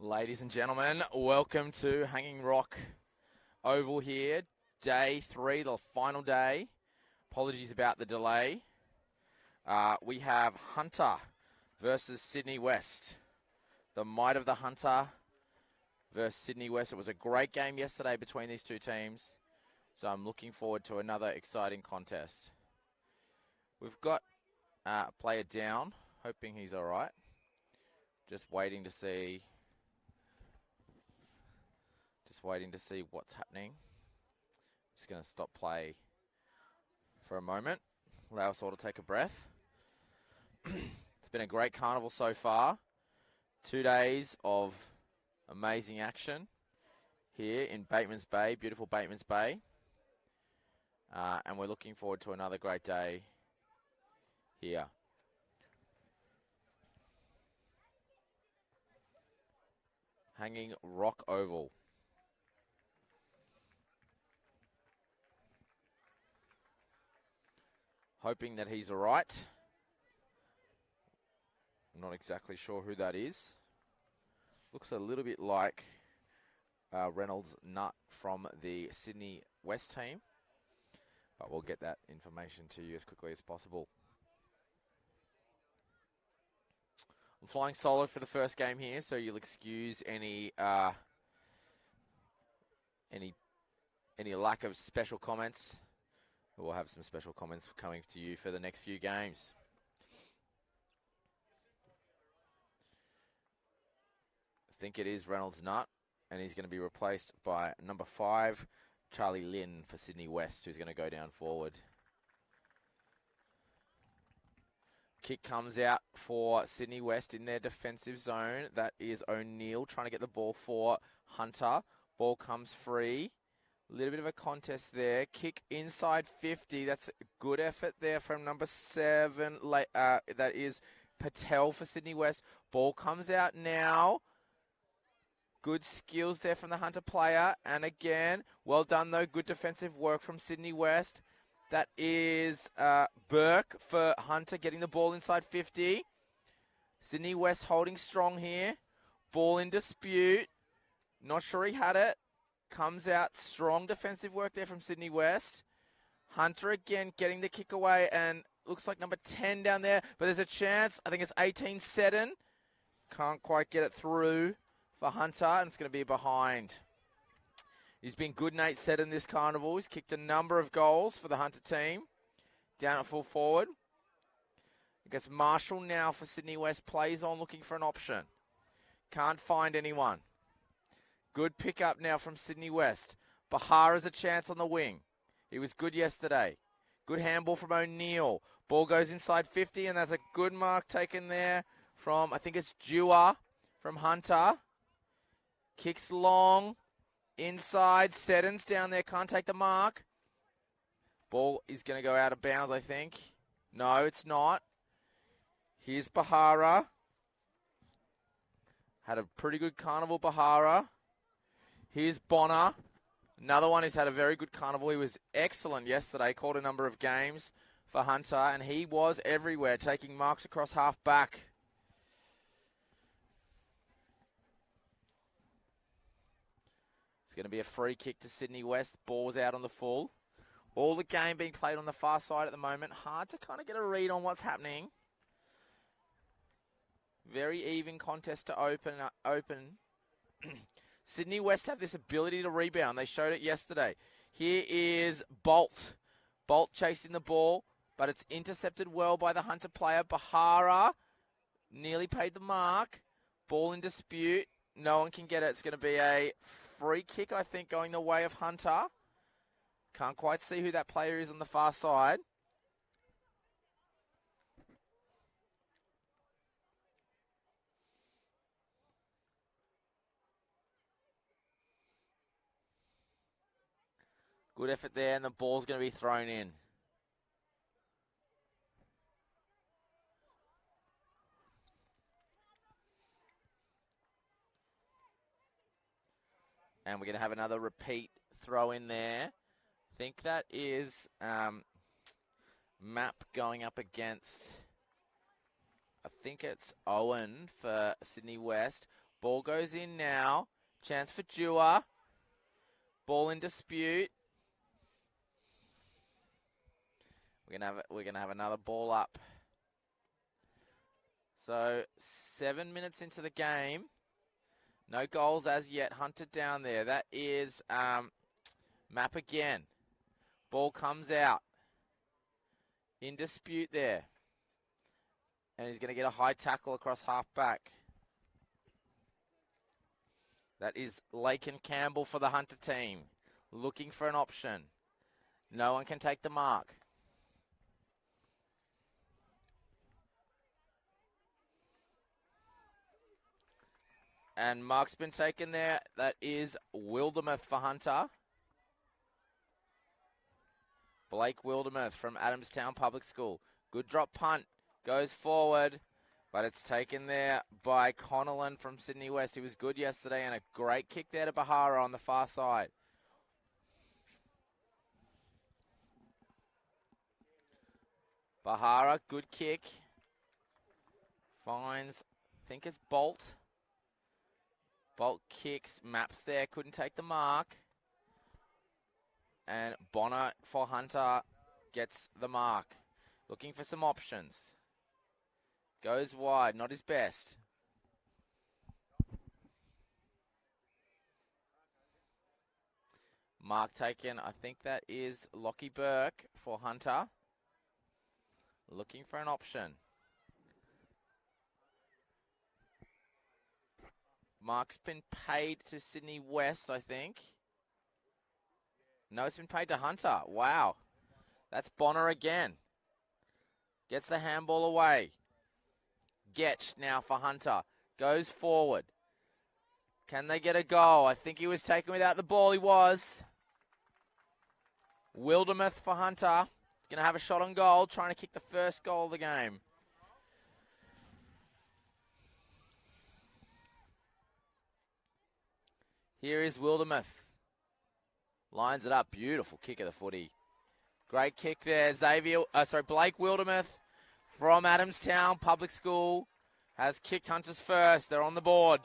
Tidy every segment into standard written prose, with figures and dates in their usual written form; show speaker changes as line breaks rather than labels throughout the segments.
Ladies and gentlemen, welcome to Hanging Rock Oval here. Day 3, the final day. Apologies about the delay. We have Hunter versus Sydney West. The might of the Hunter versus Sydney West. It was a great game yesterday between these two teams. So I'm looking forward to another exciting contest. We've got a player down, hoping he's all right. Just waiting to see what's happening. Just going to stop play for a moment. Allow us all to take a breath. It's been a great carnival so far. 2 days of amazing action here in Batemans Bay, beautiful Batemans Bay. And we're looking forward to another great day here. Hanging Rock Oval. Hoping that he's all right. I'm not exactly sure who that is. Looks a little bit like Reynolds Nutt from the Sydney West team. But we'll get that information to you as quickly as possible. I'm flying solo for the first game here, so you'll excuse any lack of special comments. We'll have some special comments coming to you for the next few games. I think it is Reynolds Nutt, and he's going to be replaced by number 5, Charlie Lynn for Sydney West, who's going to go down forward. Kick comes out for Sydney West in their defensive zone. That is O'Neill trying to get the ball for Hunter. Ball comes free. A little bit of a contest there. Kick inside 50. That's a good effort there from number 7. That is Patel for Sydney West. Ball comes out now. Good skills there from the Hunter player. And again, well done though. Good defensive work from Sydney West. That is Burke for Hunter getting the ball inside 50. Sydney West holding strong here. Ball in dispute. Not sure he had it. Comes out, strong defensive work there from Sydney West. Hunter again getting the kick away, and looks like number 10 down there, but there's a chance. I think it's 18 Seddon. Can't quite get it through for Hunter, and it's going to be behind. He's been good, Nate Seddon, this carnival. He's kicked a number of goals for the Hunter team. Down at full forward. I guess Marshall now for Sydney West plays on looking for an option. Can't find anyone. Good pickup now from Sydney West. Bahara's a chance on the wing. He was good yesterday. Good handball from O'Neill. Ball goes inside 50, and that's a good mark taken there from, I think it's Dewar from Hunter. Kicks long. Inside. Seddon's down there. Can't take the mark. Ball is going to go out of bounds, I think. No, it's not. Here's Bahara. Had a pretty good carnival, Bahara. Here's Bonner. Another one who's had a very good carnival. He was excellent yesterday. Caught a number of games for Hunter, and he was everywhere, taking marks across half back. It's going to be a free kick to Sydney West. Ball's out on the full. All the game being played on the far side at the moment. Hard to kind of get a read on what's happening. Very even contest to open. Sydney West have this ability to rebound. They showed it yesterday. Here is Bolt. Bolt chasing the ball, but it's intercepted well by the Hunter player. Bahara nearly paid the mark. Ball in dispute. No one can get it. It's going to be a free kick, I think, going the way of Hunter. Can't quite see who that player is on the far side. Good effort there, and the ball's going to be thrown in. And we're going to have another repeat throw in there. I think that is Map going up against, I think it's Owen for Sydney West. Ball goes in now. Chance for Dewar. Ball in dispute. We're gonna have another ball up. So 7 minutes into the game. No goals as yet. Hunter down there. That is Map again. Ball comes out. In dispute there. And he's going to get a high tackle across half back. That is Laken Campbell for the Hunter team. Looking for an option. No one can take the mark. And mark's been taken there. That is Wildermuth for Hunter. Blake Wildermuth from Adamstown Public School. Good drop punt. Goes forward. But it's taken there by Connellan from Sydney West. He was good yesterday, and a great kick there to Bahara on the far side. Bahara, good kick. Finds, I think it's Bolt. Bolt kicks, maps there, couldn't take the mark. And Bonner for Hunter gets the mark. Looking for some options. Goes wide, not his best. Mark taken, I think that is Lockie Burke for Hunter. Looking for an option. Mark's been paid to Sydney West, I think. No, it's been paid to Hunter. Wow. That's Bonner again. Gets the handball away. Getch now for Hunter. Goes forward. Can they get a goal? I think he was taken without the ball. He was. Wildermuth for Hunter. He's going to have a shot on goal, trying to kick the first goal of the game. Here is Wildermuth. Lines it up. Beautiful kick of the footy. Great kick there. Blake Wildermuth from Adamstown Public School has kicked Hunters first. They're on the board.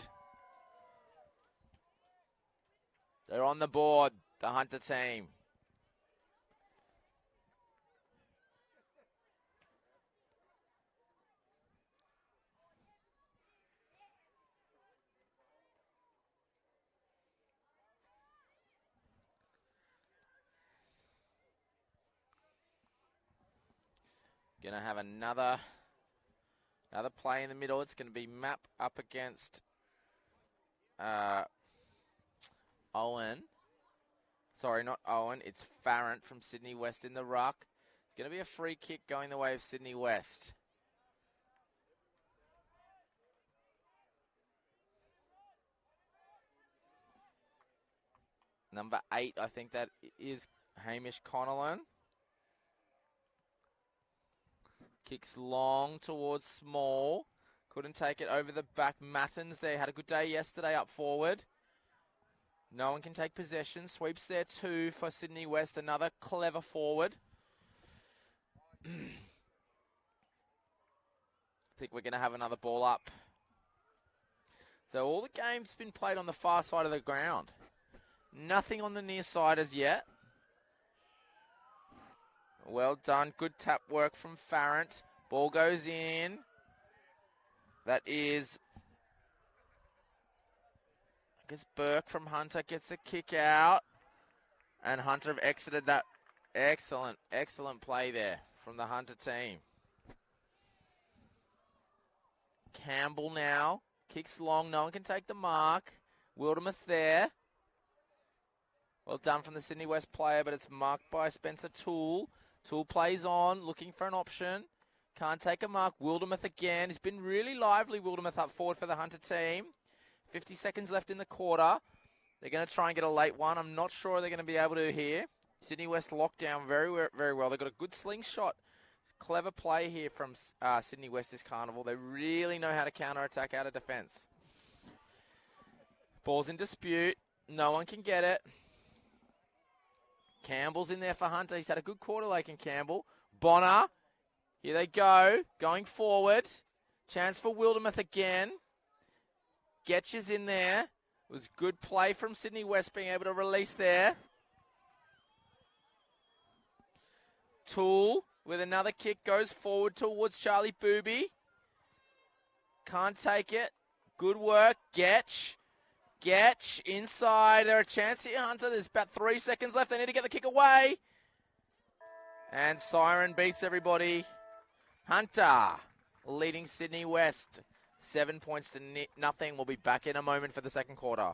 They're on the board, the Hunter team. Going to have another play in the middle. It's going to be Map up against Owen. Sorry, not Owen. It's Farrant from Sydney West in the ruck. It's going to be a free kick going the way of Sydney West. Number 8, I think that is Hamish Connellan. Kicks long towards Small. Couldn't take it over the back. Mattins there. Had a good day yesterday up forward. No one can take possession. Sweeps there too for Sydney West. Another clever forward. I think we're going to have another ball up. So all the game's been played on the far side of the ground. Nothing on the near side as yet. Well done. Good tap work from Farrant. Ball goes in. That is, I guess, Burke from Hunter gets the kick out. And Hunter have exited that. Excellent play there from the Hunter team. Campbell now. Kicks long. No one can take the mark. Wildermuth there. Well done from the Sydney West player, but it's marked by Spencer Toole. Toole plays on, looking for an option. Can't take a mark. Wildermuth again. He's been really lively, Wildermuth, up forward for the Hunter team. 50 seconds left in the quarter. They're going to try and get a late one. I'm not sure they're going to be able to here. Sydney West locked down very, very well. They've got a good slingshot. Clever play here from Sydney West this carnival. They really know how to counter-attack out of defence. Ball's in dispute. No one can get it. Campbell's in there for Hunter. He's had a good quarter, Laken Campbell. Bonner. Here they go. Going forward. Chance for Wildermuth again. Getch is in there. It was good play from Sydney West being able to release there. Toole with another kick goes forward towards Charlie Booby. Can't take it. Good work. Getch inside. There a chance here, Hunter. There's about 3 seconds left. They need to get the kick away. And Siren beats everybody. Hunter leading Sydney West. 7 points to nothing. We'll be back in a moment for the second quarter.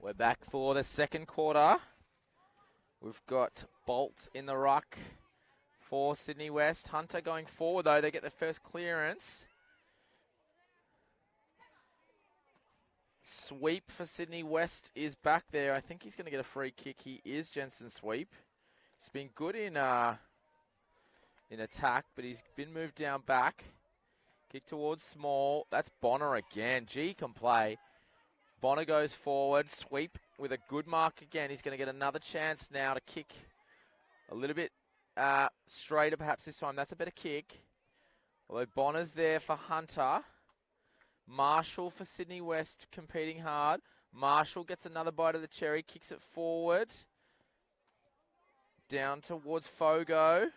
We're back for the second quarter. We've got Bolt in the ruck for Sydney West. Hunter going forward, though. They get the first clearance. Sweep for Sydney West is back there. I think he's going to get a free kick. He is Jensen Sweep. He's been good in attack, but he's been moved down back. Kick towards Small. That's Bonner again. G can play. Bonner goes forward. Sweep with a good mark again. He's going to get another chance now to kick a little bit straighter perhaps this time. That's a better kick. Although Bonner's there for Hunter. Marshall for Sydney West competing hard. Marshall gets another bite of the cherry, kicks it forward. Down towards Fogo.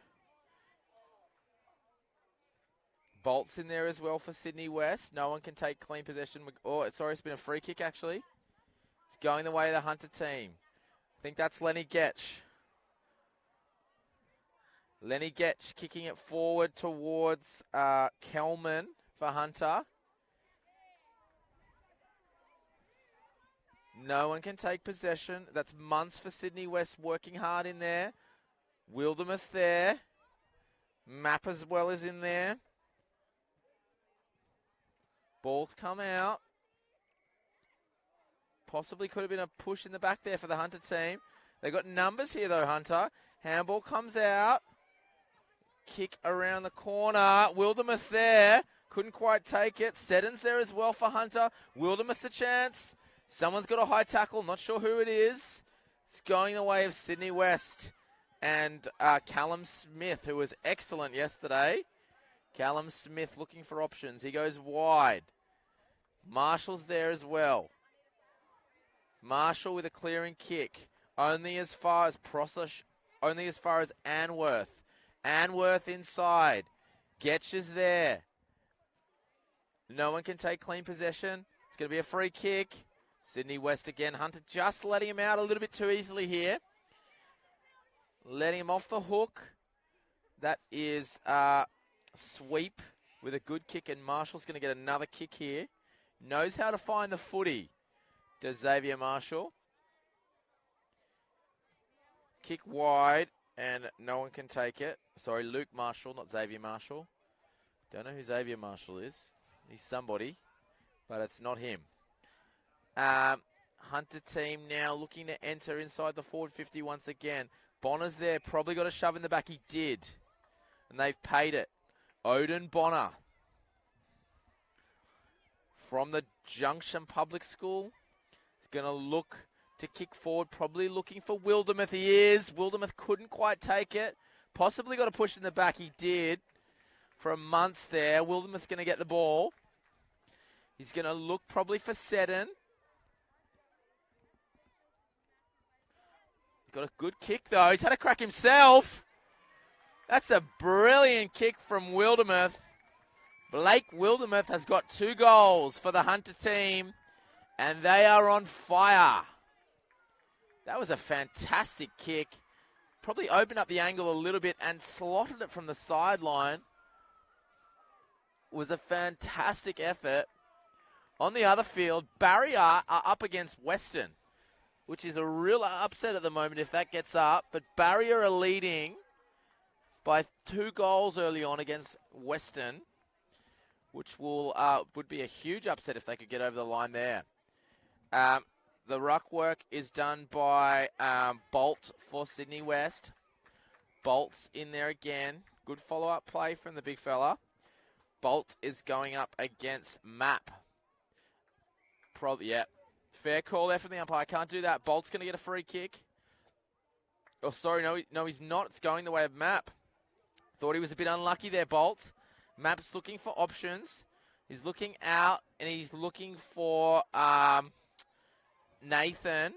Bolt's in there as well for Sydney West. No one can take clean possession. Oh, sorry, it's been a free kick actually. It's going the way of the Hunter team. I think that's Lenny Getch. Lenny Getch kicking it forward towards Kelman for Hunter. No one can take possession. That's Muntz for Sydney West working hard in there. Wildermuth there. Map as well is in there. Ball to come out. Possibly could have been a push in the back there for the Hunter team. They got numbers here though, Hunter. Handball comes out. Kick around the corner. Wildermuth there. Couldn't quite take it. Seddon's there as well for Hunter. Wildermuth the chance. Someone's got a high tackle. Not sure who it is. It's going the way of Sydney West. And Callum Smith, who was excellent yesterday. Callum Smith looking for options. He goes wide. Marshall's there as well. Marshall with a clearing kick. Only as far as only as far as Anworth. Anworth inside. Getch is there. No one can take clean possession. It's going to be a free kick. Sydney West again. Hunter just letting him out a little bit too easily here. Letting him off the hook. That is Sweep with a good kick, and Marshall's going to get another kick here. Knows how to find the footy, does Xavier Marshall. Kick wide, and no one can take it. Sorry, Luke Marshall, not Xavier Marshall. Don't know who Xavier Marshall is. He's somebody, but it's not him. Hunter team now looking to enter inside the forward 50 once again. Bonner's there, probably got a shove in the back. He did, and they've paid it. Odin Bonner from the Junction Public School. He's going to look to kick forward, probably looking for Wildermuth. He is. Wildermuth couldn't quite take it. Possibly got a push in the back. He did. For a month there. Wildermuth's going to get the ball. He's going to look probably for Seddon. He's got a good kick, though. He's had a crack himself. That's a brilliant kick from Wildermuth. Blake Wildermuth has got 2 goals for the Hunter team, and they are on fire. That was a fantastic kick. Probably opened up the angle a little bit and slotted it from the sideline. It was a fantastic effort. On the other field, Barrier are up against Western, which is a real upset at the moment if that gets up. But Barrier are leading by 2 goals early on against Western, which would be a huge upset if they could get over the line there. The ruck work is done by Bolt for Sydney West. Bolt's in there again. Good follow-up play from the big fella. Bolt is going up against Map. Yeah, fair call there from the umpire. Can't do that. Bolt's going to get a free kick. Oh, sorry, no, he's not. It's going the way of Map. Thought he was a bit unlucky there, Bolt. Map's looking for options. He's looking out, and he's looking for Nathan.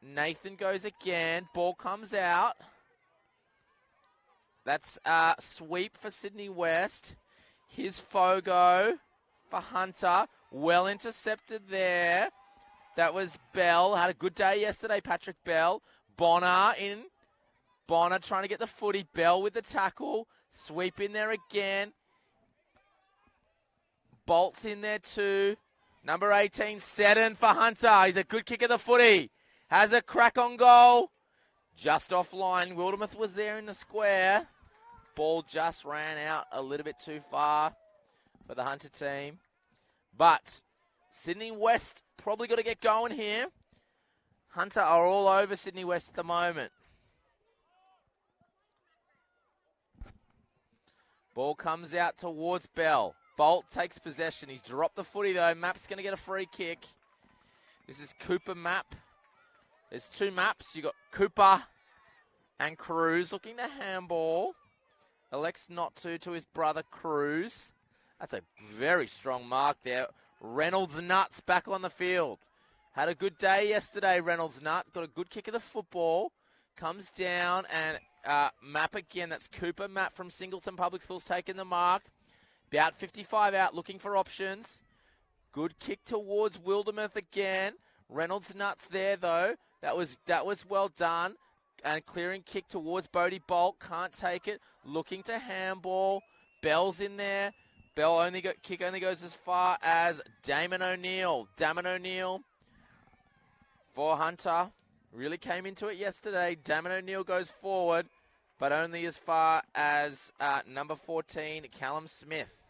Nathan goes again. Ball comes out. That's sweep for Sydney West. Here's Fogo for Hunter. Well intercepted there. That was Bell. Had a good day yesterday, Patrick Bell. Bonner in. Bonner trying to get the footy. Bell with the tackle. Sweep in there again. Bolt's in there too. Number 18, Seddon for Hunter. He's a good kick of the footy. Has a crack on goal. Just offline. Wildermuth was there in the square. Ball just ran out a little bit too far for the Hunter team. But Sydney West probably got to get going here. Hunter are all over Sydney West at the moment. Ball comes out towards Bell. Bolt takes possession. He's dropped the footy, though. Map's going to get a free kick. This is Cooper Map. There's two Maps. You've got Cooper and Cruz looking to handball. Elects not to his brother Cruz. That's a very strong mark there. Reynolds Nuts back on the field. Had a good day yesterday, Reynolds Nuts. Got a good kick of the football. Comes down and Map again. That's Cooper Map from Singleton Public Schools taking the mark. About 55 out, looking for options. Good kick towards Wildermuth again. Reynolds Nuts there, though. That was well done. And clearing kick towards Bodie Bolt. Can't take it. Looking to handball. Bell's in there. Bell kick only goes as far as Damon O'Neill. Damon O'Neill for Hunter. Really came into it yesterday. Damon O'Neill goes forward, but only as far as number 14, Callum Smith.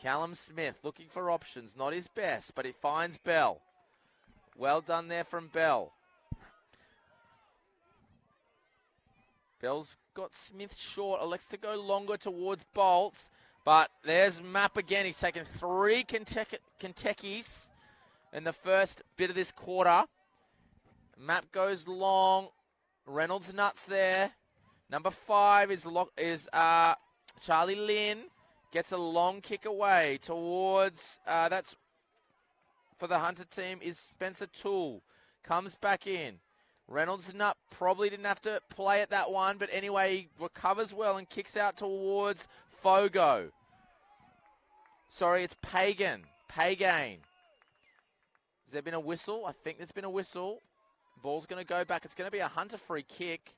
Callum Smith looking for options. Not his best, but he finds Bell. Well done there from Bell. Bell's got Smith short. Elects to go longer towards Bolts, but there's Map again. He's taken 3 Kentuckys in the first bit of this quarter. Map goes long. Reynolds Nuts there. Number 5 is Charlie Lynn. Gets a long kick away towards, that's for the Hunter team, is Spencer Toole. Comes back in. Reynolds Nut probably didn't have to play at that one, but anyway, he recovers well and kicks out towards Fogo. Sorry, it's Pagan. Has there been a whistle? I think there's been a whistle. Ball's going to go back. It's going to be a Hunter free kick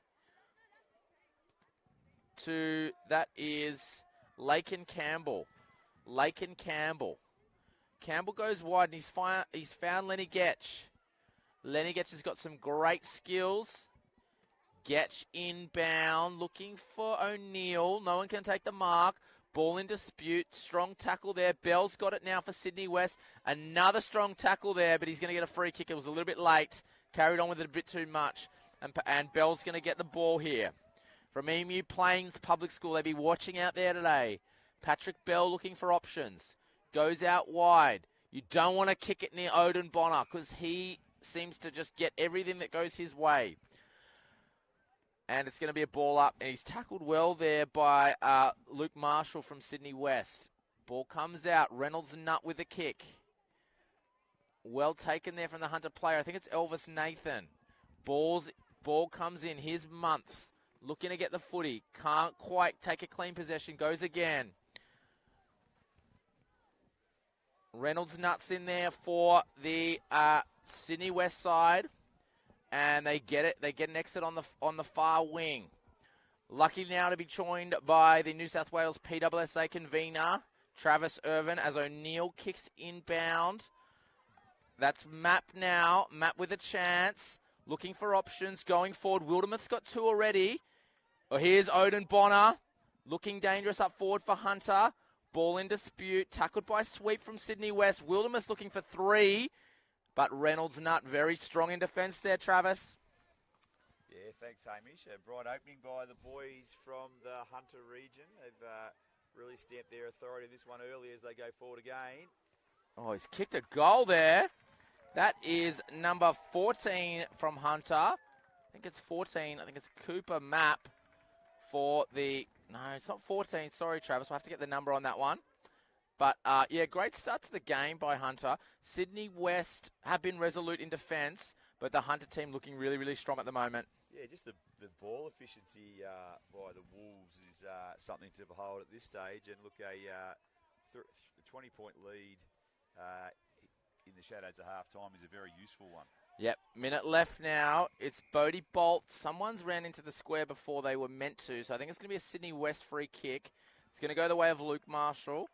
that is Laken Campbell. Campbell goes wide and he's found Lenny Getch. Lenny Getch has got some great skills. Getch inbound, looking for O'Neill. No one can take the mark. Ball in dispute. Strong tackle there. Bell's got it now for Sydney West. Another strong tackle there, but he's going to get a free kick. It was a little bit late. Carried on with it a bit too much. And Bell's going to get the ball here. From Emu Plains Public School, they'll be watching out there today. Patrick Bell looking for options. Goes out wide. You don't want to kick it near Odin Bonner because he seems to just get everything that goes his way. And it's going to be a ball up, and he's tackled well there by Luke Marshall from Sydney West. Ball comes out. Reynolds Nut with a kick. Well taken there from the Hunter player. I think it's Elvis Nathan. Ball comes in. Here's Months. Looking to get the footy. Can't quite take a clean possession. Goes again. Reynolds Nuts in there for the Sydney West side. And they get it. They get an exit on the far wing. Lucky now to be joined by the New South Wales PSSA convener, Travis Irvin, as O'Neill kicks inbound. That's Map now. Map with a chance. Looking for options. Going forward. Wildermuth's got 2 already. Oh, here's Odin Bonner. Looking dangerous up forward for Hunter. Ball in dispute. Tackled by Sweep from Sydney West. Wildermuth's looking for 3. But Reynolds Nut very strong in defence there, Travis.
Yeah, thanks, Hamish. A bright opening by the boys from the Hunter region. They've really stamped their authority this one early as they go forward again.
Oh, he's kicked a goal there. That is number 14 from Hunter. I think it's 14. I think it's Cooper Map for the... No, it's not 14. Sorry, Travis. We'll have to get the number on that one. But, yeah, great start to the game by Hunter. Sydney West have been resolute in defence, but the Hunter team looking really, really strong at the moment.
Yeah, just the ball efficiency by the Wolves is something to behold at this stage. And look, a 20-point lead in the shadows of half-time is a very useful one.
Yep, minute left now. It's Bodie Bolt. Someone's ran into the square before they were meant to, so I think it's going to be a Sydney West free kick. It's going to go the way of Luke Marshall.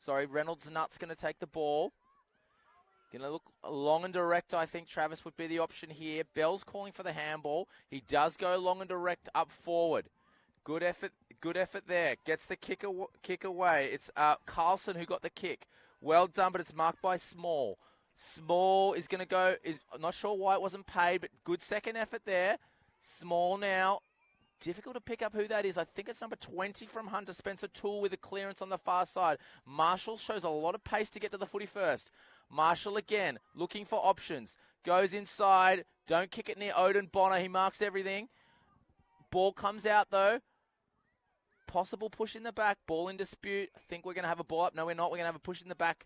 Reynolds Nut's going to take the ball. Going to look long and direct, I think, Travis, would be the option here. Bell's calling for the handball. He does go long and direct up forward. Good effort there. Gets the kick away. It's Carlson who got the kick. Well done, but it's marked by Small. Small is going to go, I'm not sure why it wasn't paid, but good second effort there. Small now. Difficult to pick up who that is. I think it's number 20 from Hunter, Spencer Toole, with a clearance on the far side. Marshall shows a lot of pace to get to the footy first. Marshall again, looking for options. Goes inside. Don't kick it near Odin Bonner. He marks everything. Ball comes out, though. Possible push in the back. Ball in dispute. I think we're going to have a ball up. No, we're not. We're going to have a push in the back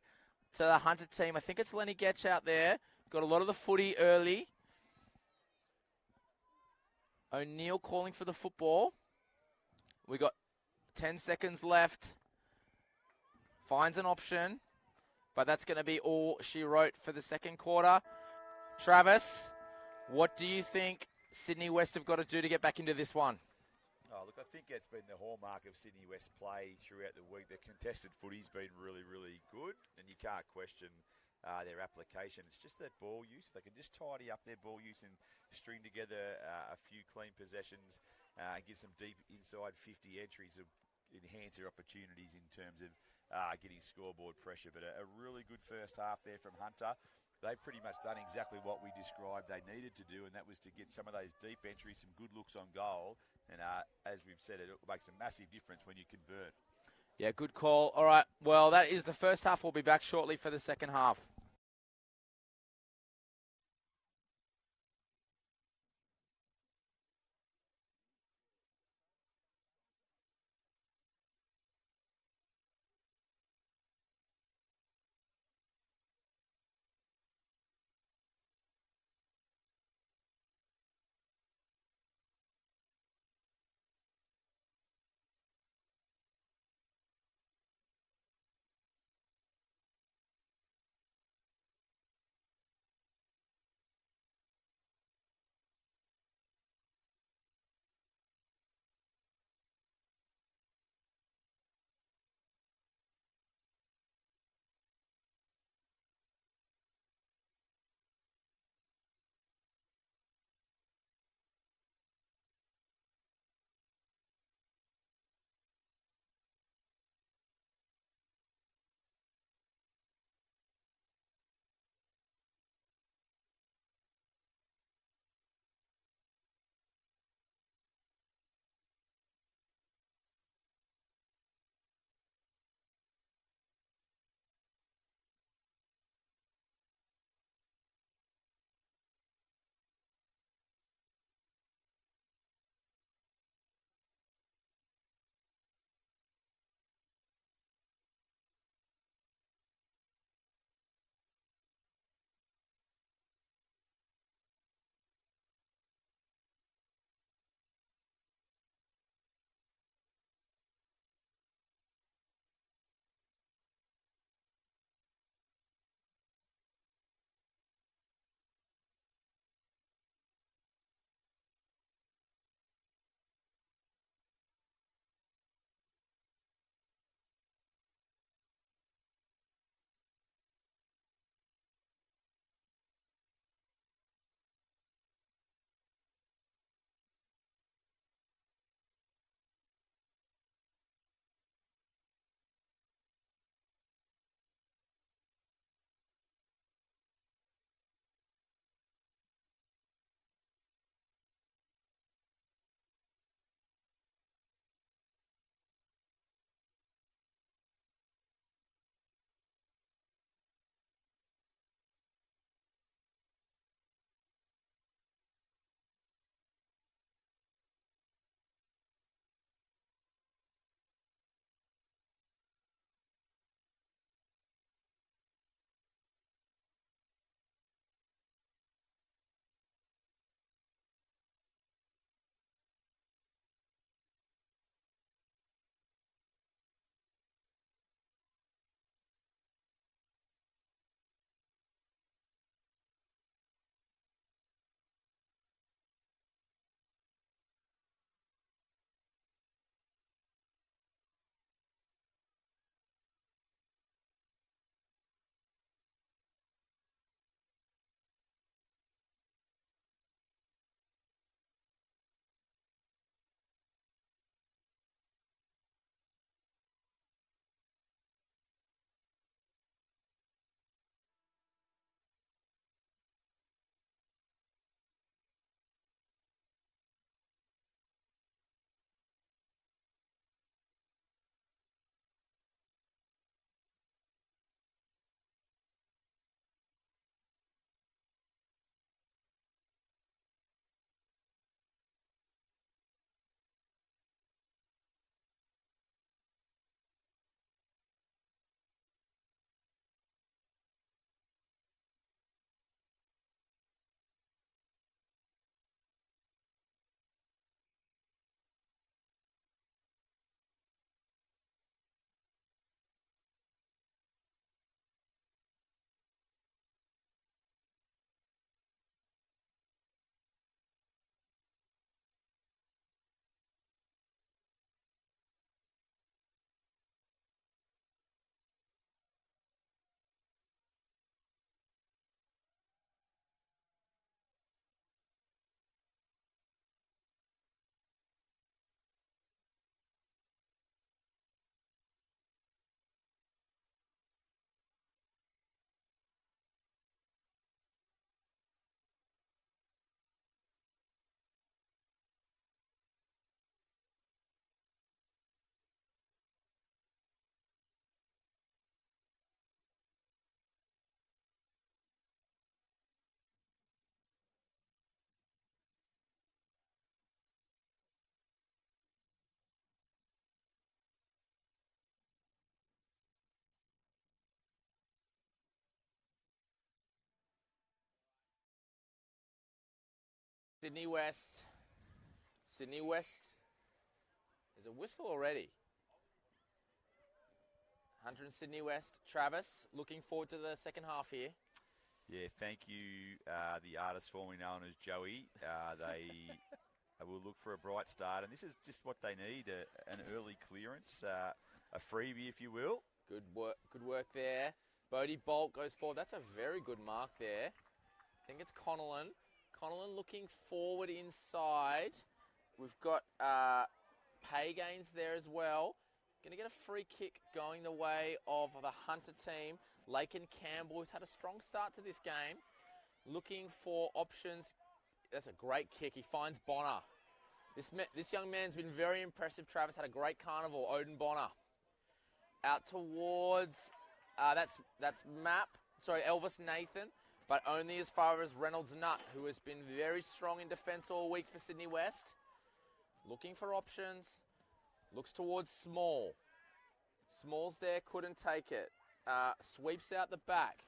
to the Hunter team. I think it's Lenny Getch out there. Got a lot of the footy early. O'Neill calling for the football. We got 10 seconds left. Finds an option. But that's going to be all she wrote for the second quarter. Travis, what do you think Sydney West have got to do to get back into this one?
Oh, look, I think that's been the hallmark of Sydney West play throughout the week. The contested footy's been really, really good, and you can't question their application. It's just that ball use. If they can just tidy up their ball use and string together a few clean possessions and get some deep inside 50 entries, will enhance their opportunities in terms of getting scoreboard pressure. But a really good first half there from Hunter. They've pretty much done exactly what we described they needed to do, and that was to get some of those deep entries, some good looks on goal. And as we've said, it makes a massive difference when you convert.
Yeah, good call. All right, well, that is the first half. We'll be back shortly for the second half. Sydney West. Sydney West. There's a whistle already. Hunter and Sydney West. Travis, looking forward to the second half here.
Yeah, thank you, the artist formerly known as Joey. They will look for a bright start, and this is just what they need, an early clearance, a freebie, if you will.
Good work there. Bodie Bolt goes forward. That's a very good mark there. I think it's Connellan. Connellan looking forward inside. We've got pay gains there as well. Going to get a free kick going the way of the Hunter team. Laken Campbell, who's had a strong start to this game. Looking for options. That's a great kick. He finds Bonner. This young man's been very impressive. Travis had a great carnival. Odin Bonner. Out towards, that's Elvis Nathan, but only as far as Reynolds Nutt, who has been very strong in defence all week for Sydney West. Looking for options. Looks towards Small. Small's there, couldn't take it. Sweeps out the back.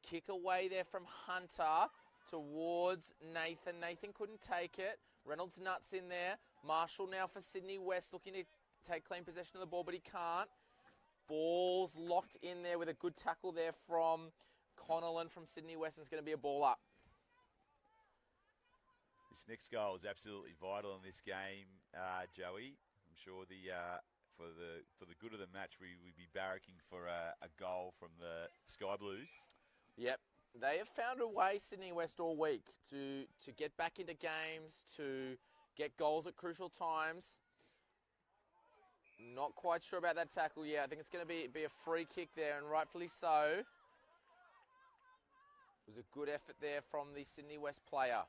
Kick away there from Hunter towards Nathan. Nathan couldn't take it. Reynolds Nutt's in there. Marshall now for Sydney West, looking to take clean possession of the ball, but he can't. Ball's locked in there with a good tackle there from Connellan from Sydney West, and it's going to be a ball up.
This next goal is absolutely vital in this game, Joey. I'm sure for the good of the match, we would be barracking for a goal from the Sky Blues.
Yep, they have found a way, Sydney West, all week to get back into games, to get goals at crucial times. Not quite sure about that tackle yet. I think it's going to be a free kick there, and rightfully so. It was a good effort there from the Sydney West player.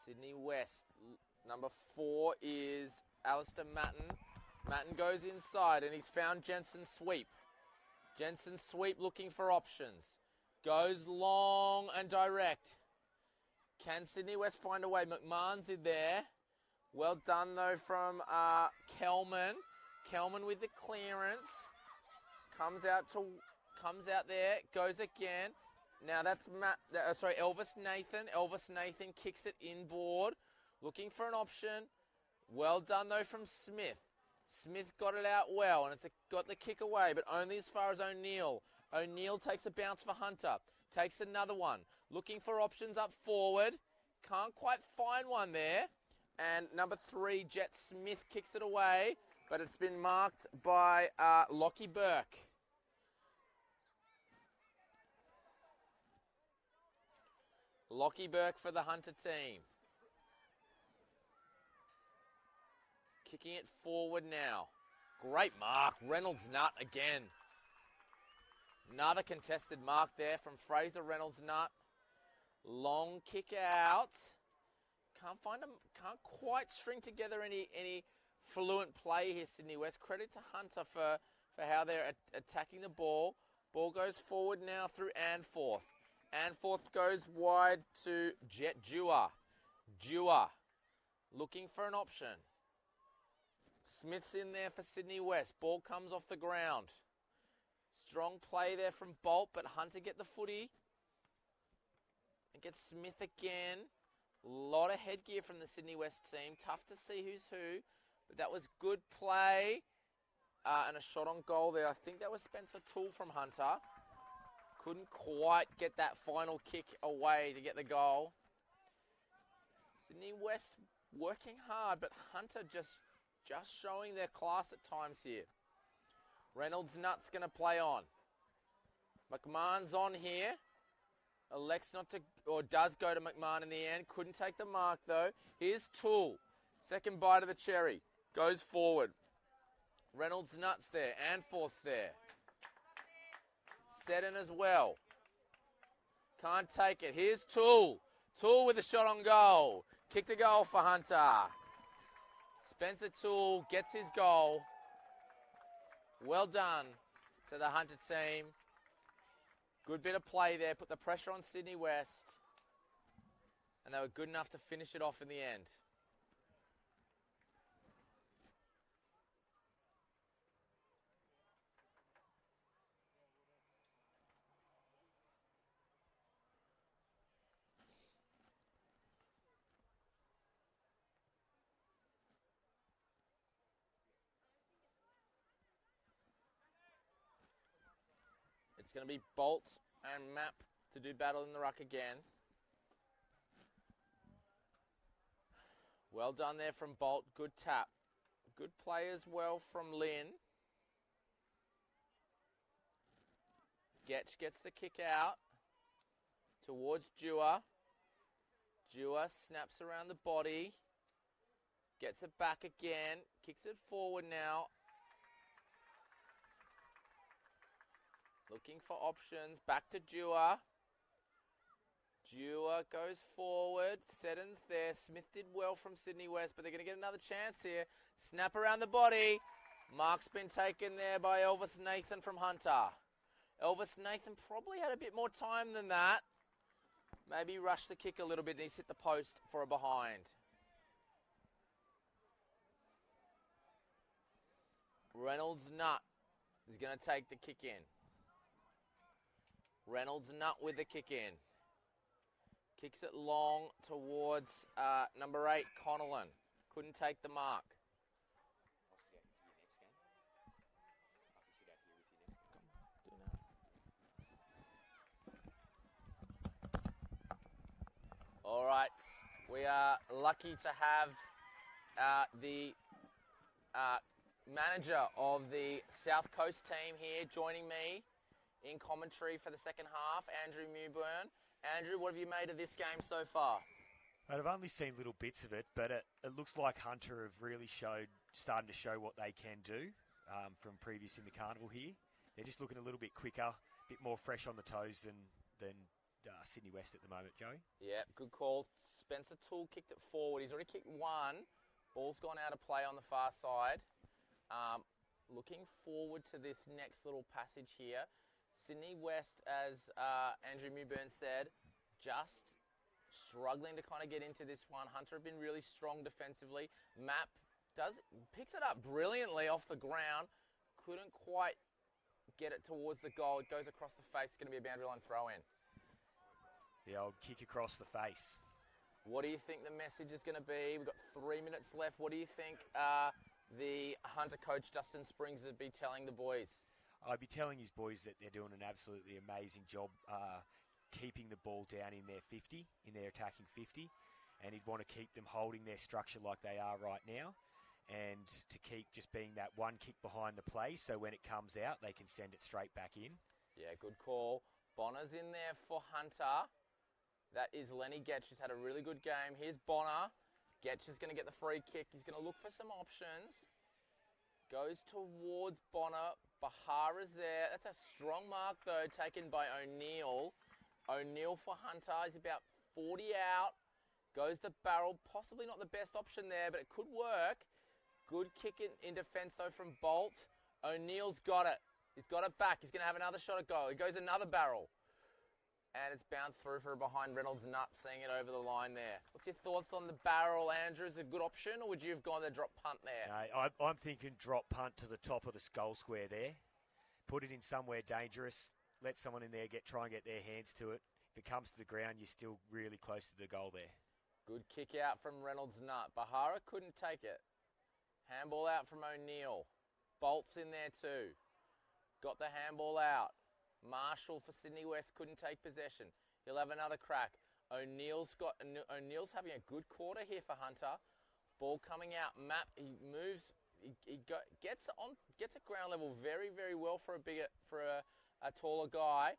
Sydney West, number 4 is Alistair Matten. Matten goes inside, and he's found Jensen Sweep. Jensen Sweep looking for options. Goes long and direct. Can Sydney West find a way? McMahon's in there. Well done, though, from Kelman. Kelman with the clearance. Comes out there. Goes again. Now that's Elvis Nathan. Elvis Nathan kicks it inboard. Looking for an option. Well done, though, from Smith. Smith got it out well, and it's got the kick away, but only as far as O'Neill. O'Neill takes a bounce for Hunter. Takes another one. Looking for options up forward. Can't quite find one there. And number 3, Jet Smith kicks it away, but it's been marked by Lockie Burke. Lockie Burke for the Hunter team. Kicking it forward now. Great mark. Reynolds Nutt again. Another contested mark there from Fraser Reynolds Nutt. Long kick out. Can't quite string together any fluent play here, Sydney West. Credit to Hunter for how they're attacking the ball. Ball goes forward now through Anforth. Anforth goes wide to Jet Dewar. Dewar looking for an option. Smith's in there for Sydney West. Ball comes off the ground. Strong play there from Bolt, but Hunter get the footy. And gets Smith again. A lot of headgear from the Sydney West team. Tough to see who's who. But that was good play. And a shot on goal there. I think that was Spencer Toole from Hunter. Couldn't quite get that final kick away to get the goal. Sydney West working hard, but Hunter just showing their class at times here. Reynolds Nutt's going to play on. McMahon's on here. Elects not to, or does go to McMahon in the end. Couldn't take the mark though. Here's Toole. Second bite of the cherry. Goes forward. Reynolds Nutt's there. Anforth's there. Set in as well. Can't take it. Here's Toole. Toole with a shot on goal. Kick to goal for Hunter. Spencer Toole gets his goal. Well done to the Hunter team. Good bit of play there. Put the pressure on Sydney West. And they were good enough to finish it off in the end. It's going to be Bolt and Map to do battle in the ruck again. Well done there from Bolt. Good tap. Good play as well from Lynn. Getch gets the kick out towards Dewar. Dewar snaps around the body. Gets it back again. Kicks it forward now. Looking for options. Back to Dewar. Dewar goes forward. Seddon's there. Smith did well from Sydney West, but they're going to get another chance here. Snap around the body. Mark's been taken there by Elvis Nathan from Hunter. Elvis Nathan probably had a bit more time than that. Maybe rushed the kick a little bit and he's hit the post for a behind. Reynolds Nutt is going to take the kick in. Reynolds Nutt with the kick in. Kicks it long towards number 8, Connellan. Couldn't take the mark. All right, we are lucky to have the manager of the South Coast team here joining me in commentary for the second half, Andrew Mewburn. Andrew, what have you made of this game so far?
I've only seen little bits of it, but it looks like Hunter have really starting to show what they can do from previous in the carnival here. They're just looking a little bit quicker, a bit more fresh on the toes than Sydney West at the moment, Joey.
Yeah, good call. Spencer Toole kicked it forward. He's already kicked one. Ball's gone out of play on the far side. Looking forward to this next little passage here. Sydney West, as Andrew Mewburn said, just struggling to kind of get into this one. Hunter have been really strong defensively. Map picks it up brilliantly off the ground. Couldn't quite get it towards the goal. It goes across the face. It's going to be a boundary line throw in.
The old kick across the face.
What do you think the message is going to be? We've got 3 minutes left. What do you think the Hunter coach, Justin Springs, would be telling the boys?
I'd be telling his boys that they're doing an absolutely amazing job keeping the ball down in their 50, in their attacking 50, and he'd want to keep them holding their structure like they are right now, and to keep just being that one kick behind the play, so when it comes out, they can send it straight back in. Yeah,
good call. Bonner's in there for Hunter. That is Lenny Getch, who's had a really good game. Here's Bonner. Getch is going to get the free kick. He's going to look for some options. Goes towards Bonner. Bahara's there. That's a strong mark, though, taken by O'Neill. O'Neill for Hunter. He's about 40 out. Goes the barrel. Possibly not the best option there, but it could work. Good kick in defence, though, from Bolt. O'Neill's got it. He's got it back. He's going to have another shot at goal. He goes another barrel. And it's bounced through for a behind Reynolds Nutt, seeing it over the line there. What's your thoughts on the barrel, Andrew? Is it a good option, or would you have gone the drop punt there?
No, I'm thinking drop punt to the top of the goal square there. Put it in somewhere dangerous. Let someone in there try and get their hands to it. If it comes to the ground, you're still really close to the goal there.
Good kick out from Reynolds Nutt. Bahara couldn't take it. Handball out from O'Neill. Bolt's in there too. Got the handball out. Marshall for Sydney West couldn't take possession. He'll have another crack. O'Neill's having a good quarter here for Hunter. Ball coming out. Map. He moves. Gets at ground level very, very well for a taller guy.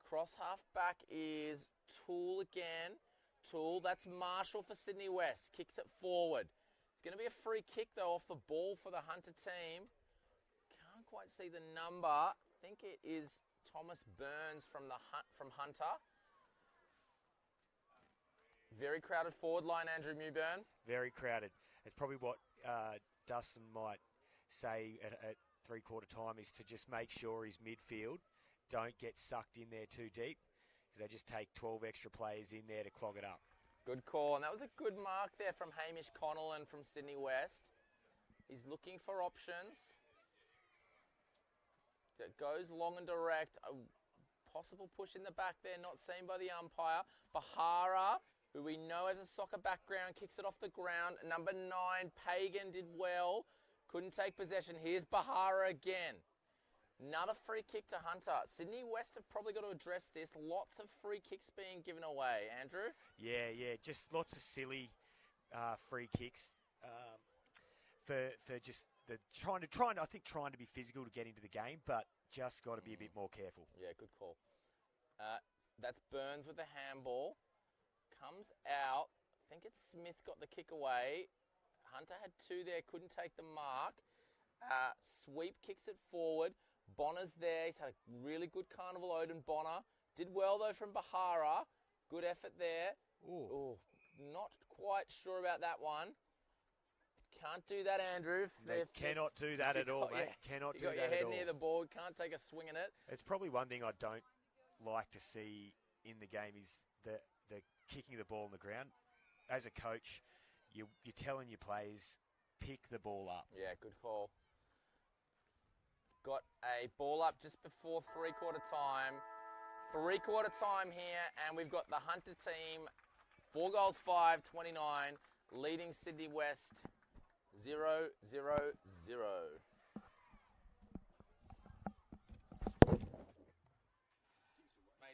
Cross half back is Toole again. Toole. That's Marshall for Sydney West. Kicks it forward. It's going to be a free kick though off the ball for the Hunter team. Can't quite see the number. I think it is Thomas Burns from Hunter. Very crowded forward line, Andrew Mewburn.
Very crowded. It's probably what Dustin might say at three-quarter time is to just make sure his midfield don't get sucked in there too deep, because they just take 12 extra players in there to clog it up.
Good call, and that was a good mark there from Hamish Connellan from Sydney West. He's looking for options. It goes long and direct. A possible push in the back there, not seen by the umpire. Bahara, who we know has a soccer background, kicks it off the ground. Number 9, Pagan did well. Couldn't take possession. Here's Bahara again. Another free kick to Hunter. Sydney West have probably got to address this. Lots of free kicks being given away. Andrew?
Yeah, just lots of silly free kicks for just the trying to be physical to get into the game, but just got to be a bit more careful.
Yeah, good call. That's Burns with the handball. Comes out. I think it's Smith got the kick away. Hunter had two there, couldn't take the mark. Sweep kicks it forward. Bonner's there. He's had a really good carnival, Odin Bonner. Did well, though, from Bahara. Good effort there. Ooh, not quite sure about that one. Can't do that, Andrew.
They cannot do that at all, mate. Cannot do that at all.
You got your head near the ball. Can't take a swing in it.
It's probably one thing I don't like to see in the game is the kicking the ball on the ground. As a coach, you're telling your players, pick the ball up.
Yeah, good call. Got a ball up just before three-quarter time. Three-quarter time here, and we've got the Hunter team, 4 goals, 5-29, leading Sydney West 0-0-0. Mate,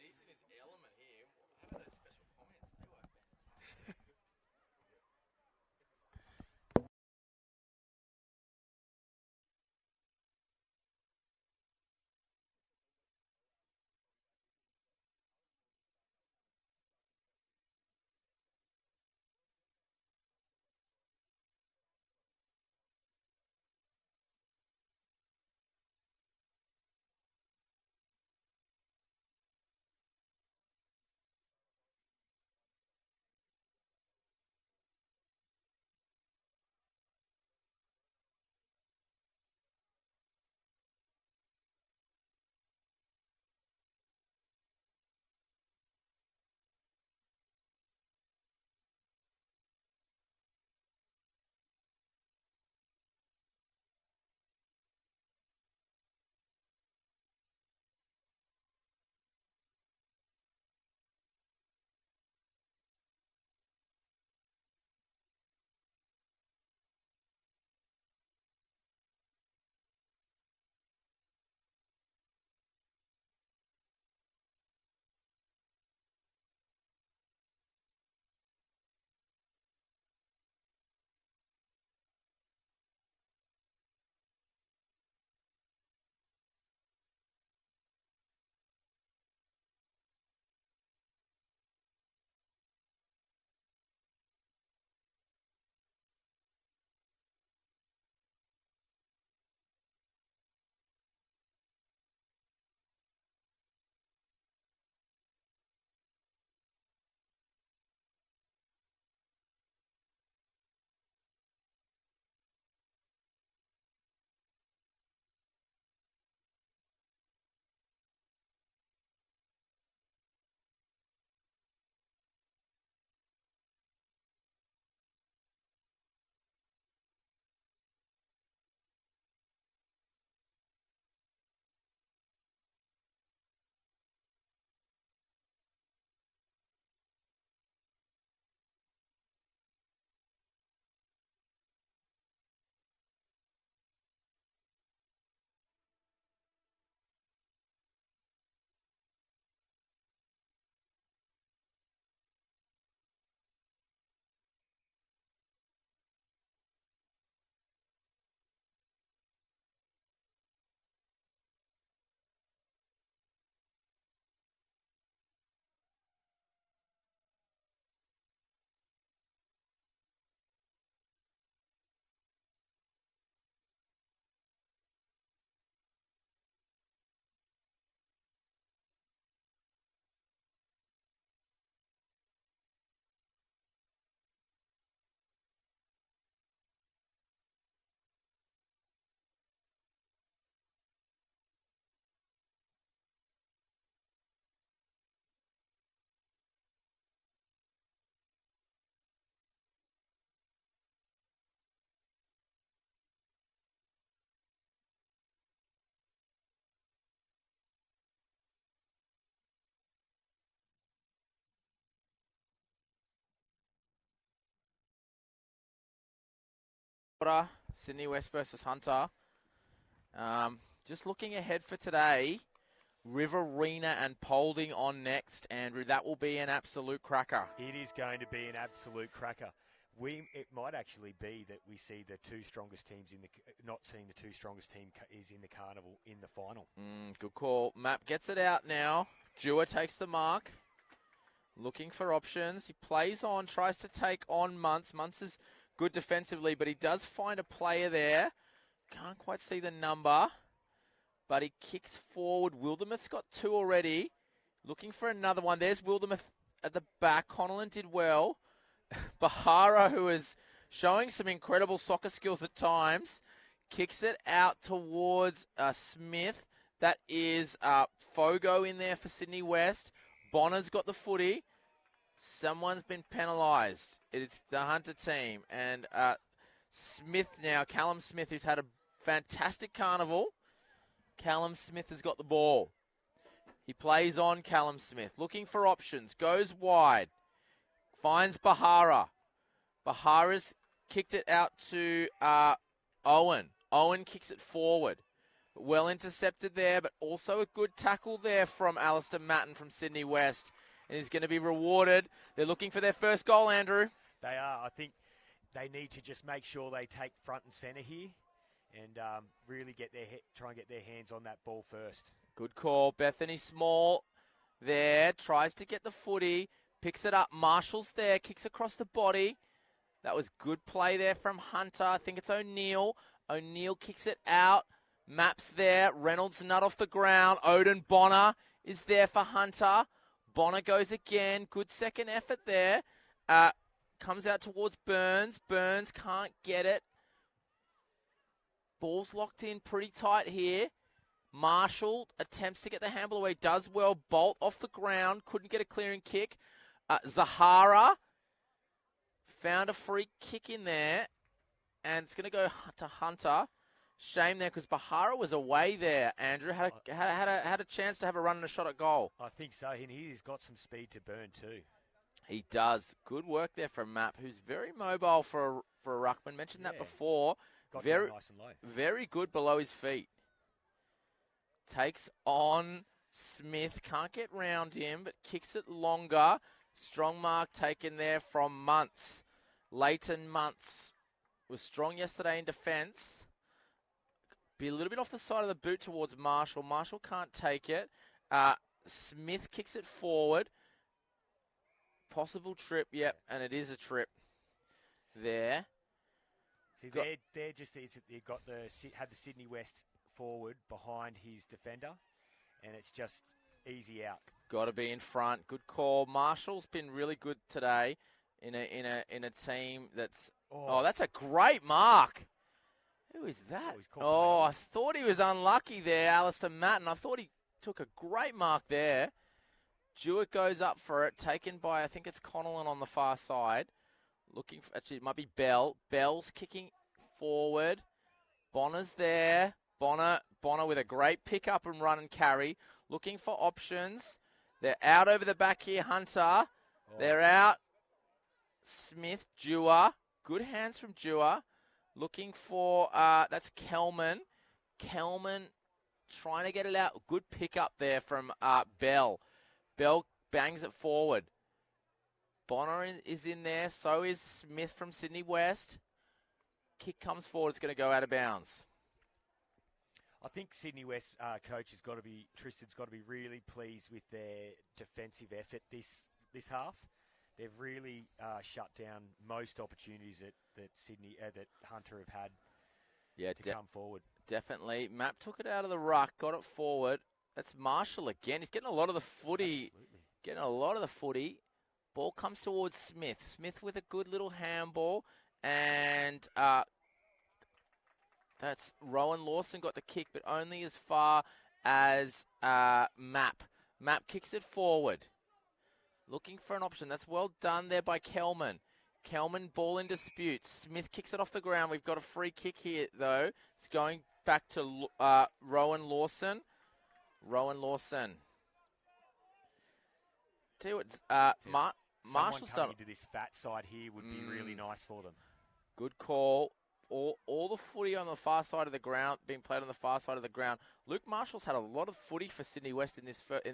he's in his element here. How about those special comments? They work better. Sydney West versus Hunter. Just looking ahead for today, Riverina and Polding on next, Andrew. That will be an absolute cracker.
It is going to be an absolute cracker. It might actually be that we see the two strongest teams not seeing the two strongest team is in the carnival in the final.
Good call. Map gets it out now. Dewar takes the mark. Looking for options. He plays on, tries to take on Muntz. Muntz is good defensively, but he does find a player there. Can't quite see the number, but he kicks forward. Wildermuth's got 2 already. Looking for another one. There's Wildermuth at the back. Connellan did well. Bahara, who is showing some incredible soccer skills at times, kicks it out towards Smith. That is Fogo in there for Sydney West. Bonner's got the footy. Someone's been penalised. It's the Hunter team. And Smith now, Callum Smith, who's had a fantastic carnival. Callum Smith has got the ball. He plays on Callum Smith. Looking for options. Goes wide. Finds Bahara. Bahara's kicked it out to Owen. Owen kicks it forward. Well intercepted there, but also a good tackle there from Alistair Matten from Sydney West. And he's going to be rewarded. They're looking for their first goal, Andrew.
They are. I think they need to just make sure they take front and centre here and really try and get their hands on that ball first.
Good call. Bethany Small there. Tries to get the footy. Picks it up. Marshall's there. Kicks across the body. That was good play there from Hunter. I think it's O'Neill. O'Neill kicks it out. Maps there. Reynolds nut off the ground. Odin Bonner is there for Hunter. Bonner goes again. Good second effort there. Comes out towards Burns. Burns can't get it. Ball's locked in pretty tight here. Marshall attempts to get the handball away. Does well. Bolt off the ground. Couldn't get a clearing kick. Zahara found a free kick in there. And it's going to go to Hunter. Shame there because Bahara was away there, Andrew. Had a chance to have a run and a shot at goal.
I think so. And he's got some speed to burn too.
He does. Good work there from Map, who's very mobile for a ruckman. Mentioned that before.
Got
very
down nice and low.
Very good below his feet. Takes on Smith. Can't get round him, but kicks it longer. Strong mark taken there from Muntz. Leighton Muntz was strong yesterday in defence. Be a little bit off the side of the boot towards Marshall. Marshall can't take it. Smith kicks it forward. Possible trip, yep, and it is a trip there.
See, they're just they've got had the Sydney West forward behind his defender, and it's just easy out.
Got to be in front. Good call. Marshall's been really good today in a team that's. Oh, that's a great mark. Who is that? I thought he was unlucky there, Alistair Matten. I thought he took a great mark there. Jewett goes up for it, taken by, I think it's Connellan on the far side. Actually, it might be Bell. Bell's kicking forward. Bonner's there. Bonner with a great pick up and run and carry. Looking for options. They're out over the back here, Hunter. They're out. Smith, Dewar. Good hands from Dewar. Looking for, that's Kelman. Kelman trying to get it out. Good pick up there from Bell. Bell bangs it forward. Bonner is in there. So is Smith from Sydney West. Kick comes forward. It's going to go out of bounds.
I think Sydney West coach Tristan's got to be really pleased with their defensive effort this half. They've really shut down most opportunities that Hunter have had to come forward.
Definitely. Map took it out of the ruck, got it forward. That's Marshall again. He's getting a lot of the footy.
Absolutely.
Ball comes towards Smith. Smith with a good little handball. And that's Rowan Lawson got the kick, but only as far as Map. Map kicks it forward. Looking for an option. That's well done there by Kelman. Kelman, ball in dispute. Smith kicks it off the ground. We've got a free kick here, though. It's going back to Rowan Lawson. Tell you what, Marshall's done.
Coming to this fat side here would be really nice for them.
Good call all the footy on the far side of the ground, being played on the far side of the ground. Luke Marshall's had a lot of footy for Sydney West in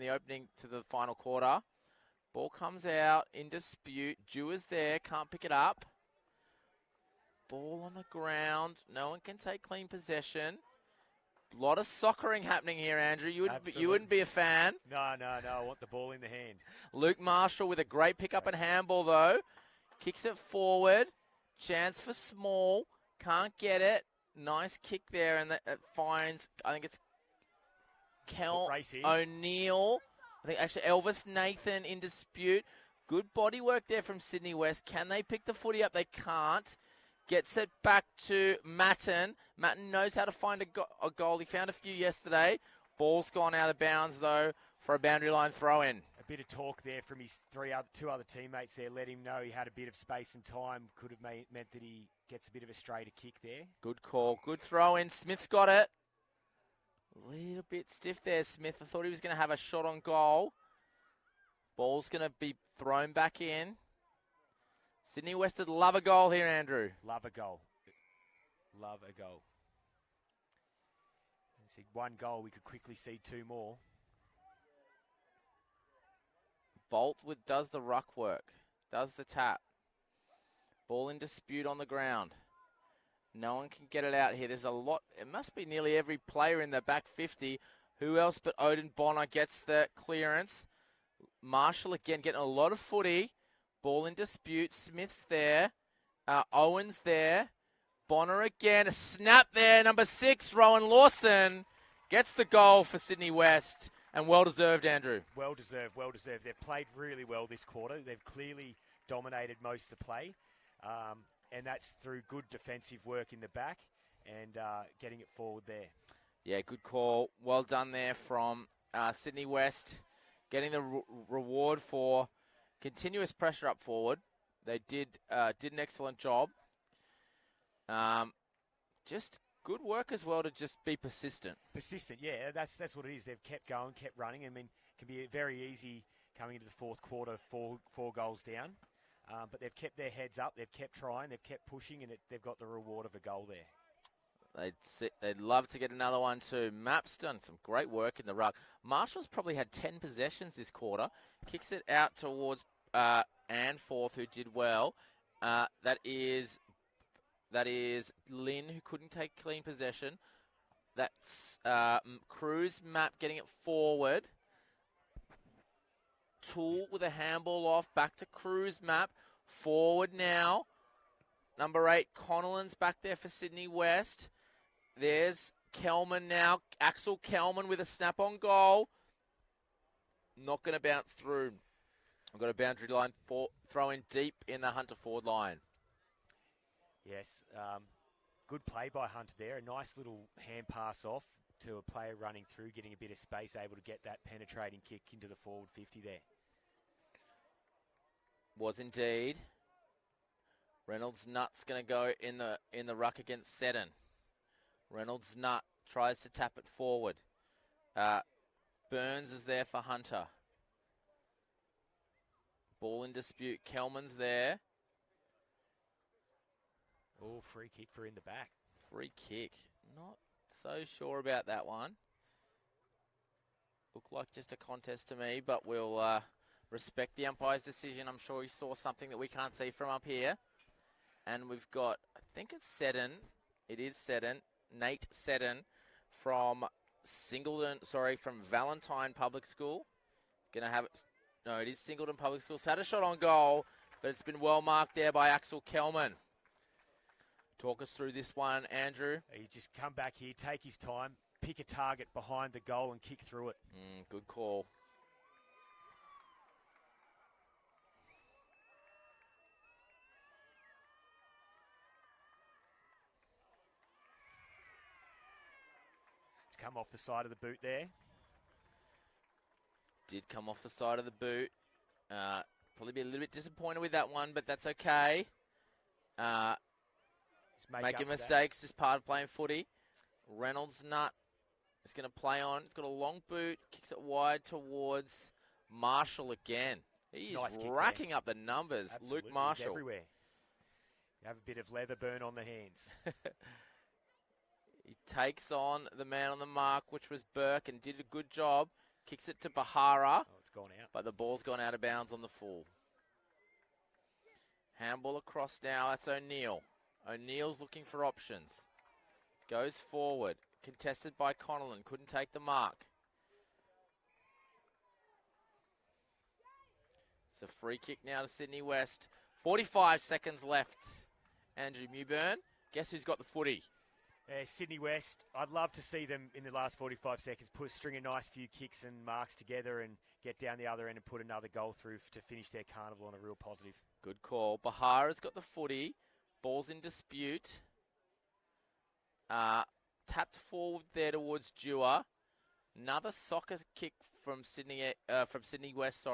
the opening to the final quarter. Ball comes out in dispute. Dewar's there, can't pick it up. Ball on the ground. No one can take clean possession. A lot of soccering happening here, Andrew. You wouldn't be a fan.
No. I want the ball in the hand.
Luke Marshall with a great pick-up and handball, though. Kicks it forward. Chance for Small. Can't get it. Nice kick there, and that finds, I think it's O'Neill. I think actually Elvis Nathan in dispute. Good body work there from Sydney West. Can they pick the footy up? They can't. Gets it back to Matten. Matten knows how to find a goal. He found a few yesterday. Ball's gone out of bounds, though, for a boundary line throw-in.
A bit of talk there from his two other teammates there. Let him know he had a bit of space and time. Could have meant that he gets a bit of a straighter kick there.
Good call. Good throw-in. Smith's got it. A little bit stiff there, Smith. I thought he was going to have a shot on goal. Ball's going to be thrown back in. Sydney West would love a goal here, Andrew.
Love a goal. Love a goal. See, one goal, we could quickly see two more.
Bolt does the ruck work. Does the tap. Ball in dispute on the ground. No one can get it out here. There's a lot. It must be nearly every player in the back 50. Who else but Odin Bonner gets the clearance? Marshall again getting a lot of footy. Ball in dispute. Smith's there. Owen's there. Bonner again. A snap there. Number 6, Rowan Lawson gets the goal for Sydney West. And well-deserved, Andrew.
Well-deserved. They've played really well this quarter. They've clearly dominated most of the play. And that's through good defensive work in the back and getting it forward there.
Yeah, good call. Well done there from Sydney West. Getting the reward for continuous pressure up forward. They did an excellent job. Just good work as well to just be persistent.
Persistent, yeah. That's what it is. They've kept going, kept running. I mean, it can be very easy coming into the fourth quarter, four goals down. But they've kept their heads up. They've kept trying. They've kept pushing, and they've got the reward of a goal there.
They'd love to get another one too. Mapp's done some great work in the ruck. Marshall's probably had 10 possessions this quarter. Kicks it out towards Anforth, who did well. That is Lynn, who couldn't take clean possession. That's Cruz, Map getting it forward. Tool with a handball off. Back to Cruz, Map. Forward now. Number 8, Connellan's back there for Sydney West. There's Kelman now. Axel Kelman with a snap-on goal. Not going to bounce through. I've got a boundary line throw in deep in the Hunter forward line.
Yes, good play by Hunter there. A nice little hand pass off to a player running through, getting a bit of space, able to get that penetrating kick into the forward 50 there.
Was indeed. Reynolds Nutt's going to go in the ruck against Seddon. Reynolds Nutt tries to tap it forward. Burns is there for Hunter. Ball in dispute. Kelman's there.
Oh, free kick for in the back.
Free kick. Not so sure about that one. Looked like just a contest to me, but we'll respect the umpire's decision. I'm sure he saw something that we can't see from up here. And we've got, I think it's Seddon. It is Seddon. Nate Seddon from from Valentine Public School. Gonna have it. No, it is Singleton Public School. So had a shot on goal, but it's been well marked there by Axel Kelman. Talk us through this one, Andrew.
He just come back here, take his time, pick a target behind the goal and kick through it.
Good call.
It's come off the side of the boot there.
Did come off the side of the boot. Probably be a little bit disappointed with that one, but that's okay. Making mistakes is part of playing footy. Reynolds Nutt is going to play on. It's got a long boot. Kicks it wide towards Marshall again. He is racking up the numbers.
Absolutely.
Luke Marshall.
He's everywhere. You have a bit of leather burn on the hands.
He takes on the man on the mark, which was Burke, and did a good job. Kicks it to Bahara.
Oh, it's gone out.
But the ball's gone out of bounds on the full. Handball across now. That's O'Neill. O'Neill's looking for options. Goes forward. Contested by Connellan. Couldn't take the mark. It's a free kick now to Sydney West. 45 seconds left. Andrew Mewburn. Guess who's got the footy?
Sydney West, I'd love to see them in the last 45 seconds string a nice few kicks and marks together and get down the other end and put another goal through to finish their carnival on a real positive.
Good call. Bahara's got the footy. Ball's in dispute. Tapped forward there towards Dewar. Another soccer kick from Sydney West.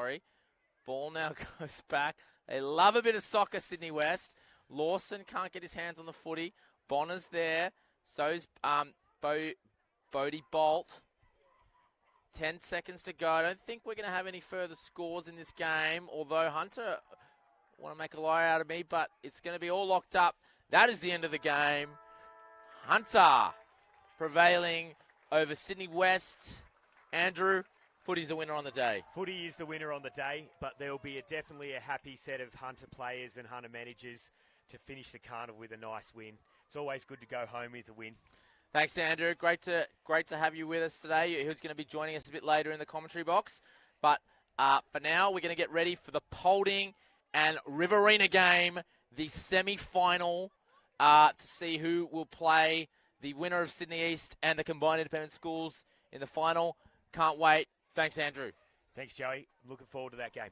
Ball now goes back. They love a bit of soccer, Sydney West. Lawson can't get his hands on the footy. Bonner's there. So's Bodie Bolt. 10 seconds to go. I don't think we're going to have any further scores in this game, although Hunter want to make a lie out of me, but it's going to be all locked up. That is the end of the game. Hunter prevailing over Sydney West. Andrew, footy's the winner on the day.
Footy is the winner on the day, but there will be definitely a happy set of Hunter players and Hunter managers to finish the carnival with a nice win. It's always good to go home with a win.
Thanks, Andrew. Great to have you with us today. Who's going to be joining us a bit later in the commentary box. But for now, we're going to get ready for the Polding and Riverina game, the semi-final, to see who will play the winner of Sydney East and the combined independent schools in the final. Can't wait. Thanks, Andrew.
Thanks, Joey. Looking forward to that game.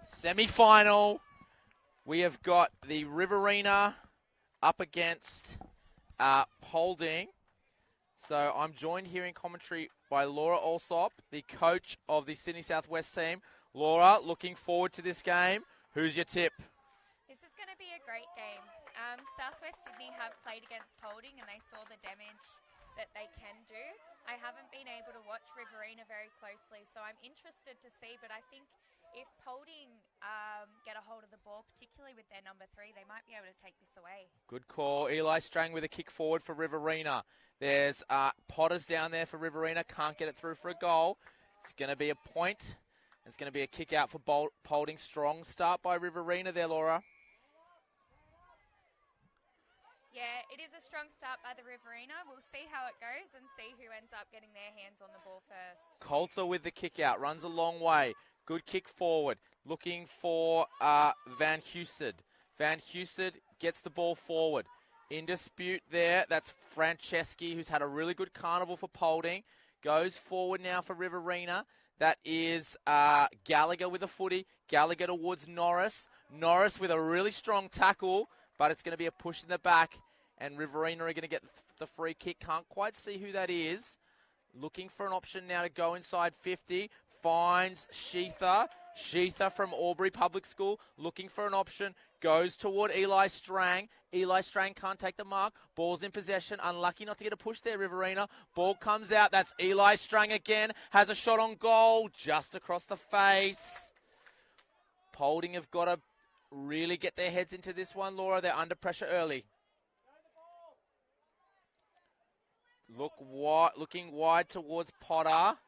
Semi-final. We have got the Riverina up against Polding. So I'm joined here in commentary by Laura Alsop, the coach of the Sydney Southwest team. Laura, looking forward to this game. Who's your tip?
This is going to be a great game. Southwest Sydney have played against Polding and they saw the damage that they can do. I haven't been able to watch Riverina very closely, so I'm interested to see, but I think if Polding get a hold of the ball, particularly with their number 3, they might be able to take this away.
Good call. Eli Strang with a kick forward for Riverina. There's Potters down there for Riverina. Can't get it through for a goal. It's going to be a point. It's going to be a kick out for Polding. Strong start by Riverina there, Laura.
Yeah, it is a strong start by the Riverina. We'll see how it goes and see who ends up getting their hands on the ball first.
Coulter with the kick out. Runs a long way. Good kick forward. Looking for Van Husted. Van Husted gets the ball forward. In dispute there. That's Franceschi, who's had a really good carnival for Polding. Goes forward now for Riverina. That is Gallagher with a footy. Gallagher towards Norris. Norris with a really strong tackle, but it's going to be a push in the back. And Riverina are going to get the free kick. Can't quite see who that is. Looking for an option now to go inside 50. Finds Sheether. Sheether from Albury Public School. Looking for an option. Goes toward Eli Strang. Eli Strang can't take the mark. Ball's in possession. Unlucky not to get a push there, Riverina. Ball comes out. That's Eli Strang again. Has a shot on goal. Just across the face. Polding have got to really get their heads into this one, Laura. They're under pressure early. Looking wide towards Potter.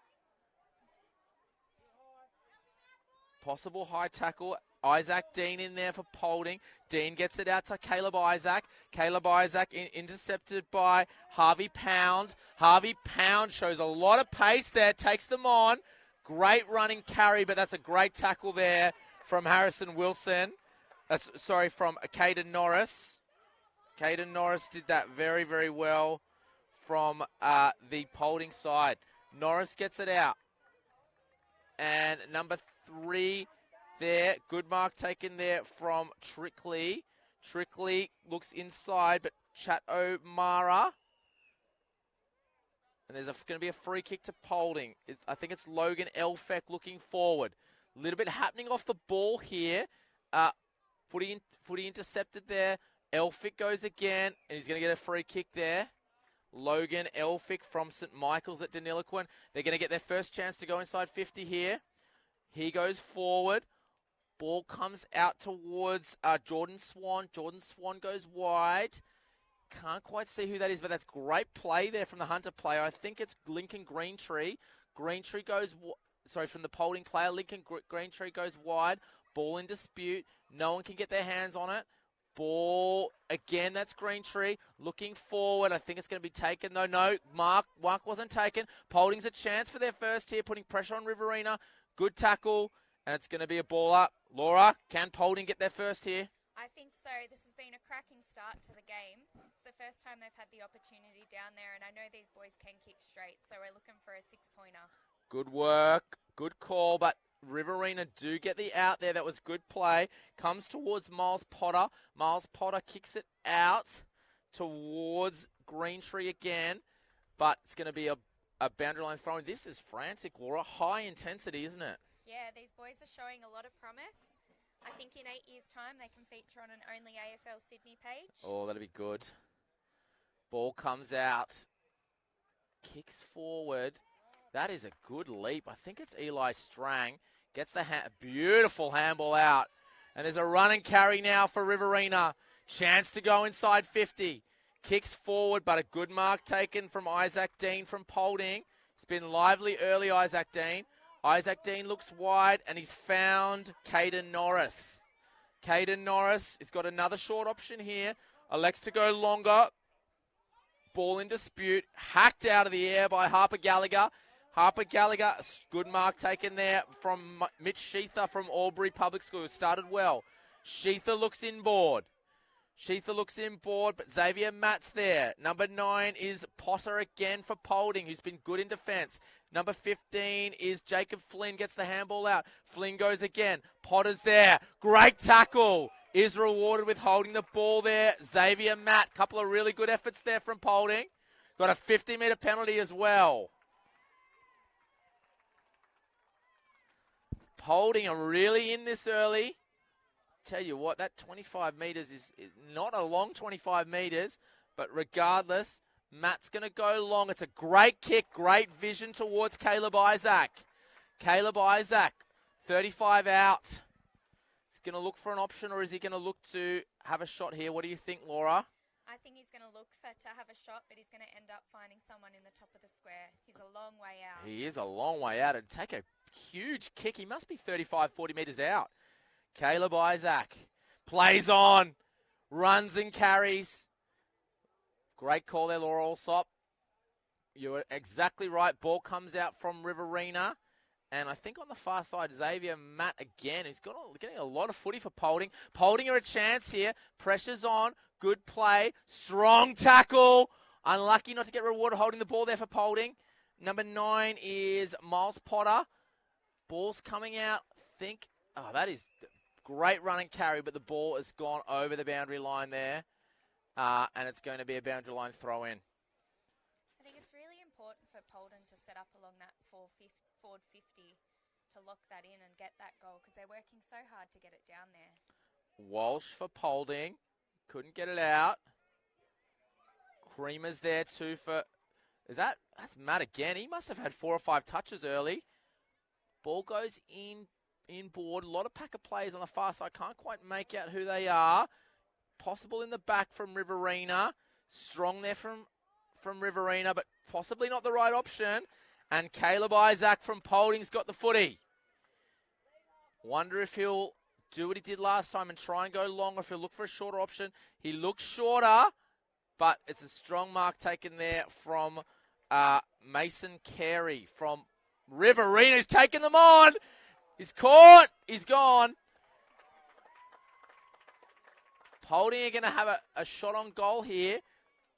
Possible high tackle. Isaac Dean in there for Polding. Dean gets it out to Caleb Isaac. Caleb Isaac intercepted by Harvey Pound. Harvey Pound shows a lot of pace there. Takes them on. Great running carry, but that's a great tackle there from Harrison Wilson. From Caden Norris. Caden Norris did that very, very well from the Polding side. Norris gets it out. And number 3 there. Good mark taken there from Trickley. Trickley looks inside, but Chat O'Mara. And there's going to be a free kick to Polding. I think it's Logan Elfeck looking forward. A little bit happening off the ball here. Footy intercepted there. Elphick goes again, and he's going to get a free kick there. Logan Elphick from St. Michael's at Deniliquin. They're going to get their first chance to go inside 50 here. He goes forward. Ball comes out towards Jordan Swan. Jordan Swan goes wide. Can't quite see who that is, but that's great play there from the Hunter player. I think it's Lincoln Greentree. Greentree goes... from the Polding player. Lincoln Greentree goes wide. Ball in dispute. No one can get their hands on it. Ball, again, that's Greentree. Looking forward. I think it's going to be taken, though. No, Mark wasn't taken. Polding's a chance for their first here, putting pressure on Riverina. Good tackle, and it's going to be a ball up. Laura, can Polding get their first here?
I think so. This has been a cracking start to the game. It's the first time they've had the opportunity down there, and I know these boys can kick straight, so we're looking for a 6-pointer.
Good work. Good call, but Riverina do get the out there. That was good play. Comes towards Miles Potter. Miles Potter kicks it out towards Greentree again, but it's going to be a boundary line throw. This is frantic, Laura. High intensity, isn't it?
Yeah, these boys are showing a lot of promise. I think in 8 years' time they can feature on an Only AFL Sydney page.
Oh, that'll be good. Ball comes out. Kicks forward. That is a good leap. I think it's Eli Strang. Gets the beautiful handball out. And there's a run and carry now for Riverina. Chance to go inside 50. Kicks forward, but a good mark taken from Isaac Dean from Polding. It's been lively early, Isaac Dean. Isaac Dean looks wide, and he's found Caden Norris. Caden Norris has got another short option here. Elects to go longer. Ball in dispute. Hacked out of the air by Harper Gallagher. Harper Gallagher, good mark taken there from Mitch Sheether from Albury Public School. Started well. Sheether looks inboard. But Xavier Matt's there. Number 9 is Potter again for Polding, who's been good in defence. Number 15 is Jacob Flynn, gets the handball out. Flynn goes again. Potter's there. Great tackle. Is rewarded with holding the ball there. Xavier Matt, couple of really good efforts there from Polding. Got a 50-metre penalty as well. Polding are really in this early. Tell you what, that 25 metres is not a long 25 metres, but regardless, Matt's going to go long. It's a great kick, great vision towards Caleb Isaac. Caleb Isaac, 35 out. He's going to look for an option, or is he going to look to have a shot here? What do you think, Laura?
I think he's going to look to have a shot, but he's going to end up finding someone in the top of the square. He's a long way out.
He is a long way out. It'd take a huge kick. He must be 35, 40 metres out. Caleb Isaac plays on, runs and carries. Great call there, Laura Alsop. You're exactly right. Ball comes out from Riverina. And I think on the far side, Xavier Matt again. He's getting a lot of footy for Polding. Polding are a chance here. Pressure's on. Good play. Strong tackle. Unlucky not to get rewarded holding the ball there for Polding. Number 9 is Miles Potter. Ball's coming out. I think Oh, that is great run and carry, but the ball has gone over the boundary line there. And it's going to be a boundary line throw in.
I think it's really important for Polding to set up along that forward 50 to lock that in and get that goal because they're working so hard to get it down there.
Walsh for Polding. Couldn't get it out. Creamer's there too for... That's Matt again. He must have had 4 or 5 touches early. Ball goes in board. A lot of Packer players on the far side. Can't quite make out who they are. Possible in the back from Riverina. Strong there from Riverina, but possibly not the right option. And Caleb Isaac from Polding's got the footy. Wonder if he'll do what he did last time and try and go long, or if he'll look for a shorter option. He looks shorter, but it's a strong mark taken there from Mason Carey from Riverina. He's taken them on. He's caught. He's gone. Polding are going to have a shot on goal here.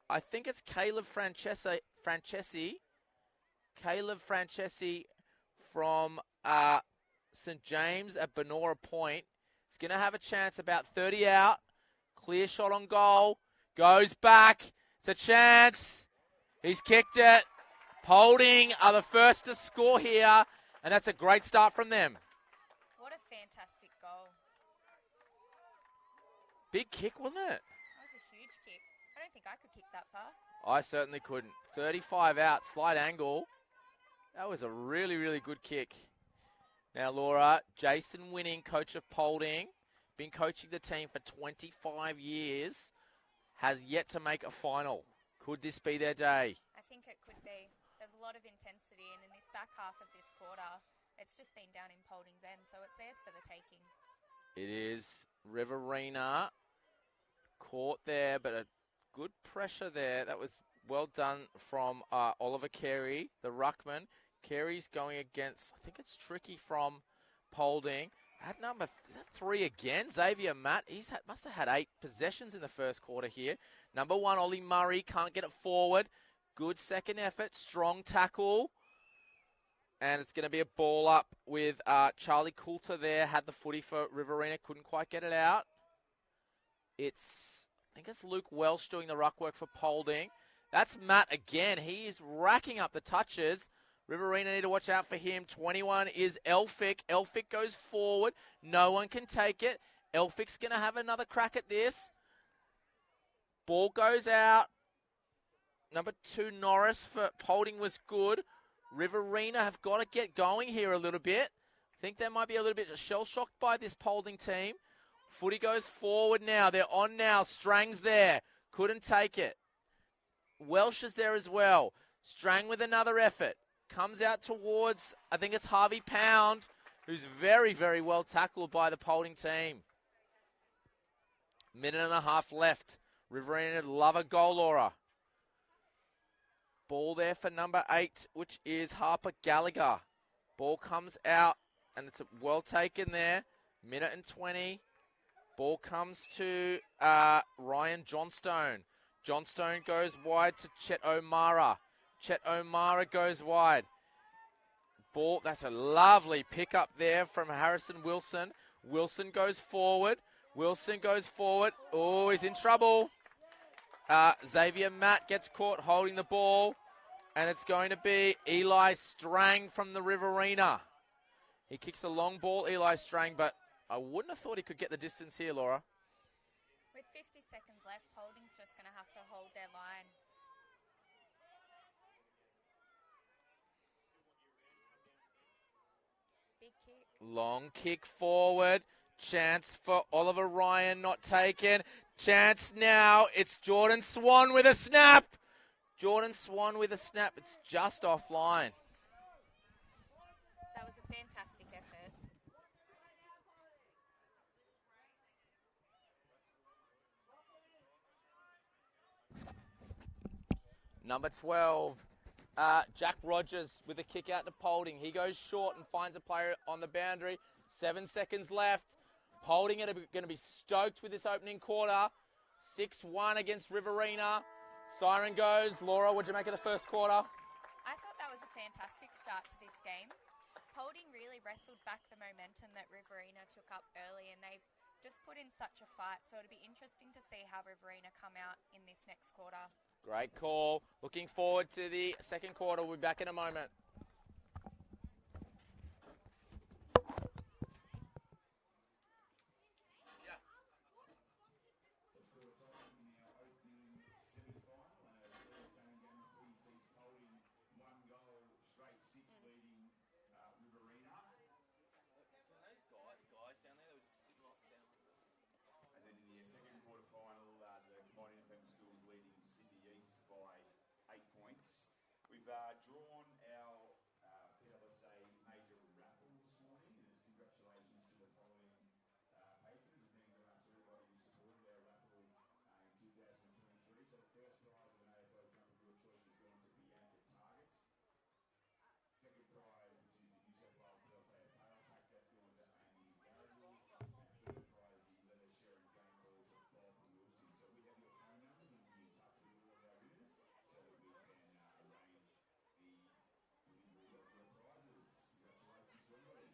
I think it's Caleb Francesi. Caleb Francesi from St. James at Benora Point. He's going to have a chance, about 30 out. Clear shot on goal. Goes back. It's a chance. He's kicked it. Polding are the first to score here, and that's a great start from them.
What a fantastic goal.
Big kick, wasn't it?
That was a huge kick. I don't think I could kick that far.
I certainly couldn't. 35 out, slight angle. That was a really, really good kick. Now, Laura, Jason Winning, coach of Polding, been coaching the team for 25 years, has yet to make a final. Could this be their day?
I think it could be. There's a lot of intensity, and in this back half of this quarter, it's just been down in Polding's end, so it's theirs for the taking.
It is Riverina caught there, but a good pressure there. That was well done from Oliver Carey, the ruckman. Carey's going against, I think it's Tricky from Polding. At number 3 again, Xavier Matt. Must have had 8 possessions in the first quarter here. Number 1, Ollie Murray, can't get it forward. Good second effort, strong tackle. And it's going to be a ball up with Charlie Coulter there. Had the footy for Riverina, couldn't quite get it out. I think it's Luke Welsh doing the ruck work for Polding. That's Matt again. He is racking up the touches. Riverina need to watch out for him. 21 is Elphick. Elphick goes forward. No one can take it. Elphick's going to have another crack at this. Ball goes out. Number 2, Norris for Polding was good. Riverina have got to get going here a little bit. I think they might be a little bit shell-shocked by this Polding team. Footy goes forward now. They're on now. Strang's there. Couldn't take it. Welsh is there as well. Strang with another effort. Comes out towards, I think it's Harvey Pound, who's very, very well tackled by the Polding team. Minute and a half left. Riverina love a goal, Laura. Ball there for number 8, which is Harper Gallagher. Ball comes out, and it's well taken there. Minute and 20. Ball comes to Ryan Johnstone. Johnstone goes wide to Chet O'Mara. Chet O'Mara goes wide. Ball, that's a lovely pick up there from Harrison Wilson. Wilson goes forward. Wilson goes forward. Oh, he's in trouble. Xavier Matt gets caught holding the ball. And it's going to be Eli Strang from the Riverina. He kicks a long ball, Eli Strang, but I wouldn't have thought he could get the distance here, Laura.
With 50 seconds left, Polding's just going to have to hold their line. Big kick.
Long kick forward. Chance for Oliver Ryan, not taken. Chance now. It's Jordan Swan with a snap. Jordan Swan with a snap. It's just offline.
That was a fantastic effort.
Number 12, Jack Rogers with a kick out to Polding. He goes short and finds a player on the boundary. 7 seconds left. Polding are going to be stoked with this opening quarter. 6-1 against Riverina. Siren goes. Laura, what'd you make of the first quarter?
I thought that was a fantastic start to this game. Polding really wrestled back the momentum that Riverina took up early, and they've just put in such a fight. So it'll be interesting to see how Riverina come out in this next quarter.
Great call. Looking forward to the second quarter. We'll be back in a moment.
We've drawn our PSSA major raffle this morning, and it's congratulations to the following patrons. Again, we've asked everybody who supported our raffle in 2023. So the first prize of an AFL jumper of your choice is going to be at the Target. Second prize, which is the New South Wales PSSA apparel pack, that's going to Amy Gallagher. And third prize, the leather sharing game balls of Bob Wilson. So we have your phone numbers, and we'll be in touch with all of our winners so that we can arrange the delivery of your prizes. Congratulations to everybody.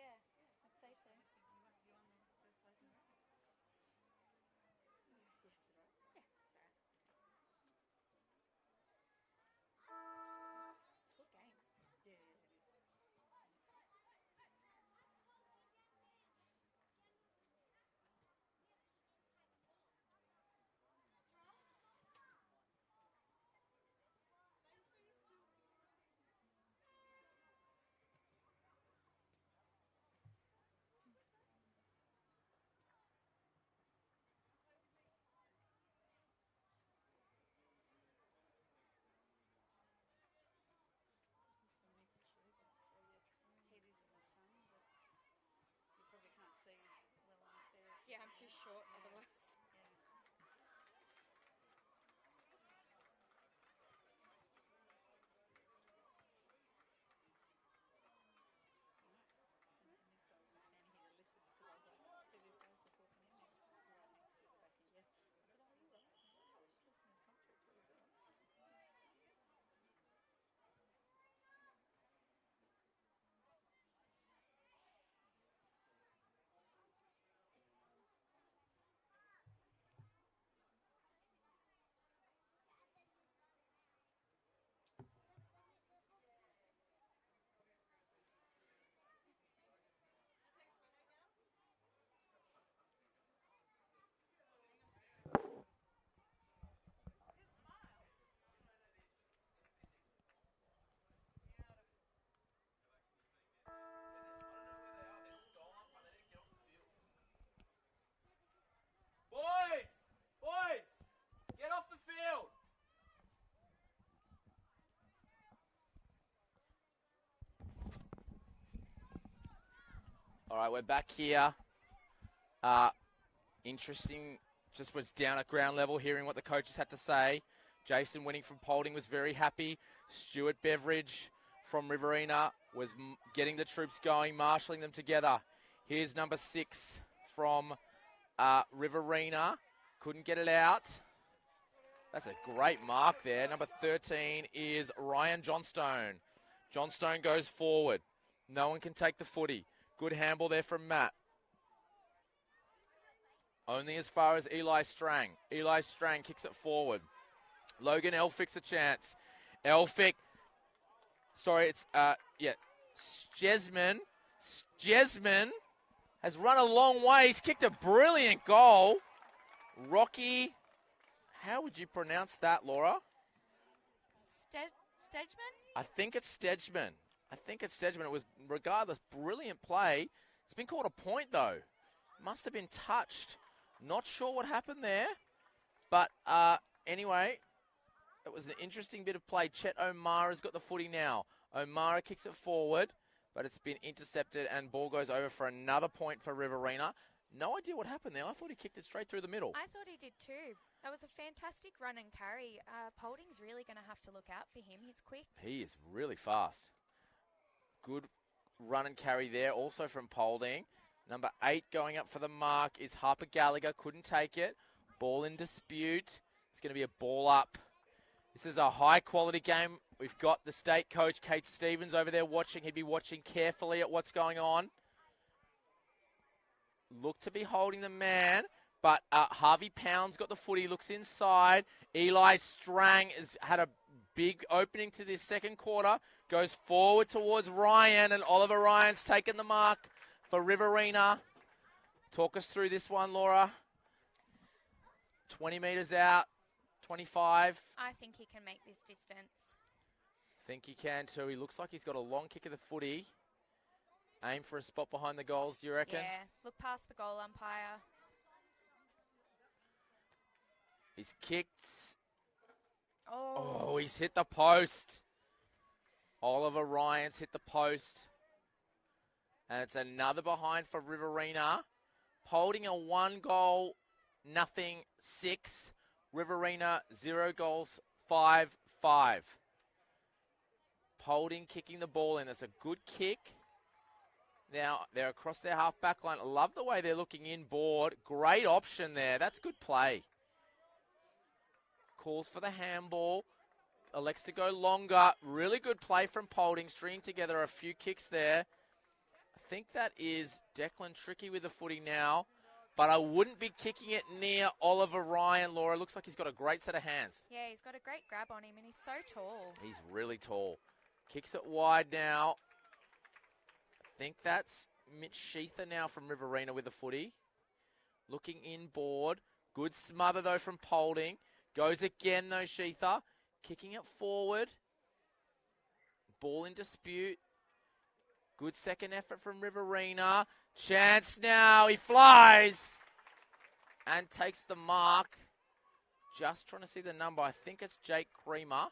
Yeah, I'd say so. Yeah, it's alright. It's a good game. Yeah, I'm too short otherwise.
Boys, get off the field. All right, we're back here. Interesting, just was down at ground level, hearing what the coaches had to say. Jason Winning from Polding was very happy. Stuart Beveridge from Riverina was getting the troops going, marshalling them together. Here's number 6 from Riverina. Couldn't get it out. That's a great mark there. Number 13 is Ryan Johnstone. Johnstone goes forward. No one can take the footy. Good handball there from Matt. Only as far as Eli Strang. Eli Strang kicks it forward. Logan Elphick's a chance. Elphick. Sorry, it's, Jesman. Jesman has run a long way. He's kicked a brilliant goal. Rocky, how would you pronounce that, Laura?
Stedman?
I think it's Stedman. It was, regardless, brilliant play. It's been called a point, though. Must have been touched. Not sure what happened there. But anyway, it was an interesting bit of play. Chet O'Mara's got the footy now. O'Mara kicks it forward, but it's been intercepted and ball goes over for another point for Riverina. No idea what happened there. I thought he kicked it straight through the middle.
I thought he did too. That was a fantastic run and carry. Polding's really going to have to look out for him. He's quick.
He is really fast. Good run and carry there, also from Polding. Number 8 going up for the mark is Harper Gallagher. Couldn't take it. Ball in dispute. It's going to be a ball up. This is a high-quality game. We've got the state coach, Kate Stevens, over there watching. He'd be watching carefully at what's going on. Look to be holding the man, but Harvey Pound's got the footy, looks inside. Eli Strang has had a big opening to this second quarter. Goes forward towards Ryan, and Oliver Ryan's taken the mark for Riverina. Talk us through this one, Laura. 20 metres out, 25.
I think he can make this distance.
Think he can too. He looks like he's got a long kick of the footy. Aim for a spot behind the goals, do you reckon?
Yeah, look past the goal umpire.
He's kicked.
Oh,
Oh, he's hit the post. Oliver Ryan's hit the post. And it's another behind for Riverina. Polding a 1-goal, 0-6. Riverina 0 goals, 5-5. Polding kicking the ball in. It's a good kick. Now, they're across their half-back line. I love the way they're looking inboard. Great option there. That's good play. Calls for the handball. Elects to go longer. Really good play from Polding. Stringing together a few kicks there. I think that is Declan Tricky with the footy now. But I wouldn't be kicking it near Oliver Ryan, Laura. Looks like he's got a great set of hands.
yeah, he's got a great grab on him, and he's so tall.
He's really tall. Kicks it wide now. I think that's Mitch Sheether now from Riverina with the footy. Looking inboard. Good smother, though, from Polding. Goes again, though, Sheether. Kicking it forward. Ball in dispute. Good second effort from Riverina. Chance now. He flies. And takes the mark. Just trying to see the number. I think it's Jake Creamer.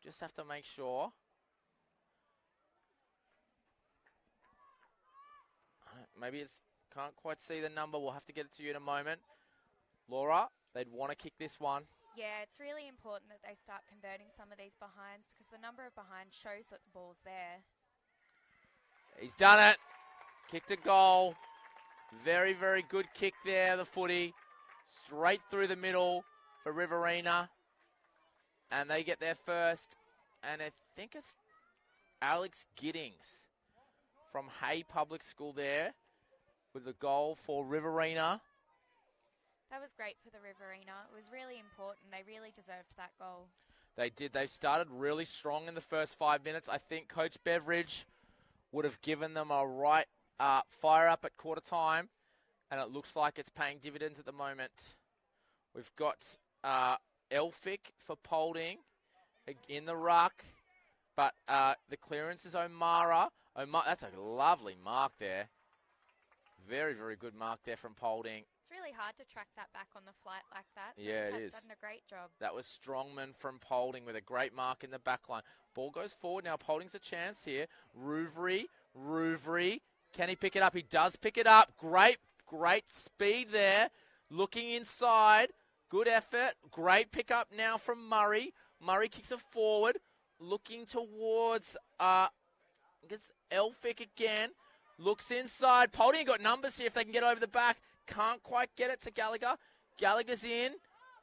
Just have to make sure. Maybe it's can't quite see the number. We'll have to get it to you in a moment. Laura, they'd want to kick this one.
Yeah, it's really important that they start converting some of these behinds because the number of behinds shows that the ball's there.
He's done it. Kicked a goal. Very, very good kick there, the footy. Straight through the middle for Riverina. And they get there first. And I think it's Alex Giddings from Hay Public School there with the goal for Riverina.
That was great for the Riverina. It was really important. They really deserved that goal.
They did. They started really strong in the first 5 minutes. I think Coach Beveridge would have given them a right fire up at quarter time, and it looks like it's paying dividends at the moment. We've got Elphick for Polding in the ruck, but the clearance is O'Mara. That's a lovely mark there. Very, very good mark there from Polding.
It's really hard to track that back on the flight like that. So
Yeah, it
he's
is.
done a great job.
That was Strongman from Polding with a great mark in the back line. Ball goes forward. Now Polding's a chance here. Rouvry. Can he pick it up? He does pick it up. Great speed there. Looking inside. Good effort. Great pickup now from Murray. Murray kicks it forward. Looking towards gets Elphick again. Looks inside. Polding got numbers here if they can get over the back. Can't quite get it to Gallagher. Gallagher's in.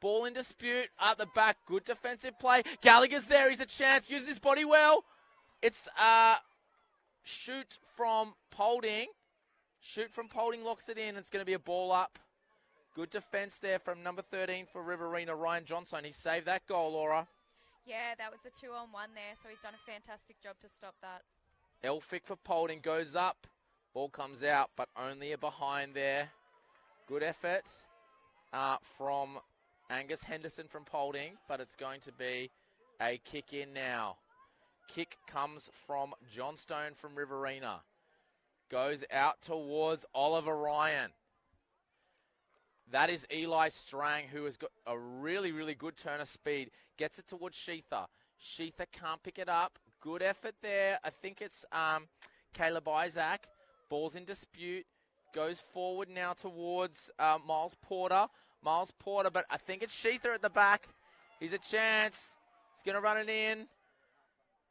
Ball in dispute at the back. Good defensive play. Gallagher's there. He's a chance. Uses his body well. It's shoot from Polding. Shoot from Polding locks it in. It's going to be a ball up. Good defense there from number 13 for Riverina, Ryan Johnson. He saved that goal, Laura.
Yeah, that was a 2-on-1 there, so he's done a fantastic job to stop that.
Elphick for Polding goes up. Ball comes out, but only a behind there. Good effort. from Angus Henderson from Polding, but it's going to be a kick in now. Kick comes from John Stone from Riverina. Goes out towards Oliver Ryan. That is Eli Strang, who has got a really, really good turn of speed. Gets it towards Sheether. Sheether can't pick it up. Good effort there. I think it's Caleb Isaac. Ball's in dispute. Goes forward now towards Miles Porter. Miles Porter, but I think it's Sheether at the back. He's a chance. He's going to run it in.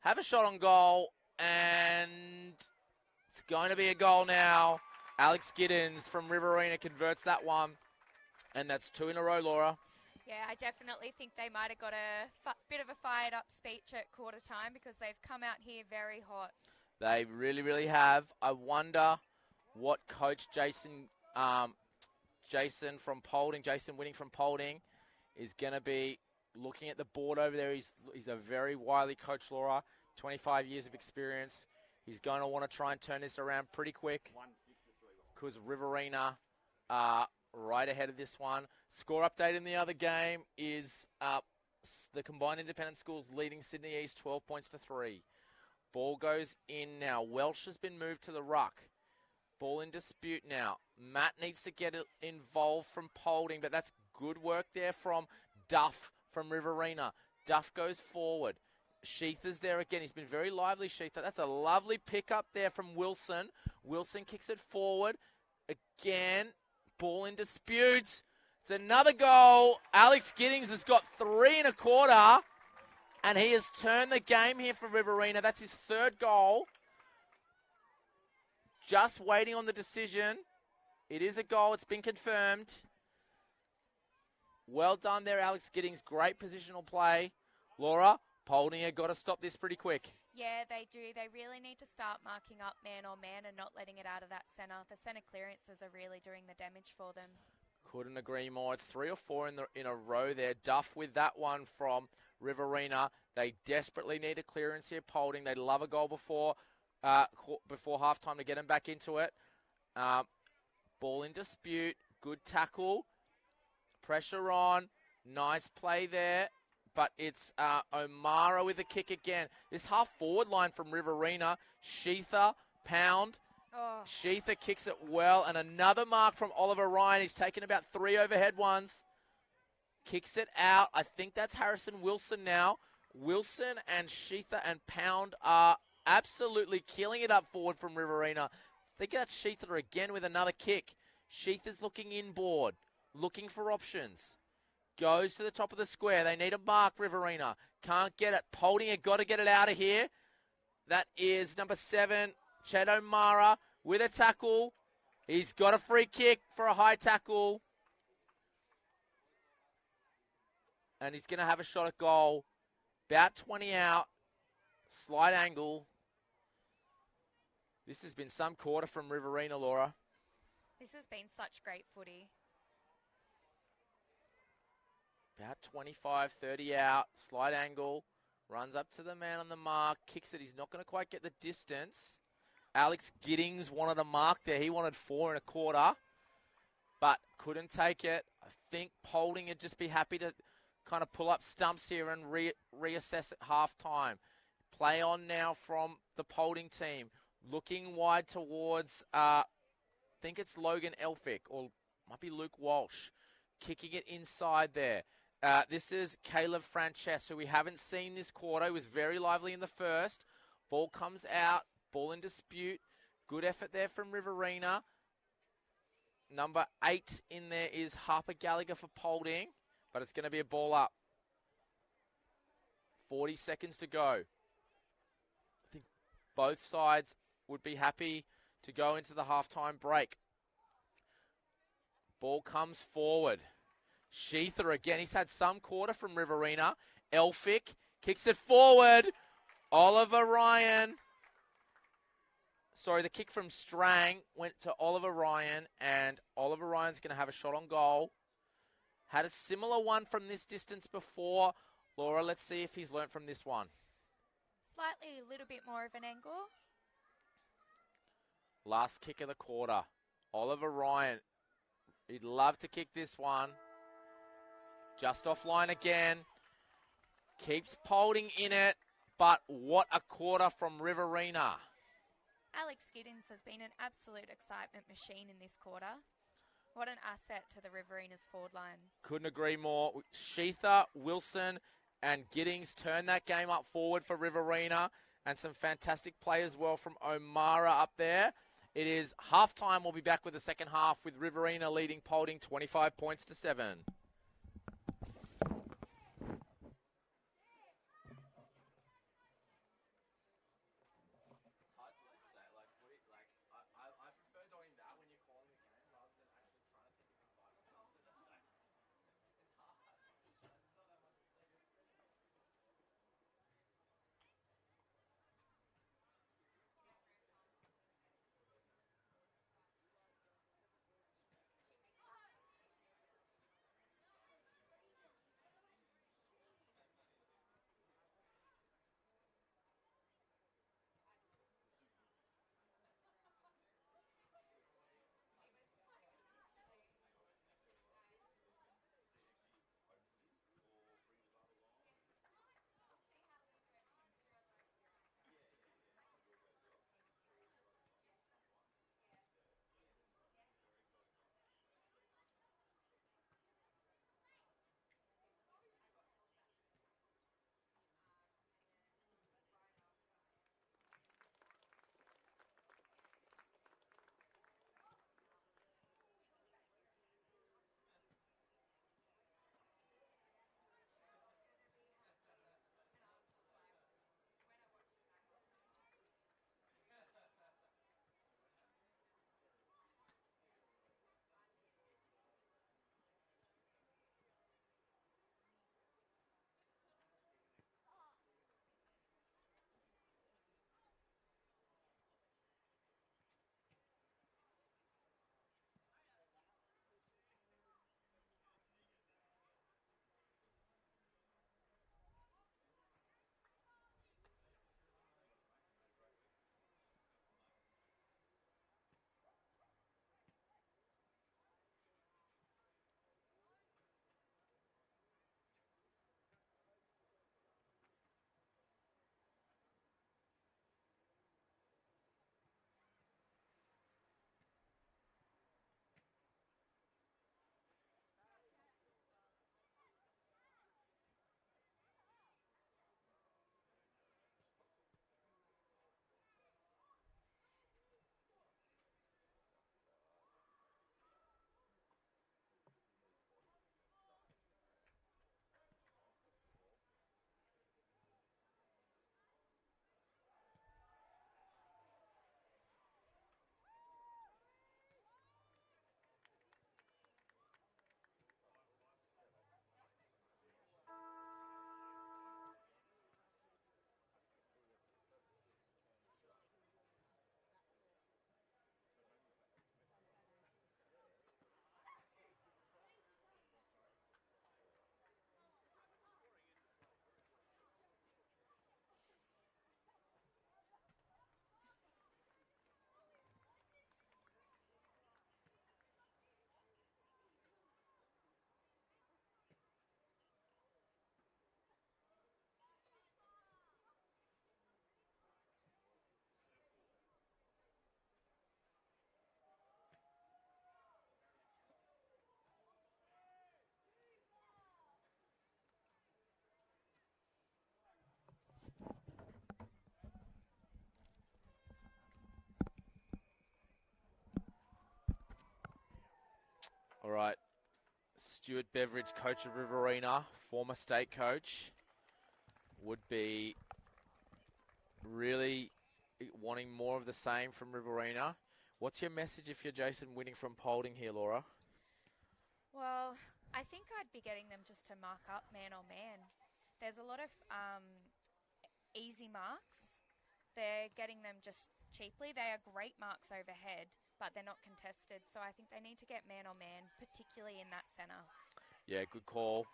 Have a shot on goal. And it's going to be a goal now. Alex Giddens from Riverina converts that one. And that's 2 in a row, Laura.
Yeah, I definitely think they might have got a bit of a fired-up speech at quarter time because they've come out here very hot.
They really, really have. I wonder what coach Jason from Polding, Jason Winning from Polding, is going to be looking at the board over there. He's a very wily coach, Laura, 25 years of experience. He's going to want to try and turn this around pretty quick because Riverina right ahead of this one. Score update in the other game is the combined independent schools leading Sydney East 12 points to 3. Ball goes in now. Welsh has been moved to the ruck. Ball in dispute now. Matt needs to get involved from Polding, but that's good work there from Duff from Riverina. Duff goes forward. Sheether's there again. He's been very lively, Sheether. That's a lovely pick up there from Wilson. Wilson kicks it forward. Again, ball in dispute. It's another goal. Alex Giddings has got 3 1/4, and he has turned the game here for Riverina. That's his 3rd goal. Just waiting on the decision. It is a goal. It's been confirmed. Well done there, Alex Giddings. Great positional play. Laura, Polding have got to stop this pretty quick.
Yeah, they do. They really need to start marking up man on man and not letting it out of that centre. The centre clearances are really doing the damage for them.
Couldn't agree more. It's 3 or 4 in a row there. Duff with that one from Riverina. They desperately need a clearance here, Polding. They love a goal before halftime to get them back into it. Ball in dispute. Good tackle. Pressure on. Nice play there. But it's O'Mara with a kick again. This half-forward line from Riverina. Sheether, Pound.
Oh.
Sheether kicks it well. And another mark from Oliver Ryan. He's taken about 3 overhead ones. Kicks it out. I think that's Harrison Wilson now. Wilson and Sheether and Pound are absolutely killing it up forward from Riverina. I think that's Sheether again with another kick. Sheether's looking inboard. Looking for options. Goes to the top of the square. They need a mark, Riverina. Can't get it. Polding have got to get it out of here. That is number 7, Chad O'Mara with a tackle. He's got a free kick for a high tackle. And he's going to have a shot at goal. About 20 out. Slight angle. This has been some quarter from Riverina, Laura.
This has been such great footy.
About 25, 30 out, slight angle, runs up to the man on the mark, kicks it. He's not going to quite get the distance. Alex Giddings wanted a mark there. He wanted 4 1/4, but couldn't take it. I think Polding would just be happy to kind of pull up stumps here and reassess at halftime. Play on now from the Polding team. Looking wide towards, I think it's Logan Elphick, or might be Luke Walsh. Kicking it inside there. This is Caleb Frances, who we haven't seen this quarter. He was very lively in the first. Ball comes out. Ball in dispute. Good effort there from Riverina. Number 8 in there is Harper Gallagher for Polding, but it's going to be a ball up. 40 seconds to go. I think both sides would be happy to go into the halftime break. Ball comes forward. Sheether again. He's had some quarter from Riverina. Elphick kicks it forward. Oliver Ryan. Sorry, the kick from Strang went to Oliver Ryan, and Oliver Ryan's going to have a shot on goal. Had a similar one from this distance before. Laura, let's see if he's learnt from this one.
Slightly a little bit more of an angle.
Last kick of the quarter. Oliver Ryan. He'd love to kick this one. Just offline again. Keeps Polding in it, but what a quarter from Riverina.
Alex Giddins has been an absolute excitement machine in this quarter. What an asset to the Riverina's forward line.
Couldn't agree more. Sheether, Wilson, and Giddings turned that game up forward for Riverina, and some fantastic play as well from O'Mara up there. It is halftime. We'll be back with the second half with Riverina leading Polding 25 points to 7. All right. Stuart Beveridge, coach of Riverina, former state coach, would be really wanting more of the same from Riverina. What's your message if you're Jason winning from Polding here, Laura?
Well, I think I'd be getting them just to mark up man on man. There's a lot of easy marks. They're getting them just cheaply. They are great marks overhead, but they're not contested. So I think they need to get man on man, particularly in that centre.
Yeah, good call.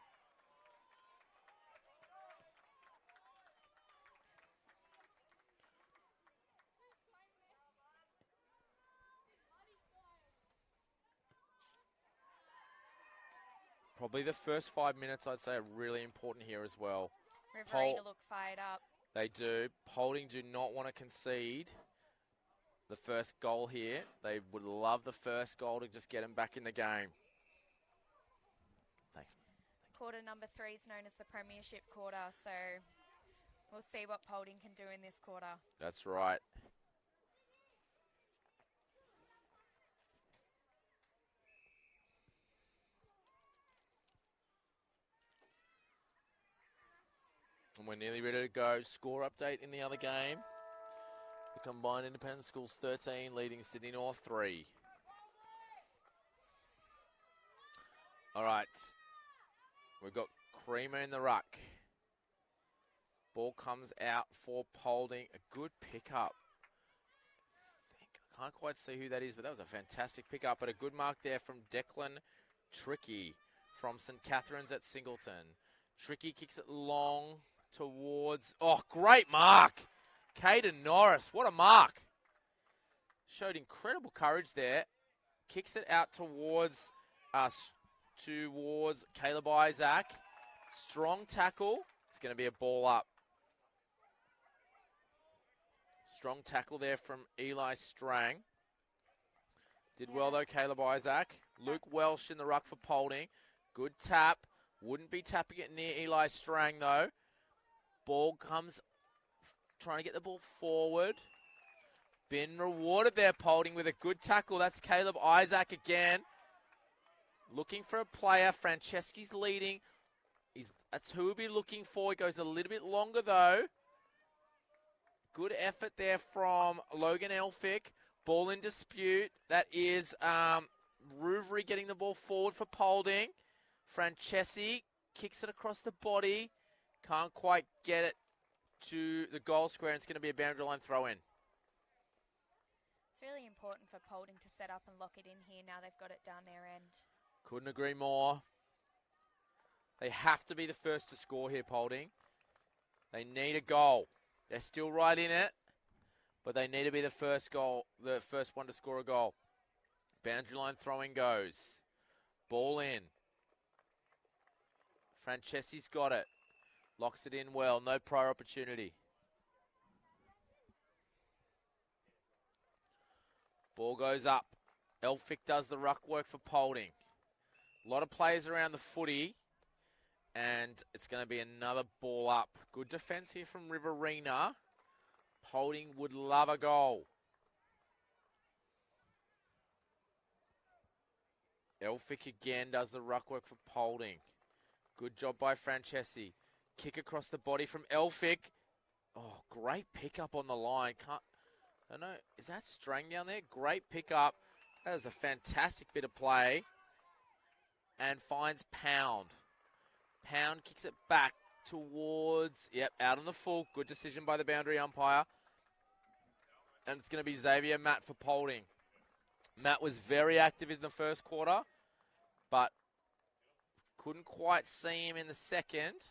Probably the first 5 minutes, I'd say, are really important here as well.
Riverina look fired up.
They do. Polding do not want to concede the first goal here. They would love the first goal to just get them back in the game. Thanks.
Quarter number 3 is known as the Premiership quarter, so we'll see what Polding can do in this quarter.
That's right. And we're nearly ready to go. Score update in the other game. The Combined Independent Schools 13, leading Sydney North 3. All right. We've got Creamer in the ruck. Ball comes out for Polding. A good pickup. I can't quite see who that is, but that was a fantastic pickup. But a good mark there from Declan Tricky from St. Catherine's at Singleton. Tricky kicks it long towards... Oh, great mark! Caden Norris, what a mark. Showed incredible courage there. Kicks it out towards Caleb Isaac. Strong tackle. It's going to be a ball up. Strong tackle there from Eli Strang. Did well though, Caleb Isaac. Luke Welsh in the ruck for Polding. Good tap. Wouldn't be tapping it near Eli Strang though. Ball comes, trying to get the ball forward. Been rewarded there, Polding, with a good tackle. That's Caleb Isaac again. Looking for a player. Franceschi's leading. That's who we'll be looking for. He goes a little bit longer though. Good effort there from Logan Elphick. Ball in dispute. That is Rouvry getting the ball forward for Polding. Franceschi kicks it across the body. Can't quite get it to the goal square. And it's going to be a boundary line throw in.
It's really important for Polding to set up and lock it in here now they've got it down their end.
Couldn't agree more. They have to be the first to score here, Polding. They need a goal. They're still right in it, but they need to be the first goal, the first one to score a goal. Boundary line throwing goes. Ball in. Franceschi's got it. Locks it in well. No prior opportunity. Ball goes up. Elphick does the ruck work for Polding. A lot of players around the footy. And it's going to be another ball up. Good defence here from Riverina. Polding would love a goal. Elphick again does the ruck work for Polding. Good job by Franceschi. Kick across the body from Elphick. Oh, great pickup on the line. I don't know. Is that Strang down there? Great pickup. That is a fantastic bit of play. And finds Pound. Pound kicks it back towards, out on the full. Good decision by the boundary umpire. And it's going to be Xavier Matt for Polding. Matt was very active in the first quarter, but couldn't quite see him in the second.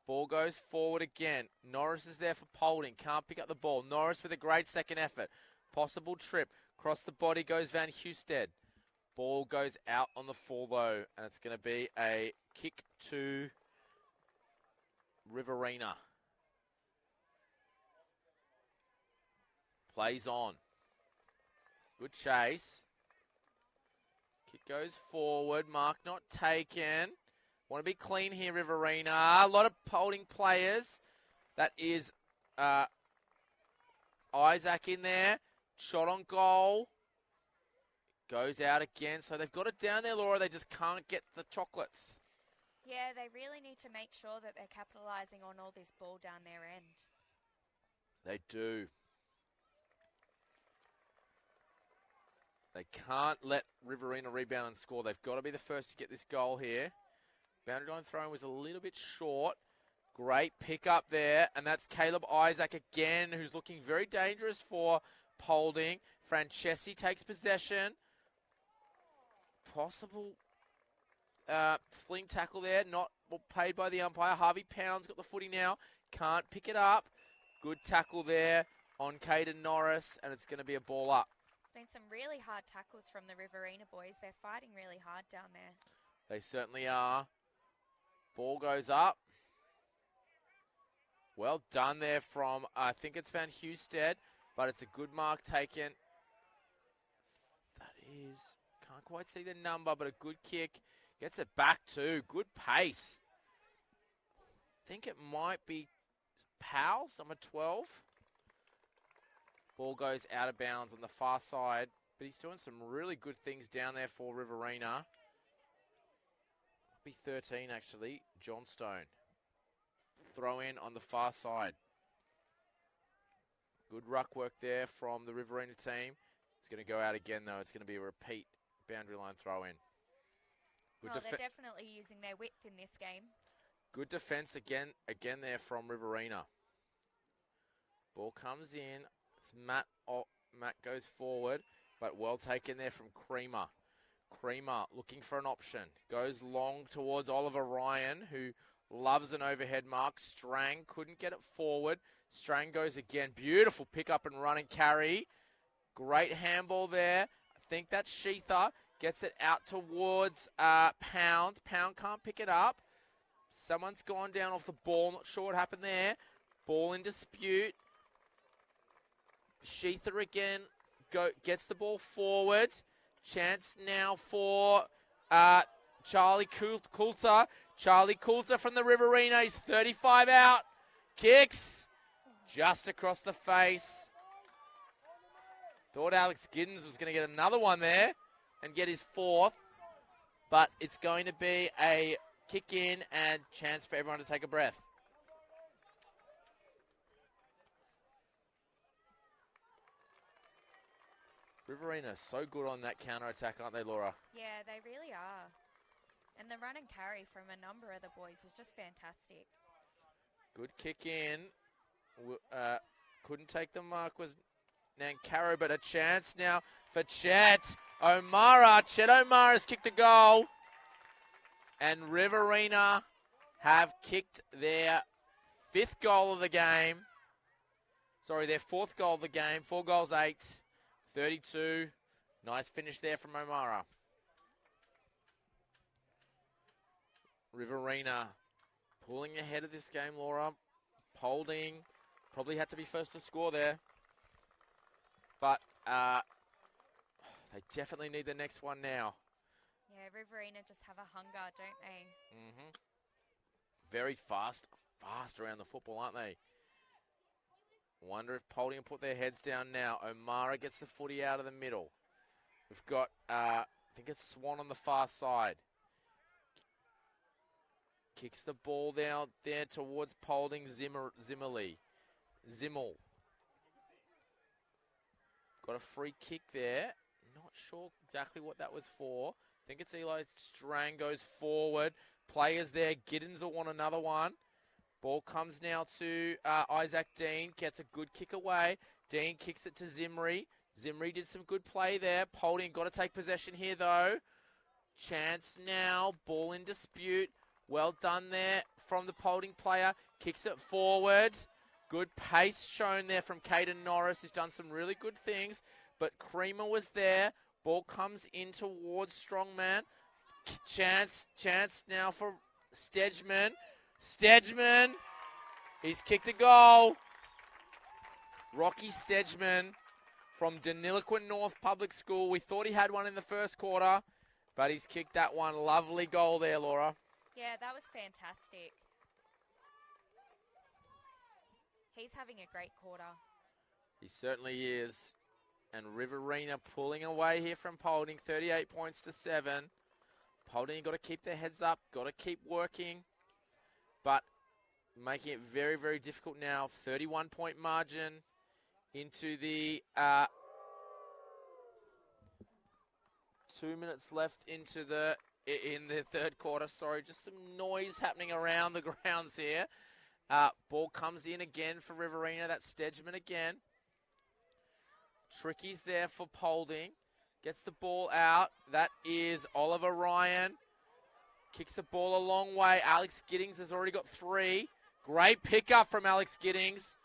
Ball goes forward again. Norris is there for Polding. Can't pick up the ball. Norris with a great second effort. Possible trip. Cross the body goes Van Husted. Ball goes out on the full though, and it's going to be a kick to Riverina. Plays on. Good chase. Kick goes forward. Mark not taken. Want to be clean here, Riverina. A lot of Polding players. That is Isaac in there. Shot on goal. Goes out again. So they've got it down there, Laura. They just can't get the chocolates.
Yeah, they really need to make sure that they're capitalising on all this ball down their end.
They do. They can't let Riverina rebound and score. They've got to be the first to get this goal here. Boundary line throwing was a little bit short. Great pick up there. And that's Caleb Isaac again, who's looking very dangerous for Polding. Franceschi takes possession. Possible sling tackle there. Not paid by the umpire. Harvey Pound's got the footy now. Can't pick it up. Good tackle there on Caden Norris. And it's going to be a ball up.
It's been some really hard tackles from the Riverina boys. They're fighting really hard down there.
They certainly are. Ball goes up. Well done there from, I think it's Van Husted, but it's a good mark taken. That is, can't quite see the number, but a good kick. Gets it back too. Good pace. I think it might be Powell's, number 12. Ball goes out of bounds on the far side, but he's doing some really good things down there for Riverina. Be 13 actually, Johnstone. Throw in on the far side. Good ruck work there from the Riverina team. It's going to go out again though. It's going to be a repeat boundary line throw in.
They're definitely using their width in this game.
Good defense again there from Riverina. Ball comes in. It's Matt. Matt goes forward, but well taken there from Creamer. Creamer looking for an option. Goes long towards Oliver Ryan, who loves an overhead mark. Strang couldn't get it forward. Strang goes again. Beautiful pick up and run and carry. Great handball there. I think that's Sheether. Gets it out towards Pound. Pound can't pick it up. Someone's gone down off the ball. Not sure what happened there. Ball in dispute. Sheether again gets the ball forward. Chance now for Charlie Coulter. Charlie Coulter from the Riverina. He's 35 out. Kicks just across the face. Thought Alex Giddens was going to get another one there and get his fourth. But it's going to be a kick in and chance for everyone to take a breath. Riverina so good on that counter-attack, aren't they, Laura?
Yeah, they really are. And the run and carry from a number of the boys is just fantastic.
Good kick in. Couldn't take the mark was Nankaro, but a chance now for Chet O'Mara. Chet O'Mara's kicked a goal. And Riverina have kicked their fifth goal of the game. Sorry, their fourth goal of the game. 4 goals, 8. 32. Nice finish there from O'Mara. Riverina pulling ahead of this game, Laura. Polding probably had to be first to score there. But they definitely need the next one now.
Yeah, Riverina just have a hunger, don't they?
Mm-hmm. Very fast around the football, aren't they? Wonder if Polding will put their heads down now. O'Mara gets the footy out of the middle. We've got, I think it's Swan on the far side. Kicks the ball down there towards Polding. Zimmel. Got a free kick there. Not sure exactly what that was for. I think it's Eli Strang goes forward. Players there. Giddens will want another one. Ball comes now to Isaac Dean. Gets a good kick away. Dean kicks it to Zimri. Zimri did some good play there. Polding got to take possession here, though. Chance now. Ball in dispute. Well done there from the Polding player. Kicks it forward. Good pace shown there from Caden Norris, who's done some really good things. But Creamer was there. Ball comes in towards Strongman. Chance now for Stedman. Stedman, he's kicked a goal. Rocky Stedman from Deniliquin North Public School. We thought he had one in the first quarter, but he's kicked that one. Lovely goal there, Laura.
Yeah, that was fantastic. He's having a great quarter.
He certainly is. And Riverina pulling away here from Polding, 38 points to 7. Polding got to keep their heads up, got to keep working. But making it very, very difficult now. 31-point margin into the 2 minutes left in the third quarter. Sorry, just some noise happening around the grounds here. Ball comes in again for Riverina. That's Stedman again. Tricky's there for Polding. Gets the ball out. That is Oliver Ryan. Kicks the ball a long way. Alex Giddings has already got 3. Great pickup from Alex Giddings.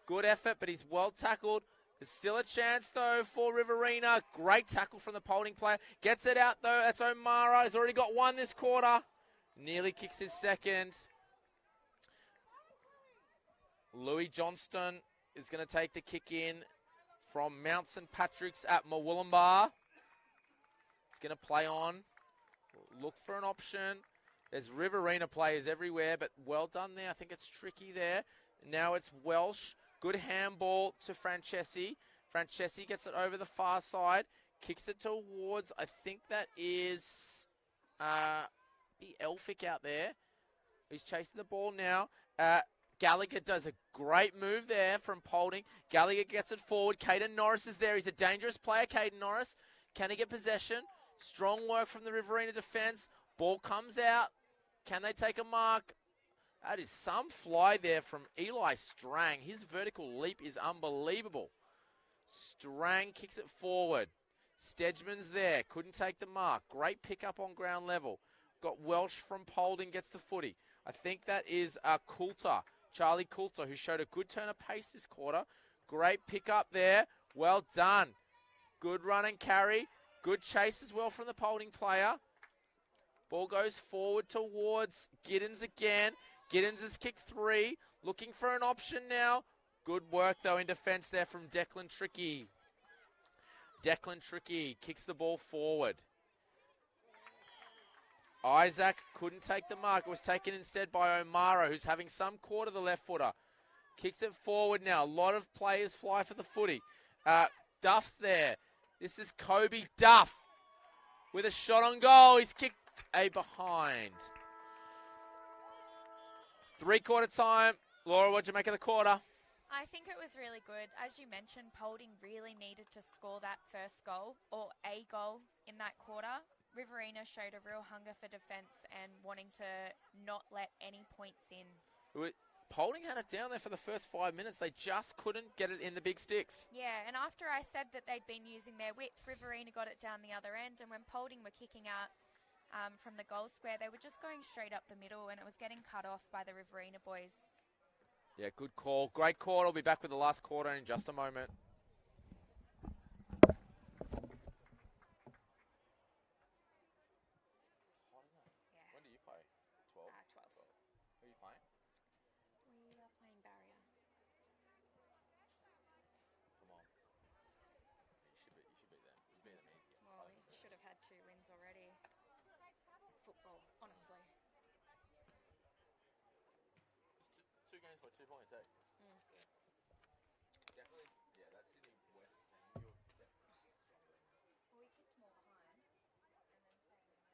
Good effort, but he's well tackled. There's still a chance, though, for Riverina. Great tackle from the Polding player. Gets it out, though. That's O'Mara. He's already got one this quarter. Nearly kicks his second. Louis Johnston is going to take the kick in from Mount St. Patrick's at Murwillumbah. He's going to play on. Look for an option. There's Riverina players everywhere, but well done there. I think it's tricky there. Now it's Welsh. Good handball to Francesi. Francesi gets it over the far side. Kicks it towards, I think that is Elphick out there. He's chasing the ball now. Gallagher does a great move there from Polding. Gallagher gets it forward. Caden Norris is there. He's a dangerous player, Caden Norris. Can he get possession? Strong work from the Riverina defense. Ball comes out. Can they take a mark? That is some fly there from Eli Strang. His vertical leap is unbelievable. Strang kicks it forward. Stedman's there. Couldn't take the mark. Great pickup on ground level. Got Welsh from Polding, gets the footy. I think that is Coulter, Charlie Coulter, who showed a good turn of pace this quarter. Great pickup there. Well done. Good run and carry. Good chase as well from the Polding player. Ball goes forward towards Giddens again. Giddens has kicked 3. Looking for an option now. Good work, though, in defence there from Declan Tricky. Declan Tricky kicks the ball forward. Isaac couldn't take the mark. It was taken instead by O'Mara, who's having some quarter the left footer. Kicks it forward now. A lot of players fly for the footy. Duff's there. This is Kobe Duff with a shot on goal. He's kicked a behind. 3-quarter time. Laura, what'd you make of the quarter?
I think it was really good. As you mentioned, Polding really needed to score that first goal, or a goal in that quarter. Riverina showed a real hunger for defence and wanting to not let any points in.
Polding had it down there for the first 5 minutes. They just couldn't get it in the big sticks.
Yeah, and after I said that they'd been using their width, Riverina got it down the other end, and when Polding were kicking out from the goal square, they were just going straight up the middle, and it was getting cut off by the Riverina boys.
Yeah, good call. Great call. I'll be back with the last quarter in just a moment. When do you play? 12?
12.
Who are you playing?
We are playing Barrier.
Come on. You should beat them. You beat them easy.
Well, we should have had 2 wins already. Football, honestly.
It's 2 games by 2 points, eh? Definitely. Yeah, that's Sydney West team. You're definitely stronger.
Well, we kicked more times, and then same in the other one.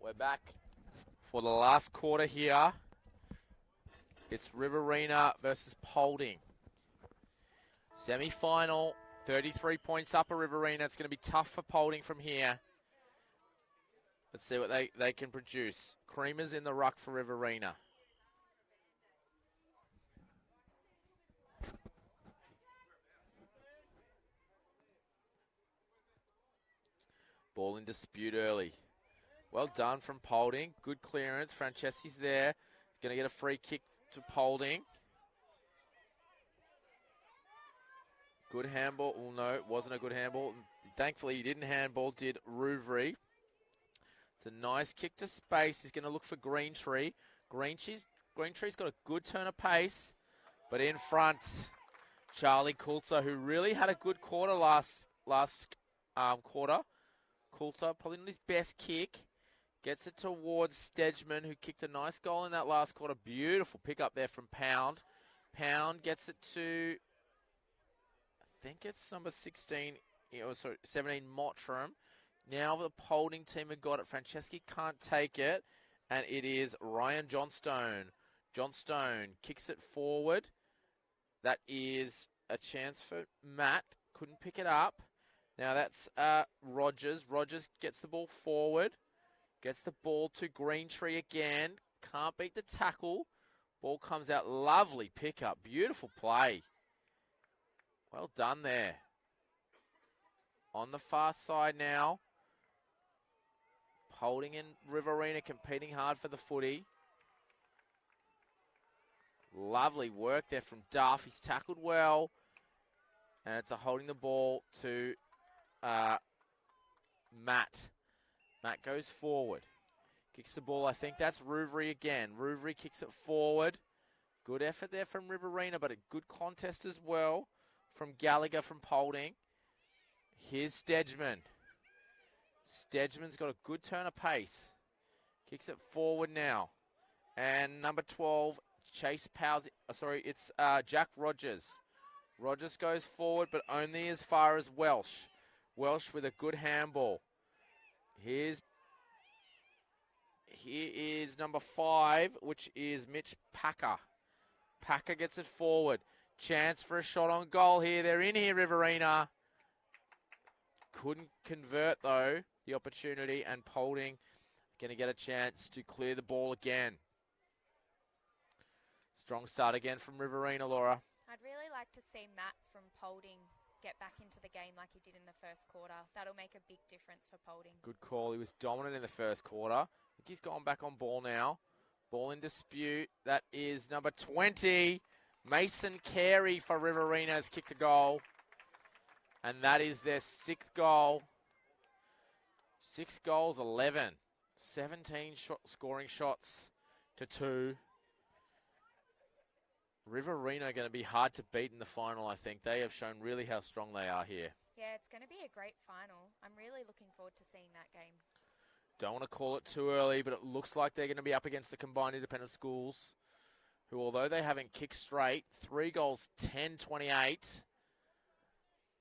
We're back for the last quarter here. It's Riverina versus Polding. Semi-final, 33 points up at Riverina. It's going to be tough for Polding from here. Let's see what they can produce. Creamers in the ruck for Riverina. Ball in dispute early. Well done from Polding. Good clearance. Franceschi's there. Going to get a free kick to Polding. Good handball. Oh, no, it wasn't a good handball. Thankfully, he didn't handball, did Rouvry. It's a nice kick to space. He's going to look for Greentree. Greentree's got a good turn of pace. But in front, Charlie Coulter, who really had a good quarter last quarter. Coulter, probably not his best kick. Gets it towards Stedman, who kicked a nice goal in that last quarter. Beautiful pick up there from Pound. Pound gets it to, I think it's number 16, 17, Mottram. Now the Polding team have got it. Franceschi can't take it, and it is Ryan Johnstone. Johnstone kicks it forward. That is a chance for Matt. Couldn't pick it up. Now that's Rogers. Rogers gets the ball forward. Gets the ball to Greentree again. Can't beat the tackle. Ball comes out. Lovely pickup. Beautiful play. Well done there. On the far side now. Polding and Riverina competing hard for the footy. Lovely work there from Duff. He's tackled well. And it's a holding the ball to Matt. Matt goes forward. Kicks the ball. I think that's Rouvry again. Rouvry kicks it forward. Good effort there from Riverina, but a good contest as well from Gallagher from Polding. Here's Stedman. Stedman's got a good turn of pace. Kicks it forward now. And number 12, Chase Powers. It's Jack Rogers. Rogers goes forward, but only as far as Welsh. Welsh with a good handball. Here is number 5, which is Mitch Packer. Packer gets it forward. Chance for a shot on goal here. They're in here, Riverina. Couldn't convert, though, the opportunity, and Polding going to get a chance to clear the ball again. Strong start again from Riverina, Laura.
I'd really like to see Matt from Polding get back into the game like he did in the first quarter. That'll make a big difference for Polding.
Good call. He was dominant in the first quarter. I think he's gone back on ball now. Ball in dispute. That is number 20. Mason Carey for Riverina has kicked a goal. And that is their 6th goal. 6 goals, 11. 17 scoring shots to 2. Riverina are going to be hard to beat in the final, I think. They have shown really how strong they are here.
Yeah, it's going to be a great final. I'm really looking forward to seeing that game.
Don't want to call it too early, but it looks like they're going to be up against the combined independent schools, who, although they haven't kicked straight, 3 goals, 10-28,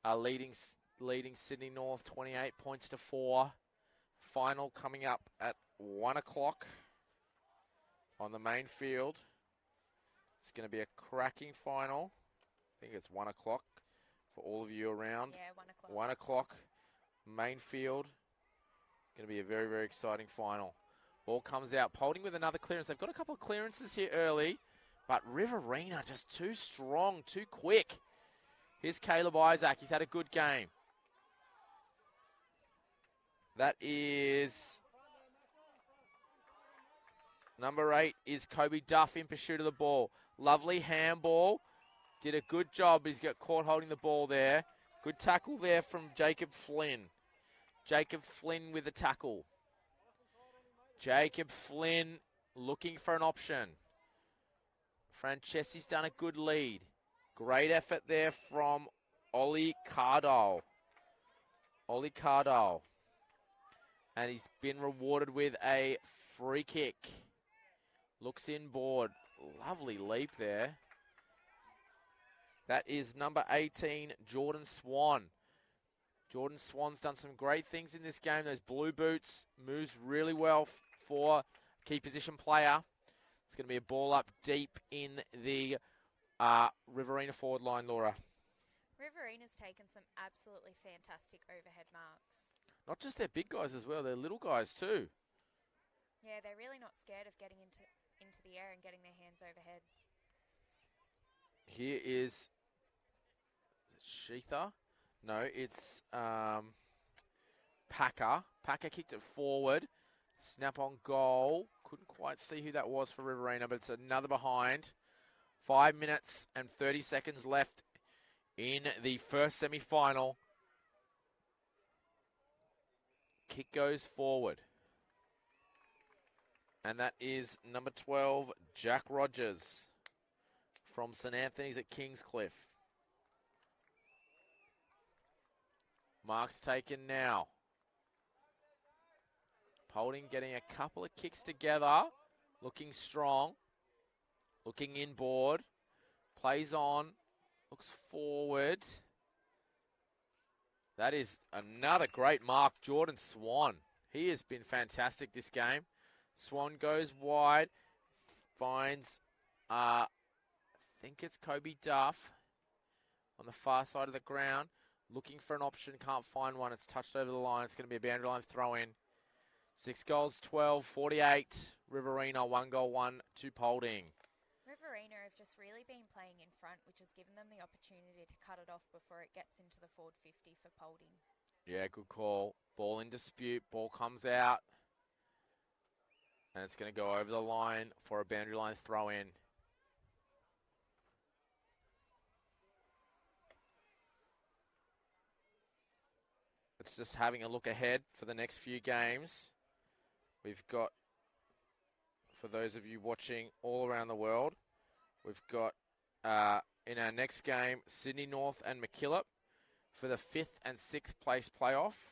are leading Sydney North 28 points to 4. Final coming up at 1 o'clock on the main field. It's going to be a cracking final. I think it's 1 o'clock for all of you around.
Yeah, 1 o'clock.
1 o'clock, main field. Going to be a very, very exciting final. Ball comes out. Polding with another clearance. They've got a couple of clearances here early, but Riverina just too strong, too quick. Here's Caleb Isaac. He's had a good game. That is number 8 is Kobe Duff in pursuit of the ball. Lovely handball. Did a good job. He's got caught holding the ball there. Good tackle there from Jacob Flynn. Jacob Flynn with the tackle. Jacob Flynn looking for an option. Franceschi's done a good lead. Great effort there from Ollie Cardall. Ollie Cardall. And he's been rewarded with a free kick. Looks inboard. Lovely leap there. That is number 18, Jordan Swan. Jordan Swan's done some great things in this game. Those blue boots moves really well for key position player. It's going to be a ball up deep in the Riverina forward line, Laura.
Riverina's taken some absolutely fantastic overhead marks.
Not just their big guys as well, their little guys too.
Yeah, they're really not scared of getting into the air and getting their hands overhead.
Here is Sheetha. No, it's Packer. Packer kicked it forward. Snap on goal. Couldn't quite see who that was for Riverina, but it's another behind. 5 minutes and 30 seconds left in the first semi-final. Kick goes forward. And that is number 12, Jack Rogers from St. Anthony's at Kingscliff. Mark's taken now. Polding getting a couple of kicks together. Looking strong. Looking inboard. Plays on. Looks forward. That is another great mark. Jordan Swan. He has been fantastic this game. Swan goes wide. Finds, I think it's Kobe Duff on the far side of the ground. Looking for an option. Can't find one. It's touched over the line. It's going to be a boundary line throw in. 6 goals, 12, 48. Riverina, 1 goal, 1 to Polding.
Riverina have just really been playing in front, which has given them the opportunity to cut it off before it gets into the forward 50 for Polding.
Yeah, good call. Ball in dispute. Ball comes out. And it's going to go over the line for a boundary line throw in. It's just having a look ahead for the next few games. We've got, for those of you watching all around the world, we've got in our next game, Sydney North and McKillop for the 5th and 6th place playoff.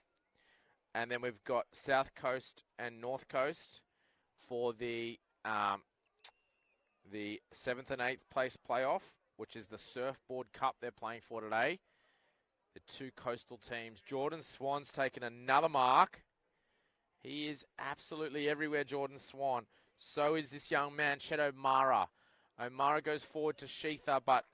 And then we've got South Coast and North Coast for the 7th and 8th place playoff, which is the Surfboard Cup they're playing for today. The two coastal teams. Jordan Swan's taken another mark. He is absolutely everywhere, Jordan Swan. So is this young man, Chet O'Mara. O'Mara goes forward to Sheetha, but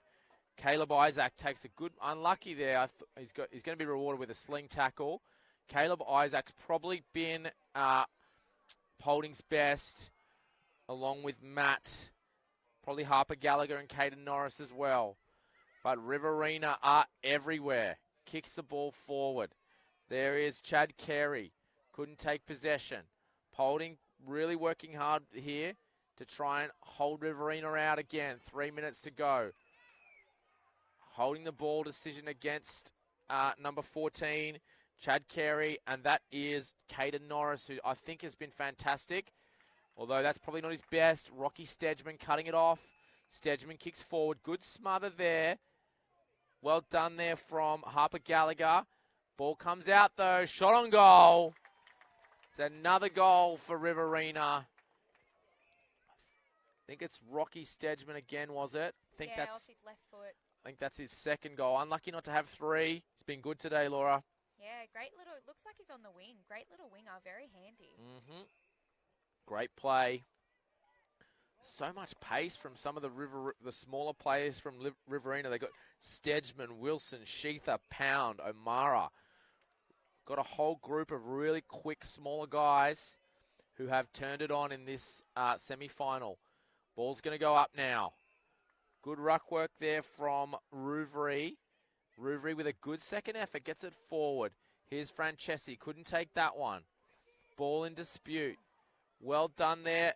Caleb Isaac takes a good, unlucky there. He's going to be rewarded with a sling tackle. Caleb Isaac's probably been Polding's best, along with Matt. Probably Harper Gallagher and Caden Norris as well. But Riverina are everywhere. Kicks the ball forward. There is Chad Carey. Couldn't take possession. Polding really working hard here to try and hold Riverina out again. 3 minutes to go. Holding the ball, decision against number 14, Chad Carey, and that is Caden Norris, who I think has been fantastic, although that's probably not his best. Rocky Stedman cutting it off. Stedman kicks forward. Good smother there. Well done there from Harper Gallagher. Ball comes out, though. Shot on goal. It's another goal for Riverina. I think it's Rocky Stedman again, was it?
Off his left foot.
I think that's his second goal. Unlucky not to have 3. It's been good today, Laura.
Yeah, great little, it looks like he's on the wing. Great little winger, very handy.
Mm-hmm. Great play. So much pace from some of the smaller players from Riverina. They got Stedman, Wilson, Sheetha, Pound, O'Mara. Got a whole group of really quick, smaller guys who have turned it on in this semi-final. Ball's going to go up now. Good ruck work there from Rouvry. Rouvry with a good second effort gets it forward. Here's Francesi. Couldn't take that one. Ball in dispute. Well done there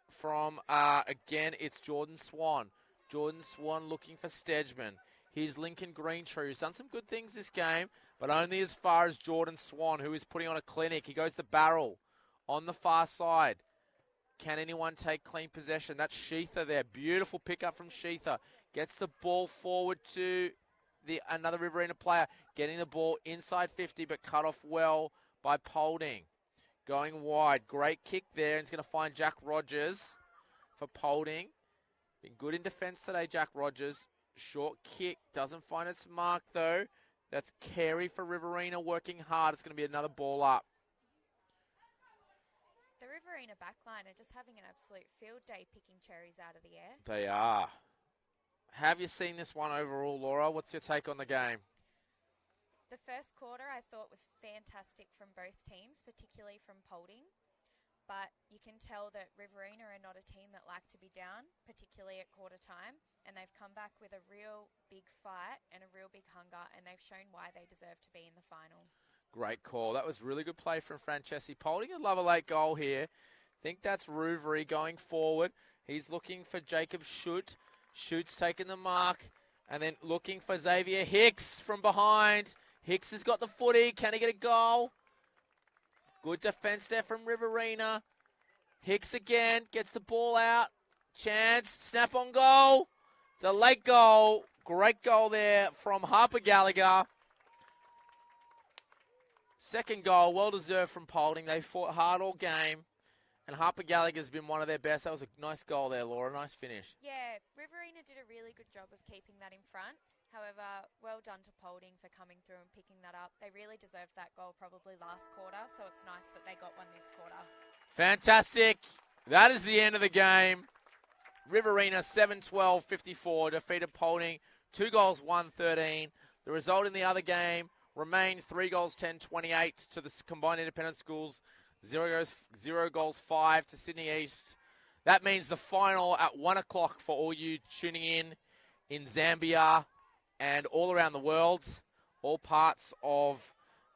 from, again, it's Jordan Swan. Jordan Swan looking for Stedman. Here's Lincoln Greentree, who's done some good things this game, but only as far as Jordan Swan, who is putting on a clinic. He goes the barrel on the far side. Can anyone take clean possession? That's Sheetha there. Beautiful pickup from Sheetha. Gets the ball forward to another Riverina player. Getting the ball inside 50, but cut off well by Polding. Going wide. Great kick there. And he's going to find Jack Rogers for Polding. Been good in defence today, Jack Rogers. Short kick. Doesn't find its mark, though. That's Carey for Riverina working hard. It's going to be another ball up.
The Riverina backline are just having an absolute field day picking cherries out of the air.
They are. Have you seen this one overall, Laura? What's your take on the game?
The first quarter I thought was fantastic from both teams, particularly from Polding. But you can tell that Riverina are not a team that like to be down, particularly at quarter time. And they've come back with a real big fight and a real big hunger, and they've shown why they deserve to be in the final. Great
call. That was really good play from Francesi. Polding would love a late goal here. Think that's Rouvary going forward. He's looking for Jacob Schutt. Schutt's taking the mark. And then looking for Xavier Hicks from behind. Hicks has got the footy. Can he get a goal? Good defense there from Riverina. Hicks again. Gets the ball out. Chance. Snap on goal. It's a late goal. Great goal there from Harper Gallagher. Second goal, well-deserved from Polding. They fought hard all game. And Harper Gallagher's been one of their best. That was a nice goal there, Laura. Nice finish.
Yeah, Riverina did a really good job of keeping that in front. However, well done to Polding for coming through and picking that up. They really deserved that goal probably last quarter, so it's nice that they got one this quarter.
Fantastic. That is the end of the game. Riverina 7-12-54 defeated Polding. 2 goals, 1-13. The result in the other game remained 3 goals, 10-28 to the combined independent schools. 0 goals, 5 to Sydney East. That means the final at 1 o'clock for all you tuning in Zambia and all around the world, all parts of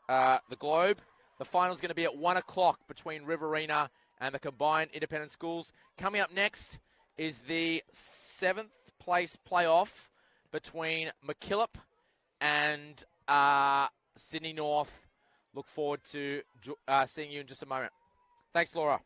the globe. The final is going to be at 1 o'clock between Riverina and the combined independent schools. Coming up next is the 7th place playoff between McKillop and Sydney North. Look forward to seeing you in just a moment. Thanks, Laura.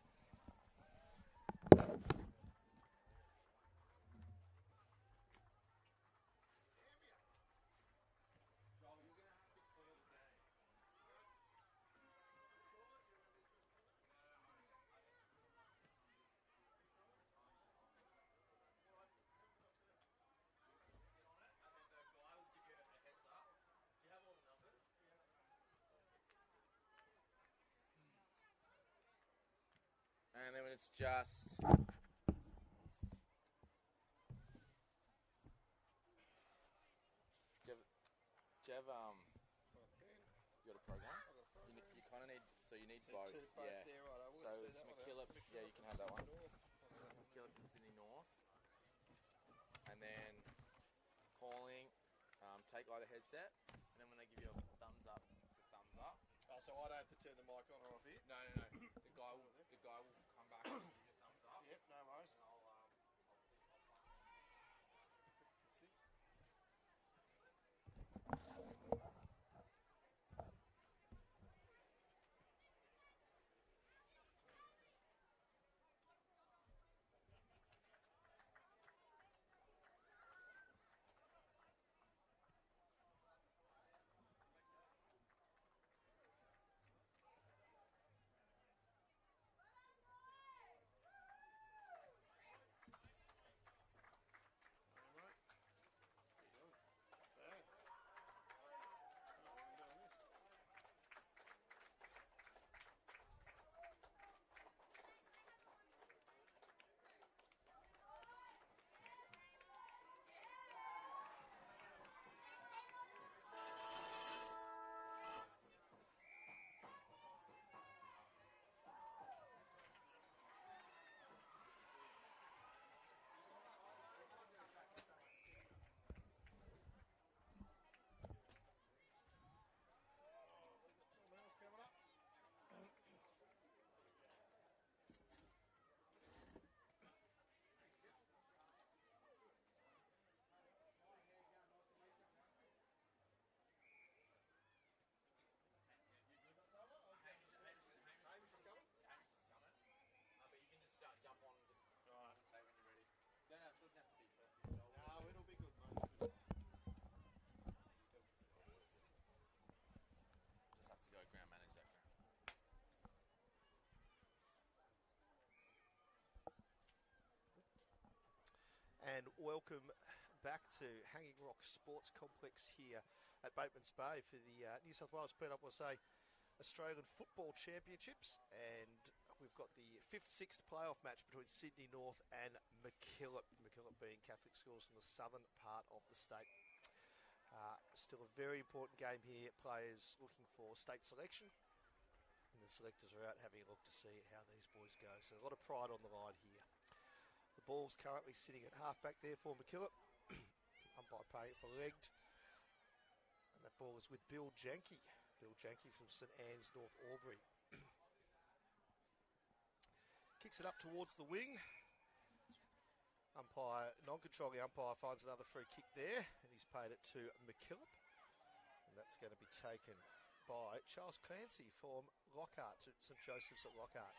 And then when it's just... Do you have you got a program? You kind of need, so you need both. Yeah. So it's McKillip. Yeah, you can have that one. McKillip and Sydney North. And then calling, take like the headset, and then when they give you a thumbs up, it's a thumbs up.
So I don't have to turn the mic on or off here?
No. The guy will come back and give you a thumbs up.
Yep, no worries. And welcome back to Hanging Rock Sports Complex here at Batemans Bay for the New South Wales PWSA Australian Football Championships. And we've got the 5th-6th playoff match between Sydney North and McKillop. McKillop being Catholic schools from the southern part of the state. Still a very important game here. Players looking for state selection. And the selectors are out having a look to see how these boys go. So a lot of pride on the line here. The ball's currently sitting at halfback there for McKillop. Umpire paying it for legged. And that ball is with Bill Janke. Bill Janke from St Anne's, North Albury. Kicks it up towards the wing. Non-controlling umpire finds another free kick there, and he's paid it to McKillip. And that's going to be taken by Charles Clancy from Lockhart, to St Joseph's at Lockhart.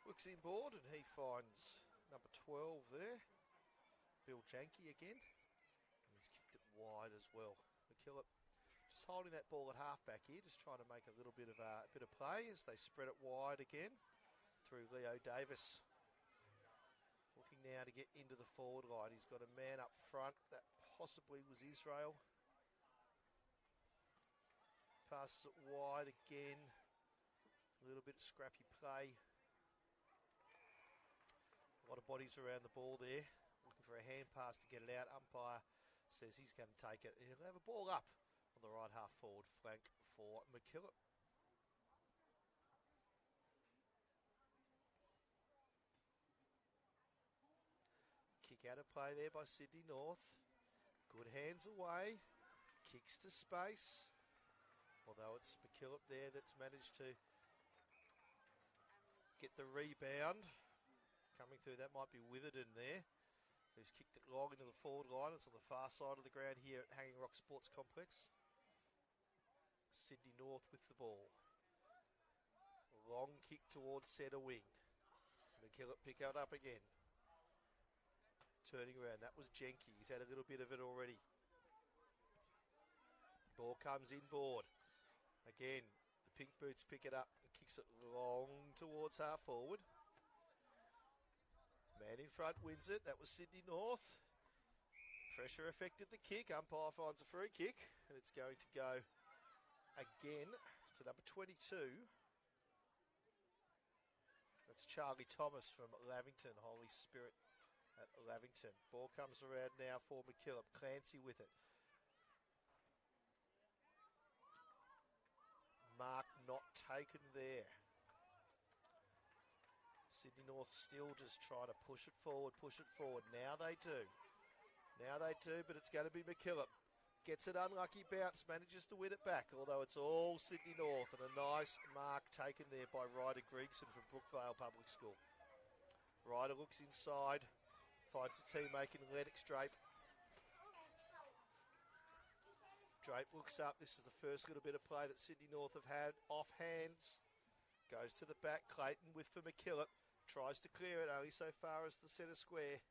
Looks inboard, and he finds number 12 there, Bill Janke again. And he's kicked it wide as well. McKillip just holding that ball at halfback here, just trying to make a little bit of play as they spread it wide again through Leo Davis. Looking now to get into the forward line. He's got a man up front. That possibly was Israel. Passes it wide again. A little bit of scrappy play. A lot of bodies around the ball there. Looking for a hand pass to get it out. Umpire says he's going to take it. And he'll have a ball up on the right half forward flank for McKillop. Kick out of play there by Sydney North. Good hands away. Kicks to space. Although it's McKillop there that's managed to get the rebound. Coming through, that might be Witherden there, who's kicked it long into the forward line. It's on the far side of the ground here at Hanging Rock Sports Complex. Sydney North with the ball. Long kick towards centre wing. McKillop pick it up again. Turning around, that was Jenke. He's had a little bit of it already. Ball comes inboard. Again, the pink boots pick it up and kicks it long towards half forward. Man in front wins it. That was Sydney North. Pressure affected the kick. Umpire finds a free kick, and it's going to go again to number 22. That's Charlie Thomas from Lavington, Holy Spirit at Lavington. Ball comes around now for McKillop. Clancy with it. Mark not taken there. Sydney North still just trying to push it forward. Now they do, but it's going to be McKillop. Gets it unlucky bounce, manages to win it back, although it's all Sydney North, and a nice mark taken there by Ryder Griegson from Brookvale Public School. Ryder looks inside, finds the teammate in Lennox Drape. Drape looks up. This is the first little bit of play that Sydney North have had. Off hands. Goes to the back. Clayton with for McKillop. Tries to clear it only so far as the centre square.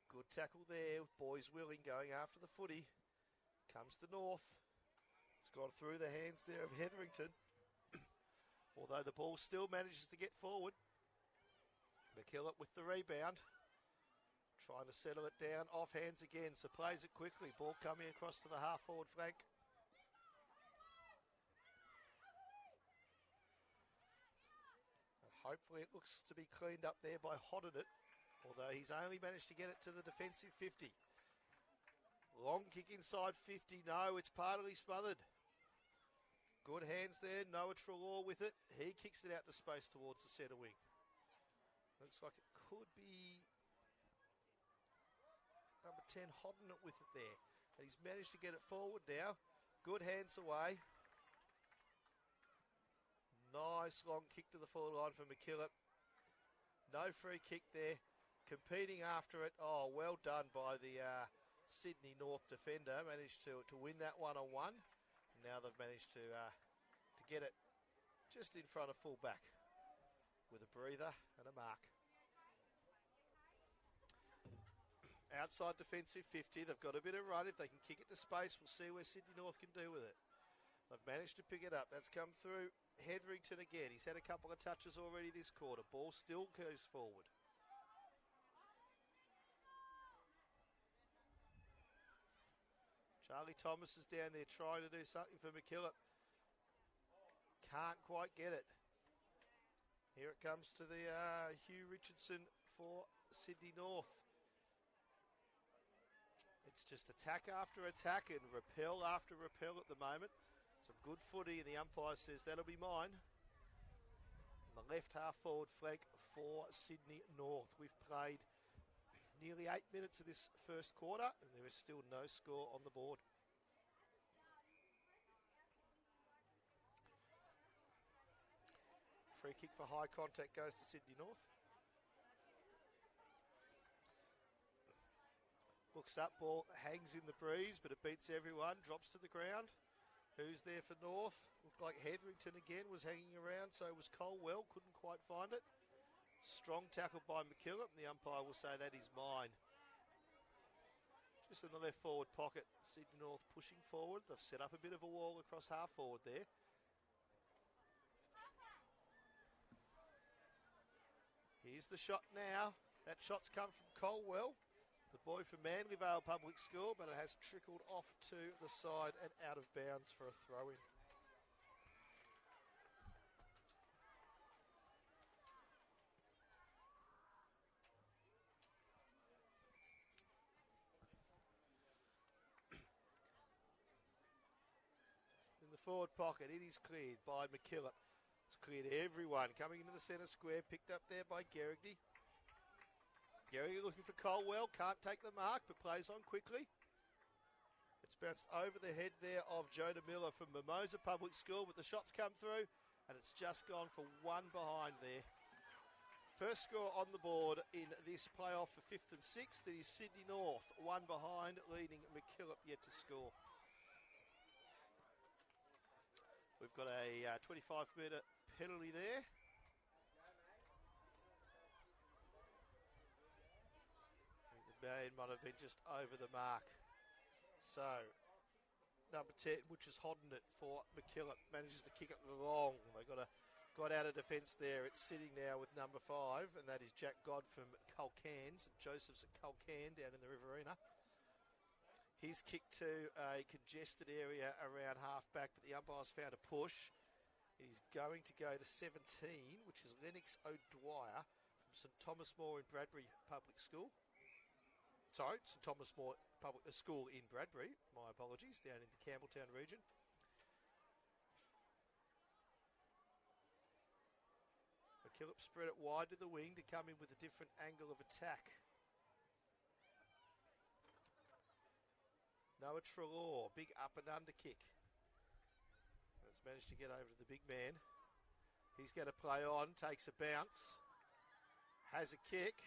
Good tackle there. Boys willing, going after the footy. Comes to North. It's gone through the hands there of Hetherington. Although the ball still manages to get forward. McKillop with the rebound. Trying to settle it down, off hands again, so plays it quickly. Ball coming across to the half-forward flank. And hopefully it looks to be cleaned up there by Hodden, although he's only managed to get it to the defensive 50. Long kick inside 50, no, it's partly smothered. Good hands there, Noah Trelaw with it. He kicks it out to space towards the centre wing. Looks like it could be number 10, Hodden with it there. And he's managed to get it forward now. Good hands away. Nice long kick to the forward line for McKillop. No free kick there. Competing after it. Oh, well done by the Sydney North defender. Managed to win that one-on-one. And now they've managed to get it just in front of full back with a breather and a mark. Outside defensive 50, they've got a bit of run. If they can kick it to space, we'll see where Sydney North can do with it. They've managed to pick it up. That's come through Hetherington again. He's had a couple of touches already this quarter. Ball still goes forward. Charlie Thomas is down there trying to do something for McKillop. Can't quite get it. Here it comes to the Hugh Richardson for Sydney North. It's just attack after attack and repel after repel at the moment. Some good footy, and the umpire says that'll be mine. On the left half forward flank for Sydney North. We've played nearly 8 minutes of this first quarter, and there is still no score on the board. Free kick for high contact goes to Sydney North. Looks up, ball hangs in the breeze, but it beats everyone, drops to the ground. Who's there for North? Looked like Hetherington again was hanging around, so was Colwell, couldn't quite find it. Strong tackle by McKillip, and the umpire will say that is mine. Just in the left forward pocket, Sydney North pushing forward. They've set up a bit of a wall across half forward there. Here's the shot now. That shot's come from Colwell, the boy from Manlyvale Public School, but it has trickled off to the side and out of bounds for a throw-in. In the forward pocket, it is cleared by McKillip. It's cleared everyone. Coming into the centre square, picked up there by Garrigy. Garrigy looking for Colwell, can't take the mark, but plays on quickly. It's bounced over the head there of Jonah Miller from Mimosa Public School, but the shots come through, and it's just gone for one behind there. First score on the board in this playoff for 5th and 6th. It is Sydney North, one behind, leading McKillip yet to score. We've got a 25-metre penalty there. I think the man might have been just over the mark. So, number 10, which is holding it for McKillip, manages to kick it long. They got out of defence there. It's sitting now with number 5, and that is Jack God from Culcairn, St Joseph's at Culcairn down in the Riverina. He's kicked to a congested area around half-back, but the umpire's found a push. He's going to go to 17, which is Lennox O'Dwyer from St Thomas More in Bradbury Public School. Sorry, St Thomas More School in Bradbury. My apologies, down in the Campbelltown region. McKillip spread it wide to the wing to come in with a different angle of attack. Noah Trelaw, big up and under kick. Has managed to get over to the big man. He's going to play on, takes a bounce, has a kick,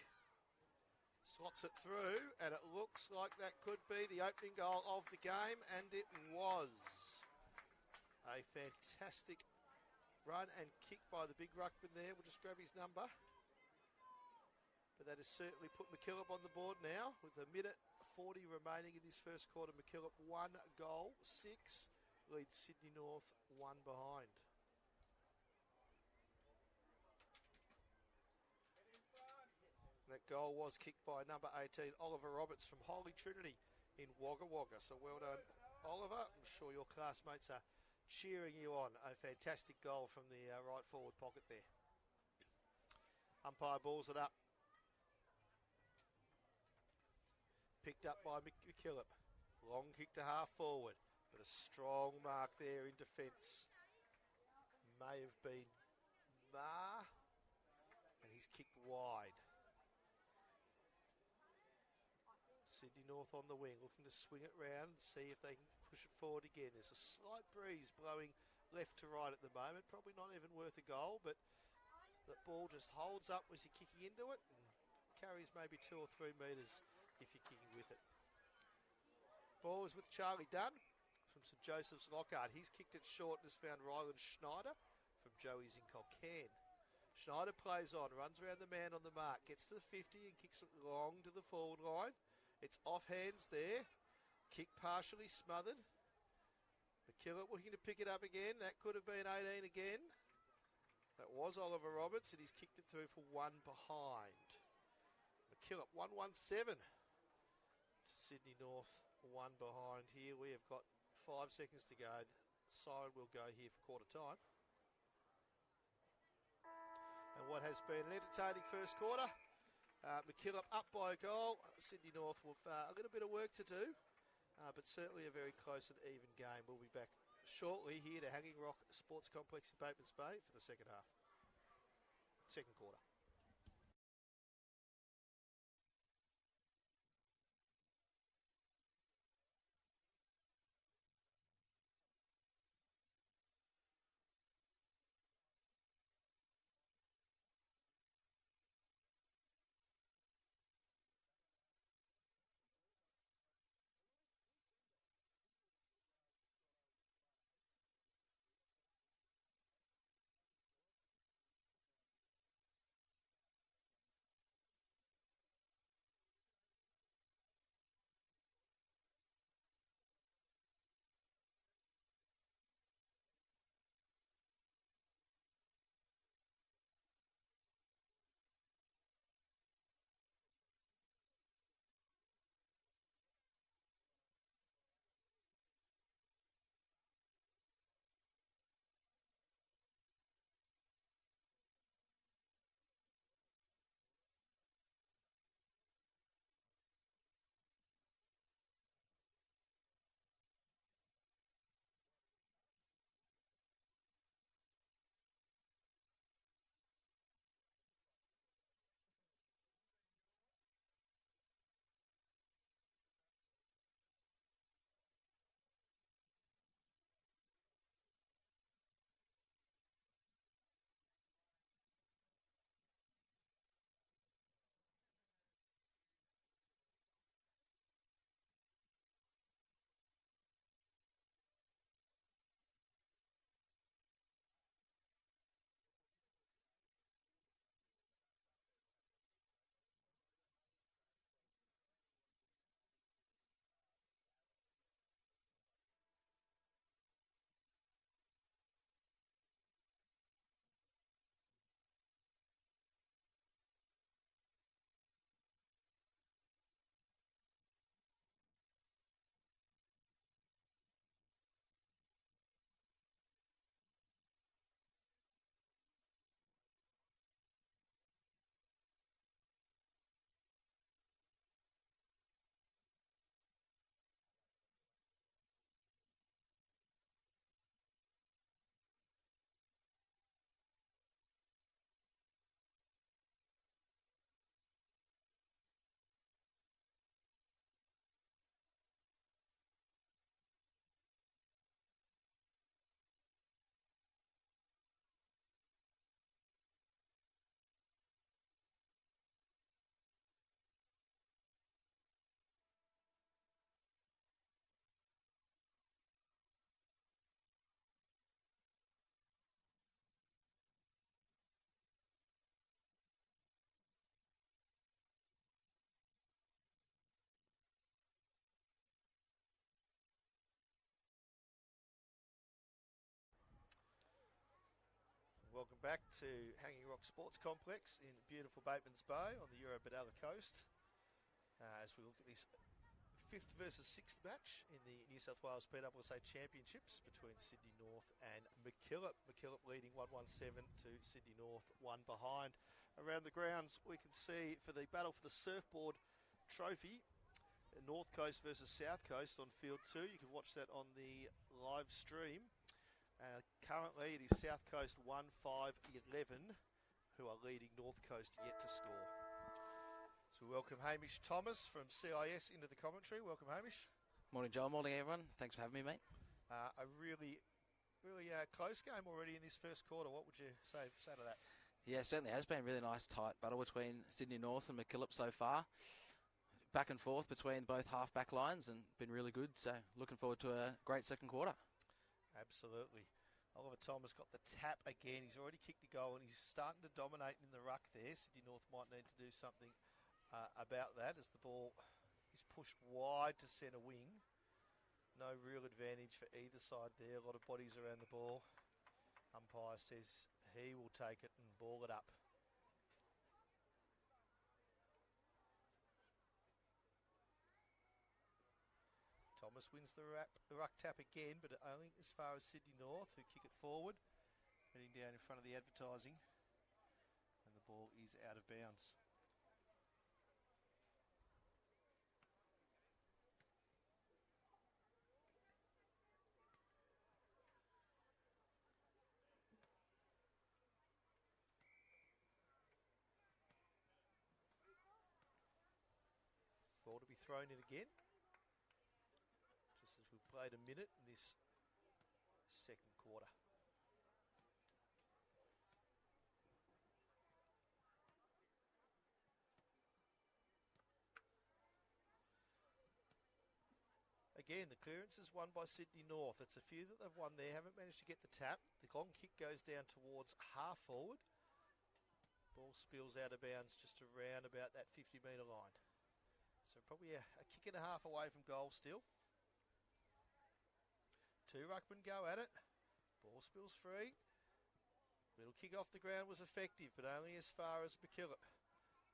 slots it through, and it looks like that could be the opening goal of the game, and it was. A fantastic run and kick by the big ruckman there. We'll just grab his number. But that has certainly put McKillip on the board now with a minute 40 remaining in this first quarter. McKillip 1 goal, 6, leads Sydney North 1 behind. That goal was kicked by number 18, Oliver Roberts from Holy Trinity in Wagga Wagga. So well done, Oliver. I'm sure your classmates are cheering you on. A fantastic goal from the right forward pocket there. Umpire balls it up. Picked up by McKillip. Long kick to half forward, but a strong mark there in defence. May have been Mar, and he's kicked wide. Sydney North on the wing, looking to swing it round and see if they can push it forward again. There's a slight breeze blowing left to right at the moment. Probably not even worth a goal, but the ball just holds up as you're kicking into it and carries maybe 2 or 3 metres if you're kicking with it. Ball is with Charlie Dunn from St Joseph's Lockhart. He's kicked it short and has found Ryland Schneider from Joey's in Culcairn. Schneider plays on, runs around the man on the mark, gets to the 50 and kicks it long to the forward line. It's off hands there. Kick partially smothered. McKillip looking to pick it up again. That could have been 18 again. That was Oliver Roberts, and he's kicked it through for 1 behind. McKillip 1-1-7 to Sydney North, 1 behind here. We have got 5 seconds to go. The siren will go here for quarter time. And And what has been an entertaining first quarter. McKillop up by a goal. Sydney North with a little bit of work to do, but certainly a very close and even game. We'll be back shortly here to Hanging Rock Sports Complex in Batemans Bay for the second quarter. Welcome back to Hanging Rock Sports Complex in beautiful Batemans Bay on the Eurobadella coast. As we look at this 5th versus 6th match in the New South Wales PSSA Championships between Sydney North and McKillop. McKillop leading 1-1-7 to Sydney North, one behind. Around the grounds we can see for the battle for the surfboard trophy, North Coast versus South Coast on field 2. You can watch that on the live stream. Currently it is South Coast 1-5-11 who are leading North Coast yet to score. So we welcome Hamish Thomas from CIS into the commentary. Welcome, Hamish.
Morning, Joel. Morning, everyone. Thanks for having me, mate.
A really close game already in this first quarter. What would you say to that?
Yeah, it certainly has been a really nice tight battle between Sydney North and McKillop so far. Back and forth between both half-back lines and been really good. So looking forward to a great second quarter.
Absolutely. Oliver Thomas got the tap again. He's already kicked a goal and he's starting to dominate in the ruck there. Sydney North might need to do something about that as the ball is pushed wide to centre wing. No real advantage for either side there. A lot of bodies around the ball. Umpire says he will take it and ball it up. Thomas wins the ruck tap again, but only as far as Sydney North, who kick it forward. Heading down in front of the advertising. ball is out of bounds. Ball to be thrown in again. Just as we've played a minute in this second quarter. Again, the clearance is won by Sydney North. It's a few that they've won there, haven't managed to get the tap. The long kick goes down towards half forward. Ball spills out of bounds just around about that 50-metre line. So probably a kick and a half away from goal still. Two ruckmen go at it. Ball spills free. Little kick off the ground was effective, but only as far as McKillip.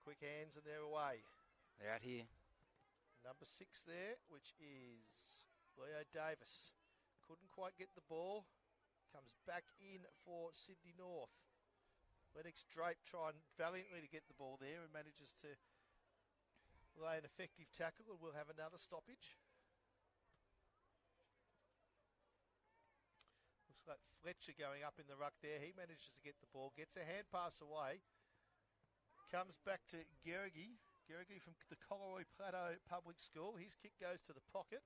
Quick hands and they're away.
They're out here.
Number 6 there, which is Leo Davis. Couldn't quite get the ball. Comes back in for Sydney North. Lennox Drape trying valiantly to get the ball there and manages to lay an effective tackle, and we'll have another stoppage. Looks like Fletcher going up in the ruck there. He manages to get the ball, gets a hand pass away. Comes back to Gergi. Gergi from the Coleroy Plateau Public School. His kick goes to the pocket.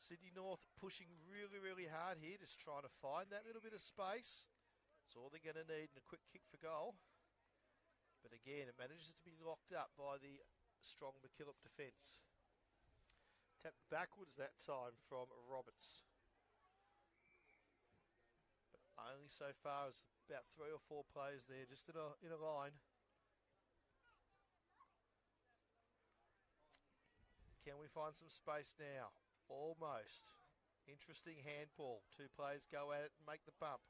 Sydney North pushing really, really hard here, just trying to find that little bit of space. That's all they're going to need in a quick kick for goal. But again, it manages to be locked up by the strong McKillop defence. Tapped backwards that time from Roberts. But only so far as about 3 or 4 players there, just in a line. Can we find some space now? Almost. Interesting handball. 2 players go at it and make the bump.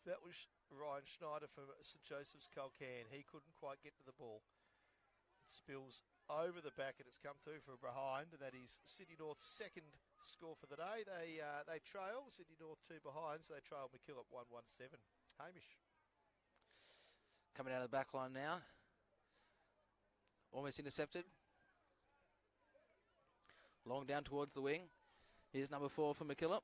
That was Ryan Schneider from St Joseph's Culcairn. He couldn't quite get to the ball. It spills over the back and it's come through from behind. And that is Sydney North's second score for the day. They trail. Sydney North 2 behind, so they trail McKillop 1-1-7. Hamish.
Coming out of the back line now. Almost intercepted. Long down towards the wing. Here's number 4 for McKillop.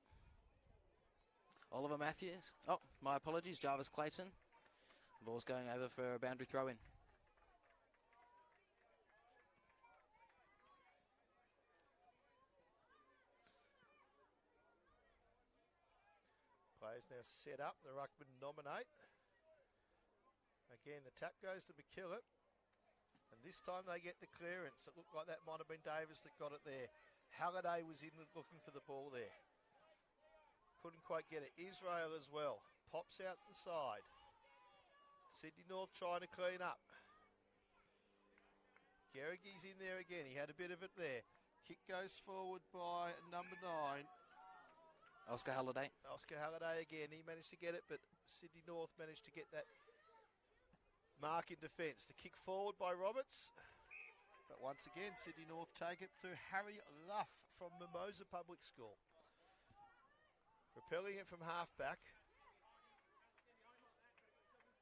Oliver Matthews. Oh, my apologies. Jarvis Clayton. The ball's going over for a boundary throw-in.
Players now set up. The ruckman nominate. Again, the tap goes to McKillop. And this time they get the clearance. It looked like that might have been Davis that got it there. Halliday was in looking for the ball there. Couldn't quite get it. Israel as well. Pops out the side. Sydney North trying to clean up. Gerrigi's in there again. He had a bit of it there. Kick goes forward by number 9.
Oscar Halliday.
Oscar Halliday again. He managed to get it, but Sydney North managed to get that mark in defence. The kick forward by Roberts. But once again, Sydney North take it through Harry Luff from Mimosa Public School. Repelling it from half-back.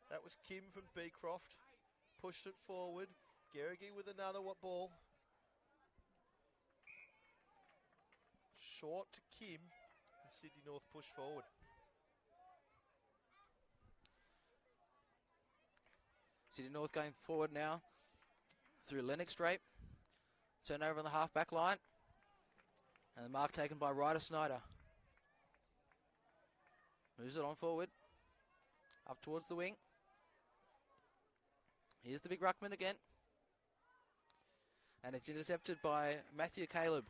That was Kim from Beecroft. Pushed it forward. Gerrigi with another ball. Short to Kim. And Sydney North push forward.
Sydney North going forward now through Lennox Drape. Turnover on the half-back line. And the mark taken by Ryder Snyder. Moves it on forward. Up towards the wing. Here's the big ruckman again. And it's intercepted by Matthew Caleb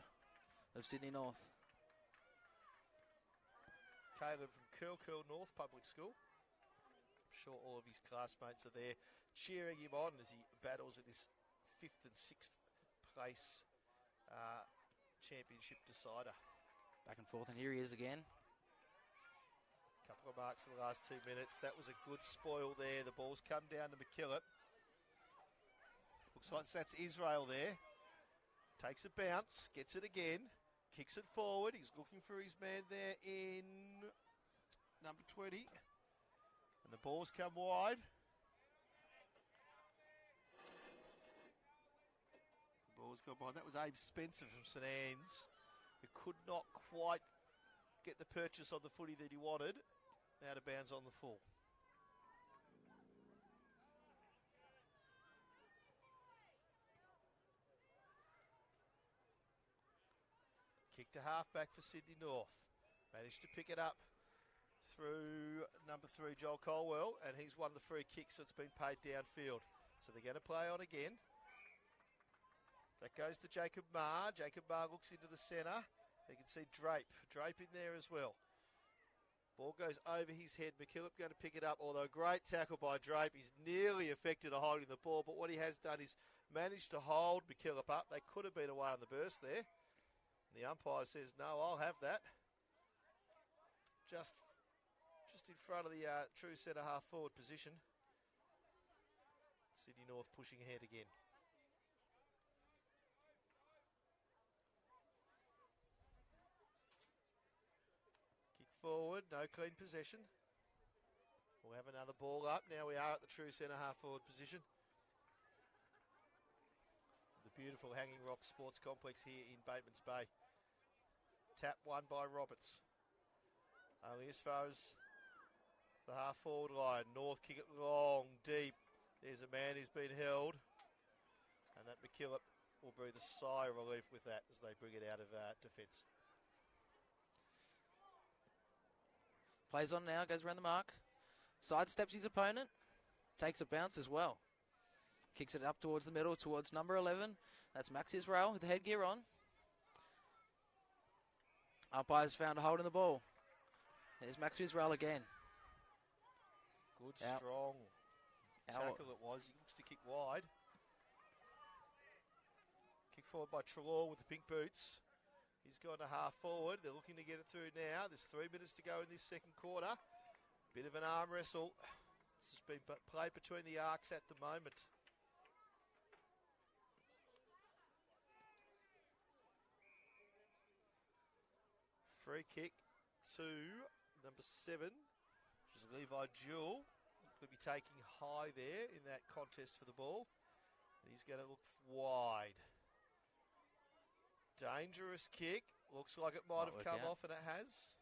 of Sydney North.
Caleb from Curl North Public School. I'm sure all of his classmates are there cheering him on as he battles in this 5th and 6th place championship decider.
Back and forth, and here he is again.
Couple of marks in the last 2 minutes. That was a good spoil there. The ball's come down to McKillop. Looks like that's Israel there. Takes a bounce, gets it again, kicks it forward. He's looking for his man there in number 20. And the ball's come wide. Ball's gone behind. That was Abe Spencer from St Anne's, who could not quite get the purchase on the footy that he wanted. Out of bounds on the full. Kick to halfback for Sydney North. Managed to pick it up through number 3, Joel Colwell, and he's won the free kick, so it's been paid downfield. So they're going to play on again. That goes to Jacob Marr. Jacob Marr looks into the centre. You can see Drape in there as well. Ball goes over his head. McKillip going to pick it up, although great tackle by Drape. He's nearly affected of holding the ball, but what he has done is managed to hold McKillip up. They could have been away on the burst there. The umpire says, no, I'll have that. Just in front of the true centre half forward position. Sydney North pushing ahead again. Forward, no clean possession. We'll have another ball up. Now we are at the true centre half forward position. The beautiful Hanging Rock Sports Complex here in Batemans Bay. Tap won by Roberts. Only as far as the half forward line. North kick it long, deep. There's a man who's been held. And that McKillip will breathe a sigh of relief with that as they bring it out of defence.
Plays on now, goes around the mark. Sidesteps his opponent. Takes a bounce as well. Kicks it up towards the middle, towards number 11. That's Max Israel with the headgear on. Umpires found a hold in the ball. There's Max Israel again.
Good, strong tackle it was. He looks to kick wide. Kick forward by Trelaw with the pink boots. He's gone to half forward. They're looking to get it through now. There's 3 minutes to go in this second quarter. Bit of an arm wrestle. This has been played between the arcs at the moment. Free kick to number 7, which is Levi Jewell. Could be taking high there in that contest for the ball. And he's going to look wide. Dangerous kick. Looks like it might have come off, and it has.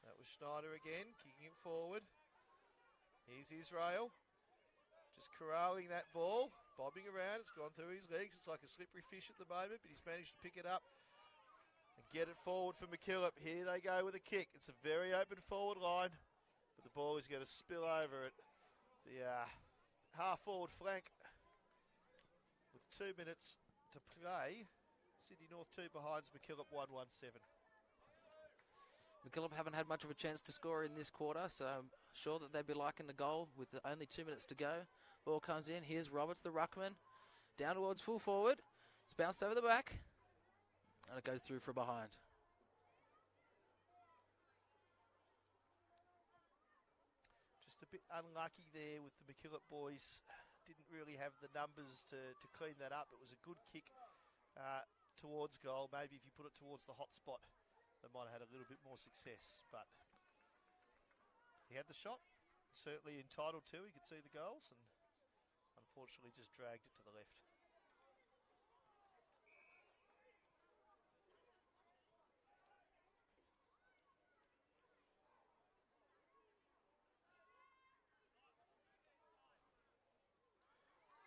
That was Schneider again, kicking it forward. Here's Israel. Just corralling that ball. Bobbing around. It's gone through his legs. It's like a slippery fish at the moment, but he's managed to pick it up and get it forward for McKillip. Here they go with a kick. It's a very open forward line, but the ball is going to spill over at the half-forward flank with 2 minutes to play. Sydney North 2 behind, McKillip 1-1-7.
McKillip haven't had much of a chance to score in this quarter, so I'm sure that they'd be liking the goal with only 2 minutes to go. Ball comes in. Here's Roberts, the ruckman. Down towards full forward. It's bounced over the back. And it goes through from behind.
Just a bit unlucky there with the McKillip boys. Didn't really have the numbers to clean that up. It was a good kick towards goal. Maybe if you put it towards the hot spot, they might have had a little bit more success. But he had the shot. Certainly entitled to. He could see the goals and unfortunately just dragged it to the left.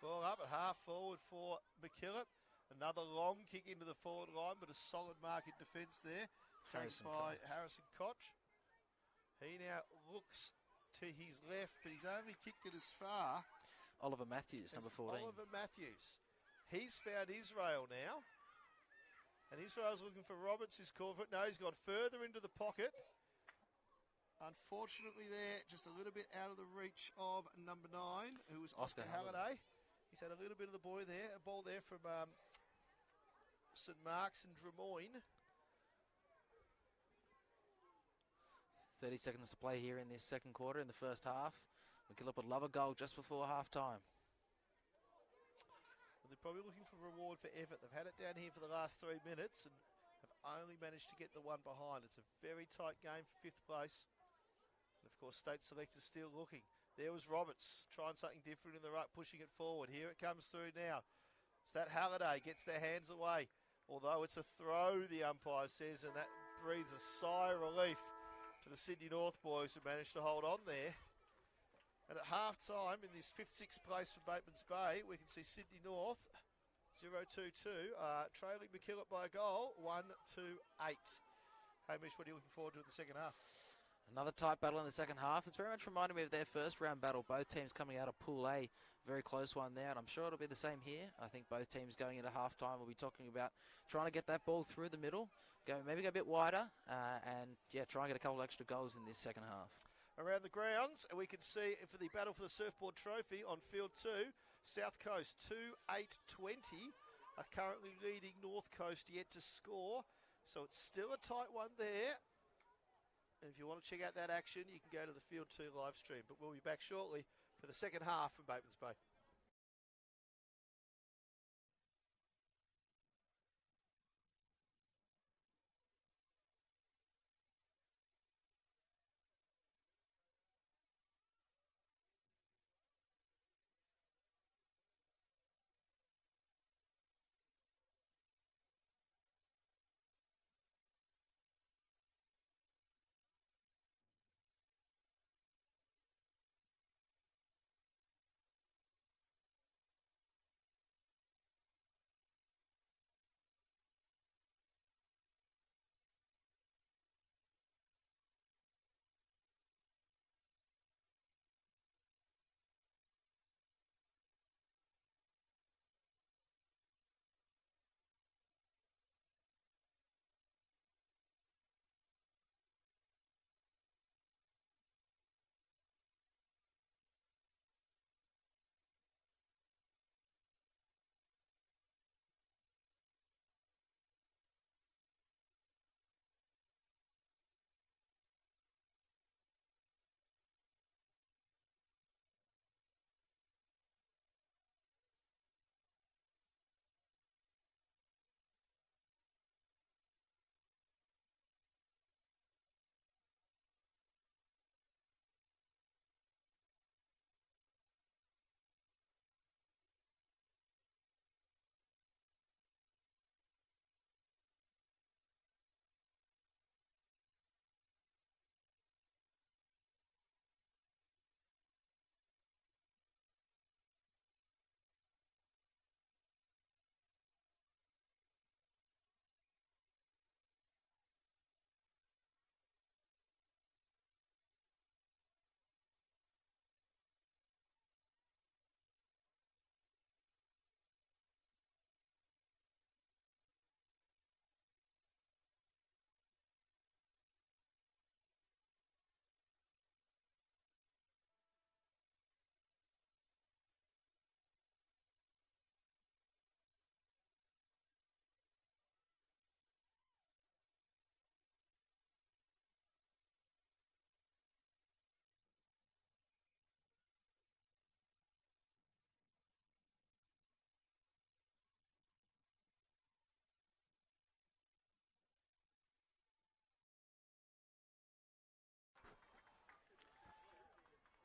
Ball up at half forward for McKillip. Another long kick into the forward line, but a solid mark in defence there. Taken by Harrison Koch. He now looks to his left, but he's only kicked it as far.
Oliver Matthews, number 14.
Oliver Matthews. He's found Israel now. And Israel's looking for Roberts, who's called for it. No, he's gone further into the pocket. Unfortunately there, just a little bit out of the reach of number 9, who was Oscar Halliday. He's had a little bit of the ball there from St Mark's and Drummoyne.
30 seconds to play here in this second quarter, in the first half. McKillip would love a goal just before half-time.
Well, they're probably looking for reward for effort. They've had it down here for the last 3 minutes and have only managed to get the one behind. It's a very tight game for 5th place. And, of course, state selectors still looking. There was Roberts trying something different in the ruck, pushing it forward. Here it comes through now. So that Halliday gets their hands away. Although it's a throw, the umpire says, and that breathes a sigh of relief to the Sydney North boys who managed to hold on there. And at half-time, in this 5th, 6th place for Batemans Bay, we can see Sydney North 0-2-2, trailing McKillop by a goal, 1-8. Hamish, what are you looking forward to in the second half?
Another tight battle in the second half. It's very much reminded me of their first round battle. Both teams coming out of Pool A. Very close one there, and I'm sure it'll be the same here. I think both teams going into halftime will be talking about trying to get that ball through the middle, maybe go a bit wider, and try and get a couple extra goals in this second half.
Around the grounds, we can see for the battle for the surfboard trophy on field 2, South Coast 2-8-20 are currently leading North Coast yet to score. So it's still a tight one there. And if you want to check out that action, you can go to the Field 2 live stream. But we'll be back shortly for the second half from Batemans Bay.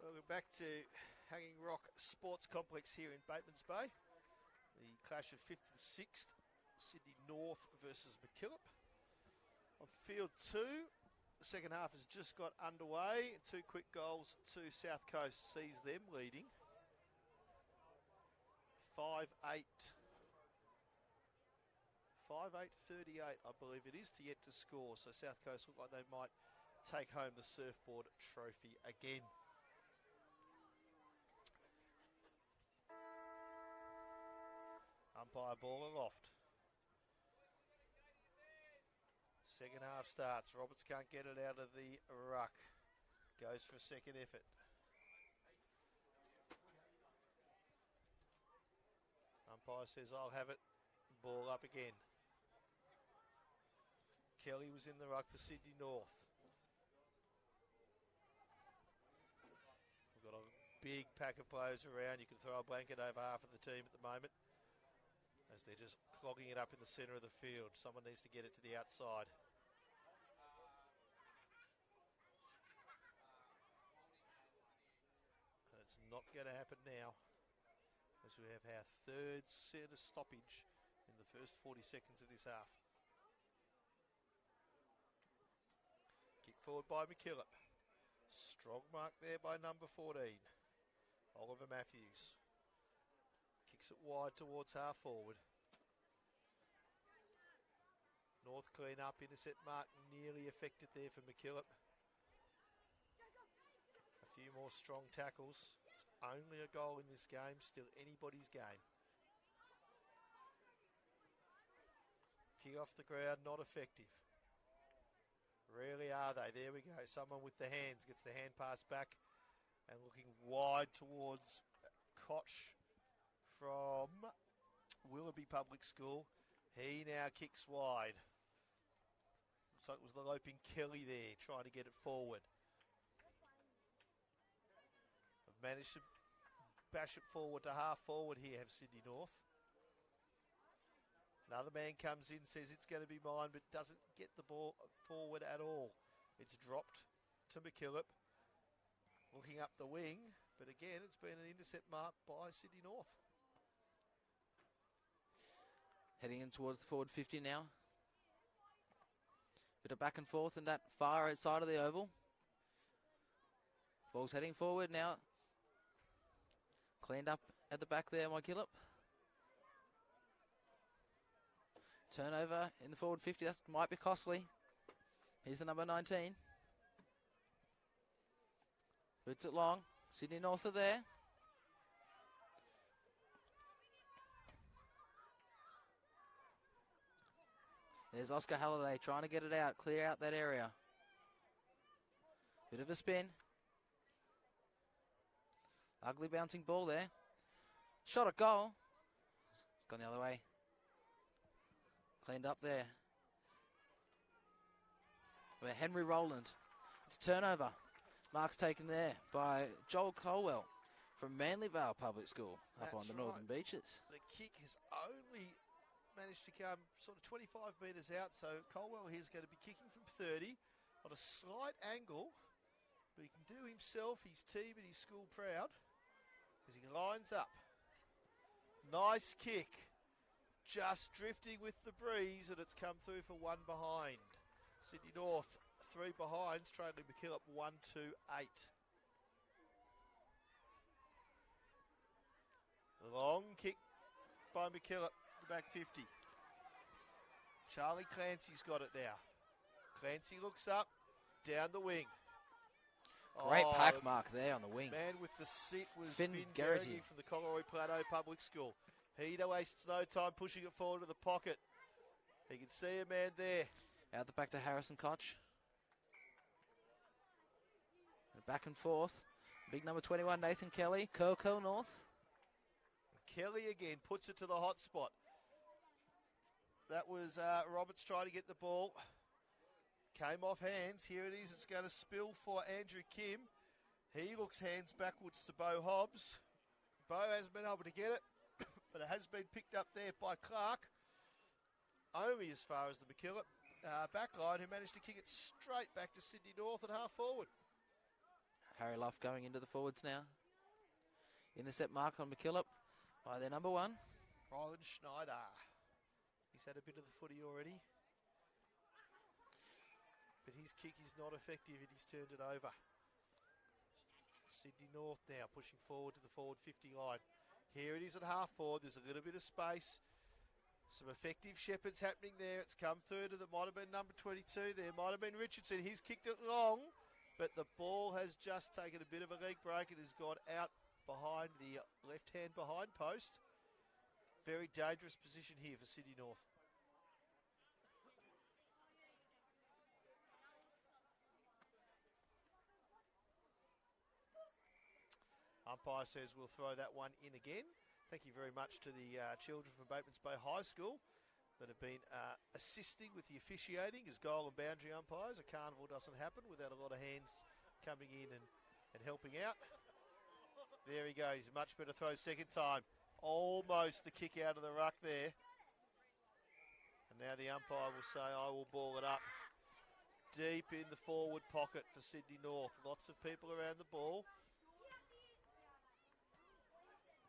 Welcome back to Hanging Rock Sports Complex here in Batemans Bay. The clash of 5th and 6th, Sydney North versus McKillop. On field 2, the second half has just got underway. 2 quick goals to South Coast sees them leading. 5-8. 5-8-38, I believe it is, to yet to score. So South Coast look like they might take home the surfboard trophy again. Umpire ball aloft. Second half starts. Roberts can't get it out of the ruck. Goes for a second effort. Umpire says, I'll have it. Ball up again. Kelly was in the ruck for Sydney North. We've got a big pack of players around. You can throw a blanket over half of the team at the moment, as they're just clogging it up in the centre of the field. Someone needs to get it to the outside. And it's not going to happen now, as we have our third centre stoppage in the first 40 seconds of this half. Kick forward by McKillop. Strong mark there by number 14, Oliver Matthews. Kicks it wide towards half forward. North clean up, intercept mark nearly affected there for McKillop. A few more strong tackles. It's only a goal in this game, still anybody's game. Kick off the ground, not effective. Rarely are they. There we go. Someone with the hands gets the hand pass back and looking wide towards Koch from Willoughby Public School. He now kicks wide. Looks like it was the loping Kelly there trying to get it forward. Have managed to bash it forward to half forward here, have Sydney North. Another man comes in, says it's going to be mine, but doesn't get the ball forward at all. It's dropped to McKillop. Looking up the wing, but again, it's been an intercept mark by Sydney North.
Heading in towards the forward 50 now. Bit of back and forth in that far outside of the oval. Ball's heading forward now. Cleaned up at the back there, McKillop. Turnover in the forward 50, that might be costly. Here's the number 19. Boots it long. Sydney North are there. There's Oscar Halliday trying to get it out, clear out that area. Bit of a spin. Ugly bouncing ball there. Shot at goal. It's gone the other way. Cleaned up there. Where Henry Rowland. It's turnover. Mark's taken there by Joel Colwell from Manly Vale Public School up on the Northern Beaches.
The kick has only managed to come sort of 25 metres out, so Colwell here is going to be kicking from 30 on a slight angle, but he can do himself, his team and his school proud as he lines up. Nice kick. Just drifting with the breeze, and it's come through for one behind. Sydney North, 3 behinds, trailing McKillop 1-2-8. Long kick by McKillop, the back 50. Charlie Clancy's got it now. Clancy looks up, down the wing.
Great pack mark there on the wing.
Man with the sit was
Finn
Finn
Garrity
Garrity from the Coleroy Plateau Public School. He wastes no time pushing it forward to the pocket. He can see a man there.
Out the back to Harrison Koch. And back and forth. Big number 21, Nathan Kelly. Curl North.
Kelly again puts it to the hot spot. That was Roberts trying to get the ball. Came off hands. Here it is. It's going to spill for Andrew Kim. He looks hands backwards to Bo Hobbs. Bo hasn't been able to get it, but it has been picked up there by Clark. Only as far as the McKillop backline, who managed to kick it straight back to Sydney North at half forward.
Harry Luff going into the forwards now. Intercept mark on McKillop by their number 1.
Ryland Schneider. He's had a bit of the footy already. But his kick is not effective and he's turned it over. Sydney North now pushing forward to the forward 50 line. Here it is at half forward. There's a little bit of space. Some effective shepherds happening there. It's come through to that might have been number 22 there. Might have been Richardson. He's kicked it long, but the ball has just taken a bit of a leg break and has gone out behind the left-hand behind post. Very dangerous position here for Sydney North. Umpire says we'll throw that one in again. Thank you very much to the children from Batemans Bay High School that have been assisting with the officiating as goal and boundary umpires. A carnival doesn't happen without a lot of hands coming in and helping out. There he goes, a much better throw second time. Almost the kick out of the ruck there. And now the umpire will say, I will ball it up. Deep in the forward pocket for Sydney North. Lots of people around the ball.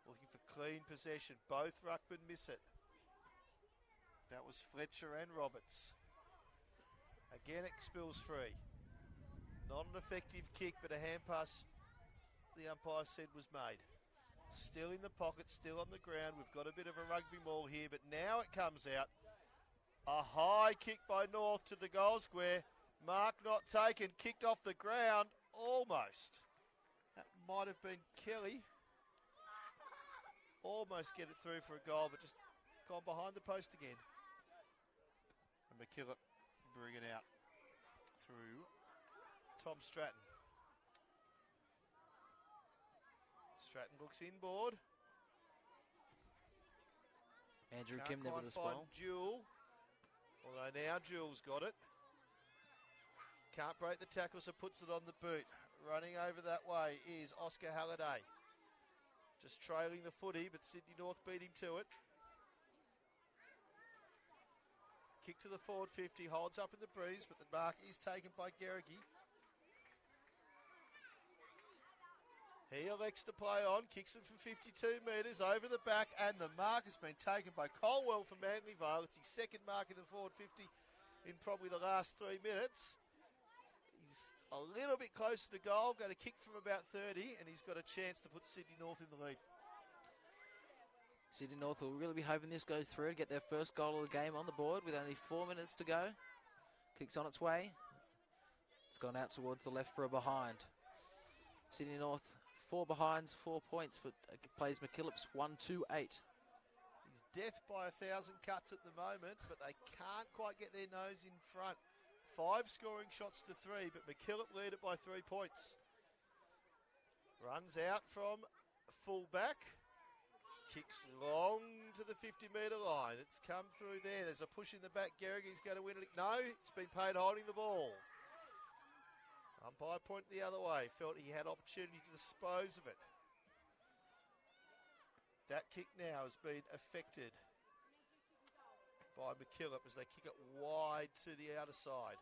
Looking for Clean possession. Both ruckmen miss it. That was Fletcher and Roberts. Again, it spills free. Not an effective kick, but a hand pass the umpire said was made. Still in the pocket, still on the ground. We've got a bit of a rugby maul here, but now it comes out. A high kick by North to the goal square. Mark not taken, kicked off the ground, almost. That might have been Kelly. Almost get it through for a goal, but just gone behind the post again. And McKillop bring it out through Tom Stratton. Stratton looks inboard.
Andrew
Can't
Kim there
quite
with the
find
spoil.
Jewel. Although now Jewel's got it. Can't break the tackle, so puts it on the boot. Running over that way is Oscar Halliday. Just trailing the footy, but Sydney North beat him to it. Kick to the forward 50, holds up in the breeze, but the mark is taken by Gerrigi. He elects to play on, kicks it from 52 metres over the back, and the mark has been taken by Colwell from Manly Vale. It's his second mark in the forward 50 in probably the last 3 minutes. He's a little bit closer to goal, going to kick from about 30, and he's got a chance to put Sydney North in the lead.
Sydney North will really be hoping this goes through to get their first goal of the game on the board with only 4 minutes to go. Kicks on its way. It's gone out towards the left for a behind. Sydney North, 4 behinds, 4 points for plays McKillop's 1-2-8.
He's death by 1,000 cuts at the moment, but they can't quite get their nose in front. 5 scoring shots to 3, but McKillop lead it by 3 points. Runs out from full back. Kicks long to the 50-metre line. It's come through there. There's a push in the back. Gerrigi's going to win it. No, it's been paid holding the ball. Umpire pointed the other way. Felt he had opportunity to dispose of it. That kick now has been affected by McKillop as they kick it wide to the outer side.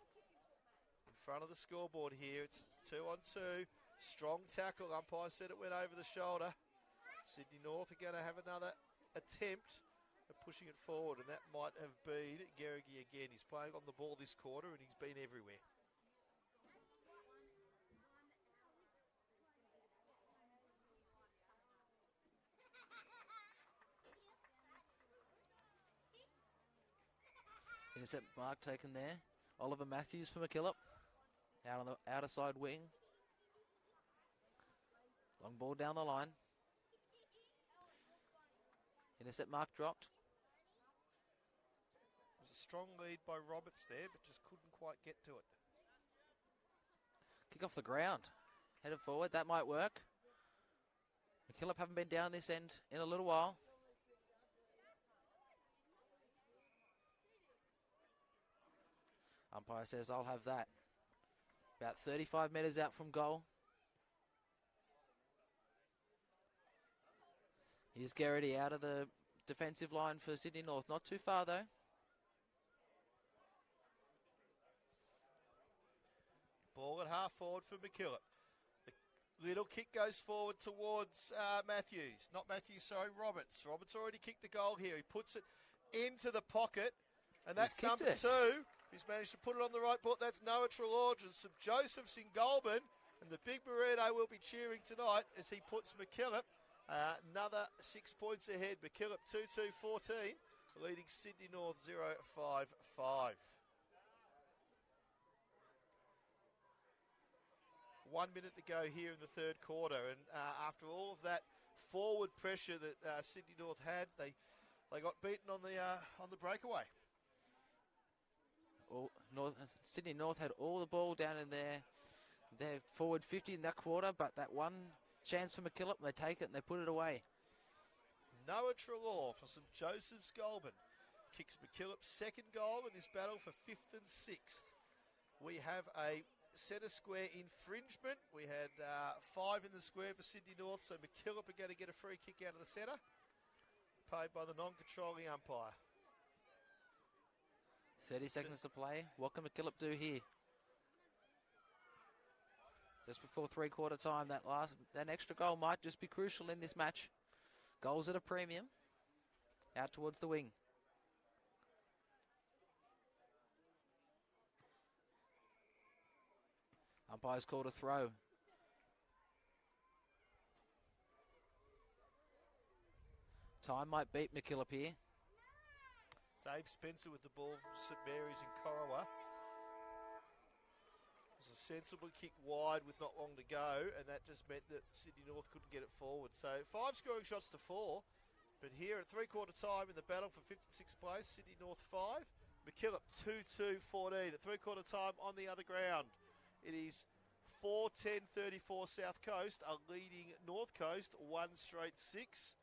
In front of the scoreboard here, it's 2-on-2. Strong tackle. Umpire said it went over the shoulder. Sydney North are going to have another attempt at pushing it forward, and that might have been Gerrigi again. He's playing on the ball this quarter, and he's been everywhere.
Intercept mark taken there. Oliver Matthews for McKillop. Out on the outer side wing. Long ball down the line. Intercept mark dropped.
It was a strong lead by Roberts there, but just couldn't quite get to it.
Kick off the ground. Headed forward. That might work. McKillop haven't been down this end in a little while. Umpire says, I'll have that. About 35 metres out from goal. Here's Gerrity out of the defensive line for Sydney North. Not too far, though.
Ball at half forward for McKillop. The little kick goes forward towards Matthews. Not Matthews, sorry, Roberts. Roberts already kicked a goal here. He puts it into the pocket. And that's number 2. He's managed to put it on the right foot. That's Noah Trelaw. St Joseph's in Goulburn. And the big Merino will be cheering tonight as he puts McKillop another 6 points ahead. McKillop 2-2-14, leading Sydney North 0-5-5. 1 minute to go here in the third quarter. And after all of that forward pressure that Sydney North had, they got beaten on the breakaway.
Sydney North had all the ball down in their forward 50 in that quarter, but that one chance for McKillop, they take it and they put it away.
Noah Trelaw for St Joseph's Goulburn kicks McKillop's second goal in this battle for 5th and 6th. We have a centre square infringement. We had 5 in the square for Sydney North, so McKillop are going to get a free kick out of the centre, paid by the non-controlling umpire.
30 seconds to play. What can McKillop do here? Just before three-quarter time, that extra goal might just be crucial in this match. Goals at a premium. Out towards the wing. Umpire's called a throw. Time might beat McKillip here.
Dave Spencer with the ball from St Mary's in Corowa. It was a sensible kick wide with not long to go, and that just meant that Sydney North couldn't get it forward. So 5 scoring shots to 4, but here at three-quarter time in the battle for 5th and 6th place, Sydney North 5, McKillip 2-2-14 at three-quarter time on the other ground. It is 4-10-34 South Coast are leading North Coast 1 straight 6.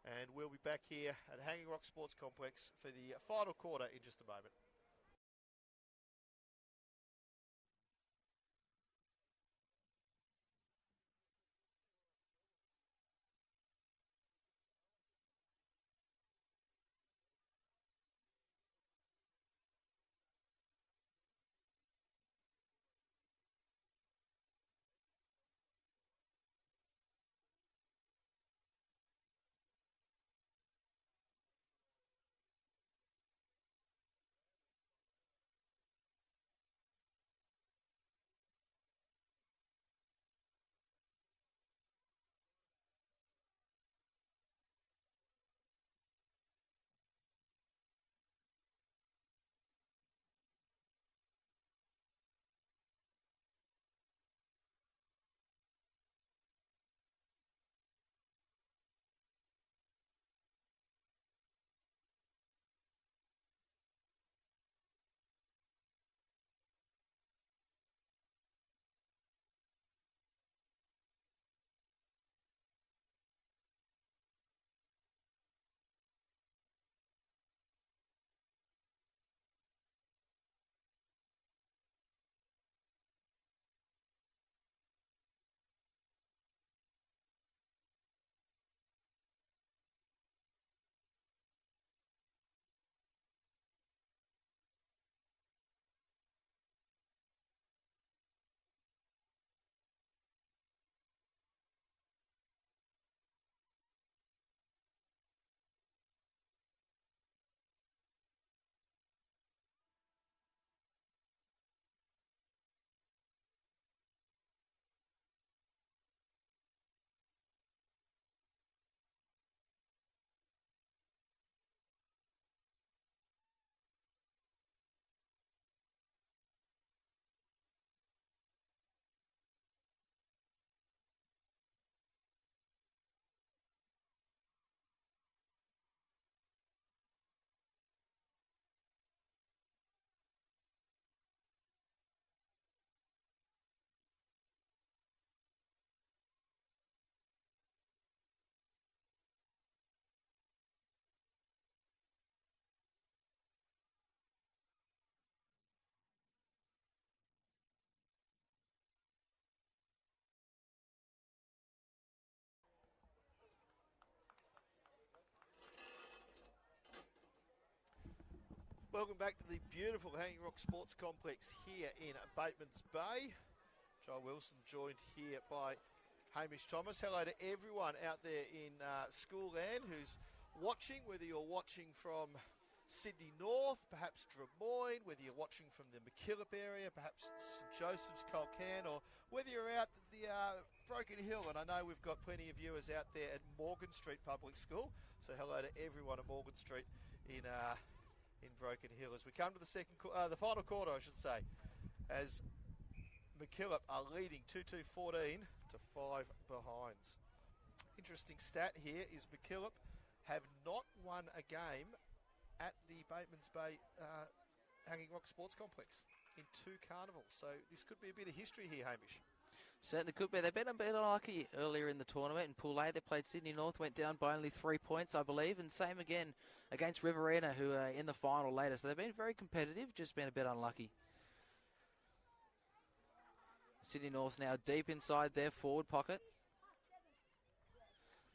And we'll be back here at Hanging Rock Sports Complex for the final quarter in just a moment. Welcome back to the beautiful Hanging Rock Sports Complex here in Batemans Bay. Joel Wilson joined here by Hamish Thomas. Hello to everyone out there in school land who's watching, whether you're watching from Sydney North, perhaps Drummoyne, whether you're watching from the McKillip area, perhaps St Joseph's, Culcairn, or whether you're out at the Broken Hill. And I know we've got plenty of viewers out there at Morgan Street Public School. So hello to everyone at Morgan Street in Broken Hill as we come to the final quarter, I should say, as McKillip are leading 2-2-14 to 5 behinds. Interesting stat here is McKillip have not won a game at the Batemans Bay Hanging Rock Sports Complex in 2 carnivals. So this could be a bit of history here, Hamish.
Certainly could be. They've been a bit unlucky earlier in the tournament. In Pool A, they played Sydney North, went down by only 3 points, I believe. And same again against Riverina, who are in the final later. So they've been very competitive, just been a bit unlucky. Sydney North now deep inside their forward pocket.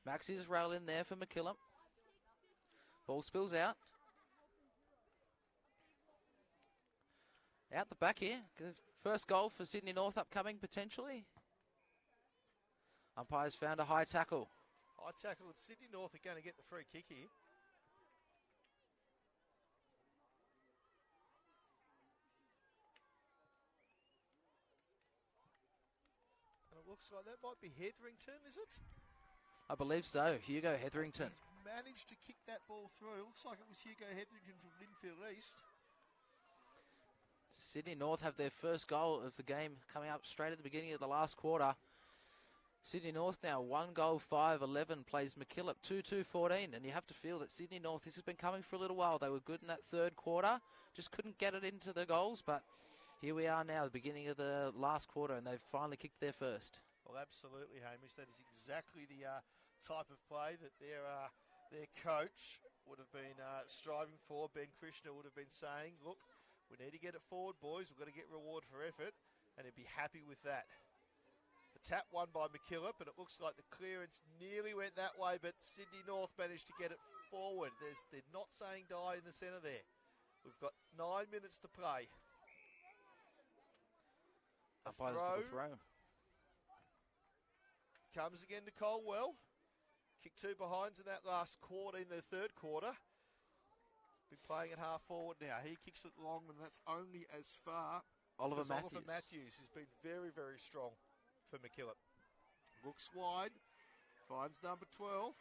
Maxi's rail in there for McKillop. Ball spills out. Out the back here. First goal for Sydney North upcoming, potentially. Umpires found a high tackle.
High tackle, and Sydney North are going to get the free kick here. And it looks like that might be Hetherington, is it?
I believe so. Hugo Hetherington.
He's managed to kick that ball through. Looks like it was Hugo Hetherington from Linfield East.
Sydney North have their first goal of the game coming up straight at the beginning of the last quarter. Sydney North now 1 goal, 5-11, plays McKillip 2-2-14, and you have to feel that Sydney North, this has been coming for a little while. They were good in that third quarter, just couldn't get it into the goals, but here we are now, the beginning of the last quarter, and they've finally kicked their first.
Well, absolutely, Hamish. That is exactly the type of play that their coach would have been striving for. Ben Krishna would have been saying, look, we need to get it forward, boys. We've got to get reward for effort, and he'd be happy with that. The tap won by McKillip, and it looks like the clearance nearly went that way, but Sydney North managed to get it forward. They're not saying die in the centre there. We've got 9 minutes to play. A throw comes again to Colwell. Kick two behinds in that last quarter, in the third quarter. Been playing it half forward now. He kicks it long, and that's only as far.
Oliver
Matthews has been very, very strong for McKillip. Looks wide, finds number 12,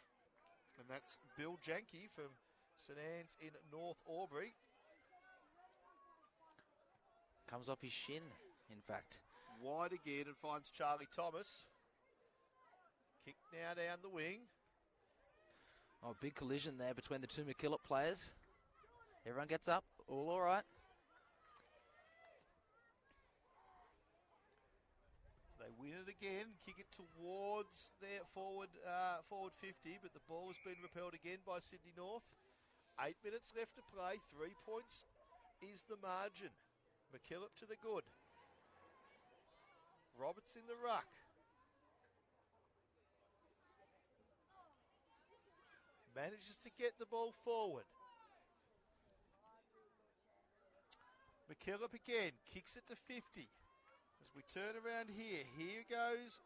and that's Bill Janke from St Anne's in North Albury.
Comes off his shin, in fact.
Wide again and finds Charlie Thomas. Kick now down the wing.
Oh, big collision there between the two McKillip players. Everyone gets up, all right.
They win it again, kick it towards their forward 50, but the ball has been repelled again by Sydney North. 8 minutes left to play, 3 points is the margin. McKillip to the good. Roberts in the ruck. Manages to get the ball forward. McKillip again, kicks it to 50. As we turn around here goes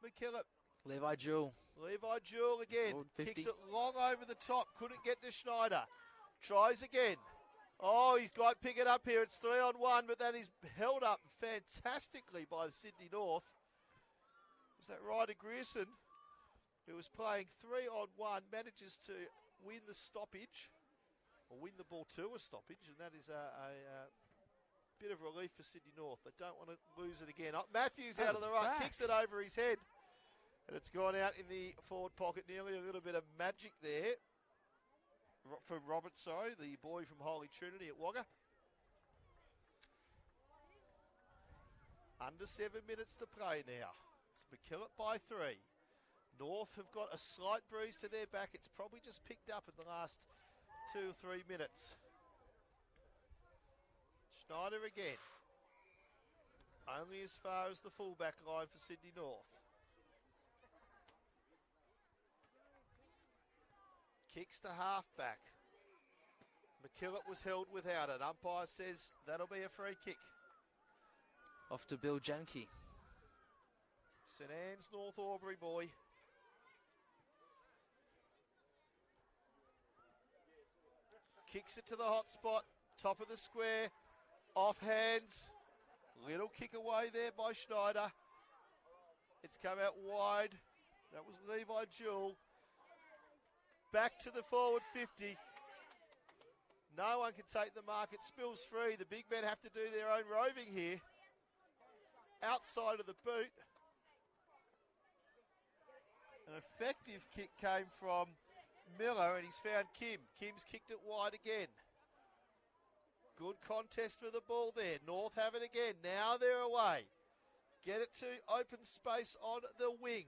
McKillip.
Levi Jewell
again, kicks it long over the top, couldn't get to Schneider. Tries again. Oh, he's got to pick it up here. It's 3-on-1, but that is held up fantastically by Sydney North. Was that Ryder Grierson, who was playing 3-on-1, manages to win the stoppage, or win the ball to a stoppage, and that is a bit of relief for Sydney North. They don't want to lose it again. Oh, Matthews out of the ruck, kicks it over his head, and it's gone out in the forward pocket. Nearly a little bit of magic there from Robert, the boy from Holy Trinity at Wagga. Under 7 minutes to play now. It's McKillip by 3. North have got a slight breeze to their back. It's probably just picked up in the last 2 or 3 minutes. Schneider again. Only as far as the fullback line for Sydney North. Kicks to halfback. McKillip was held without it. Umpire says that'll be a free kick.
Off to Bill Janke.
St Anne's North Albury boy. Kicks it to the hot spot. Top of the square. Off hands. Little kick away there by Schneider. It's come out wide. That was Levi Jewell. Back to the forward 50. No one can take the mark. It spills free. The big men have to do their own roving here. Outside of the boot. An effective kick came from Miller, and he's found Kim. Kim's kicked it wide again. Good contest for the ball there. North have it again. Now they're away. Get it to open space on the wing.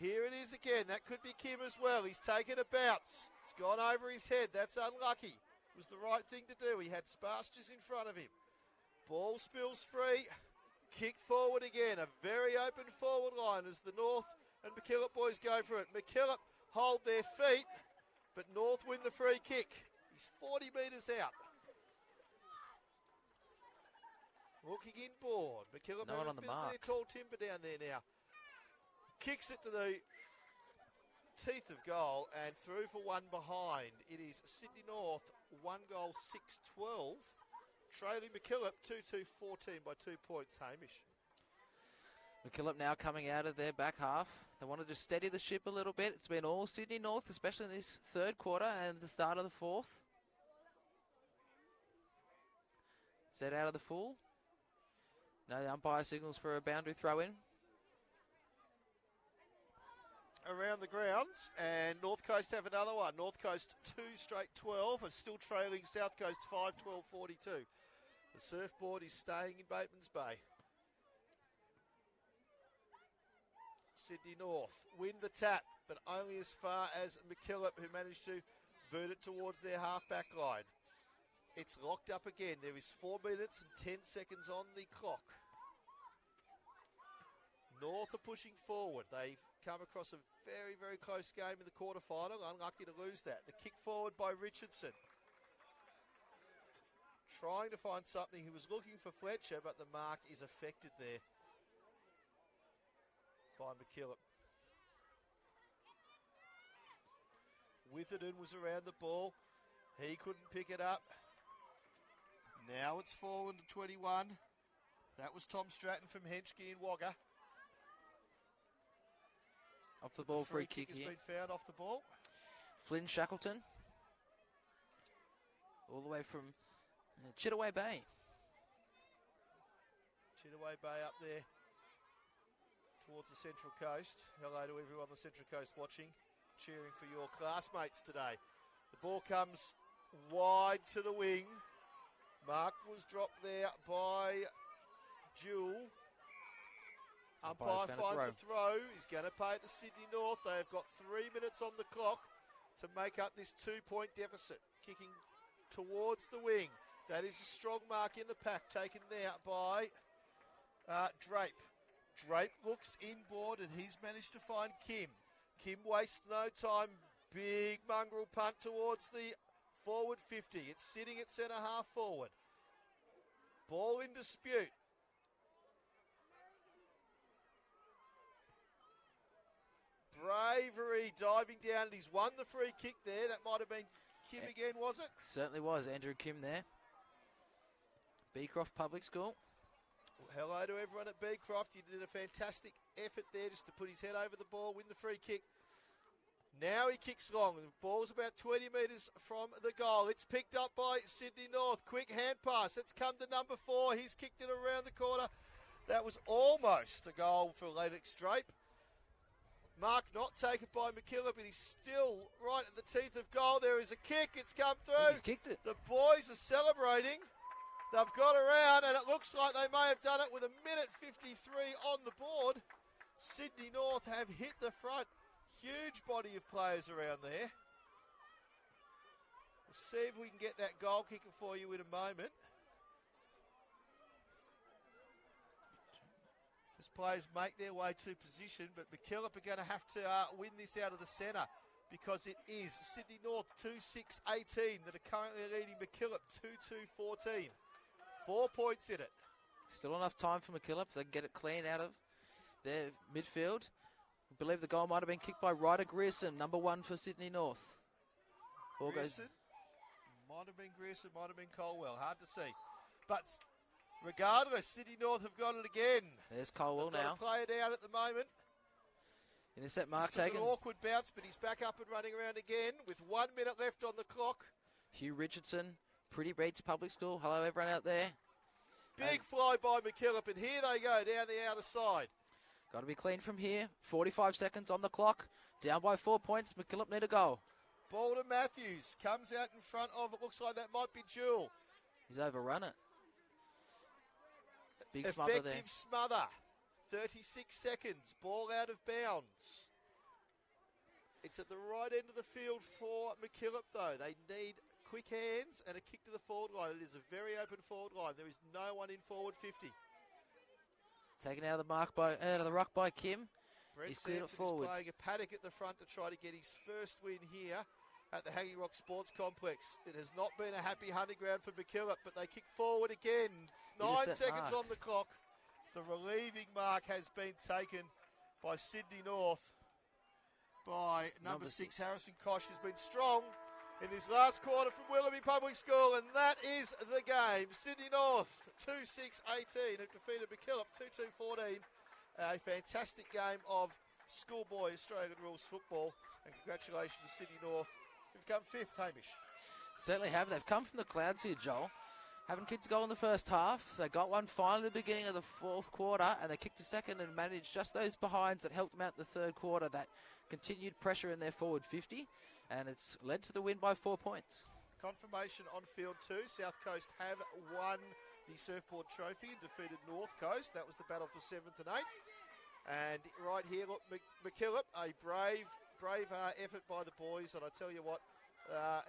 Here it is again. That could be Kim as well. He's taken a bounce. It's gone over his head. That's unlucky. It was the right thing to do. He had Sparsters in front of him. Ball spills free. Kick forward again. A very open forward line as the North and McKillip boys go for it. McKillip hold their feet, but North win the free kick. He's 40 metres out. Looking inboard. McKillip
no one on the mark.
Their tall timber down there now. Kicks it to the teeth of goal and through for one behind. It is Sydney North, 1 goal, 6-12. Trailing McKillop, 2-2-14 by 2 points, Hamish.
McKillip now coming out of their back half. They wanted to steady the ship a little bit. It's been all Sydney North, especially in this third quarter and the start of the fourth. Set out of the full. No, the umpire signals for a boundary throw in.
Around the grounds, and North Coast have another one. North Coast 2 straight 12 are still trailing South Coast 5-12-42. The surfboard is staying in Batemans Bay. Sydney North win the tap, but only as far as McKillop, who managed to boot it towards their half-back line. It's locked up again. There is 4 minutes and 10 seconds on the clock. North are pushing forward. They've come across a very, very close game in the quarterfinal. Unlucky to lose that. The kick forward by Richardson. Trying to find something. He was looking for Fletcher, but the mark is affected there by McKillop. Witherden was around the ball. He couldn't pick it up. Now it's fallen to 21. That was Tom Stratton from Henschke and Wagga.
Off the ball, free kick
has
here.
been found off the ball.
Flynn Shackleton. All the way from Chittaway Bay.
Chittaway Bay up there towards the Central Coast. Hello to everyone on the Central Coast watching, cheering for your classmates today. The ball comes wide to the wing. Mark was dropped there by Jewell. Umpire finds a throw. He's going to pay it to Sydney North. They've got 3 minutes on the clock to make up this 2-point deficit. Kicking towards the wing. That is a strong mark in the pack, taken there by Drape. Drape looks inboard and he's managed to find Kim. Kim wastes no time. Big mongrel punt towards the forward 50. It's sitting at centre half forward. Ball in dispute. Bravery diving down, and he's won the free kick there. That might have been Kim again, was it?
Certainly was. Andrew Kim there. Beecroft Public School.
Well, hello to everyone at Beecroft. He did a fantastic effort there just to put his head over the ball, win the free kick. Now he kicks long. The ball's about 20 metres from the goal. It's picked up by Sydney North. Quick hand pass. It's come to number 4. He's kicked it around the corner. That was almost a goal for Lennox Drape. Mark not taken by McKillop, but he's still right at the teeth of goal. There is a kick. It's come through.
He's kicked it.
The boys are celebrating. They've got around, and it looks like they may have done it with 1:53 on the board. Sydney North have hit the front. Huge body of players around there. We'll see if we can get that goal kicker for you in a moment. As players make their way to position, but McKillop are going to have to win this out of the centre because it is Sydney North 2-6-18 that are currently leading McKillop 2-2-14. 4 points in it.
Still enough time for McKillop. They can get it clean out of their midfield. I believe the goal might have been kicked by Ryder Grierson, number 1 for Sydney North. Ball
Grierson, might have been Grierson, might have been Colwell. Hard to see. But regardless, Sydney North have got it again.
There's Colwell
now. Play it out at the moment.
Intercept mark
taken.
taken.
An awkward bounce, but he's back up and running around again with 1 minute left on the clock.
Hugh Richardson, Pretty Reeds Public School. Hello, everyone out there.
Big fly by McKillop, and here they go down the outer side.
Got to be clean from here. 45 seconds on the clock. Down by 4 points. McKillop need a goal.
Ball to Matthews. Comes out in front of, it looks like that might be Jewell.
He's overrun it. Big smother there.
Effective smother. 36 seconds. Ball out of bounds. It's at the right end of the field for McKillop, though. They need quick hands and a kick to the forward line. It is a very open forward line. There is no one in forward 50.
Taken out of the ruck by Kim.
Brent
He's cleared it forward.
is playing a paddock at the front to try to get his first win here at the Hanging Rock Sports Complex. It has not been a happy hunting ground for McKillop, but they kick forward again. 9 seconds on the clock. The relieving mark has been taken by Sydney North. By number 6, Harrison Kosh has been strong in this last quarter from Willoughby Public School, and that is the game. Sydney North 2-6-18 have defeated McKillop 2-2-14. A fantastic game of schoolboy Australian rules football, and congratulations to Sydney North, who've come 5th. Hamish.
Certainly have. They've come from the clouds here, Joel. Haven't kicked a goal in the first half. They got one finally at the beginning of the fourth quarter, and they kicked a second and managed just those behinds that helped them out in the third quarter. That continued pressure in their forward 50, and it's led to the win by 4 points.
Confirmation on field 2. South Coast have won the surfboard trophy and defeated North Coast. That was the battle for 7th and 8th. And right here, look, McKillip, a brave effort by the boys. And I tell you what,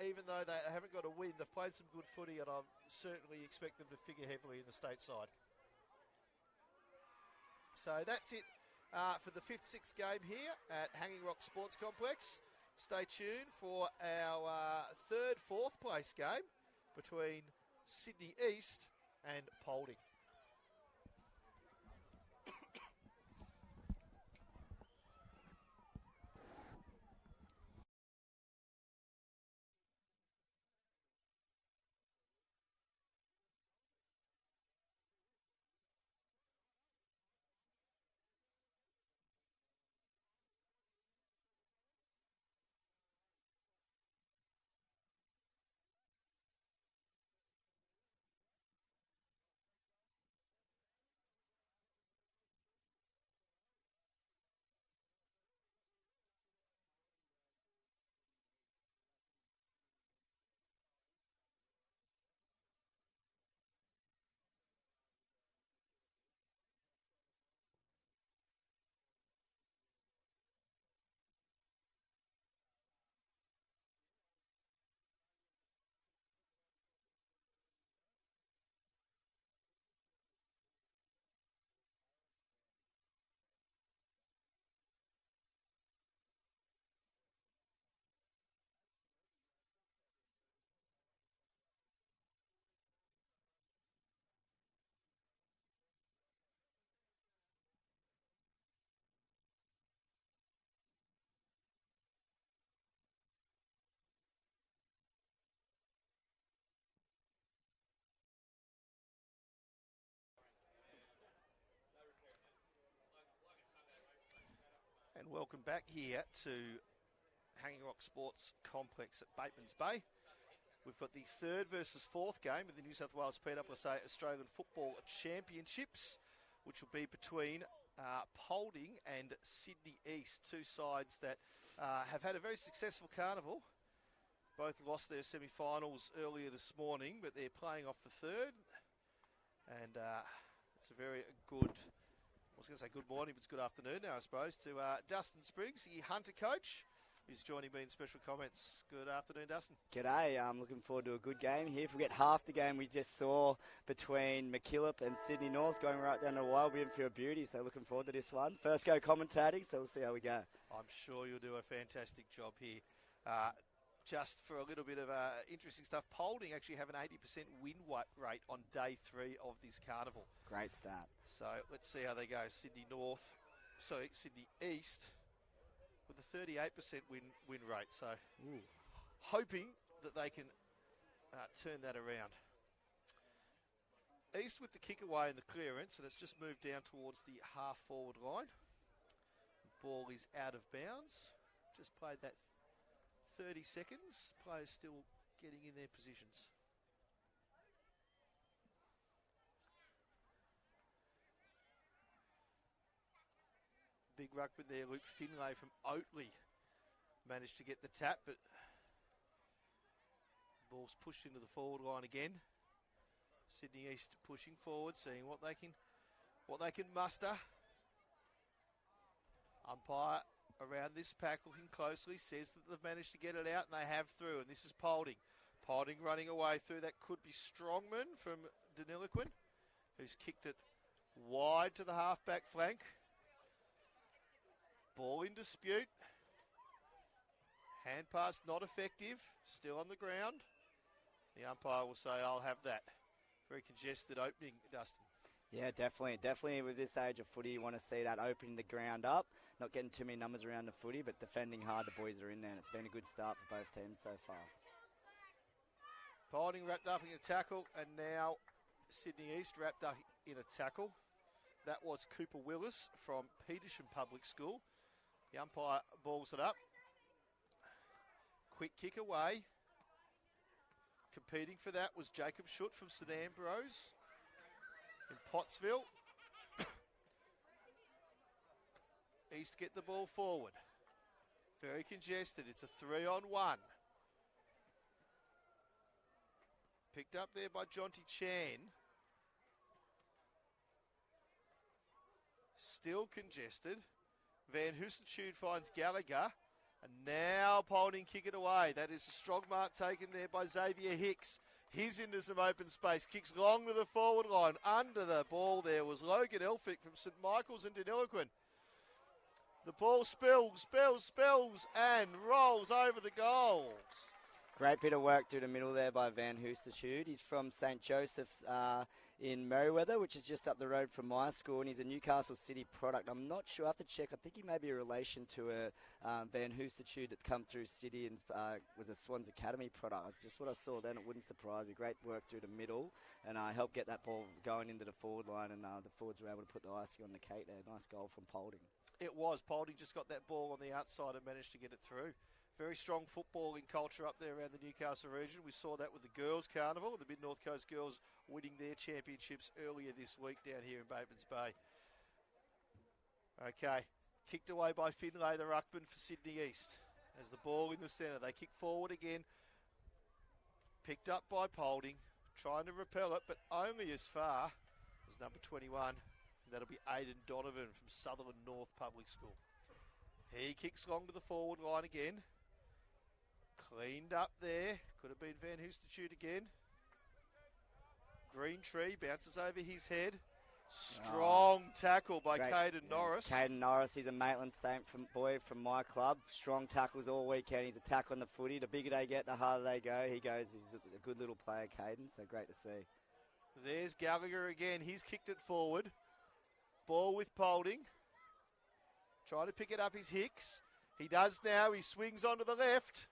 even though they haven't got a win, they've played some good footy, and I certainly expect them to figure heavily in the state side. So that's it for the 5th, 6th game here at Hanging Rock Sports Complex. Stay tuned for our 3rd, 4th place game between Sydney East and Polding. And welcome back here to Hanging Rock Sports Complex at Batemans Bay. We've got the 3rd versus 4th game of the New South Wales PSSA Australian Football Championships, which will be between Polding and Sydney East, two sides that have had a very successful carnival. Both lost their semi-finals earlier this morning, but they're playing off for 3rd. And it's a very good... I was going to say good morning, but it's good afternoon now, I suppose, to Dustin Spriggs, the Hunter coach, who's joining me in special comments. Good afternoon, Dustin.
G'day. I'm looking forward to a good game here. Forget half the game we just saw between McKillop and Sydney North going right down the wire. We didn't feel beauty, so looking forward to this one. First go commentating, so we'll see how we go. I'm
sure you'll do a fantastic job here. Just for a little bit of interesting stuff, Polding actually have an 80% win rate on day 3 of this carnival.
Great start.
So let's see how they go. Sydney East with a 38% win rate. So hoping that they can turn that around. East with the kick away and the clearance, and it's just moved down towards the half forward line. Ball is out of bounds. Just played that 30 seconds. Players still getting in their positions. Big ruckman there, Luke Finlay from Oatley managed to get the tap, but ball's pushed into the forward line again. Sydney East pushing forward, seeing what they can muster. Umpire around this pack looking closely, says that they've managed to get it out, and they have through, and this is Polding. Polding running away through. That could be Strongman from Deniliquin, who's kicked it wide to the half-back flank. Ball in dispute. Hand pass not effective, still on the ground. The umpire will say, I'll have that. Very congested opening, Dustin.
Yeah, definitely. Definitely with this age of footy, you want to see that opening the ground up, not getting too many numbers around the footy, but defending hard. The boys are in there, and it's been a good start for both teams so far.
Polding wrapped up in a tackle, and now Sydney East wrapped up in a tackle. That was Cooper Willis from Petersham Public School. The umpire balls it up. Quick kick away. Competing for that was Jacob Schutt from St Ambrose in Pottsville. East get the ball forward. Very congested. It's a 3-on-1. Picked up there by Jonty Chan. Still congested. Van Hoostertude finds Gallagher. And now Polding kick it away. That is a strong mark taken there by Xavier Hicks. He's into some open space. Kicks long to the forward line. Under the ball there was Logan Elphick from St Michael's and Deniliquin. The ball spills, and rolls over the goals.
Great bit of work through the middle there by Van Hoostertude. He's from St Joseph's in Merriweather, which is just up the road from my school, and he's a Newcastle City product. I'm not sure. I have to check. I think he may be a relation to a Van Hoostertude that come through City and was a Swans Academy product. Just what I saw then, it wouldn't surprise me. Great work through the middle, and helped get that ball going into the forward line, and the forwards were able to put the icing on the cake there. Nice goal from Polding.
It was. Polding just got that ball on the outside and managed to get it through. Very strong footballing culture up there around the Newcastle region. We saw that with the Girls Carnival, the Mid-North Coast Girls winning their championships earlier this week down here in Batemans Bay. Okay, kicked away by Finlay, the ruckman for Sydney East. As the ball in the centre, they kick forward again. Picked up by Polding, trying to repel it, but only as far as number 21. And that'll be Aidan Donovan from Sutherland North Public School. He kicks long to the forward line again. Cleaned up there. Could have been Van Hoostertude again. Green Tree bounces over his head. Strong tackle by Caden Norris.
Caden Norris, he's a Maitland Saint boy from my club. Strong tackles all weekend. He's a tackle on the footy. The bigger they get, the harder they go. He goes. He's a good little player, Caden, so great to see.
There's Gallagher again. He's kicked it forward. Ball with Polding. Trying to pick it up is Hicks. He does now. He swings onto the left.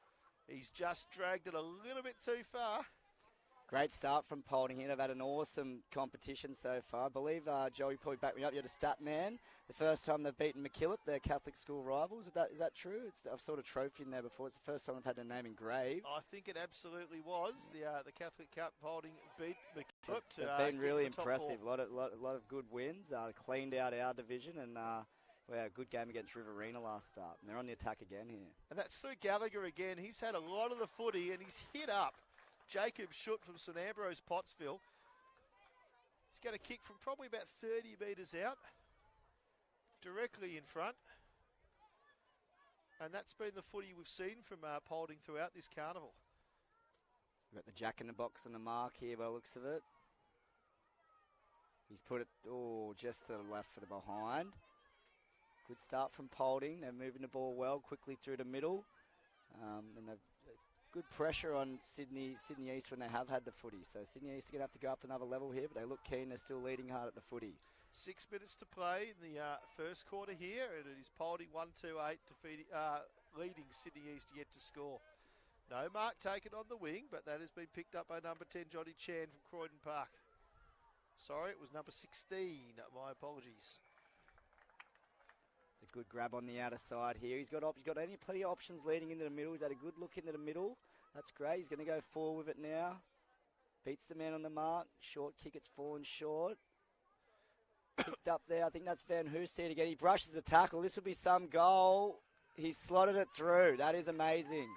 He's just dragged it a little bit too far.
Great start from Polding here. They've had an awesome competition so far. I believe, Joey probably backed me up. You're the stat man. The first time they've beaten McKillip, their Catholic school rivals. Is that true? I've sort of trophy in there before. It's the first time they've had their name engraved.
I think it absolutely was. The Catholic Cup Polding beat McKillip.
They've been really impressive. A lot of good wins. Cleaned out our division and... we had a good game against Riverina last start. And they're on the attack again here.
And that's through Gallagher again. He's had a lot of the footy and he's hit up Jacob Schutt from St Ambrose, Pottsville. He's going to kick from probably about 30 metres out. Directly in front. And that's been the footy we've seen from Polding throughout this carnival.
We've got the jack in the box on the mark here by the looks of it. He's put it, just to the left for the behind. Good start from Polding. They're moving the ball well, quickly through the middle. And they've good pressure on Sydney East when they have had the footy. So Sydney East are going to have to go up another level here, but they look keen. They're still leading hard at the footy.
6 minutes to play in the first quarter here, and it is Polding 1-2-8 leading Sydney East yet to score. No mark taken on the wing, but that has been picked up by number 10, Johnny Chan from Croydon Park. Sorry, it was number 16. My apologies.
It's a good grab on the outer side here. He's got plenty of options leading into the middle. He's had a good look into the middle. That's great. He's going to go forward with it now. Beats the man on the mark. Short kick. It's fallen short. Picked up there. I think that's Van Hoostertude again. He brushes the tackle. This would be some goal. He slotted it through. That is amazing.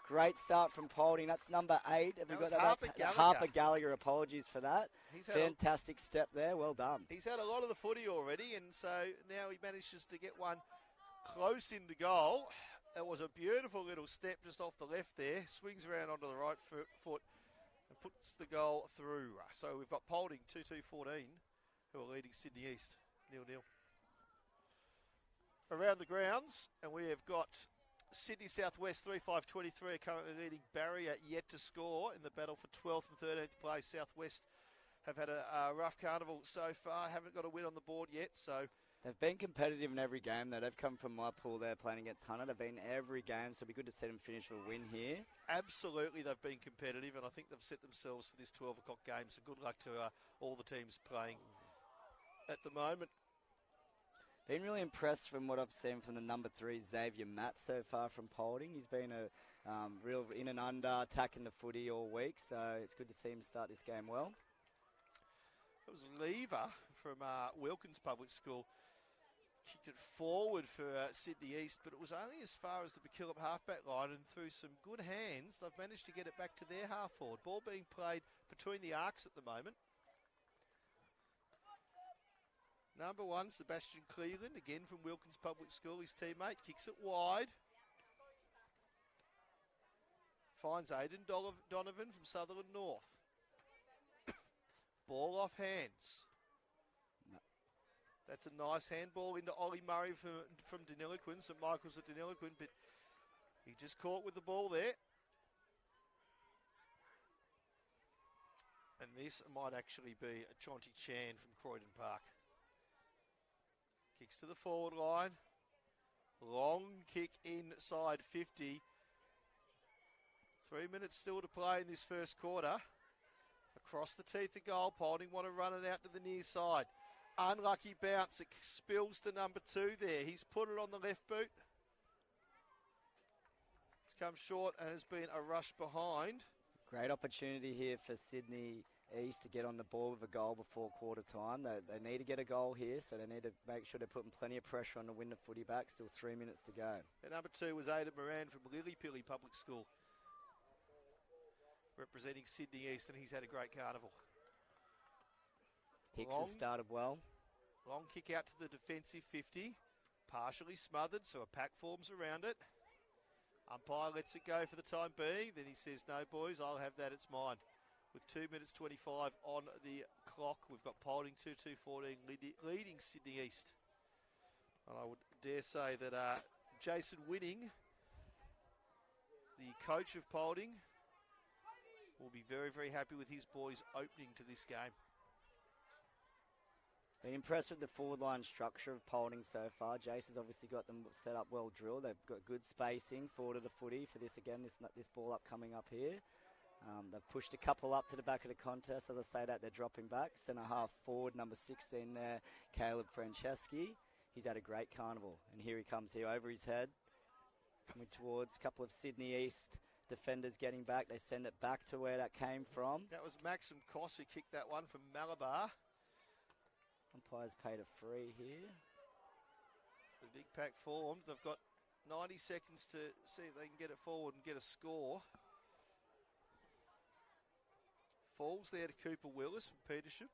Great start from Polding. That's number 8. Have you got that? Harper Gallagher. Apologies for that. Fantastic step there. Well done.
He's had a lot of the footy already, and so now he manages to get one close into goal. It was a beautiful little step just off the left there. Swings around onto the right foot and puts the goal through. So we've got Polding 2-2-14, who are leading Sydney East 0-0. Around the grounds, and we have got Sydney Southwest 3-5-23 are currently leading Barrier yet to score in the battle for 12th and 13th place. Southwest have had a rough carnival so far. Haven't got a win on the board yet, so...
They've been competitive in every game, though. They've come from my pool there playing against Hunter. They've been every game, so it'll be good to see them finish with a win here.
Absolutely, they've been competitive, and I think they've set themselves for this 12 o'clock game, so good luck to all the teams playing at the moment.
Been really impressed from what I've seen from the number 3, Xavier Matt, so far from Polding. He's been a real in and under, attacking the footy all week, so it's good to see him start this game well.
It was Lever from Wilkins Public School. Kicked it forward for Sydney East, but it was only as far as the McKillip halfback line, and through some good hands, they've managed to get it back to their half forward. Ball being played between the arcs at the moment. Number 1, Sebastian Cleveland, again from Wilkins Public School, his teammate, kicks it wide. Finds Aidan Donovan from Sutherland North. Ball off hands. That's a nice handball into Ollie Murray from Deniliquin, St Michael's at Deniliquin, but he just caught with the ball there. And this might actually be a Chonti Chan from Croydon Park. Kicks to the forward line. Long kick inside 50. 3 minutes still to play in this first quarter. Across the teeth of goal, Polding want to run it out to the near side. Unlucky bounce, it spills to number 2 there. He's put it on the left boot. It's come short and has been a rush behind.
Great opportunity here for Sydney East to get on the ball with a goal before quarter time. They need to get a goal here, so they need to make sure they're putting plenty of pressure on to win the footy back. Still 3 minutes to go.
And number 2 was Aidan Moran from Lillypilly Public School, representing Sydney East, and he's had a great carnival.
Hicks has started well.
Long kick out to the defensive 50. Partially smothered, so a pack forms around it. Umpire lets it go for the time being. Then he says, no, boys, I'll have that. It's mine. With 2 minutes 25 on the clock, we've got Polding 2-2-14 leading Sydney East. And I would dare say that Jason Winning, the coach of Polding, will be very, very happy with his boys opening to this game.
Been impressed with the forward line structure of Polding so far. Jace has obviously got them set up well drilled. They've got good spacing forward of the footy for this again, this ball up coming up here. They've pushed a couple up to the back of the contest. As I say that, they're dropping back. Centre half forward, number 16 there, Caleb Franceschi. He's had a great carnival. And here he comes here over his head. Coming towards a couple of Sydney East defenders getting back. They send it back to where that came from.
That was Maxim Koss who kicked that one from Malabar.
Umpire's paid a free here.
The big pack formed. They've got 90 seconds to see if they can get it forward and get a score. Falls there to Cooper Willis from Petersham.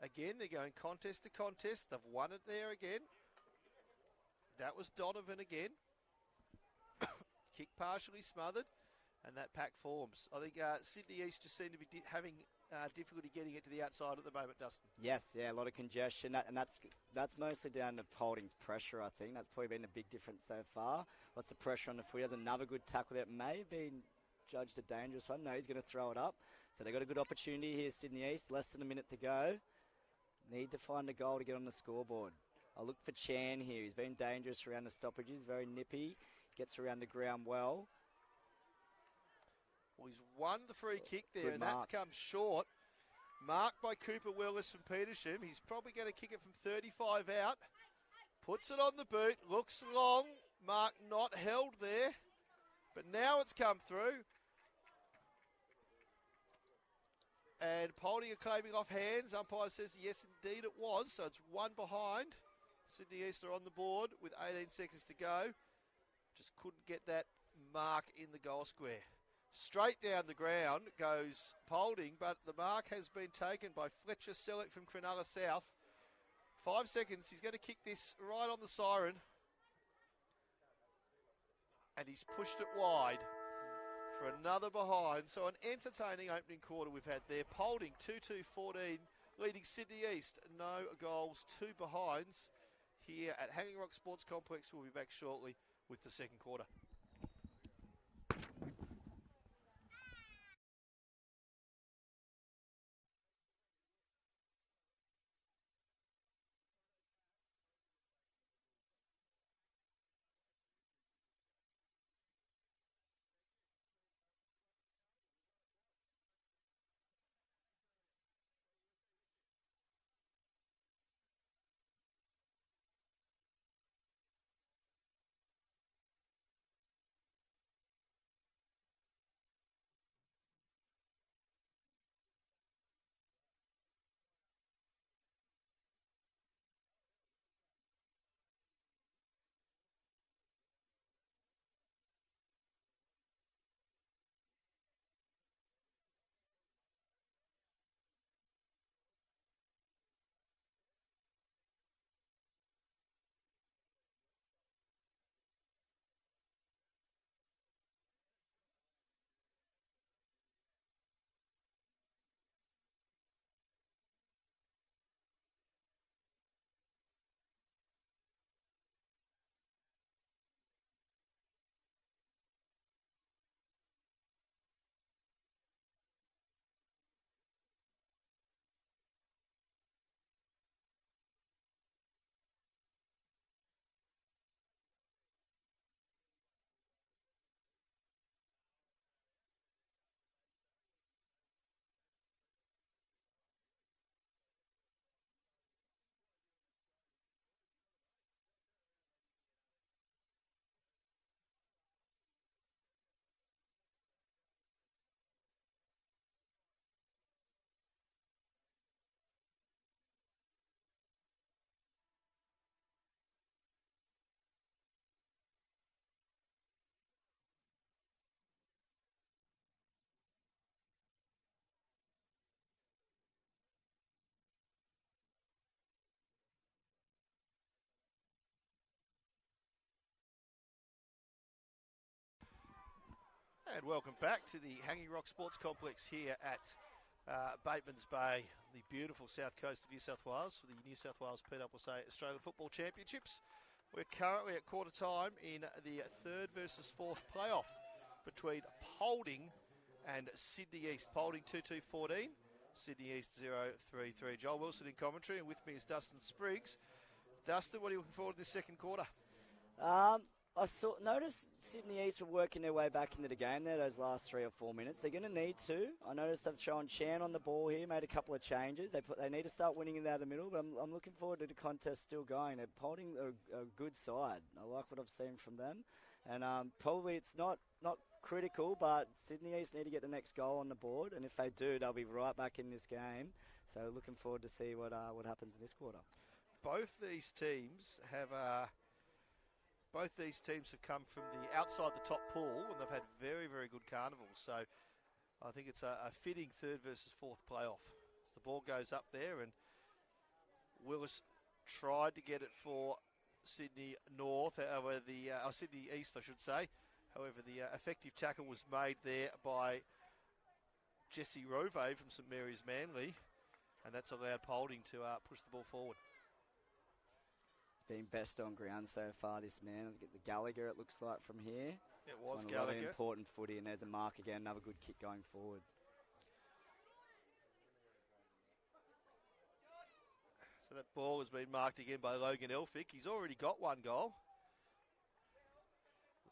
Again, they're going contest to contest. They've won it there again. That was Donovan again. Kick partially smothered, and that pack forms. I think Sydney East just seem to be having difficulty getting it to the outside at the moment, Dustin.
Yes, yeah, a lot of congestion, and that's mostly down to Polding's pressure, I think. That's probably been a big difference so far. Lots of pressure on the foot. He has another good tackle that may have been judged a dangerous one. No, he's going to throw it up. So they've got a good opportunity here, Sydney East. Less than a minute to go. Need to find a goal to get on the scoreboard. I'll look for Chan here. He's been dangerous around the stoppages, very nippy. Gets around the ground well.
Well, he's won the free kick there,
Good
and
mark.
that's come short. Marked by Cooper Willis from Petersham. He's probably going to kick it from 35 out. Puts it on the boot. Looks long. Mark not held there. But now it's come through. And Polding are claiming off hands. Umpire says yes, indeed it was. So it's one behind. Sydney East are on the board with 18 seconds to go. Just couldn't get that mark in the goal square. Straight down the ground goes Polding, but the mark has been taken by Fletcher Selleck from Cronulla South. 5 seconds. He's going to kick this right on the siren. And he's pushed it wide for another behind. So an entertaining opening quarter we've had there. Polding 2-2-14, leading Sydney East. No goals, 2 behinds here at Hanging Rock Sports Complex. We'll be back shortly with the second quarter. And welcome back to the Hanging Rock Sports Complex here at Batemans Bay, the beautiful south coast of New South Wales for the New South Wales PSSA Australian Football Championships. We're currently at quarter time in the third versus fourth playoff between Polding and Sydney East. Polding 2-2-14, Sydney East 0-3-3. Joel Wilson in commentary, and with me is Dustin Spriggs. Dustin, what are you looking forward to this second quarter?
I noticed Sydney East were working their way back into the game there those last 3 or 4 minutes. They're going to need to. I noticed they've shown Chan on the ball here, made a couple of changes. They need to start winning it out of the middle, but I'm looking forward to the contest still going. They're holding a good side. I like what I've seen from them. And probably it's not critical, but Sydney East need to get the next goal on the board, and if they do, they'll be right back in this game. So looking forward to see what happens in this quarter.
Both these teams have come from the outside the top pool, and they've had very, very good carnivals. So I think it's a fitting third versus fourth playoff. As the ball goes up there, and Willis tried to get it for Sydney North, Sydney East, I should say. However, the effective tackle was made there by Jesse Rove from St Mary's Manly, and that's allowed Polding to push the ball forward.
Been best on ground so far, this man. Get the Gallagher, it looks like, from here.
It was
Gallagher.
Gallagher.
A lot of important footy, and there's a mark again, another good kick going forward.
So that ball has been marked again by Logan Elphick. He's already got one goal.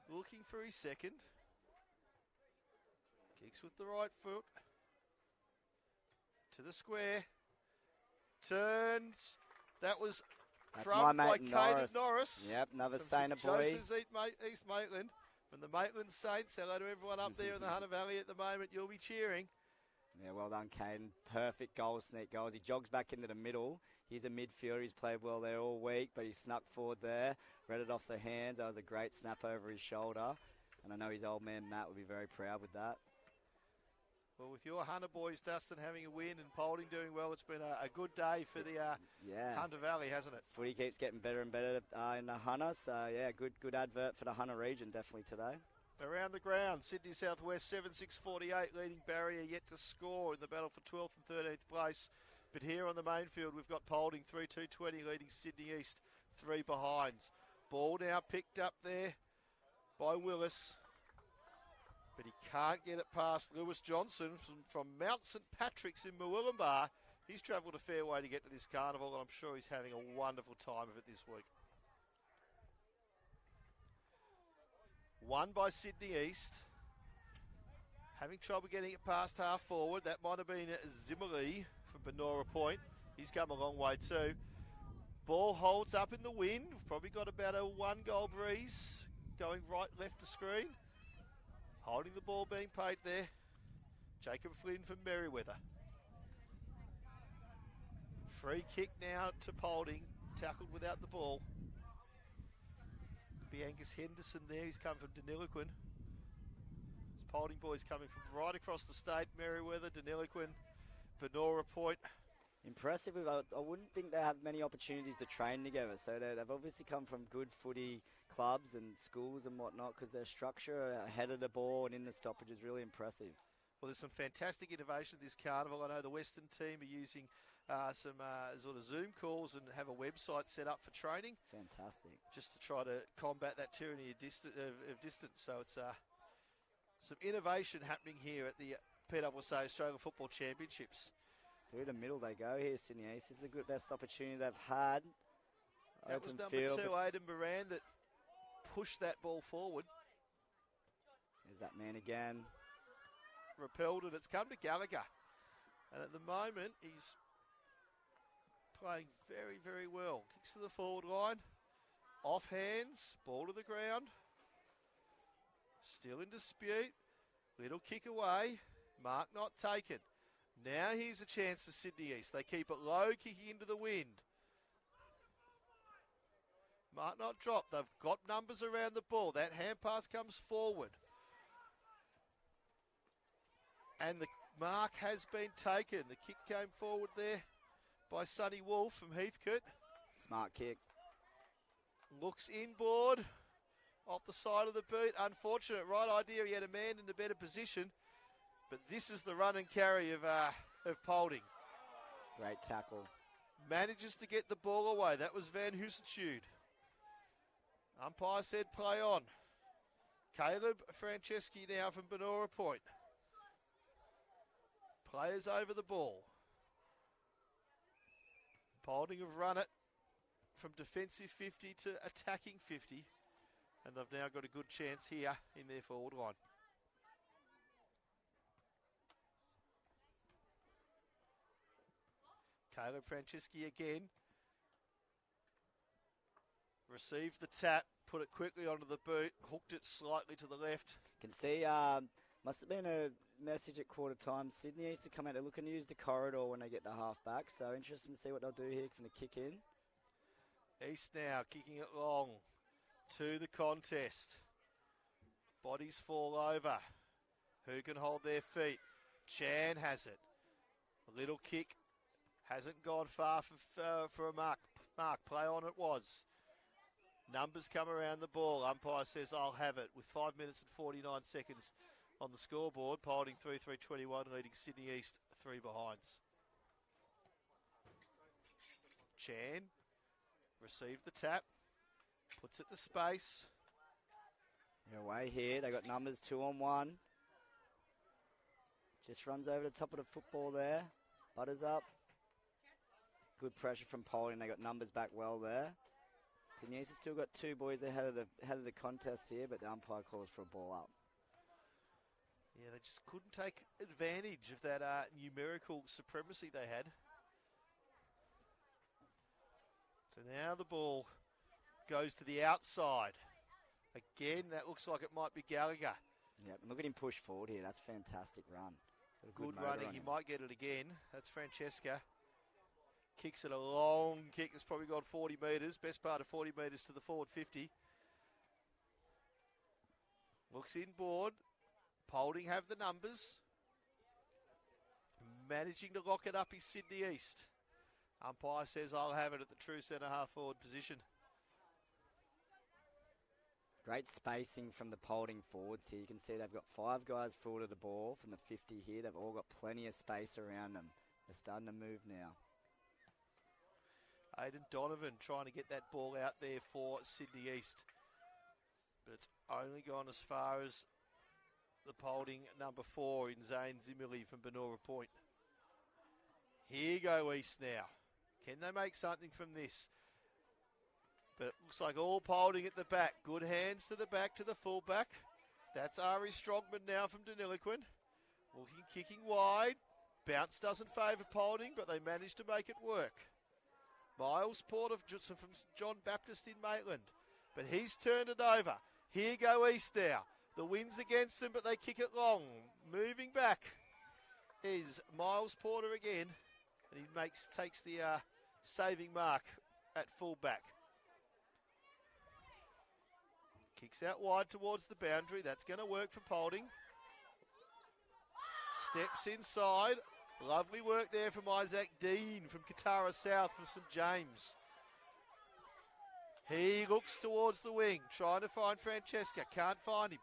Looking for his second. Kicks with the right foot. To the square. Turns. That was crumbed by Caden Norris.
Yep, another
from
Saint boy.
Joseph's East Maitland. From the Maitland Saints. Hello to everyone up there in the Hunter Valley at the moment. You'll be cheering.
Yeah, well done, Caden. Perfect goal, sneak goals. He jogs back into the middle. He's a midfielder. He's played well there all week, but he snuck forward there. Read it off the hands. That was a great snap over his shoulder. And I know his old man, Matt, would be very proud with that.
Well, with your Hunter boys, Dustin, having a win and Polding doing well, it's been a good day for the Hunter Valley, hasn't it?
Footy keeps getting better and better in the Hunter. So, yeah, good advert for the Hunter region, definitely today.
Around the ground, Sydney Southwest 7-6-48, leading barrier yet to score in the battle for 12th and 13th place. But here on the main field, we've got Polding 3-2-20, leading Sydney East 3 behinds. Ball now picked up there by Willis, but he can't get it past Lewis Johnson from Mount St Patrick's in Murwillumbah. He's travelled a fair way to get to this carnival, and I'm sure he's having a wonderful time of it this week. Won by Sydney East. Having trouble getting it past half forward. That might have been Zimmerly from Benora Point. He's come a long way too. Ball holds up in the wind. We've probably got about a 1-goal breeze going right, left to screen. Holding the ball being paid there. Jacob Flynn from Merriweather. Free kick now to Polding. Tackled without the ball. Angus Henderson there. He's come from Deniliquin. It's Polding boys coming from right across the state. Merriweather, Deniliquin, Benora Point.
Impressive. I wouldn't think they have many opportunities to train together. So they've obviously come from good footy clubs and schools and whatnot, because their structure ahead of the ball and in the stoppage is really impressive.
Well, there's some fantastic innovation this carnival. I know the Western team are using some sort of Zoom calls and have a website set up for training.
Fantastic. Just
to try to combat that tyranny of distance. So it's some innovation happening here at the PSSA Australian Football Championships.
Through the middle they go here, Sydney East. This is the best opportunity they've had.
That was number 2, Aidan Moran, that pushed that ball forward.
There's that man again.
Repelled it. It's come to Gallagher. And at the moment, he's playing very, very well. Kicks to the forward line. Off hands. Ball to the ground. Still in dispute. Little kick away. Mark not taken. Now here's a chance for Sydney East. They keep it low, kicking into the wind. Mark not drop. They've got numbers around the ball. That hand pass comes forward. And the mark has been taken. The kick came forward there by Sonny Wolf from Heathcote.
Smart kick.
Looks inboard. off the side of the boot. Unfortunate. Right idea. He had a man in a better position. But this is the run and carry of Polding.
Great tackle.
Manages to get the ball away. That was Van Husitude. Umpire said play on. Caleb Franceschi now from Benora Point. Players over the ball. Polding have run it from defensive 50 to attacking 50. And they've now got a good chance here in their forward line. Caleb Franceschi again. Received the tap, put it quickly onto the boot, hooked it slightly to the left.
Can see, must have been a message at quarter time. Sydney used to come out, they're looking to use the corridor when they get the half back. So interesting to see what they'll do here from the kick in.
East now kicking it long to the contest. Bodies fall over. Who can hold their feet? Chan has it. A little kick. Hasn't gone far for a mark. Play on it was. Numbers come around the ball. Umpire says, I'll have it. With 5 minutes and 49 seconds on the scoreboard. Polding 3-3-21, leading Sydney East 3 behinds. Chan received the tap. Puts it to space.
They're away here. They got numbers 2-on-1. Just runs over the top of the football there. Butters up. Good pressure from Polding. They got numbers back well there. Sydney East has still got 2 boys ahead of the contest here, but the umpire calls for a ball up.
Yeah, they just couldn't take advantage of that numerical supremacy they had. So now the ball goes to the outside. Again, that looks like it might be Gallagher.
Yeah, look at him push forward here. That's a fantastic run.
Good running. He might get it again. That's Francesca. Kicks it a long kick. It's probably gone 40 metres. Best part of 40 metres to the forward 50. Looks inboard. Polding have the numbers. Managing to lock it up is Sydney East. Umpire says I'll have it at the true centre half forward position.
Great spacing from the Polding forwards here. You can see they've got 5 guys forward of the ball from the 50 here. They've all got plenty of space around them. They're starting to move now.
Aidan Donovan trying to get that ball out there for Sydney East. But it's only gone as far as the Polding number 4 in Zane Zimmerly from Benora Point. Here go East now. Can they make something from this? But it looks like all Polding at the back. Good hands to the back to the fullback. That's Ari Strongman now from Deniliquin. Looking, kicking wide. Bounce doesn't favour Polding, but they managed to make it work. Miles Porter from John Baptist in Maitland. But he's turned it over. Here go East now. The wind's against them, but they kick it long. Moving back is Miles Porter again. And he takes the saving mark at fullback. Kicks out wide towards the boundary. That's going to work for Polding. Steps inside. Lovely work there from Isaac Dean from Katara South from St James. He looks towards the wing, trying to find Francesca. Can't find him.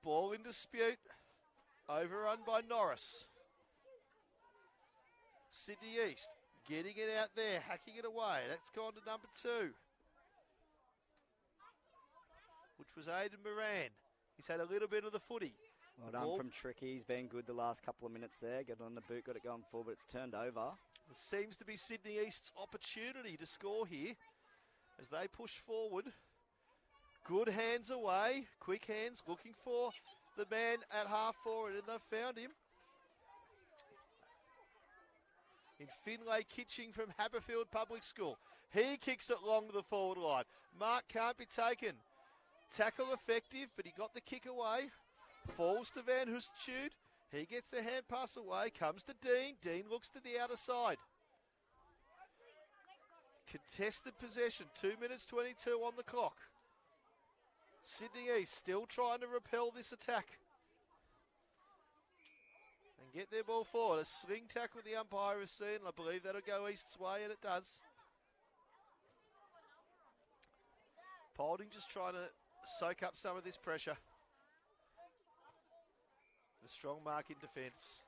Ball in dispute. Overrun by Norris. Sydney East getting it out there, hacking it away. That's gone to number 2, which was Aidan Moran. He's had a little bit of the footy.
Well done from Tricky. He's been good the last couple of minutes there. Got on the boot, got it going forward, but it's turned over.
It seems to be Sydney East's opportunity to score here as they push forward. Good hands away, quick hands, looking for the man at half forward, and they've found him. In Finlay Kitching from Haberfield Public School. He kicks it long to the forward line. Mark can't be taken. Tackle effective, but he got the kick away. Falls to Van Hustitude. He gets the hand pass away. Comes to Dean. Dean looks to the outer side. Contested possession. 2 minutes 22 on the clock. Sydney East still trying to repel this attack. And get their ball forward. A sling tackle the umpire has seen. I believe that'll go East's way, and it does. Polding just trying to soak up some of this pressure. The strong mark in defence.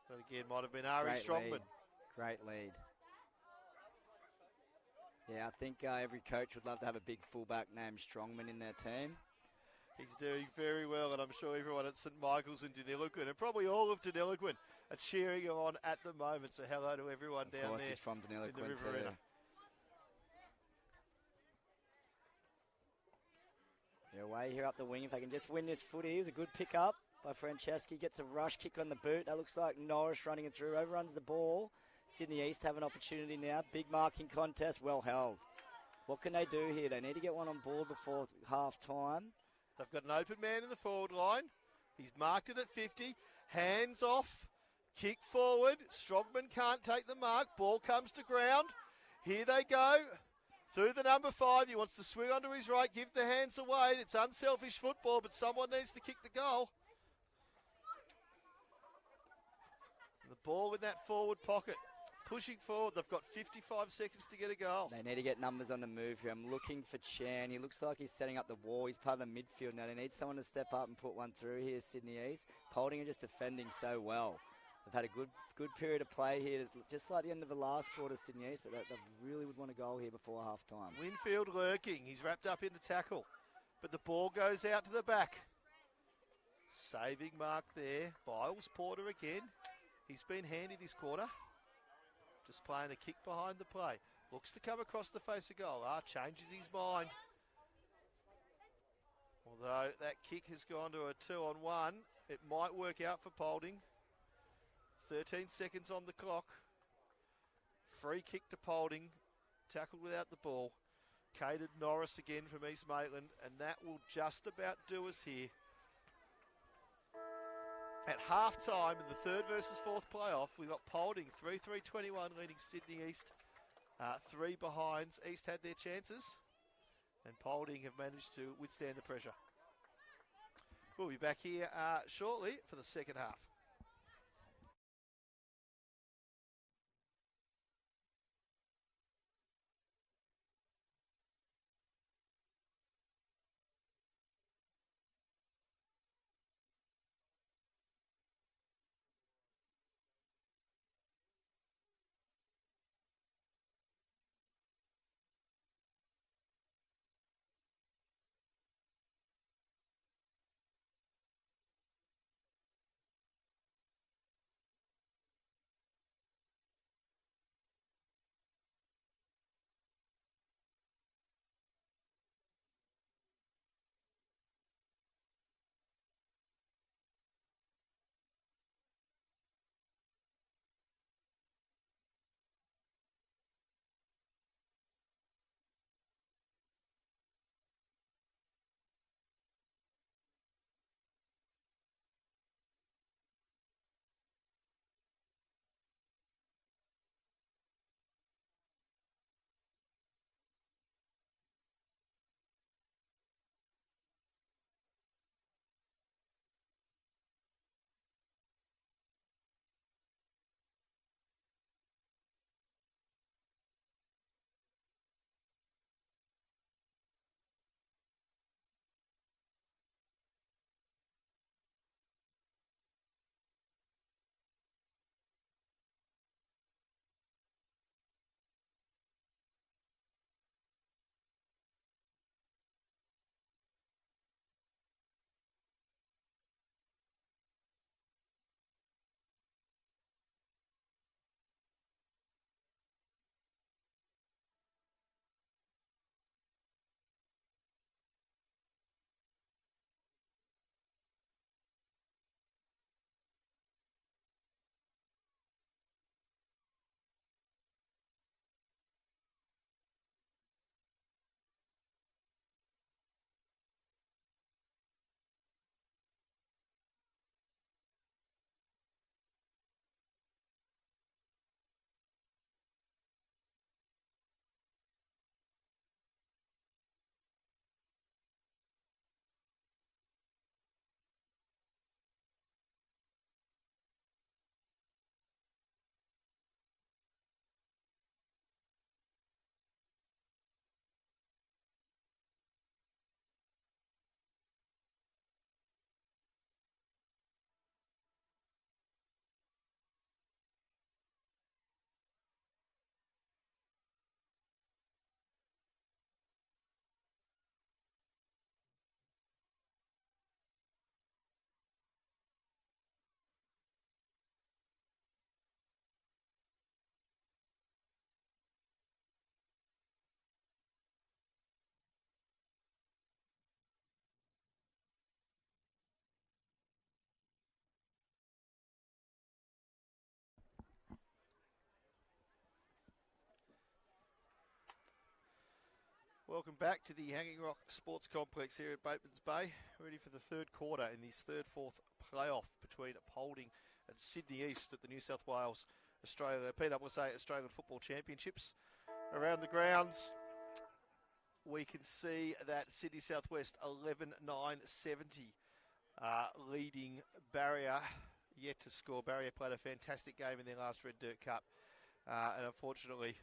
But again, might have been Ari
Great
Strongman.
lead. Great lead. Yeah, I think every coach would love to have a big fullback named Strongman in their team.
He's doing very well, and I'm sure everyone at St Michael's and Deniliquin, and probably all of Deniliquin, are cheering him on at the moment. So hello to everyone down there.
Of course, he's from
in the
Deniliquin
Riverina.
too. They're away here up the wing. If they can just win this footy, it was a good pick up by Franceschi. Gets a rush kick on the boot. That looks like Norris running it through. Overruns the ball. Sydney East have an opportunity now. Big marking contest, well held. What can they do here? They need to get one on board before half time.
They've got an open man in the forward line. He's marked it at 50. Hands off. Kick forward. Strongman can't take the mark. Ball comes to ground. Here they go. Through the number 5. He wants to swing onto his right. Give the hands away. It's unselfish football, but someone needs to kick the goal. And the ball in that forward pocket. Pushing forward. They've got 55 seconds to get a goal.
They need to get numbers on the move here. I'm looking for Chan. He looks like he's setting up the wall. He's part of the midfield now. They need someone to step up and put one through here, Sydney East. Polding are just defending so well. They've had a good period of play here, just like the end of the last quarter, Sydney East, but they really would want a goal here before half-time.
Winfield lurking. He's wrapped up in the tackle. But the ball goes out to the back. Saving mark there. Biles Porter again. He's been handy this quarter. Just playing a kick behind the play. Looks to come across the face of goal. Changes his mind. Although that kick has gone to a 2-on-1, it might work out for Polding. 13 seconds on the clock. Free kick to Polding. Tackled without the ball. Catered Norris again from East Maitland, and that will just about do us here. At half-time in the third versus fourth playoff, we've got Polding 3-3-21 leading Sydney East. 3 behinds. East had their chances, and Polding have managed to withstand the pressure. We'll be back here shortly for the second half. Welcome back to the Hanging Rock Sports Complex here at Batemans Bay. Ready for the third quarter in this third-fourth playoff between Polding and Sydney East at the New South Wales PSSA Australian Football Championships. Around the grounds, we can see that Sydney Southwest 11-9-70 leading Barrier, yet to score. Barrier played a fantastic game in their last Red Dirt Cup, and unfortunately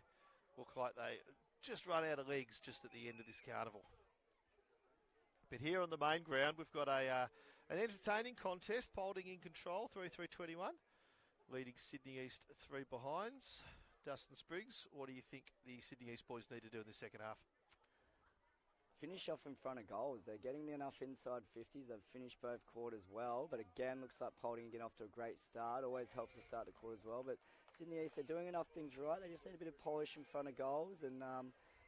look like they just run out of legs just at the end of this carnival. But here on the main ground, we've got an entertaining contest. Polding in control, 3-3-21. Leading Sydney East 3 behinds. Dustin Spriggs, what do you think the Sydney East boys need to do in the second half?
Finish off in front of goals. They're getting enough inside 50s. They've finished both quarters well, but again, looks like Polding getting off to a great start. Always helps to start the quarters well, but Sydney East, they're doing enough things right. They just need a bit of polish in front of goals, and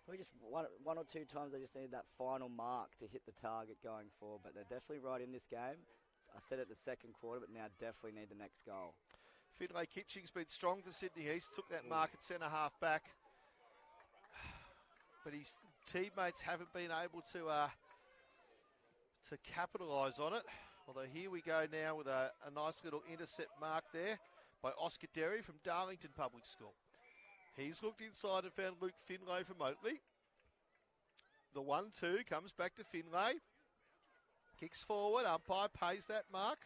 probably just one or two times they just need that final mark to hit the target going forward, but they're definitely right in this game. I said it the second quarter, but now definitely need the next goal.
Finlay Kitching's been strong for Sydney East, took that mark at centre half back, but his teammates haven't been able to capitalise on it. Although here we go now with a nice little intercept mark there by Oscar Derry from Darlington Public School. He's looked inside and found Luke Finlay from Oatley. The 1-2 comes back to Finlay. Kicks forward, umpire pays that mark.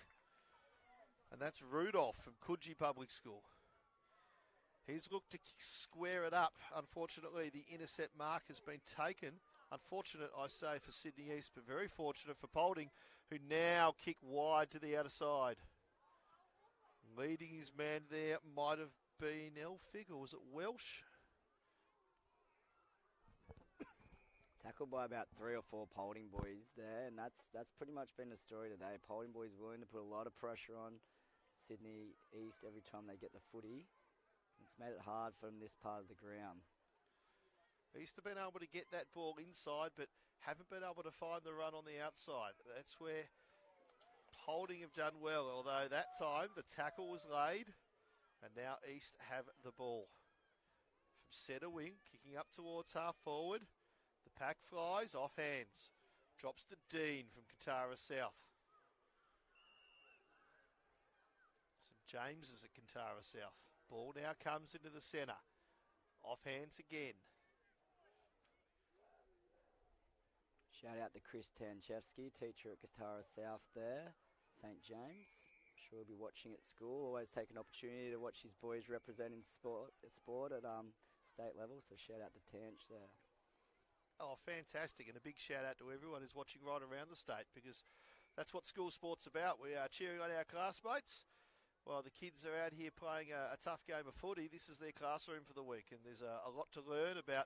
And that's Rudolph from Coogee Public School. He's looked to square it up. Unfortunately, the intercept mark has been taken. Unfortunate, I say, for Sydney East, but very fortunate for Polding, who now kick wide to the outer side. Leading his man there might have been Elphig, or was it Welsh?
Tackled by about 3 or 4 Polding boys there, and that's pretty much been the story today. Polding boys willing to put a lot of pressure on Sydney East every time they get the footy. It's made it hard for them this part of the ground.
East have been able to get that ball inside, but haven't been able to find the run on the outside. That's where Polding have done well, although that time the tackle was laid, and now East have the ball. From centre wing, kicking up towards half forward. The pack flies, off hands. Drops to Dean from Kantara South. St James is at Kantara South. Ball now comes into the centre. Off hands again.
Shout out to Chris Tanchevsky, teacher at Kantara South there, St James. I'm sure he'll be watching at school. Always take an opportunity to watch his boys representing sport at state level. So shout out to Tanch there.
Oh, fantastic. And a big shout out to everyone who's watching right around the state, because that's what school sport's about. We are cheering on our classmates. While the kids are out here playing a tough game of footy, this is their classroom for the week. And there's a lot to learn about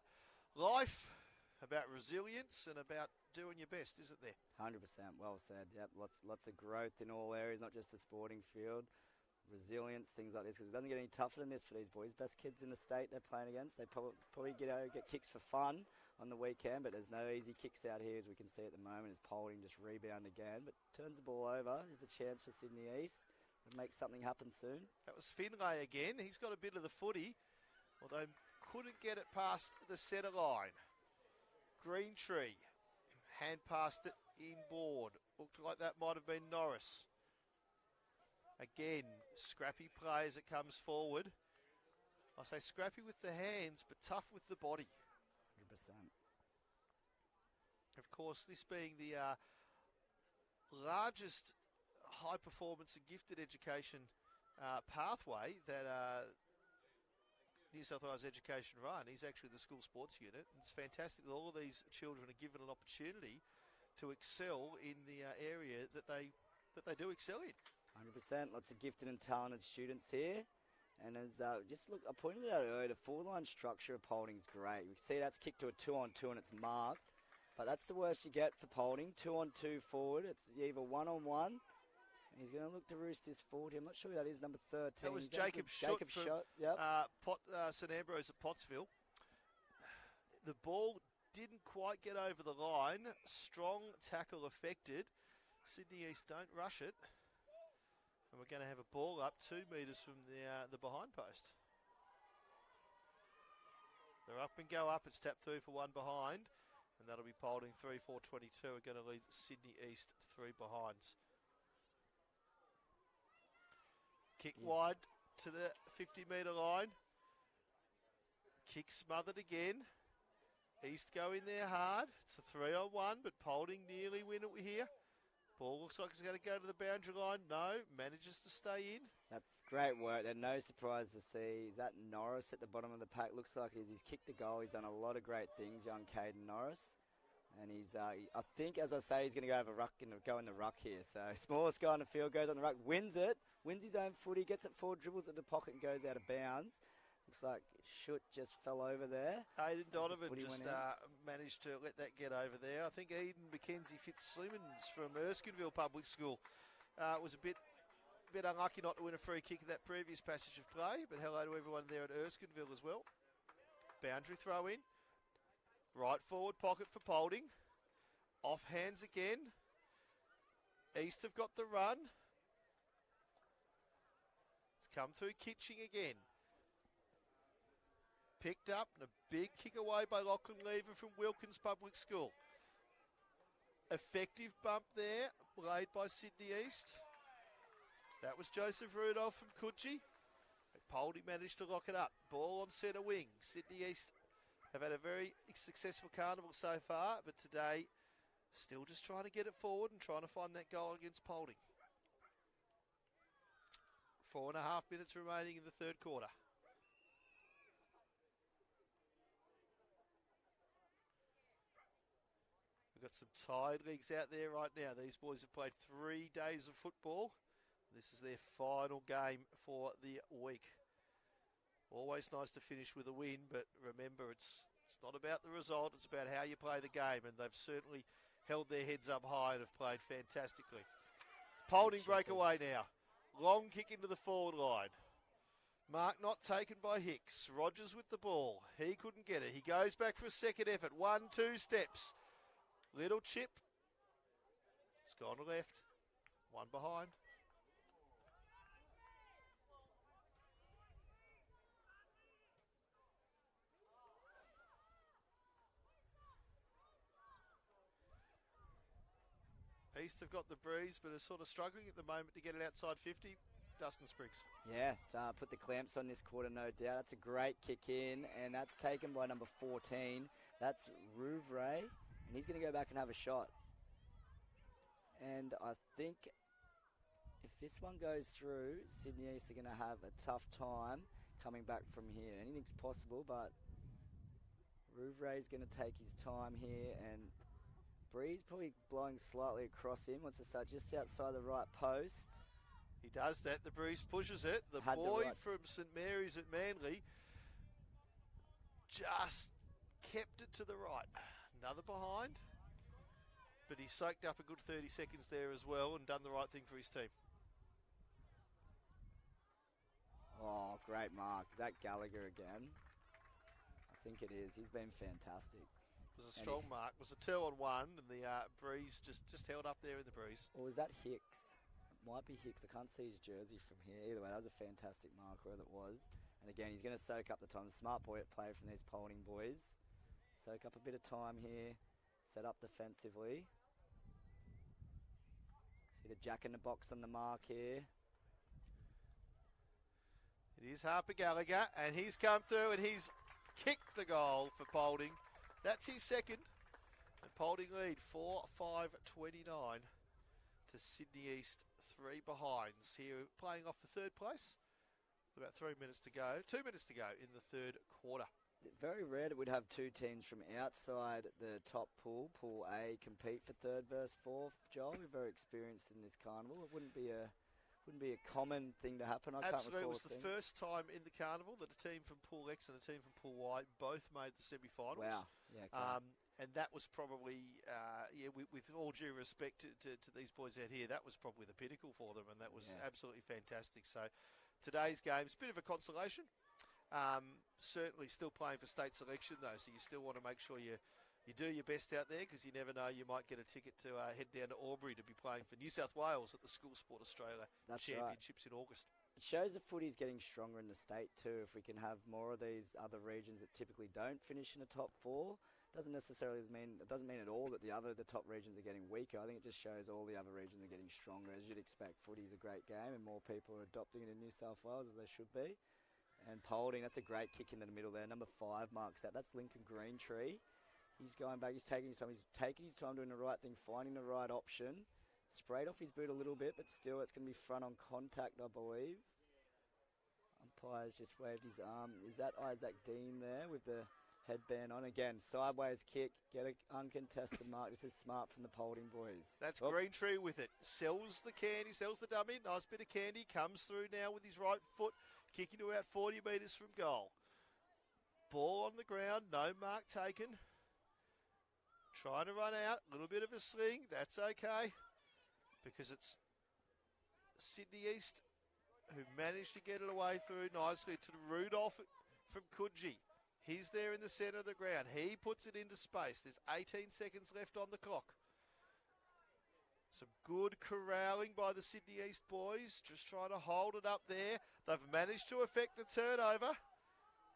life, about resilience, and about doing your best, isn't there?
100%. Well said. Yep. Lots of growth in all areas, not just the sporting field. Resilience, things like this, because it doesn't get any tougher than this for these boys. Best kids in the state they're playing against. They probably get kicks for fun on the weekend, but there's no easy kicks out here, as we can see at the moment, as Polding just rebound again, but turns the ball over. There's a chance for Sydney East to make something happen soon.
That was Finlay again. He's got a bit of the footy, although couldn't get it past the centre line. Greentree hand passed it inboard. Looked like that might have been Norris. Again, scrappy play as it comes forward. I say scrappy with the hands, but tough with the body.
100%.
Of course, this being the largest high-performance and gifted education pathway that New South Wales Education run, is actually the school sports unit. It's fantastic that all of these children are given an opportunity to excel in the area that they do excel in.
100%. Lots of gifted and talented students here. And as I pointed out earlier, the four-line structure of Polding's great. You can see that's kicked to a 2-on-2 and it's marked. But that's the worst you get for Polding. 2-on-2 forward. It's either 1-on-1. And he's going to look to roost this forward here. I'm not sure who that is, number 13.
That was Jacob Schutt from
yep.
St Ambrose at Pottsville. The ball didn't quite get over the line. Strong tackle affected. Sydney East don't rush it. And we're going to have a ball up 2 metres from the behind post. They're up and go up. It's tapped through for one behind. And that'll be Polding 3-4-22 are going to lead Sydney East 3 behinds. Kick wide to the 50-metre line. Kick smothered again. East go in there hard. It's a 3-on-1, but Polding nearly win it here. Ball looks like it's going to go to the boundary line. No, manages to stay in.
That's great work. They're no surprise to see. Is that Norris at the bottom of the pack? Looks like he's kicked the goal. He's done a lot of great things, young Caden Norris. And he's, I think, as I say, he's going to go in the ruck here. So smallest guy on the field goes on the ruck, wins it, wins his own footy, gets it forward, dribbles at the pocket and goes out of bounds. Looks like Schutt just fell over there.
Aidan Donovan just managed to let that get over there. I think Eden Mackenzie Fitzsimmons from Erskineville Public School was a bit unlucky not to win a free kick in that previous passage of play, but hello to everyone there at Erskineville as well. Boundary throw in. Right forward pocket for Polding. Off hands again. East have got the run. It's come through Kitching again. Picked up and a big kick away by Lachlan Lever from Wilkins Public School. Effective bump there, laid by Sydney East. That was Joseph Rudolph from Coogee. Polding managed to lock it up. Ball on centre wing. Sydney East have had a very successful carnival so far, but today still just trying to get it forward and trying to find that goal against Polding. 4.5 minutes remaining in the third quarter. We've got some tired legs out there right now. These boys have played 3 days of football. This is their final game for the week. Always nice to finish with a win, but remember, it's not about the result, it's about how you play the game, and they've certainly held their heads up high and have played fantastically. Polding breakaway now. Long kick into the forward line. Mark not taken by Hicks. Rogers with the ball. He couldn't get it. He goes back for a second effort. 1-2 steps. Little chip. It's gone to left. One behind. East have got the breeze, but are sort of struggling at the moment to get it outside 50. Dustin Spriggs.
Yeah, put the clamps on this quarter, no doubt. That's a great kick in, and that's taken by number 14. That's Rouvray, and he's going to go back and have a shot. And I think if this one goes through, Sydney East are going to have a tough time coming back from here. Anything's possible, but Rouvray's going to take his time here, and breeze probably blowing slightly across him. Wants to start just outside the right post.
He does that. The breeze pushes it. The boy from St Mary's at Manly just kept it to the right. Another behind. But he soaked up a good 30 seconds there as well and done the right thing for his team.
Oh, great mark. Is that Gallagher again? I think it is. He's been fantastic.
It was a strong mark. It was a 2-on-1, and the breeze just held up there in the breeze.
Or was that Hicks? It might be Hicks. I can't see his jersey from here. Either way, that was a fantastic mark, wherever it was. And again, he's going to soak up the time. Smart boy at play from these Polding boys. Soak up a bit of time here. Set up defensively. See the Jack in the Box on the mark here.
It is Harper Gallagher, and he's come through and he's kicked the goal for Polding. That's his second. And Polding lead 4-5-29 to Sydney East, 3 behinds here, playing off the third place. With about 3 minutes to go. 2 minutes to go in the third quarter.
Very rare that we'd have two teams from outside the top pool, Pool A, compete for third versus fourth. Joel, we're very experienced in this carnival. It wouldn't be a common thing to happen.
Absolutely, it was the first time in the carnival that a team from Pool X and a team from Pool Y both made the semi-finals.
Wow, yeah. Okay.
And that was probably, with all due respect to these boys out here, that was probably the pinnacle for them, and that was absolutely fantastic. So today's game's a bit of a consolation. Certainly still playing for state selection, though, so you still want to make sure you do your best out there, because you never know, you might get a ticket to head down to Albury to be playing for New South Wales at the School Sport Australia Championships in August.
It shows the footy's getting stronger in the state too. If we can have more of these other regions that typically don't finish in the top four, doesn't mean at all that the top regions are getting weaker. I think it just shows all the other regions are getting stronger. As you'd expect, footy's a great game and more people are adopting it in New South Wales as they should be. And Polding, that's a great kick in the middle there. Number 5 marks that. That's Lincoln Greentree. He's going back. He's taking his time. He's taking his time doing the right thing, finding the right option. Sprayed off his boot a little bit, but still it's going to be front on contact, I believe. Umpire's just waved his arm. Is that Isaac Dean there with the headband on? Again, sideways kick, get an uncontested mark. This is smart from the Polding boys.
That's Greentree with it. Sells the candy, sells the dummy. Nice bit of candy. Comes through now with his right foot, kicking to about 40 metres from goal. Ball on the ground, no mark taken. Trying to run out, a little bit of a sling. That's okay, because it's Sydney East who managed to get it away through nicely to Rudolph from Coogee. He's there in the centre of the ground. He puts it into space. There's 18 seconds left on the clock. Some good corralling by the Sydney East boys, just trying to hold it up there. They've managed to effect the turnover.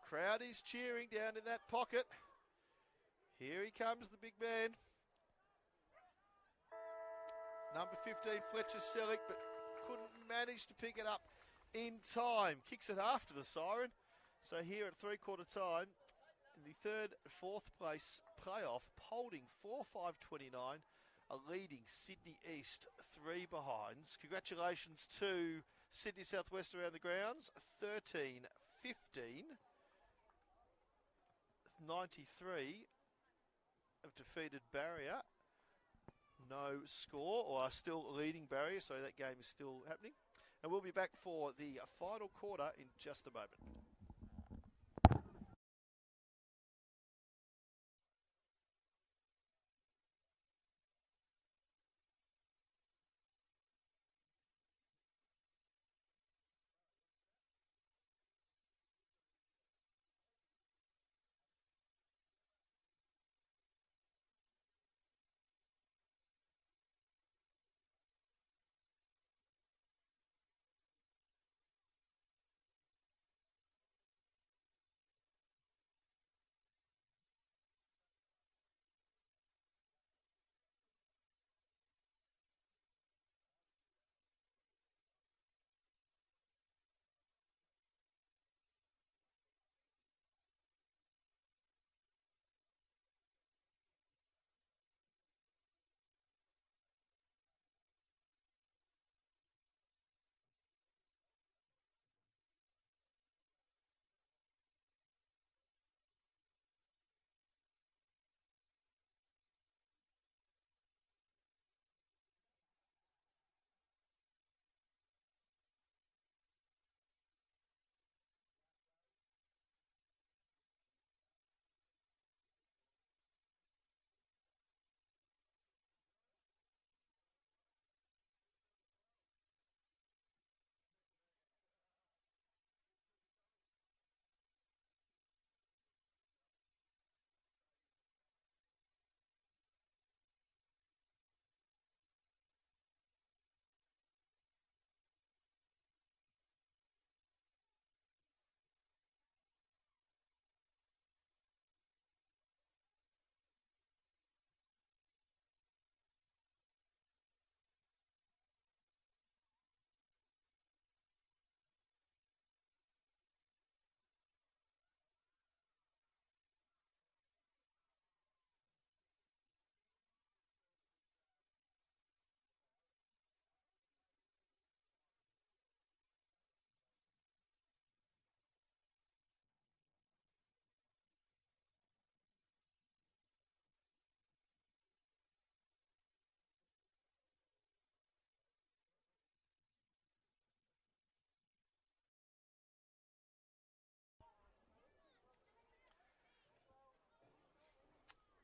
Crowd is cheering down in that pocket. Here he comes, the big man. Number 15, Fletcher Selleck, but couldn't manage to pick it up in time. Kicks it after the siren. So here at three-quarter time, in the third and fourth place playoff, Polding 4-5-29, are leading Sydney East 3 behinds. Congratulations to Sydney Southwest around the grounds, 13-15, 93 have defeated Barrier. No score, or are still leading Barrier, so that game is still happening. And we'll be back for the final quarter in just a moment.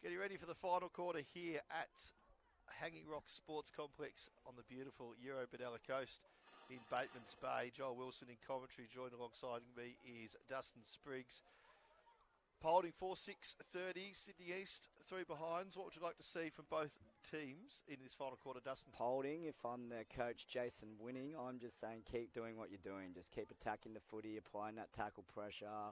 Getting ready for the final quarter here at Hanging Rock Sports Complex on the beautiful Euro-Benalla coast in Batemans Bay. Joel Wilson in commentary. Joined alongside me is Dustin Spriggs. Polding 4-6-30, Sydney East 3 behinds. What would you like to see from both teams in this final quarter, Dustin?
Polding, if I'm their coach, Jason Winning, I'm just saying keep doing what you're doing. Just keep attacking the footy, applying that tackle pressure.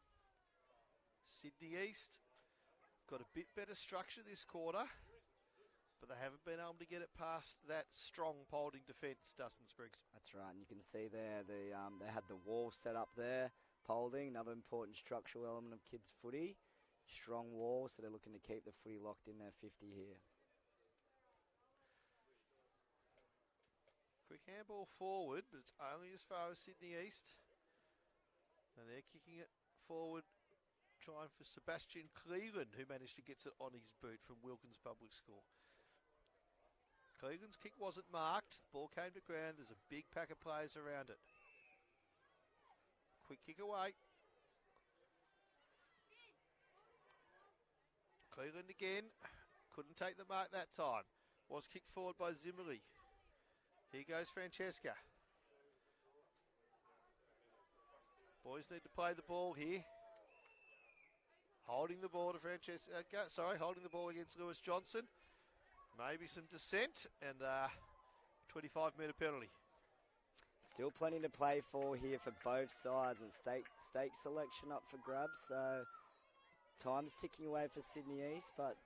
Sydney East got a bit better structure this quarter, but they haven't been able to get it past that strong Polding defence, Dustin Spriggs.
That's right, and you can see there they had the wall set up there. Polding, another important structural element of kids' footy. Strong wall, so they're looking to keep the footy locked in their 50 here.
Quick handball forward, but it's only as far as Sydney East. And they're kicking it forward, trying for Sebastian Cleland, who managed to get it on his boot from Wilkins Public School. Cleland's kick wasn't marked. The ball came to ground. There's a big pack of players around it. Quick kick away. Cleland again. Couldn't take the mark that time. Was kicked forward by Zimmerly. Here goes Francesca. Boys need to play the ball here. Holding the ball to Francesca. Holding the ball against Lewis Johnson. Maybe some dissent and 25-metre penalty.
Still plenty to play for here for both sides, and stake selection up for grabs. So time's ticking away for Sydney East, but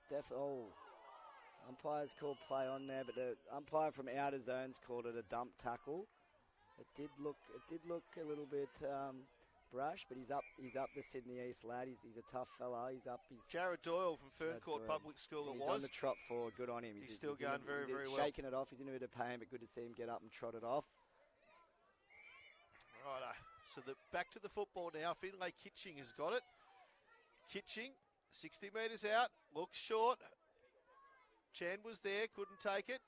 umpires called play on there, but the umpire from outer zones called it a dump tackle. It did look a little bit brash, but he's up to Sydney East lad. He's a tough fella. He's up.
Jared Doyle from Ferncourt Public School.
He's on the trot forward. Good on him.
He's still going very well.
Shaking it off. He's in a bit of pain, but good to see him get up and trot it off.
Righto. So back to the football now. Finlay Kitching has got it. Kitching, 60 metres out, looks short. Chan was there, couldn't take it.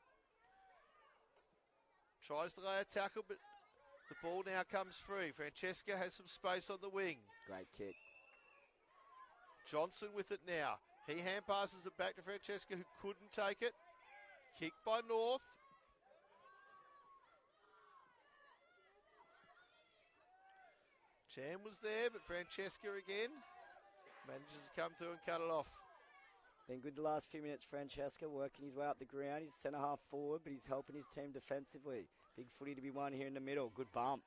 Tries to lay a tackle, but the ball now comes free. Francesca has some space on the wing.
Great kick.
Johnson with it now. He hand passes it back to Francesca, who couldn't take it. Kicked by North. Chan was there, but Francesca again manages to come through and cut it off.
Been good the last few minutes, Francesca, working his way up the ground. He's centre-half forward, but he's helping his team defensively. Big footy to be won here in the middle. Good bump.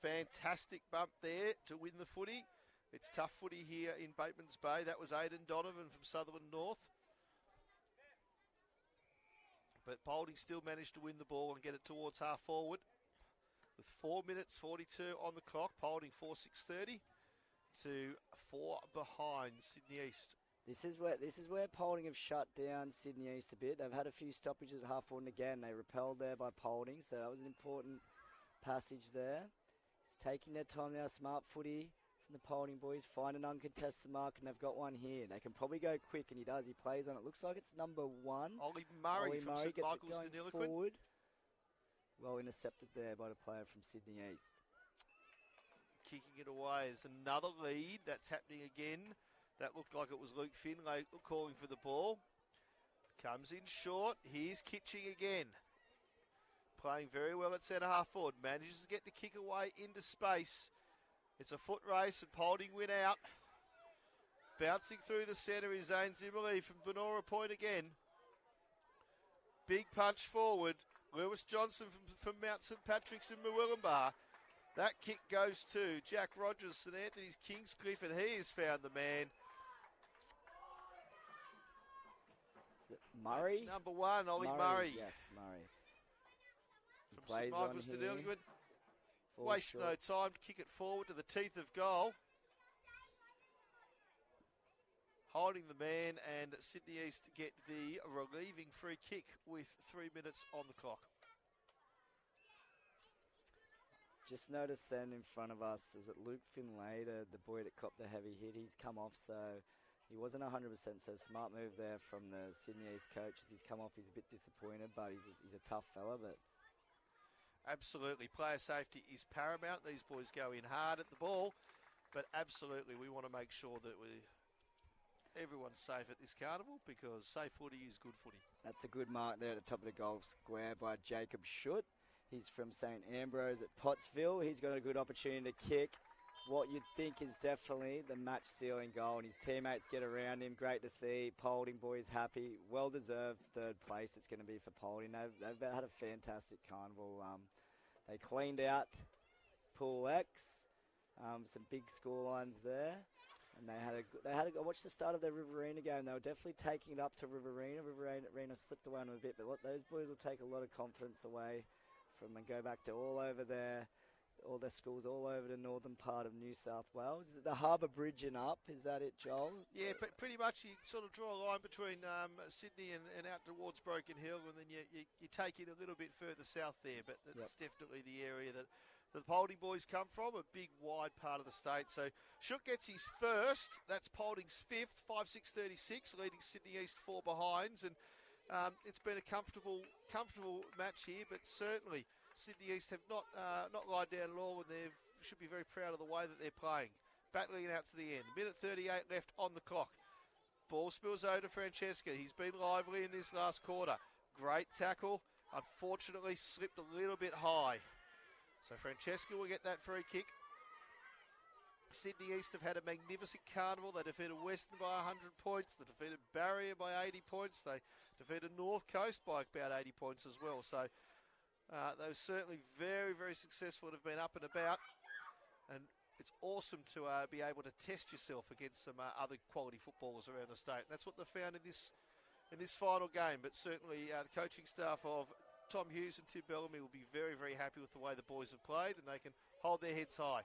Fantastic bump there to win the footy. It's tough footy here in Batemans Bay. That was Aidan Donovan from Sutherland North. But Polding still managed to win the ball and get it towards half forward. With 4 minutes 42 on the clock, Polding 4-6-30 to 4 behind Sydney East.
This is where Polding have shut down Sydney East a bit. They've had a few stoppages at half forward, and again they repelled there by Polding, so that was an important passage there. Just taking their time now, smart footy from the Polding boys, find an uncontested mark, and they've got one here. They can probably go quick, and he does. He plays on it. Looks like it's number 1.
Ollie Murray from St
gets
Michael's
it
to
going forward. Well intercepted there by the player from Sydney East.
Kicking it away is another lead. That's happening again. That looked like it was Luke Finlay calling for the ball. Comes in short. Here's Kitching again. Playing very well at centre-half forward. Manages to get the kick away into space. It's a foot race and Polding win out. Bouncing through the centre is Zane Zimmerly from Benora Point again. Big punch forward. Lewis Johnson from Mount St Patrick's in Murwillumbah. That kick goes to Jack Rogers, St Anthony's Kingscliff, and he has found the man.
Murray?
Number 1, Ollie Murray.
Yes, Murray.
From St Michael's to Dilligan. Waste no time to kick it forward to the teeth of goal. Holding the man, and Sydney East get the relieving free kick with 3 minutes on the clock.
Just noticed then in front of us, is it Luke Finlay, the boy that copped the heavy hit? He's come off, so he wasn't 100%, so smart move there from the Sydney East coach as he's come off. He's a bit disappointed, but he's a tough fella. But
absolutely, player safety is paramount. These boys go in hard at the ball, but absolutely we want to make sure that everyone's safe at this carnival, because safe footy is good footy.
That's a good mark there at the top of the goal square by Jacob Schutt. He's from St Ambrose at Pottsville. He's got a good opportunity to kick what you'd think is definitely the match-sealing goal, and his teammates get around him. Great to see. Polding boys happy. Well-deserved third place it's going to be for Polding. They've had a fantastic carnival. They cleaned out Pool X. Some big score lines there. And I watched the start of their Riverina game. They were definitely taking it up to Riverina. Riverina slipped away on them a bit, but those boys will take a lot of confidence away from and go back to all their schools all over the northern part of New South Wales. Is it the Harbour Bridge and up? Is that it, Joel?
Yeah, but pretty much you sort of draw a line between Sydney and out towards Broken Hill, and then you take it a little bit further south there, but that's definitely the area that the Polding boys come from, a big, wide part of the state. So Shook gets his first. That's Polding's fifth, 5-6-36, leading Sydney East 4 behinds. And it's been a comfortable match here, but certainly Sydney East have not lied down at all, and they should be very proud of the way that they're playing. Battling it out to the end. Minute 38 left on the clock. Ball spills over to Francesca. He's been lively in this last quarter. Great tackle. Unfortunately, slipped a little bit high. So Francesca will get that free kick. Sydney East have had a magnificent carnival. They defeated Western by 100 points. They defeated Barrier by 80 points. They defeated North Coast by about 80 points as well. So they were certainly very, very successful and have been up and about. And it's awesome to be able to test yourself against some other quality footballers around the state. And that's what they found in this final game. But certainly the coaching staff of Tom Hughes and Tim Bellamy will be very, very happy with the way the boys have played, and they can hold their heads high.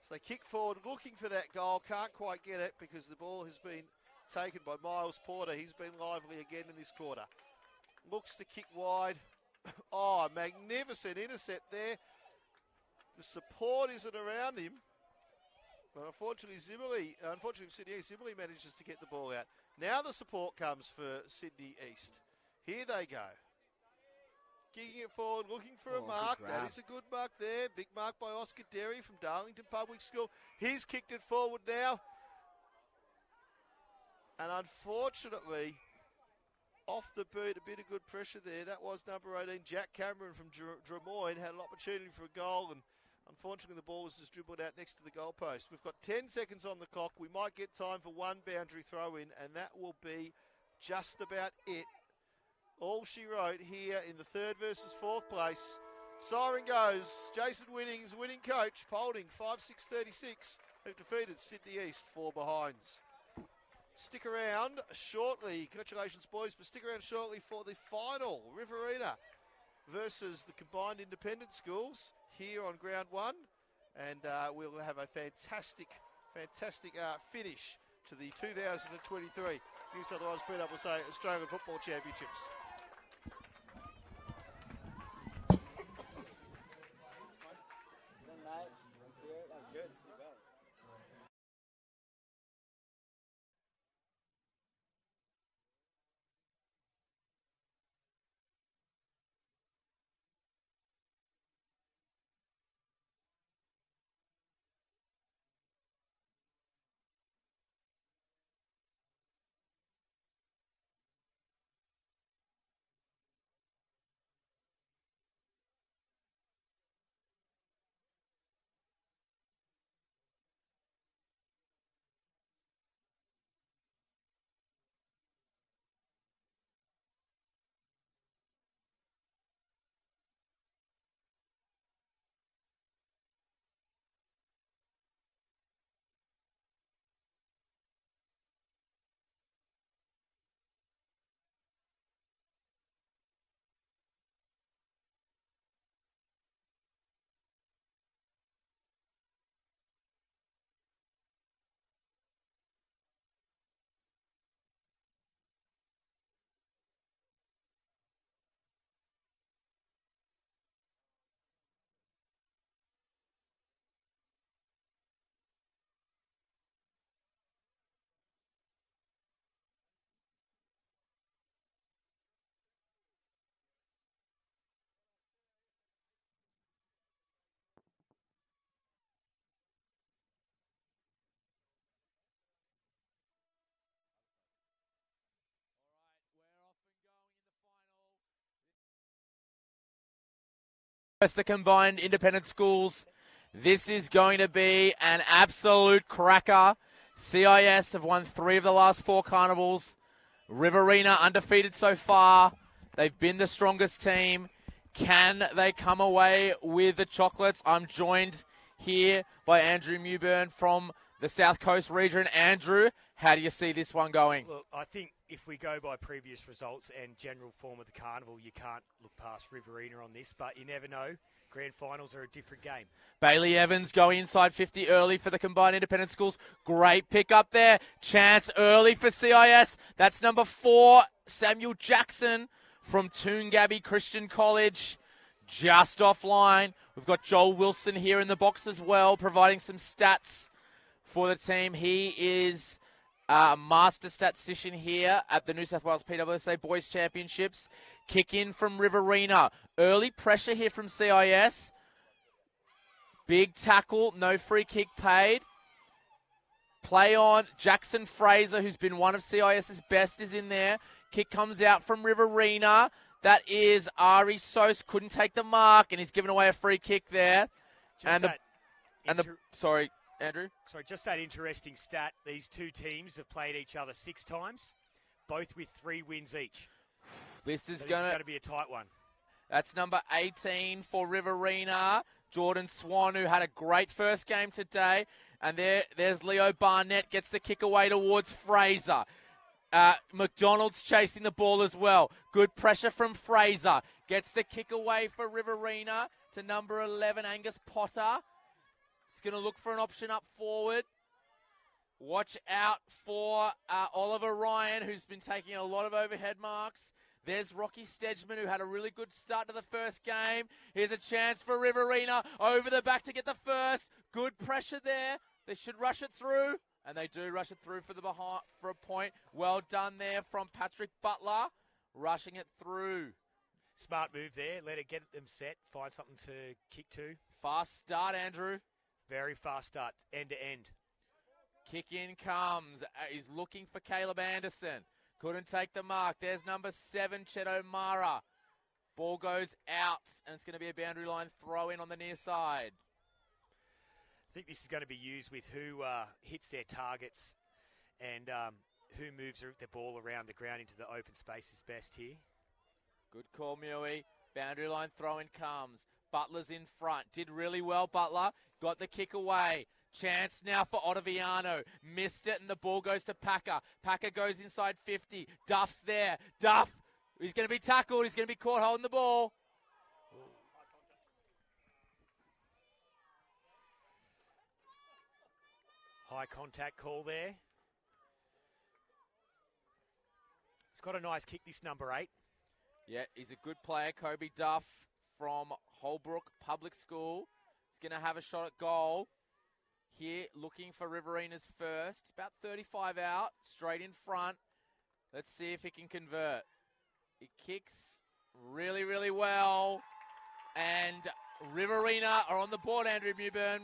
So they kick forward, looking for that goal. Can't quite get it because the ball has been taken by Miles Porter. He's been lively again in this quarter. Looks to kick wide. Oh, magnificent intercept there. The support isn't around him. But unfortunately, Sydney East, Zimmerley manages to get the ball out. Now the support comes for Sydney East. Here they go. Kicking it forward, looking for a mark. That is a good mark there. Big mark by Oscar Derry from Darlington Public School. He's kicked it forward now. And unfortunately, off the boot, a bit of good pressure there. That was number 18, Jack Cameron from Drummoyne. Had an opportunity for a goal, and unfortunately the ball was just dribbled out next to the goalpost. We've got 10 seconds on the clock. We might get time for one boundary throw in, and that will be just about it. All she wrote here in the third versus fourth place. Siren goes. Jason Winnings, winning coach. Polding 5-6-36. Have defeated Sydney East 4 behinds. Stick around shortly. Congratulations, boys, but stick around shortly for the final. Riverina versus the combined independent schools here on ground 1. And we'll have a fantastic finish to the 2023 New South Wales PSSA Australian Football Championships.
The combined independent schools. This is going to be an absolute cracker. CIS have won 3 of the last 4 carnivals. Riverina undefeated so far. They've been the strongest team. Can they come away with the chocolates? I'm joined here by Andrew Mewburn from the South Coast region. Andrew, how do you see this one going?
Look, I think if we go by previous results and general form of the carnival, you can't look past Riverina on this, but you never know. Grand finals are a different game.
Bailey Evans going inside 50 early for the combined independent schools. Great pick up there. Chance early for CIS. That's number 4, Samuel Jackson from Toongabbie Christian College. Just offline. We've got Joel Wilson here in the box as well, providing some stats for the team. He is a master statistician here at the New South Wales PSSA Boys Championships. Kick in from Riverina. Early pressure here from CIS. Big tackle, no free kick paid. Play on. Jackson Fraser, who's been one of CIS's best, is in there. Kick comes out from Riverina. That is Ari Sos. Couldn't take the mark, and he's given away a free kick there. Sorry, Andrew?
Sorry, just that interesting stat. These two teams have played each other 6 times, both with 3 wins each.
This is
So
going
to be a tight one.
That's number 18 for Riverina, Jordan Swan, who had a great first game today. And there's Leo Barnett, gets the kick away towards Fraser. McDonald's chasing the ball as well. Good pressure from Fraser. Gets the kick away for Riverina to number 11, Angus Potter. He's going to look for an option up forward. Watch out for Oliver Ryan, who's been taking a lot of overhead marks. There's Rocky Stedgman, who had a really good start to the first game. Here's a chance for Riverina. Over the back to get the first. Good pressure there. They should rush it through. And they do rush it through for a point. Well done there from Patrick Butler. Rushing it through.
Smart move there. Let it get them set. Find something to kick to.
Fast start, Andrew.
Very fast start. End to end.
Kick in comes. He's looking for Caleb Anderson. Couldn't take the mark. There's number 7, Chet O'Mara. Ball goes out, and it's going to be a boundary line throw in on the near side.
I think this is going to be used with who hits their targets and who moves the ball around the ground into the open spaces best here.
Good call, Mewey. Boundary line throw in comes. Butler's in front. Did really well, Butler. Got the kick away. Chance now for Ottaviano. Missed it, and the ball goes to Packer. Packer goes inside 50. Duff's there. Duff, he's going to be tackled. He's going to be caught holding the ball.
High contact call there. He's got a nice kick, this number 8.
Yeah, he's a good player. Kobe Duff from Holbrook Public School. He's going to have a shot at goal. Here, looking for Riverina's first. About 35 out, straight in front. Let's see if he can convert. He kicks really, really well. And Riverina are on the board, Andrew Mewburn.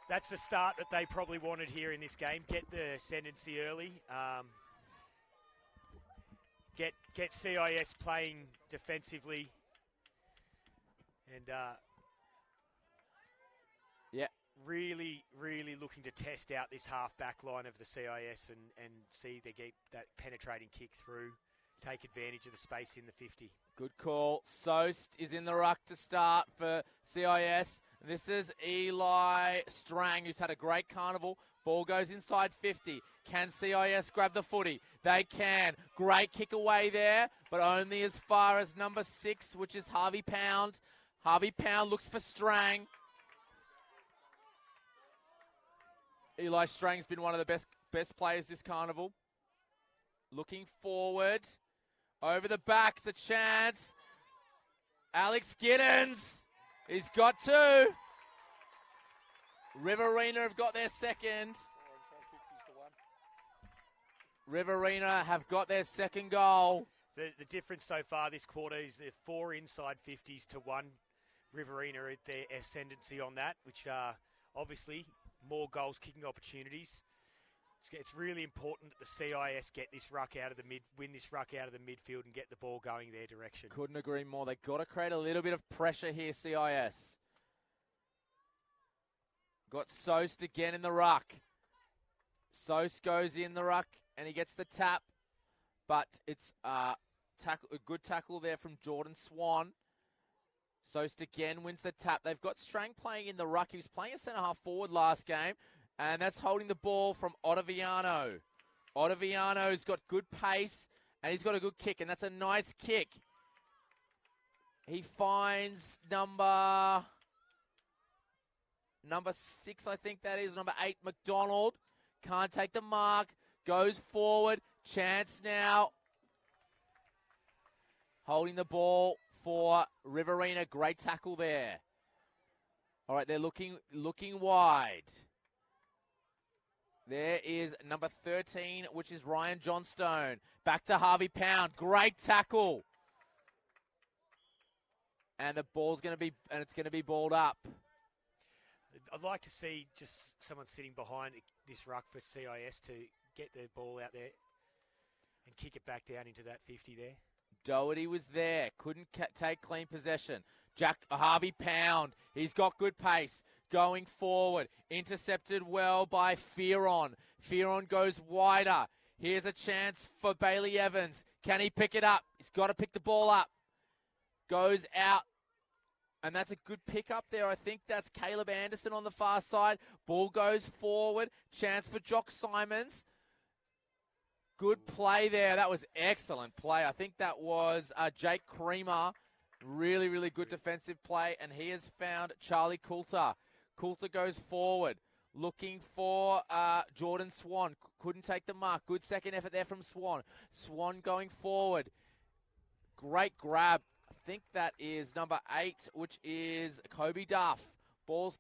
That's the start that they probably wanted here in this game. Get the ascendancy early. Get CIS playing defensively. And really, really looking to test out this half-back line of the CIS and see they get that penetrating kick through, take advantage of the space in the 50.
Good call. Soest is in the ruck to start for CIS. This is Eli Strang, who's had a great carnival. Ball goes inside 50. Can CIS grab the footy? They can. Great kick away there, but only as far as number 6, which is Harvey Pound. Harvey Pound looks for Strang. Eli Strang's been one of the best players this carnival. Looking forward. Over the back, it's a chance. Alex Giddens. He's got 2. Riverina have got their second. Riverina have got their second goal.
The difference so far this quarter is the 4 inside 50s to 1. Riverina at their ascendancy on that, which are obviously more goals kicking opportunities. It's really important that the CIS get this ruck out of the win this ruck out of the midfield and get the ball going their direction.
Couldn't agree more. They've got to create a little bit of pressure here, CIS. Got Soest again in the ruck. Soest goes in the ruck and he gets the tap, but it's a good tackle there from Jordan Swan. Soest again wins the tap. They've got Strang playing in the ruck. He was playing a centre-half forward last game. And that's holding the ball from Ottaviano. Ottaviano's got good pace, and he's got a good kick, and that's a nice kick. He finds number 6, I think that is, number 8, McDonald. Can't take the mark, goes forward, chance now. Holding the ball for Riverina, great tackle there. All right, they're looking wide. There is number 13, which is Ryan Johnstone. Back to Harvey Pound. Great tackle. And the ball's going to be, and it's going to be balled up.
I'd like to see just someone sitting behind this ruck for CIS to get the ball out there and kick it back down into that 50 there.
Doherty was there. Couldn't take clean possession. Harvey Pound. He's got good pace. Going forward. Intercepted well by Fearon. Fearon goes wider. Here's a chance for Bailey Evans. Can he pick it up? He's got to pick the ball up. Goes out. And that's a good pick up there. I think that's Caleb Anderson on the far side. Ball goes forward. Chance for Jock Simons. Good play there. That was excellent play. I think that was Jake Creamer. Really, really good defensive play. And he has found Charlie Coulter. Coulter goes forward. Looking for Jordan Swan. Couldn't take the mark. Good second effort there from Swan. Swan going forward. Great grab. I think that is number 8, which is Kobe Duff. Ball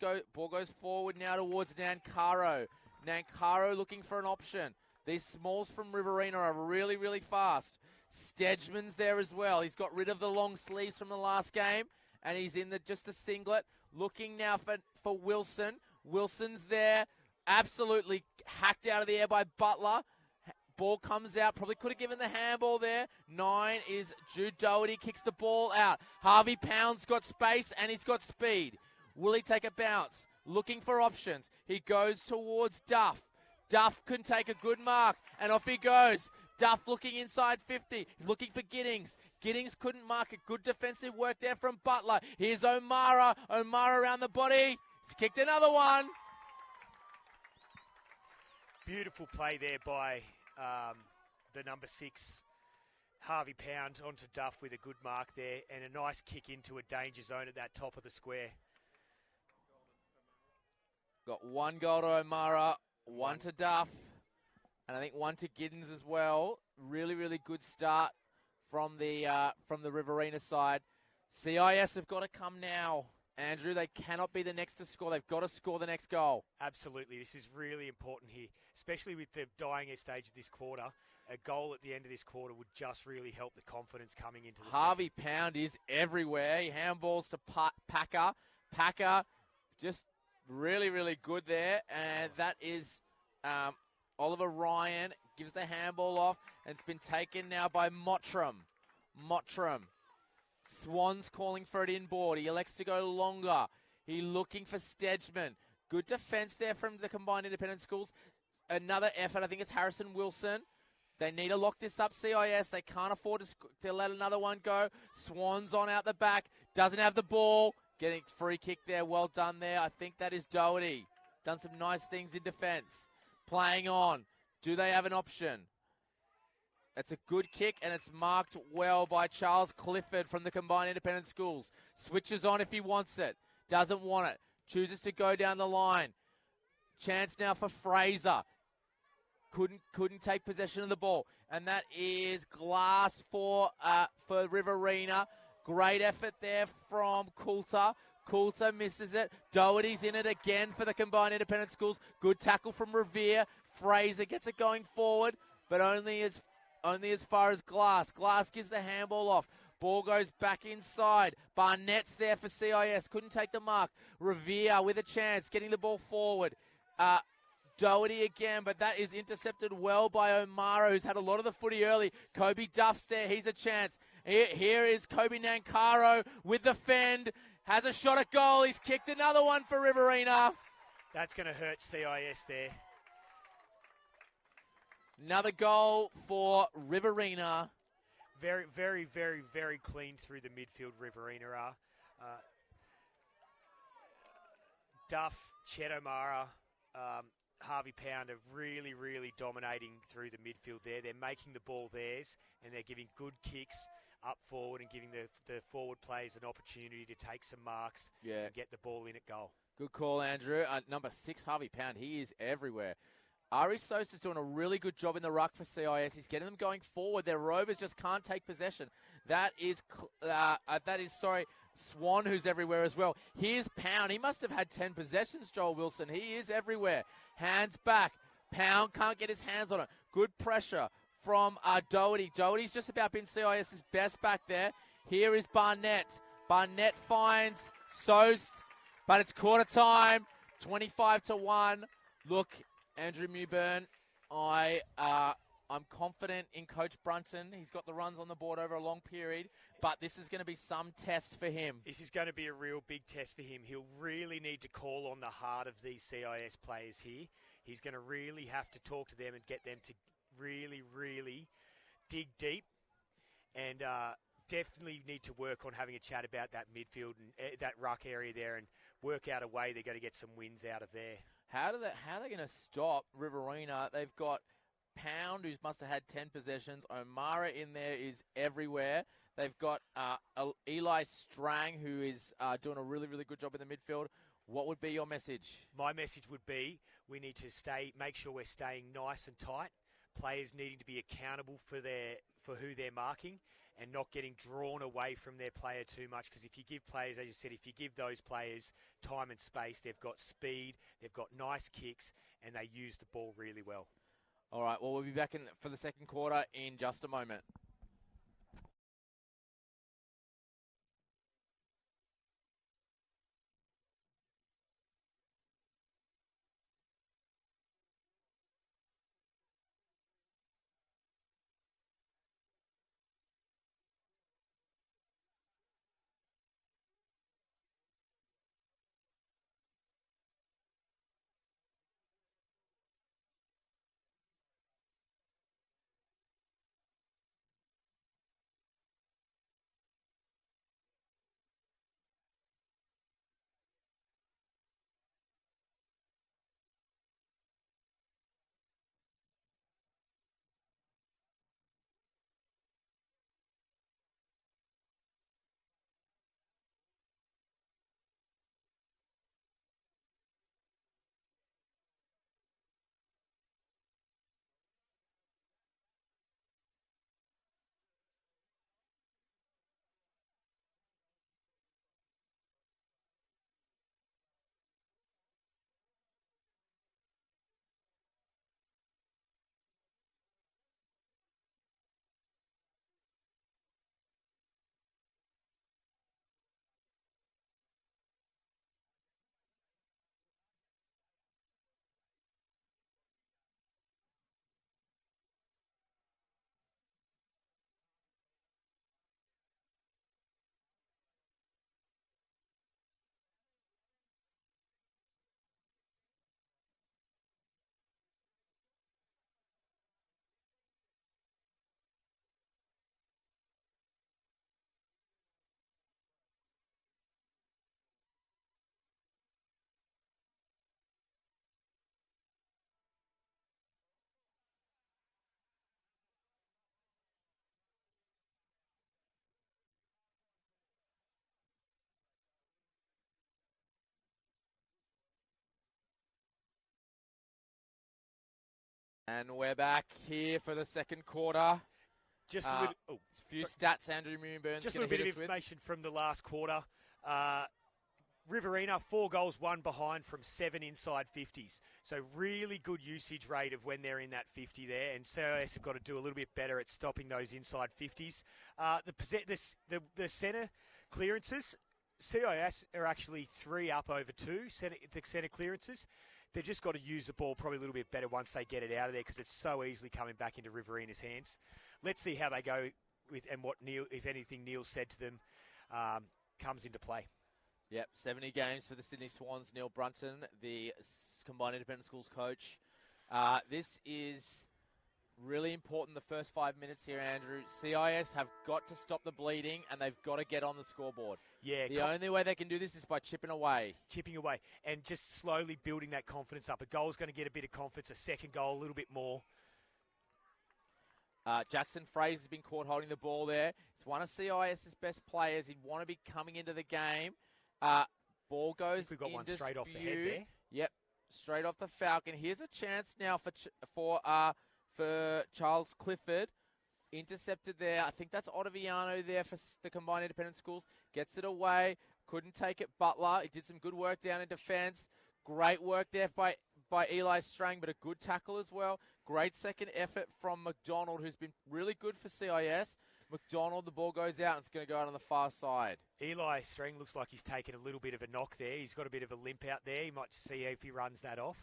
goes forward now towards Nankaro. Nankaro looking for an option. These smalls from Riverina are really, really fast. Stedman's there as well. He's got rid of the long sleeves from the last game, and he's in just a singlet. Looking now for Wilson. Wilson's there. Absolutely hacked out of the air by Butler. Ball comes out. Probably could have given the handball there. 9 is Jude Doherty. Kicks the ball out. Harvey Pound's got space, and he's got speed. Will he take a bounce? Looking for options. He goes towards Duff. Duff can take a good mark, and off he goes. Duff looking inside 50. He's looking for Giddings. Giddings couldn't mark it. Good defensive work there from Butler. Here's O'Mara. O'Mara around the body. He's kicked another one.
Beautiful play there by the number 6, Harvey Pound, onto Duff with a good mark there, and a nice kick into a danger zone at that top of the square.
Got 1 goal to O'Mara, 1 to Duff, and I think 1 to Giddens as well. Really, really good start from the Riverina side. CIS have got to come now. Andrew, they cannot be the next to score. They've got to score the next goal.
Absolutely. This is really important here, especially with the dying stage of this quarter. A goal at the end of this quarter would just really help the confidence coming into the
Harvey Pound is everywhere. He handballs to Packer. Packer just really, really good there. And that is Oliver Ryan gives the handball off. And it's been taken now by Mottram. Swan's calling for it inboard. He elects to go longer. He looking for Stedman. Good defense there from the combined independent schools. Another effort. I think it's Harrison Wilson. They need to lock this up, CIS. They can't afford to let another one go. Swan's on out the back. Doesn't have the ball. Getting free kick there. Well done there. I think that is Doherty. Done some nice things in defense. Playing on. Do they have an option? It's a good kick, and it's marked well by Charles Clifford from the combined independent schools. Switches on if he wants it. Doesn't want it. Chooses to go down the line. Chance now for Fraser. Couldn't take possession of the ball. And that is Glass for Riverina. Great effort there from Coulter. Coulter misses it. Doherty's in it again for the combined independent schools. Good tackle from Revere. Fraser gets it going forward, but only as far as Glass. Glass gives the handball off. Ball goes back inside. Barnett's there for CIS. Couldn't take the mark. Revere with a chance. Getting the ball forward. Doherty again, but that is intercepted well by O'Mara, who's had a lot of the footy early. Kobe Duff's there. He's a chance. Here is Kobe Nankaro with the fend. Has a shot at goal. He's kicked another one for Riverina.
That's going to hurt CIS there.
Another goal for Riverina.
Very, very, very, very clean through the midfield, Riverina are. Duff, Chet O'Mara, Harvey Pound are really, really dominating through the midfield there. They're making the ball theirs, and they're giving good kicks up forward and giving the forward players an opportunity to take some marks and get the ball in at goal.
Good call, Andrew. Number 6, Harvey Pound. He is everywhere. Ari Sosa's doing a really good job in the ruck for CIS. He's getting them going forward. Their Rovers just can't take possession. That is Swan, who's everywhere as well. Here's Pound. He must have had 10 possessions, Joel Wilson. He is everywhere. Hands back. Pound can't get his hands on it. Good pressure from Doherty. Doherty's just about been CIS's best back there. Here is Barnett. Barnett finds Soest, but it's quarter time. 25-1. Look, Andrew Mewburn, I'm confident in Coach Brunton. He's got the runs on the board over a long period, but this is going to be some test for him.
This is going to be a real big test for him. He'll really need to call on the heart of these CIS players here. He's going to really have to talk to them and get them to really, really dig deep and definitely need to work on having a chat about that midfield and that ruck area there and work out a way they're going to get some wins out of there.
How are they going to stop Riverina? They've got Pound, who must have had 10 possessions. O'Mara in there is everywhere. They've got Eli Strang, who is doing a really, really good job in the midfield. What would be your message?
My message would be we need to make sure we're staying nice and tight. Players needing to be accountable for who they're marking and not getting drawn away from their player too much. Because if you give players, as you said, if you give those players time and space, they've got speed, they've got nice kicks, and they use the ball really well.
All right, well, we'll be back for the second quarter in just a moment. And we're back here for the second quarter.
Just a
few stats Andrew Moonburn's
just a little bit of information from the last quarter. Riverina, 4 goals, 1 behind from 7 inside 50s. So really good usage rate of when they're in that 50 there. And CIS have got to do a little bit better at stopping those inside 50s. The centre clearances, CIS are actually 3 up over 2, the centre clearances. They've just got to use the ball probably a little bit better once they get it out of there because it's so easily coming back into Riverina's hands. Let's see how they go with and what Neil, if anything, Neil said to them comes into play.
Yep, 70 games for the Sydney Swans. Neil Brunton, the Combined Independent Schools coach. This is Really important the first 5 minutes here, Andrew. CIS have got to stop the bleeding, and they've got to get on the scoreboard.
Yeah,
The only way they can do this is by chipping away.
Chipping away and just slowly building that confidence up. A goal's going to get a bit of confidence, a second goal a little bit more.
Jackson Fraser's been caught holding the ball there. He's one of CIS's best players. He'd want to be coming into the game. Ball goes
We've got
in
one
dispute.
straight off the head there.
Yep, straight off the Falcon. Here's a chance now for Charles Clifford. Intercepted there. I think that's Ottaviano there for the Combined Independent Schools. Gets it away. Couldn't take it, Butler. He did some good work down in defence. Great work there by Eli Strang, but a good tackle as well. Great second effort from McDonald, who's been really good for CIS. McDonald, the ball goes out, and it's going to go out on the far side.
Eli Strang looks like he's taken a little bit of a knock there. He's got a bit of a limp out there. He might see if he runs that off.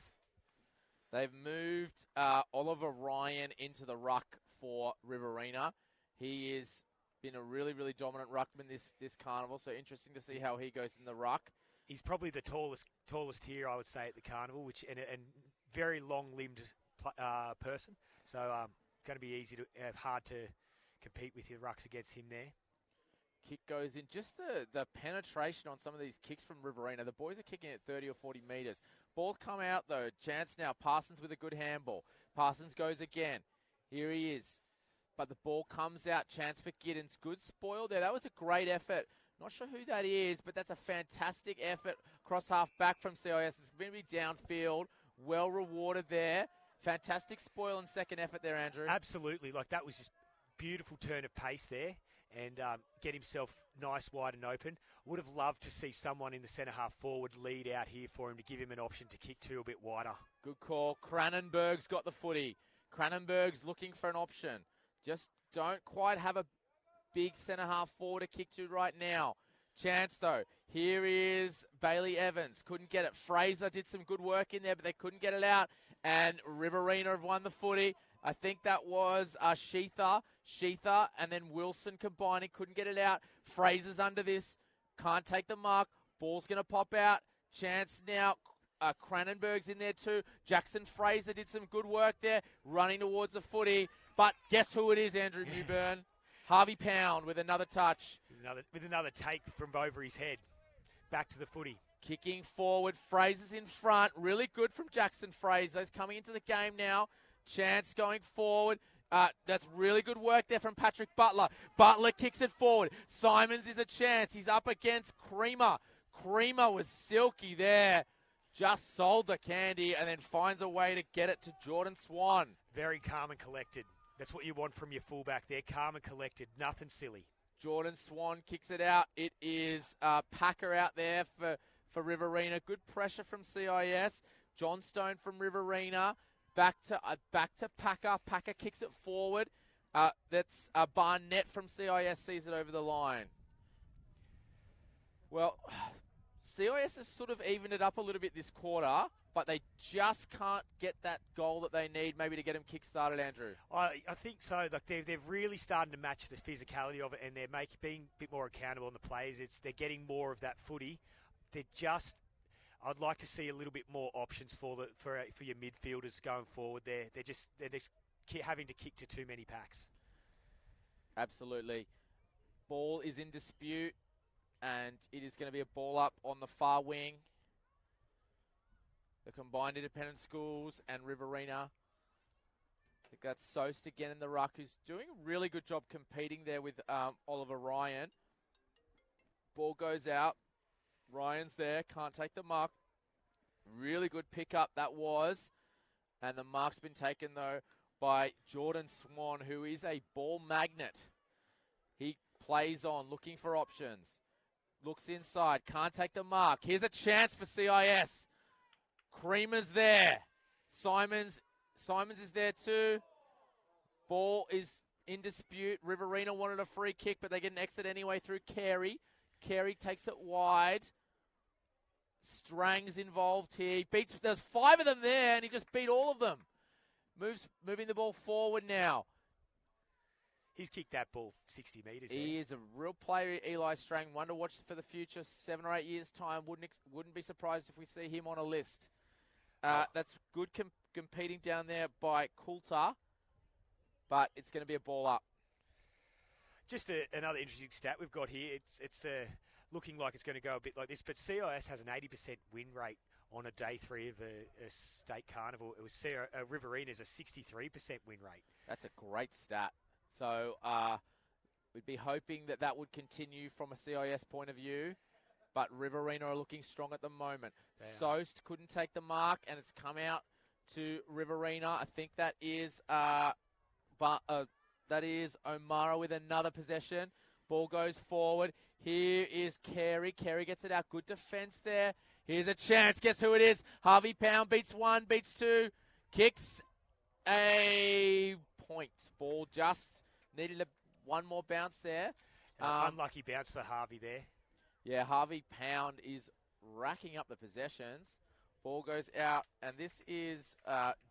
They've moved Oliver Ryan into the ruck for Riverina. He has been a really, really dominant ruckman this carnival, so interesting to see how he goes in the ruck.
He's probably the tallest here, I would say, at the carnival, and very long-limbed person. So going to be easy to hard to compete with your rucks against him there.
Kick goes in. Just the penetration on some of these kicks from Riverina. The boys are kicking at 30 or 40 metres. Ball come out, though. Chance now. Parsons with a good handball. Parsons goes again. Here he is. But the ball comes out. Chance for Giddens. Good spoil there. That was a great effort. Not sure who that is, but that's a fantastic effort. Cross half back from CIS. It's going to be downfield. Well rewarded there. Fantastic spoil and second effort there, Andrew.
Absolutely. Like, that was just beautiful turn of pace there. And get himself nice, wide and open. Would have loved to see someone in the centre half forward lead out here for him to give him an option to kick to a bit wider.
Good call. Cranenberg's got the footy. Cranenberg's looking for an option. Just don't quite have a big centre half forward to kick to right now. Chance, though. Here is Bailey Evans. Couldn't get it. Fraser did some good work in there, but they couldn't get it out. And Riverina have won the footy. I think that was Sheether, and then Wilson combining. Couldn't get it out. Fraser's under this. Can't take the mark. Ball's going to pop out. Chance now. Cranenberg's in there too. Jackson Fraser did some good work there, running towards the footy. But guess who it is, Andrew Newburn? Harvey Pound with another touch.
With another take from over his head. Back to the footy.
Kicking forward. Fraser's in front. Really good from Jackson Fraser. He's coming into the game now. Chance going forward. That's really good work there from Patrick Butler. Butler kicks it forward. Simons is a chance. He's up against Creamer. Creamer was silky there. Just sold the candy and then finds a way to get it to Jordan Swan.
Very calm and collected. That's what you want from your fullback there. Calm and collected. Nothing silly.
Jordan Swan kicks it out. It is Packer out there for Riverina. Good pressure from CIS. Johnstone from Riverina. Back to Packer. Packer kicks it forward. That's Barnett from CIS sees it over the line. Well, CIS have sort of evened it up a little bit this quarter, but they just can't get that goal that they need maybe to get them kick-started, Andrew.
I think so. Like they're really starting to match the physicality of it, and they're being a bit more accountable on the players. They're getting more of that footy. I'd like to see a little bit more options for your midfielders going forward. They're just having to kick to too many packs.
Absolutely. Ball is in dispute, and it is going to be a ball up on the far wing. The Combined Independent Schools and Riverina. I think that's Soast again in the ruck, who's doing a really good job competing there with Oliver Ryan. Ball goes out. Ryan's there, can't take the mark. Really good pickup that was. And the mark's been taken, though, by Jordan Swan, who is a ball magnet. He plays on, looking for options. Looks inside, can't take the mark. Here's a chance for CIS. Creamer's there. Simons is there too. Ball is in dispute. Riverina wanted a free kick, but they get an exit anyway through Carey. Carey takes it wide. Strang's involved here. There's 5 of them there, and he just beat all of them. Moving the ball forward now.
He's kicked that ball 60 metres.
He is a real player, Eli Strang. One to watch for the future, 7 or 8 years' time. Wouldn't be surprised if we see him on a list. That's good competing down there by Coulter. but it's going to be a ball up.
Just another interesting stat we've got here. It's looking like it's going to go a bit like this, but CIS has an 80% win rate on a day 3 of a state carnival. It was Riverina's a 63% win rate.
That's a great stat. So we'd be hoping that would continue from a CIS point of view, but Riverina are looking strong at the moment. Soest couldn't take the mark, and it's come out to Riverina. I think that is O'Mara with another possession. Ball goes forward. Here is Carey. Carey gets it out. Good defense there. Here's a chance. Guess who it is? Harvey Pound beats 1, beats 2. Kicks a point. Ball just needed one more bounce there.
Unlucky bounce for Harvey there.
Yeah, Harvey Pound is racking up the possessions. Ball goes out, and this is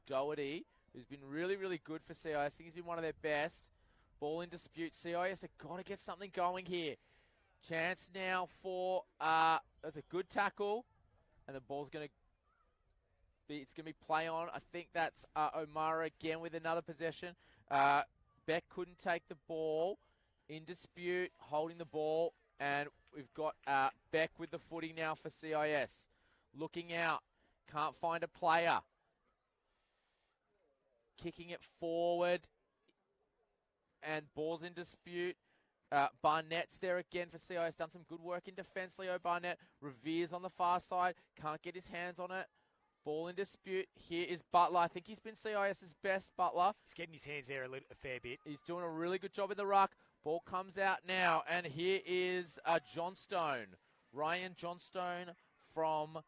Doherty, who's been really, really good for CIS. I think he's been one of their best. Ball in dispute. CIS have got to get something going here. Chance now for, that's a good tackle, and the ball's going to be play on. I think that's O'Mara again with another possession. Beck couldn't take the ball. In dispute, holding the ball, and we've got Beck with the footy now for CIS. Looking out, can't find a player. Kicking it forward, and ball's in dispute. Barnett's there again for CIS. Done some good work in defence, Leo Barnett. Revere's on the far side. Can't get his hands on it. Ball in dispute. Here is Butler. I think he's been CIS's best, Butler.
He's getting his hands there a fair bit.
He's doing a really good job in the ruck. Ball comes out now, and here is Johnstone. Ryan Johnstone from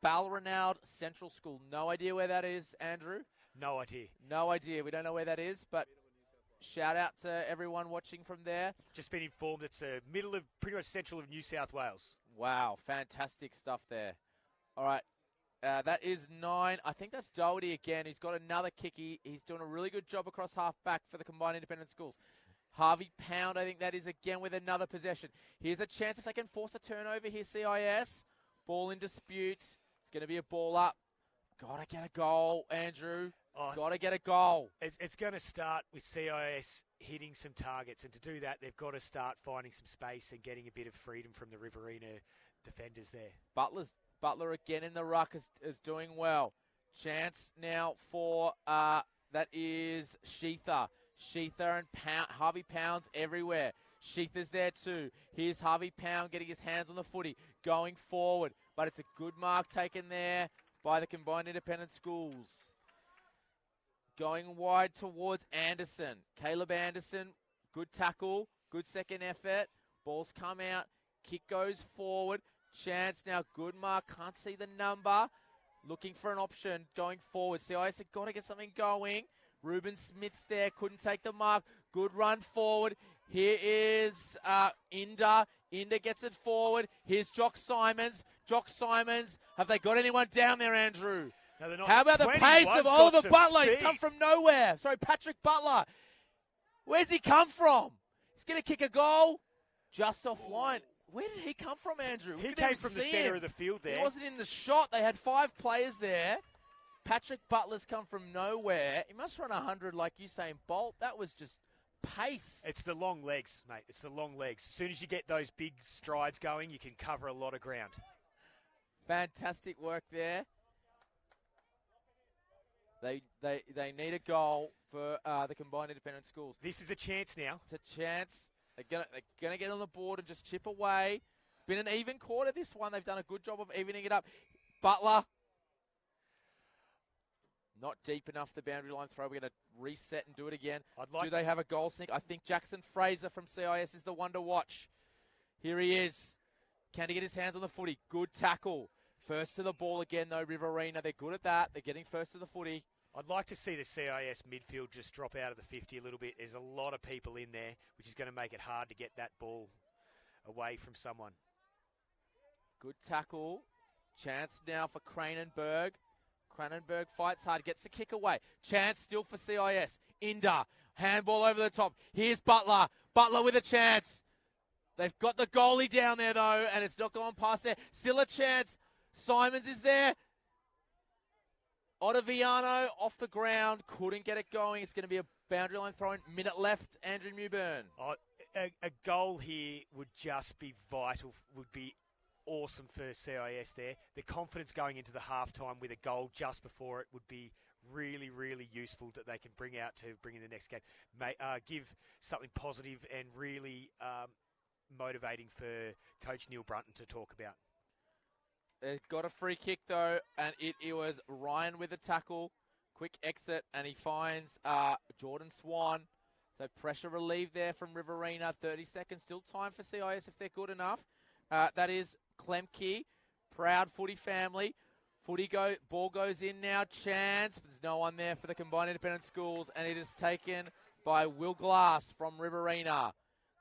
Balranald Central School. No idea where that is, Andrew?
No idea.
No idea. We don't know where that is, but shout out to everyone watching from there.
Just been informed it's middle of, pretty much central of New South Wales.
Wow, fantastic stuff there. All right, that is 9. I think that's Doherty again. He's got another kick. He's doing a really good job across half-back for the Combined Independent Schools. Harvey Pound, I think that is again with another possession. Here's a chance if they can force a turnover here, CIS. Ball in dispute. It's going to be a ball up. Got to get a goal, Andrew. Got to get a goal.
It's going to start with CIS hitting some targets, and to do that, they've got to start finding some space and getting a bit of freedom from the Riverina defenders there.
Butler again in the ruck is doing well. Chance now for, that is Sheether. Sheether and Harvey Pound's everywhere. Sheether's there too. Here's Harvey Pound getting his hands on the footy, going forward. But it's a good mark taken there by the Combined Independent Schools. Going wide towards Anderson. Caleb Anderson, good tackle, good second effort. Ball's come out. Kick goes forward. Chance now, good mark. Can't see the number. Looking for an option going forward. CIS have got to get something going. Ruben Smith's there, couldn't take the mark. Good run forward. Here is Inda. Inda gets it forward. Here's Jock Simons. Jock Simons. Have they got anyone down there, Andrew?
No, they're not.
How about the pace of Oliver Butler? He's come from nowhere. Sorry, Patrick Butler. Where's he come from? He's going to kick a goal just offline. Where did he come from, Andrew?
He came from the centre of the field there.
He wasn't in the shot. They had 5 players there. Patrick Butler's come from nowhere. He must run 100 like Usain Bolt. That was just pace.
It's the long legs, mate. It's the long legs. As soon as you get those big strides going, you can cover a lot of ground.
Fantastic work there. They need a goal for the Combined Independent Schools.
This is a chance now.
It's a chance. They're gonna get on the board and just chip away. Been an even quarter this one. They've done a good job of evening it up. Butler. Not deep enough the boundary line throw. We're going to reset and do it again. Do they have a goal sneak? I think Jackson Fraser from CIS is the one to watch. Here he is. Can he get his hands on the footy? Good tackle. First to the ball again, though, Riverina. They're good at that. They're getting first to the footy.
I'd like to see the CIS midfield just drop out of the 50 a little bit. There's a lot of people in there, which is going to make it hard to get that ball away from someone.
Good tackle. Chance now for Cranenberg. Cranenberg fights hard, gets the kick away. Chance still for CIS. Inda, handball over the top. Here's Butler. Butler with a chance. They've got the goalie down there, though, and it's not gone past there. Still a chance. Simons is there. Ottaviano off the ground. Couldn't get it going. It's going to be a boundary line throw-in. Minute left, Andrew Newburn.
Oh, a goal here would just be vital, would be awesome for CIS there. The confidence going into the halftime with a goal just before it would be really, really useful that they can bring out to bring in the next game. Give something positive and really motivating for Coach Neil Brunton to talk about.
It got a free kick, though, and it was Ryan with a tackle. Quick exit, and he finds Jordan Swan. So pressure relieved there from Riverina. 30 seconds, still time for CIS if they're good enough. That is Klemke, proud footy family. Ball goes in now, chance. There's no one there for the Combined Independent Schools, and it is taken by Will Glass from Riverina.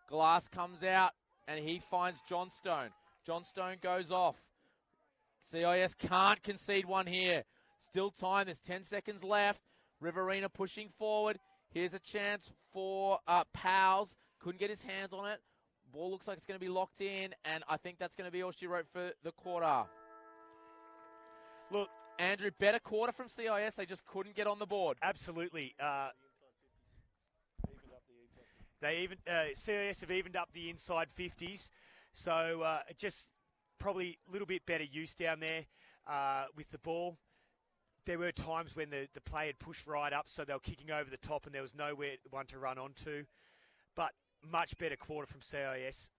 Glass comes out, and he finds Johnstone. Johnstone goes off. CIS can't concede one here. Still time, there's 10 seconds left. Riverina pushing forward. Here's a chance for Powles. Couldn't get his hands on it. Ball looks like it's going to be locked in, and I think that's going to be all she wrote for the quarter.
Look,
Andrew, better quarter from CIS. They just couldn't get on the board.
Absolutely. CIS have evened up the inside 50s, so just probably a little bit better use down there with the ball. There were times when the play had pushed right up, so they were kicking over the top and there was nowhere one to run onto. But much better quarter from CIS.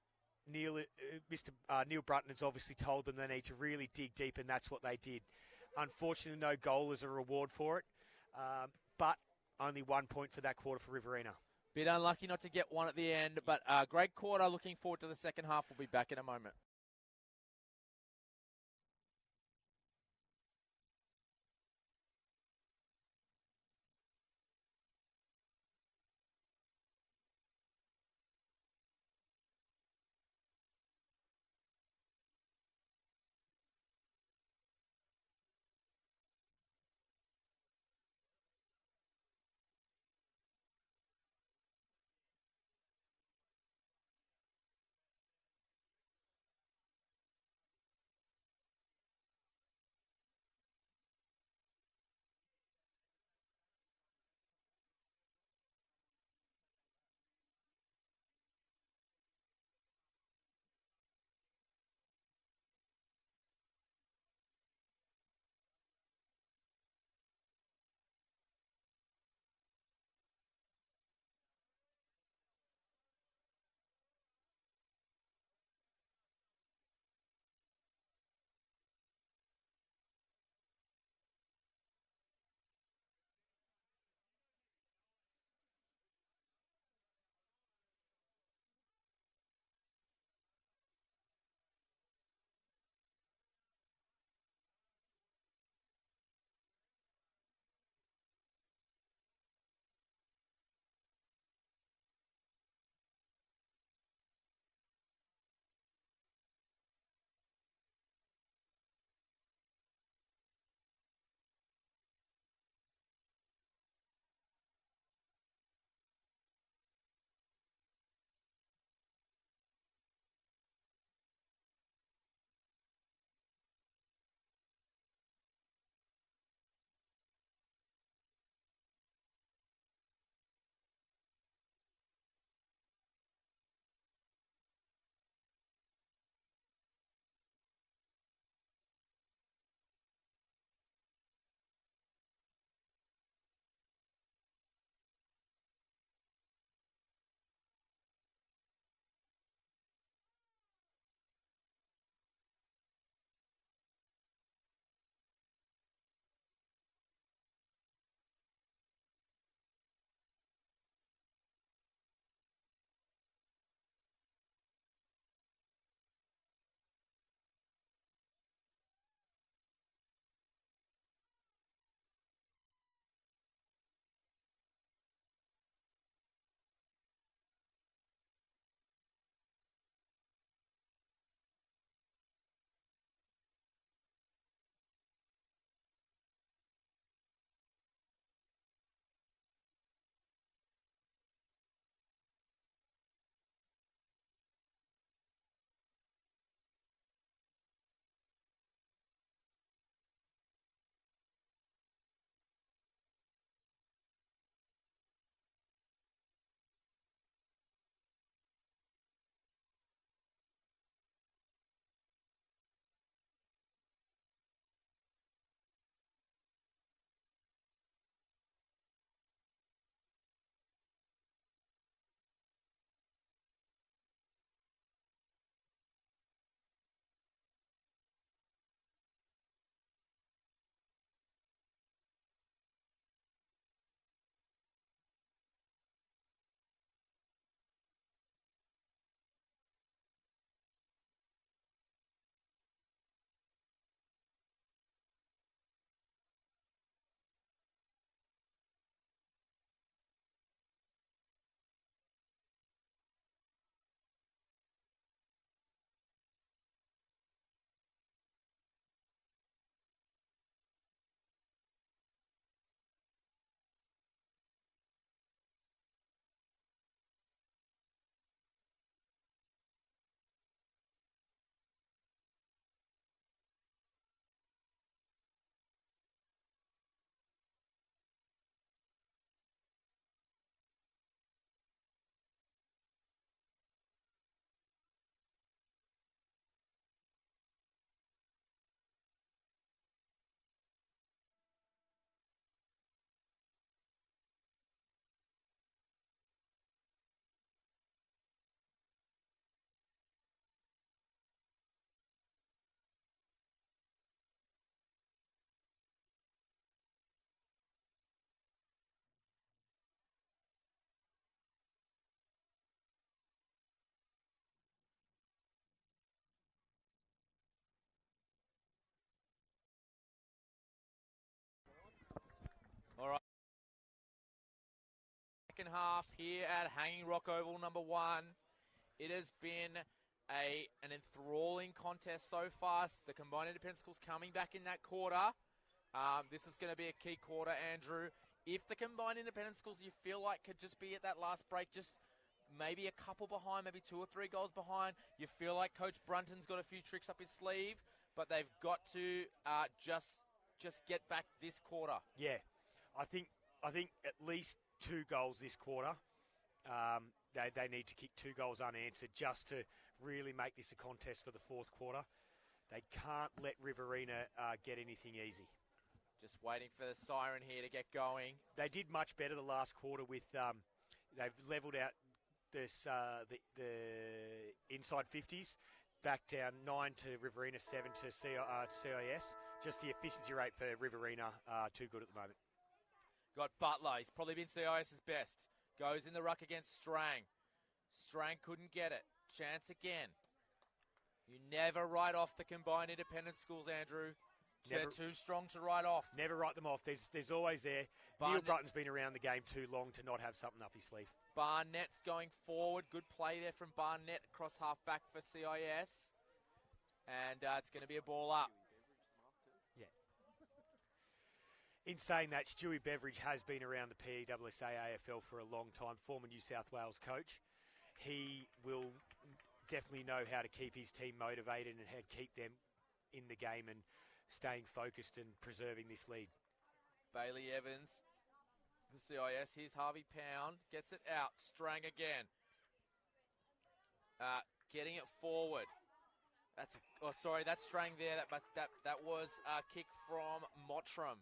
Mr. Neil Brunton has obviously told them they need to really dig deep, and that's what they did. Unfortunately, no goal as a reward for it, but only 1 point for that quarter for Riverina.
Bit unlucky not to get one at the end, but great quarter. Looking forward to the second half. We'll be back in a moment. second half here at Hanging Rock Oval number 1. It has been an enthralling contest so far. The combined independent schools coming back in that quarter. This is going to be a key quarter, Andrew. If the combined independent schools you feel like could just be at that last break, just maybe a couple behind, maybe 2 or 3 goals behind, you feel like Coach Brunton's got a few tricks up his sleeve, but they've got to just get back this quarter.
Yeah, I think at least 2 goals this quarter. They need to kick 2 goals unanswered just to really make this a contest for the fourth quarter. They can't let Riverina get anything easy.
Just waiting for the siren here to get going.
They did much better the last quarter with they've levelled out this the inside 50s, back down 9 to Riverina, 7 to CIS. Just the efficiency rate for Riverina too good at the moment.
Got Butler. He's probably been CIS's best. Goes in the ruck against Strang. Strang couldn't get it. Chance again. You never write off the combined independent schools, Andrew. They're too strong to write off.
Never write them off. There's always there. Neil Brutton's been around the game too long to not have something up his sleeve.
Barnett's going forward. Good play there from Barnett across half back for CIS. And it's going to be a ball up.
Yeah. In saying that, Stewie Beveridge has been around the PSSA AFL for a long time, former New South Wales coach. He will definitely know how to keep his team motivated and how to keep them in the game and staying focused and preserving this lead.
Bailey Evans for CIS. Here's Harvey Pound. Gets it out. Strang again. Getting it forward. That's Strang there. That was a kick from Mottram.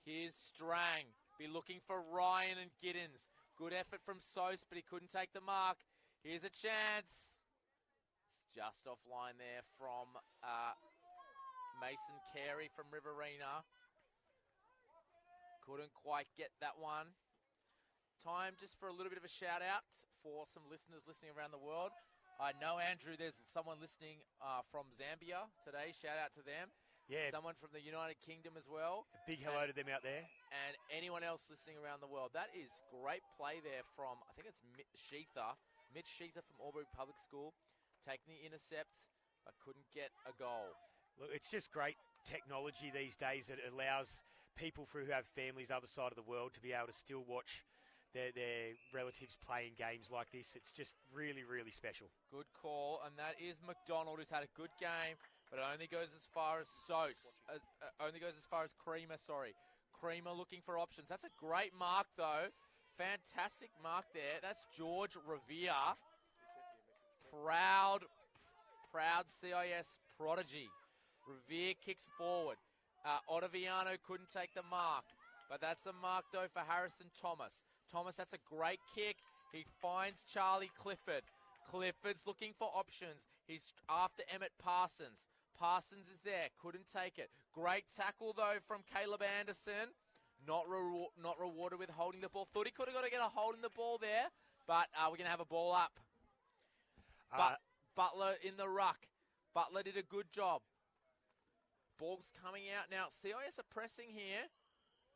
Here's Strang. Be looking for Ryan and Giddens. Good effort from Sos, but he couldn't take the mark. Here's a chance. It's just offline there from Mason Carey from Riverina. Couldn't quite get that one. Time just for a little bit of a shout out for some listeners listening around the world. I know, Andrew, there's someone listening from Zambia today. Shout out to them.
Yeah.
Someone from the United Kingdom as well.
A big hello to them out there.
And anyone else listening around the world. That is great play there from, I think it's Mitch Sheether from Albury Public School. Taking the intercept, but couldn't get a goal.
Look, it's just great technology these days that allows people who have families other side of the world to be able to still watch their relatives playing games like this. It's just really, really special.
Good call, and that is McDonald, who's had a good game, but it only goes as far as Creamer, Creamer looking for options. That's a great mark, though. Fantastic mark there. That's George Revere. Proud CIS prodigy. Revere kicks forward. Ottaviano couldn't take the mark, but that's a mark, though, for Harrison Thomas. That's a great kick. He finds Charlie Clifford. Clifford's looking for options. He's after Emmett Parsons. Parsons is there. Couldn't take it. Great tackle, though, from Caleb Anderson. Not rewarded with holding the ball. Thought he could have got to get a hold in the ball there, but we're going to have a ball up. Butler in the ruck. Butler did a good job. Ball's coming out now. CIS are pressing here,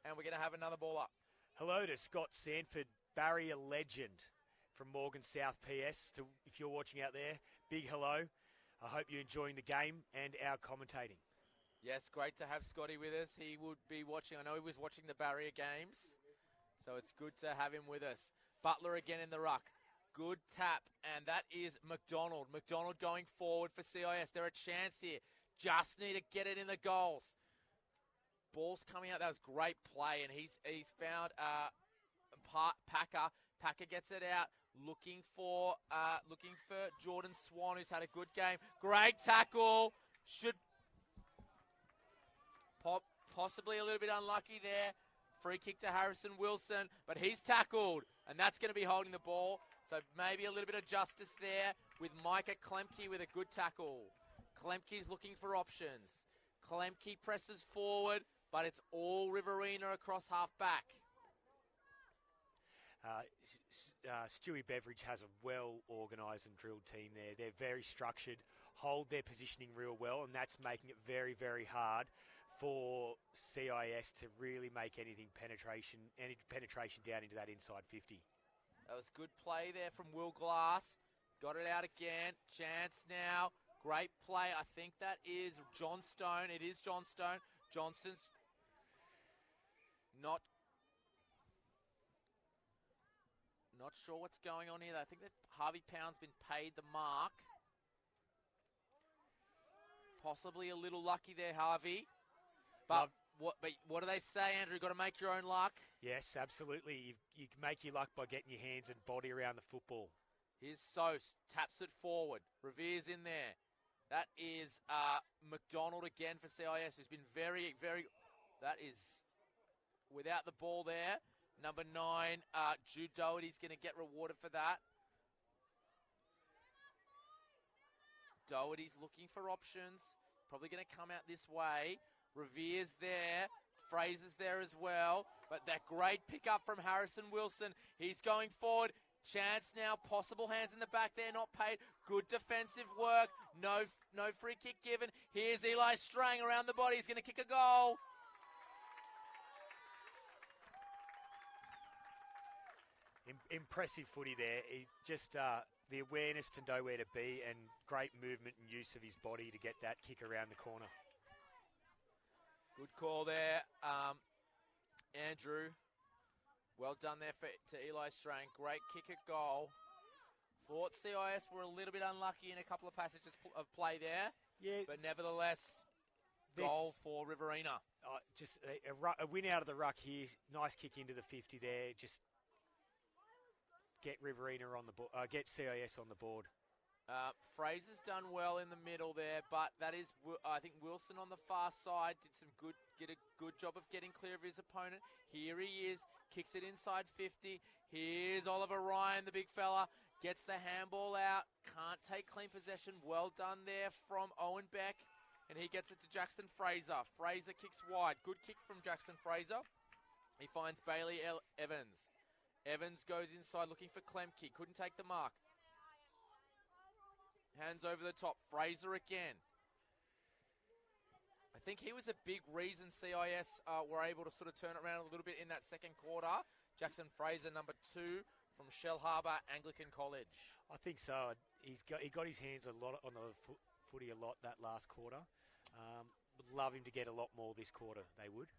and we're going to have another ball up.
Hello to Scott Sanford, barrier legend from Morgan South PS. If you're watching out there, big hello. I hope you're enjoying the game and our commentating.
Yes, great to have Scotty with us. He would be watching. I know he was watching the barrier games, so it's good to have him with us. Butler again in the ruck. Good tap, and that is McDonald. McDonald going forward for CIS. They're a chance here. Just need to get it in the goals. Ball's coming out. That was great play, and he's found Packer. Packer gets it out. Looking for Jordan Swan, who's had a good game. Great tackle. Should possibly a little bit unlucky there. Free kick to Harrison Wilson, but he's tackled, and that's going to be holding the ball. So maybe a little bit of justice there with Micah Klemke with a good tackle. Klemke's looking for options. Klemke presses forward, but it's all Riverina across half back.
Stewie Beveridge has a well-organised and drilled team there. They're very structured, hold their positioning real well, and that's making it very, very hard for CIS to really make any penetration down into that inside 50.
That was good play there from Will Glass. Got it out again. Chance now. Great play. I think that is John Stone. It is John Stone. Johnston's not sure what's going on here. I think that Harvey Pound's been paid the mark. Possibly a little lucky there, Harvey. But what do they say, Andrew? Got to make your own luck.
Yes, absolutely. You can make your luck by getting your hands and body around the football.
Here's Sos, taps it forward. Revere's in there. That is McDonald again for CIS, who's been very, very... That is without the ball there. Number 9, Jude Doherty's going to get rewarded for that. Doherty's looking for options. Probably going to come out this way. Revere's there. Fraser's there as well. But that great pickup from Harrison Wilson. He's going forward. Chance now. Possible hands in the back there. Not paid. Good defensive work. No free kick given. Here's Eli Strang around the body. He's going to kick a goal.
Impressive footy there. He just the awareness to know where to be and great movement and use of his body to get that kick around the corner.
Good call there, Andrew. Well done there to Eli Strang. Great kick at goal. Thought CIS were a little bit unlucky in a couple of passages of play there.
Yeah.
But nevertheless, goal for Riverina.
Just a win out of the ruck here. Nice kick into the 50 there. Just get Riverina on the board. Get CIS on the board.
Fraser's done well in the middle there, but that is, I think Wilson on the far side did a good job of getting clear of his opponent. Here he is, kicks it inside 50. Here's Oliver Ryan, the big fella, gets the handball out, can't take clean possession. Well done there from Owen Beck, and he gets it to Jackson Fraser. Fraser kicks wide. Good kick from Jackson Fraser. He finds Bailey Evans. Evans goes inside looking for Klemke. Couldn't take the mark. Hands over the top. Fraser again. I think he was a big reason CIS were able to sort of turn it around a little bit in that second quarter. Jackson Fraser, number 2 from Shell Harbour Anglican College.
I think so. He got his hands a lot on the footy a lot that last quarter. Would love him to get a lot more this quarter. They would.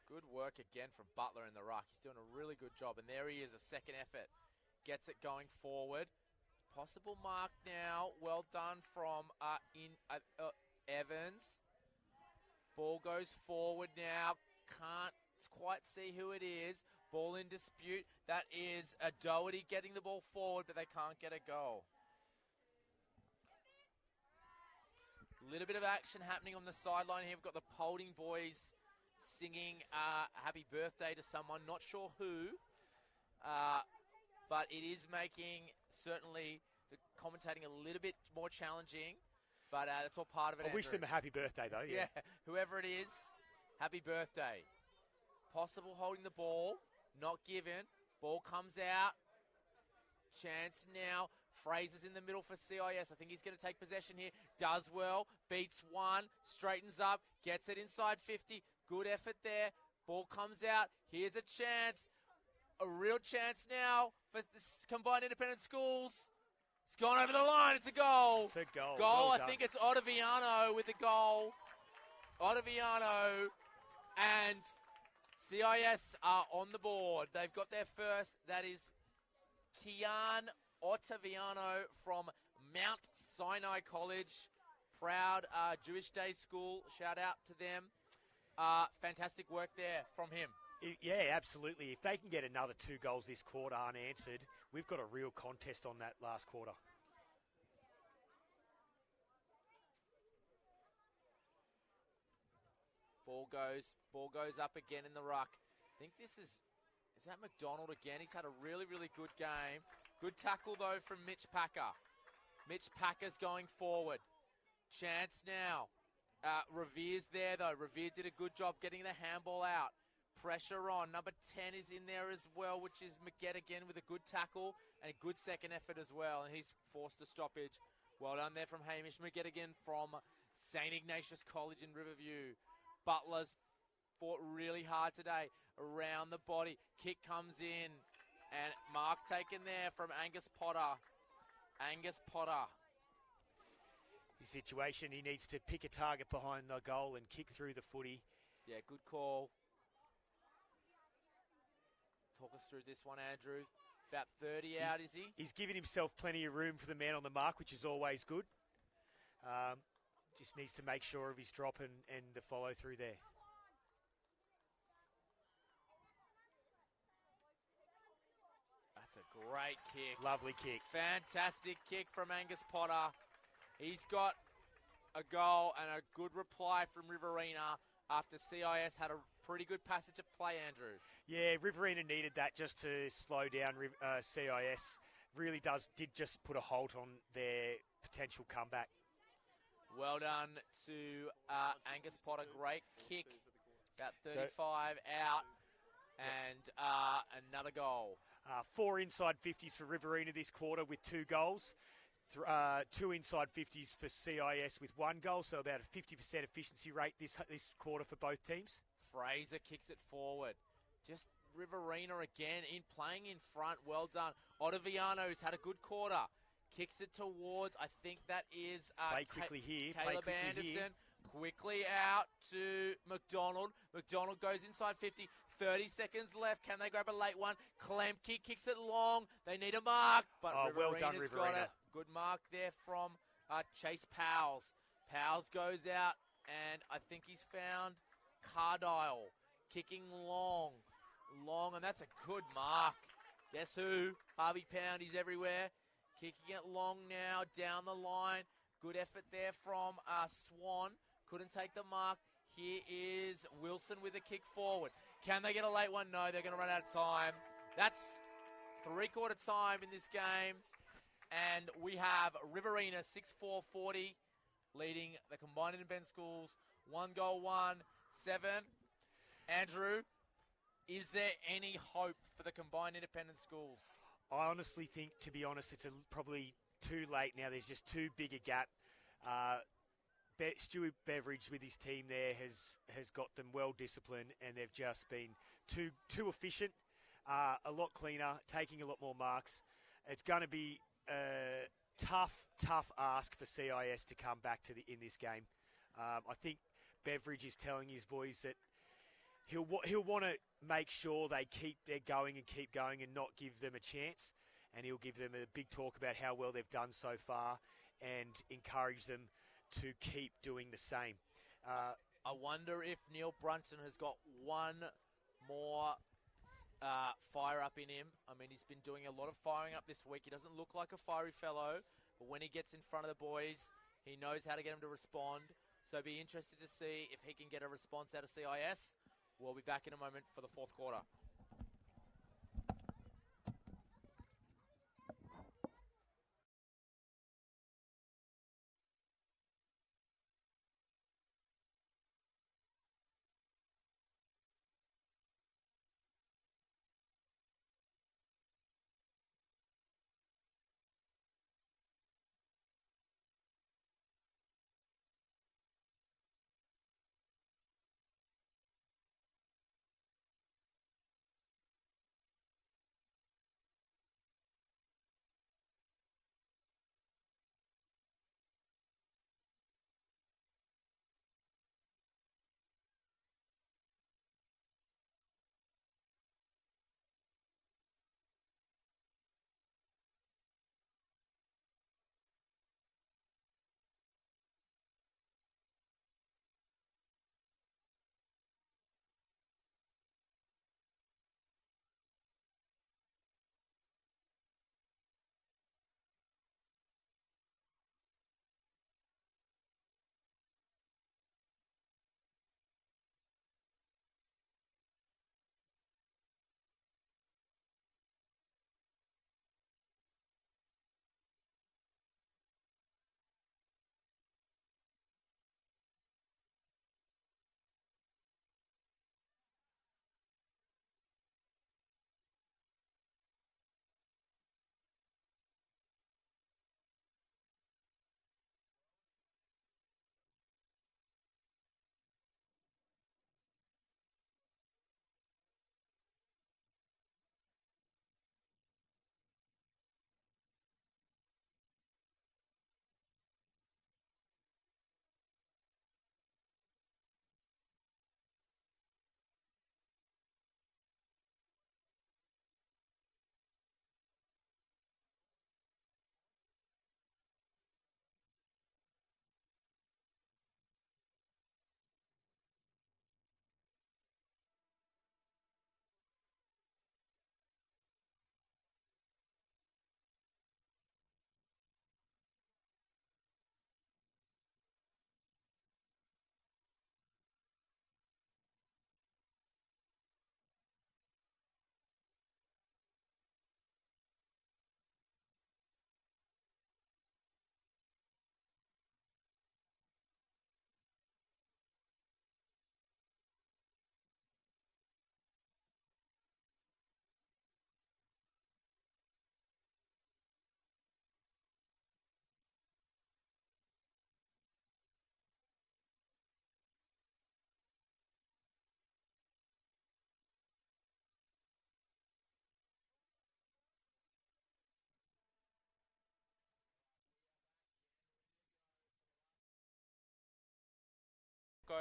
Good work again from Butler in the ruck. He's doing a really good job. And there he is, a second effort. Gets it going forward. Possible mark now. Well done from Evans. Ball goes forward now. Can't quite see who it is. Ball in dispute. That is Doherty getting the ball forward, but they can't get a goal. A little bit of action happening on the sideline here. We've got the Polding boys singing happy birthday to someone, not sure who, but it is making certainly the commentating a little bit more challenging, but it's all part of it.
I wish them a happy birthday though. Yeah,
whoever it is, happy birthday. Possible holding the ball, not given. Ball comes out. Chance now. Fraser's in the middle for CIS. I think he's going to take possession here. Does well. Beats one. Straightens up. Gets it inside 50. Good effort there. Ball comes out. Here's a chance. A real chance now for the combined independent schools. It's gone over the line. It's a goal.
It's a goal.
Goal.
Well
I think it's Ottaviano with the goal. Ottaviano and CIS are on the board. They've got their first. That is Kian Ottaviano from Mount Sinai College. Proud Jewish Day School. Shout out to them. Fantastic work there from him.
Yeah, absolutely. If they can get another 2 goals this quarter unanswered, we've got a real contest on that last quarter.
Ball goes up again in the ruck. I think this is that McDonald again? He's had a really, really good game. Good tackle, though, from Mitch Packer. Mitch Packer's going forward. Chance now. Revere's there, though. Revere did a good job getting the handball out. Pressure on. Number 10 is in there as well, which is McGett again with a good tackle and a good second effort as well. And he's forced a stoppage. Well done there from Hamish McGett again from St. Ignatius College in Riverview. Butler's fought really hard today. Around the body. Kick comes in. And mark taken there from Angus Potter. Angus Potter.
His situation, he needs to pick a target behind the goal and kick through the footy.
Yeah, good call. Talk us through this one, Andrew. About 30 out, is he?
He's given himself plenty of room for the man on the mark, which is always good. Just needs to make sure of his drop and the follow through there.
That's a great kick.
Lovely kick.
Fantastic kick from Angus Potter. He's got a goal and a good reply from Riverina after CIS had a pretty good passage of play, Andrew.
Yeah, Riverina needed that just to slow down CIS. Really did just put a halt on their potential comeback.
Well done to Angus Potter. Great kick. About 35 out. And another goal.
4 inside 50s for Riverina this quarter with 2 goals. 2 inside 50s for CIS with 1 goal, so about a 50% efficiency rate this quarter for both teams.
Fraser kicks it forward. Just Riverina again playing in front. Well done. Ottaviano's had a good quarter. Kicks it towards, I think that is
Play quickly here.
Caleb Anderson. Quickly out to McDonald. McDonald goes inside 50. 30 seconds left. Can they grab a late one? Klemke kicks it long. They need a mark. But
well done,
Riverina's
Riverina.
got it. Good mark there from Chase Powles. Powles goes out, and I think he's found Cardile. Kicking long, and that's a good mark. Guess who? Harvey Pound, he's everywhere. Kicking it long now, down the line. Good effort there from Swan. Couldn't take the mark. Here is Wilson with a kick forward. Can they get a late one? No, they're going to run out of time. That's 3/4 time in this game. And we have Riverina 6-4-40 leading the combined independent schools 1-1-7. Andrew, is there any hope for the combined independent schools?
I honestly think, to be honest, it's probably too late now. There's just too big a gap. Stewie Beveridge with his team there has got them well disciplined, and they've just been too efficient, a lot cleaner, taking a lot more marks. It's going to be a tough ask for CIS to come back in this game. I think Beveridge is telling his boys that he'll want to make sure they keep going and not give them a chance, and he'll give them a big talk about how well they've done so far and encourage them to keep doing the same.
I wonder if Neil Brunson has got one more fire up in him. I mean, he's been doing a lot of firing up this week. He doesn't look like a fiery fellow, but when he gets in front of the boys, he knows how to get them to respond. So be interested to see if he can get a response out of CIS. We'll be back in a moment for the 4th quarter.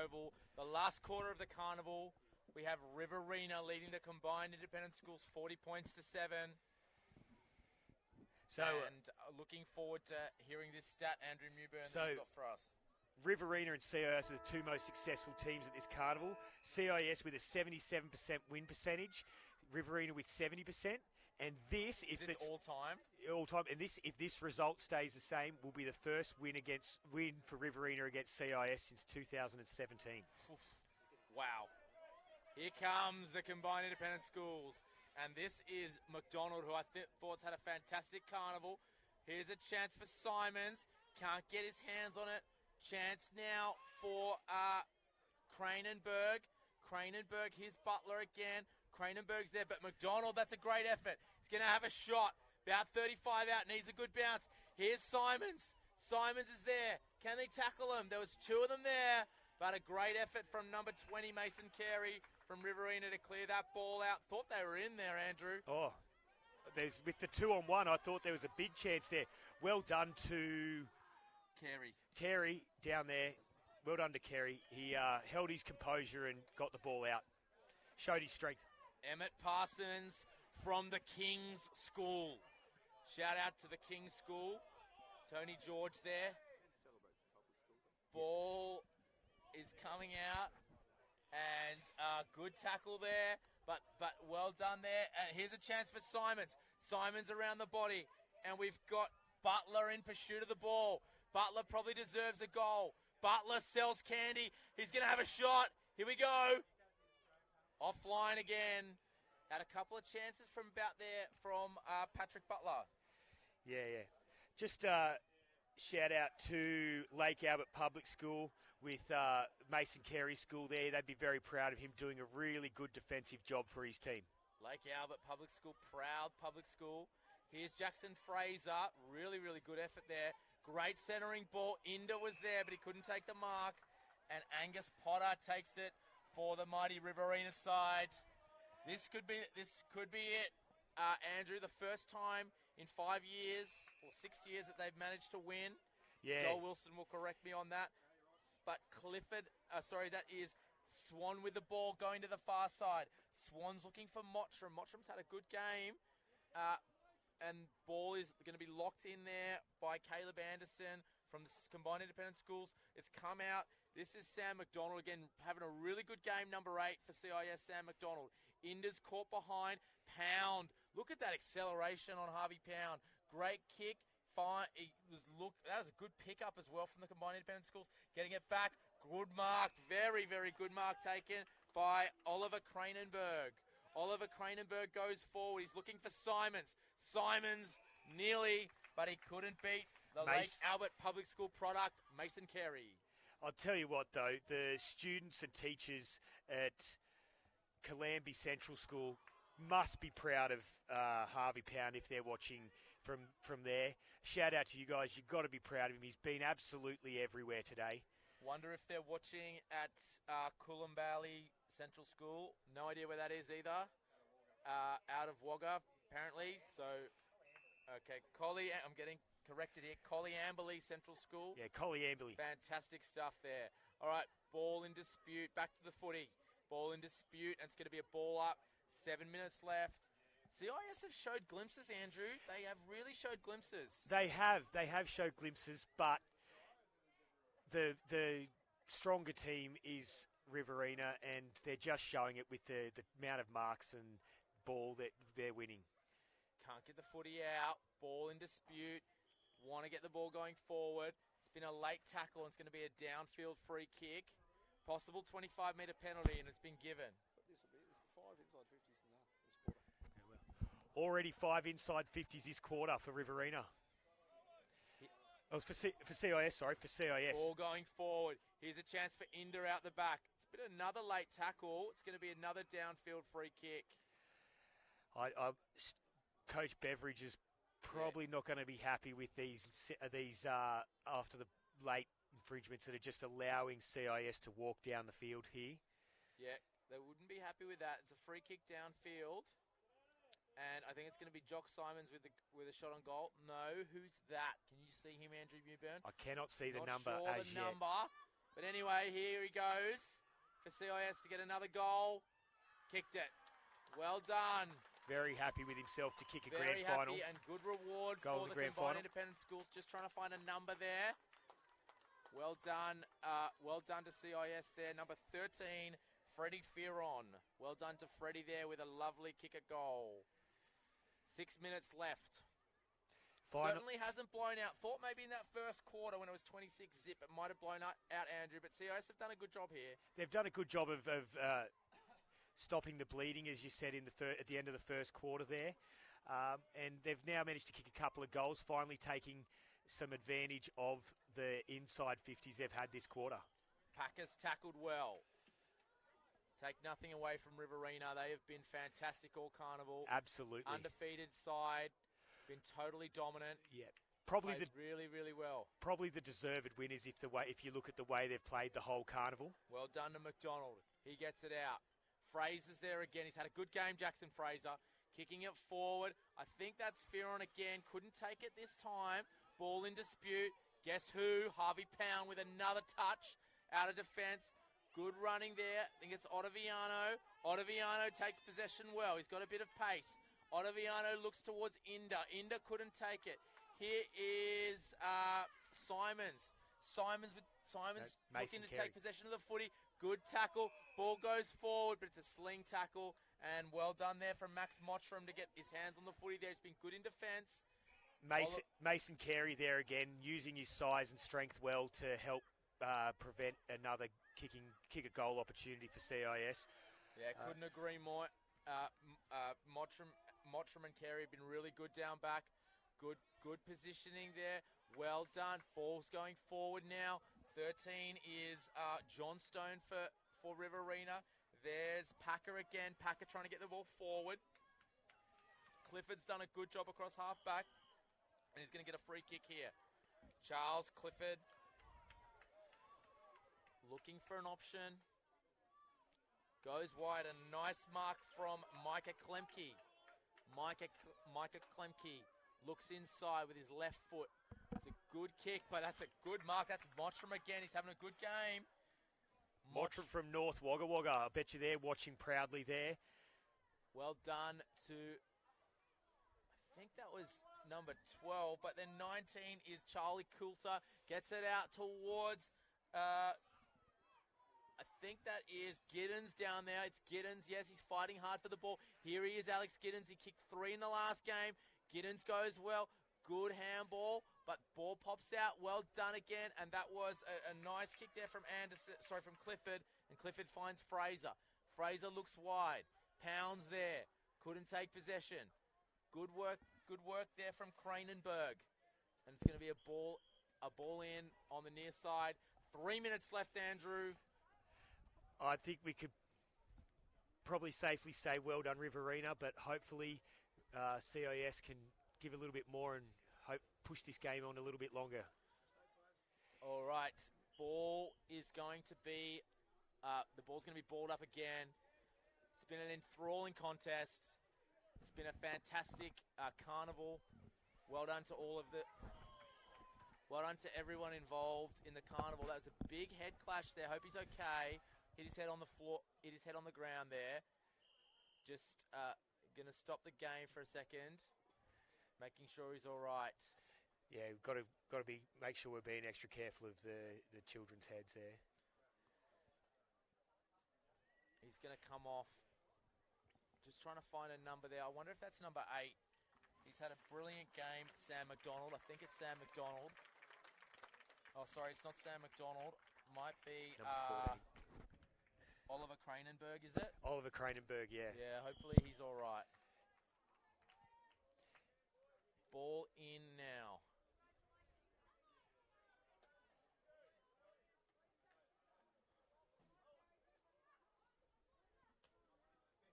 Oval. The last quarter of the carnival, we have Riverina leading the combined independent schools 40 points to 7.
So,
and looking forward to hearing this stat, Andrew Mewburn, that you've got for us.
Riverina and CIS are the two most successful teams at this carnival. CIS with a 77% win percentage, Riverina with 70%. And this,
Is this all time?
All time. And this, if this result stays the same, will be the first win for Riverina against CIS since 2017.
Wow. Here comes the combined independent schools. And this is McDonald, who I thought's had a fantastic carnival. Here's a chance for Simons. Can't get his hands on it. Chance now for Cranenberg. Cranenberg, here's Butler again. Cranenberg's there, but McDonald, that's a great effort. He's going to have a shot. About 35 out, needs a good bounce. Here's Simons. Simons is there. Can they tackle him? There was two of them there, but a great effort from number 20, Mason Carey, from Riverina to clear that ball out. Thought they were in there, Andrew.
Oh, with the 2-on-1, I thought there was a big chance there. Well done to Carey down there. Well done to Carey. He held his composure and got the ball out. Showed his strength.
Emmett Parsons from the King's School. Shout out to the King's School. Tony George there. Ball is coming out. And good tackle there. But well done there. And here's a chance for Simons. Simons around the body. And we've got Butler in pursuit of the ball. Butler probably deserves a goal. Butler sells candy. He's going to have a shot. Here we go. Offline again. Had a couple of chances from about there from Patrick Butler.
Yeah. Just shout out to Lake Albert Public School with Mason Carey's school there. They'd be very proud of him doing a really good defensive job for his team.
Lake Albert Public School, proud public school. Here's Jackson Fraser. Really, really good effort there. Great centering ball. Inder was there, but he couldn't take the mark. And Angus Potter takes it for the mighty Riverina side. This could be it, Andrew. The first time in 5 years or 6 years that they've managed to win.
Yeah.
Joel Wilson will correct me on that. But that is Swan with the ball going to the far side. Swan's looking for Mottram. Mottram's had a good game. And ball is going to be locked in there by Caleb Anderson from the combined independent schools. It's come out. This is Sam McDonald again, having a really good game, number 8 for CIS, Sam McDonald. Inder's caught behind. Pound. Look at that acceleration on Harvey Pound. Great kick. Fine. That was a good pickup as well from the combined independent schools. Getting it back. Good mark. Very, very good mark taken by Oliver Cranenberg. Oliver Cranenberg goes forward. He's looking for Simons. Simons nearly, but he couldn't beat the Lake Albert Public School product, Mason Carey.
I'll tell you what, though, the students and teachers at Callambie Central School must be proud of Harvey Pound if they're watching from there. Shout out to you guys. You've got to be proud of him. He's been absolutely everywhere today.
Wonder if they're watching at Coolamballi Central School. No idea where that is either. Out of Wagga, apparently. So, okay, I'm getting corrected here. Colliamberley Central School.
Yeah, Colliamberley.
Fantastic stuff there. All right, ball in dispute. Back to the footy. Ball in dispute, and it's going to be a ball up. 7 minutes left. CIS have showed glimpses, Andrew. They have really showed glimpses.
They have showed glimpses, but the stronger team is Riverina, and they're just showing it with the amount of marks and ball that they're winning.
Can't get the footy out. Ball in dispute. Want to get the ball going forward. It's been a late tackle, and it's going to be a downfield free kick. Possible 25-metre penalty, and it's been given.
This will be 5 inside 50s in this quarter.
Yeah, well, already 5 inside 50s this quarter for Riverina. Oh, for CIS.
Ball going forward. Here's a chance for Inder out the back. It's been another late tackle. It's going to be another downfield free kick.
Coach Beveridge is probably not going to be happy with these after the late infringements that are just allowing CIS to walk down the field here.
Yeah, they wouldn't be happy with that. It's a free kick downfield. And I think it's going to be Jock Simons with a shot on goal. No, who's that? Can you see him, Andrew Mewburn?
I cannot see the
Not
number
sure
as
the
yet.
number. But anyway, here he goes for CIS to get another goal. Kicked it. Well done.
Very happy with himself to kick a
Very
grand final.
happy and good reward
Goal
for
in
the
the grand
combined
final.
independent schools. Just trying to find a number there. Well done. Well done to CIS there. Number 13, Freddie Fearon. Well done to Freddie there with a lovely kick at goal. 6 minutes left. Certainly hasn't blown out. Thought maybe in that first quarter when it was 26 zip, it might have blown out, Andrew. But CIS have done a good job here.
They've done a good job of stopping the bleeding, as you said, at the end of the first quarter there. And they've now managed to kick a couple of goals, finally taking some advantage of the inside 50s they've had this quarter.
Packers tackled well. Take nothing away from Riverina. They have been fantastic all carnival.
Absolutely.
Undefeated side. Been totally dominant.
Yeah. Probably
Played really, really well.
Probably the deserved win is if you look at the way they've played the whole carnival.
Well done to McDonald. He gets it out. Fraser's there again. He's had a good game, Jackson Fraser. Kicking it forward. I think that's Fearon again. Couldn't take it this time. Ball in dispute. Guess who? Harvey Pound with another touch out of defence. Good running there. I think it's Ottaviano. Ottaviano takes possession well. He's got a bit of pace. Ottaviano looks towards Inda. Inda couldn't take it. Here is Simons. Simons looking to take possession of the footy. Good tackle. Ball goes forward, but it's a sling tackle. And well done there from Max Mottram to get his hands on the footy there. He's been good in defence.
Mason Carey there again, using his size and strength well to help prevent another kick a goal opportunity for CIS.
Yeah, couldn't agree more. Mottram and Carey have been really good down back. Good positioning there. Well done. Ball's going forward now. 13 is Johnstone for Riverina. There's Packer again. Packer trying to get the ball forward. Clifford's done a good job across half-back. And he's going to get a free kick here. Charles Clifford looking for an option. Goes wide. A nice mark from Micah Klemke. Micah Klemke looks inside with his left foot. It's a good kick, but that's a good mark. That's Mottram again. He's having a good game.
Mottram from North Wagga Wagga. I bet you they're watching proudly there.
Well done to, I think that was number 12, but then 19 is Charlie Coulter. Gets it out towards, I think that is Giddens down there. It's Giddens. Yes, he's fighting hard for the ball. Here he is, Alex Giddens. He kicked 3 in the last game. Giddens goes well. Good handball, but ball pops out. Well done again, and that was a nice kick there from Clifford, and Clifford finds Fraser. Fraser looks wide. Pounds there. Couldn't take possession. Good work there from Kranenberg. And it's going to be a ball in on the near side. 3 minutes left, Andrew.
I think we could probably safely say well done, Riverina, but hopefully CIS can give a little bit more and push this game on a little bit longer.
All right. Ball is going to be, the ball's going to be balled up again. It's been an enthralling contest. It's been a fantastic carnival. Well done to everyone involved in the carnival. That was a big head clash there. Hope he's okay. Hit his head on the floor, hit his head on the ground there. Just going to stop the game for a second, making sure he's all right.
Yeah, we've got to make sure we're being extra careful of the children's heads there.
He's going to come off. Just trying to find a number there. I wonder if that's number 8. He's had a brilliant game, Sam McDonald. I think it's Sam McDonald. Oh, sorry, it's not Sam McDonald. Might be Oliver Kranenberg, is it?
Oliver Kranenberg, yeah.
Yeah, hopefully he's all right. Ball in now.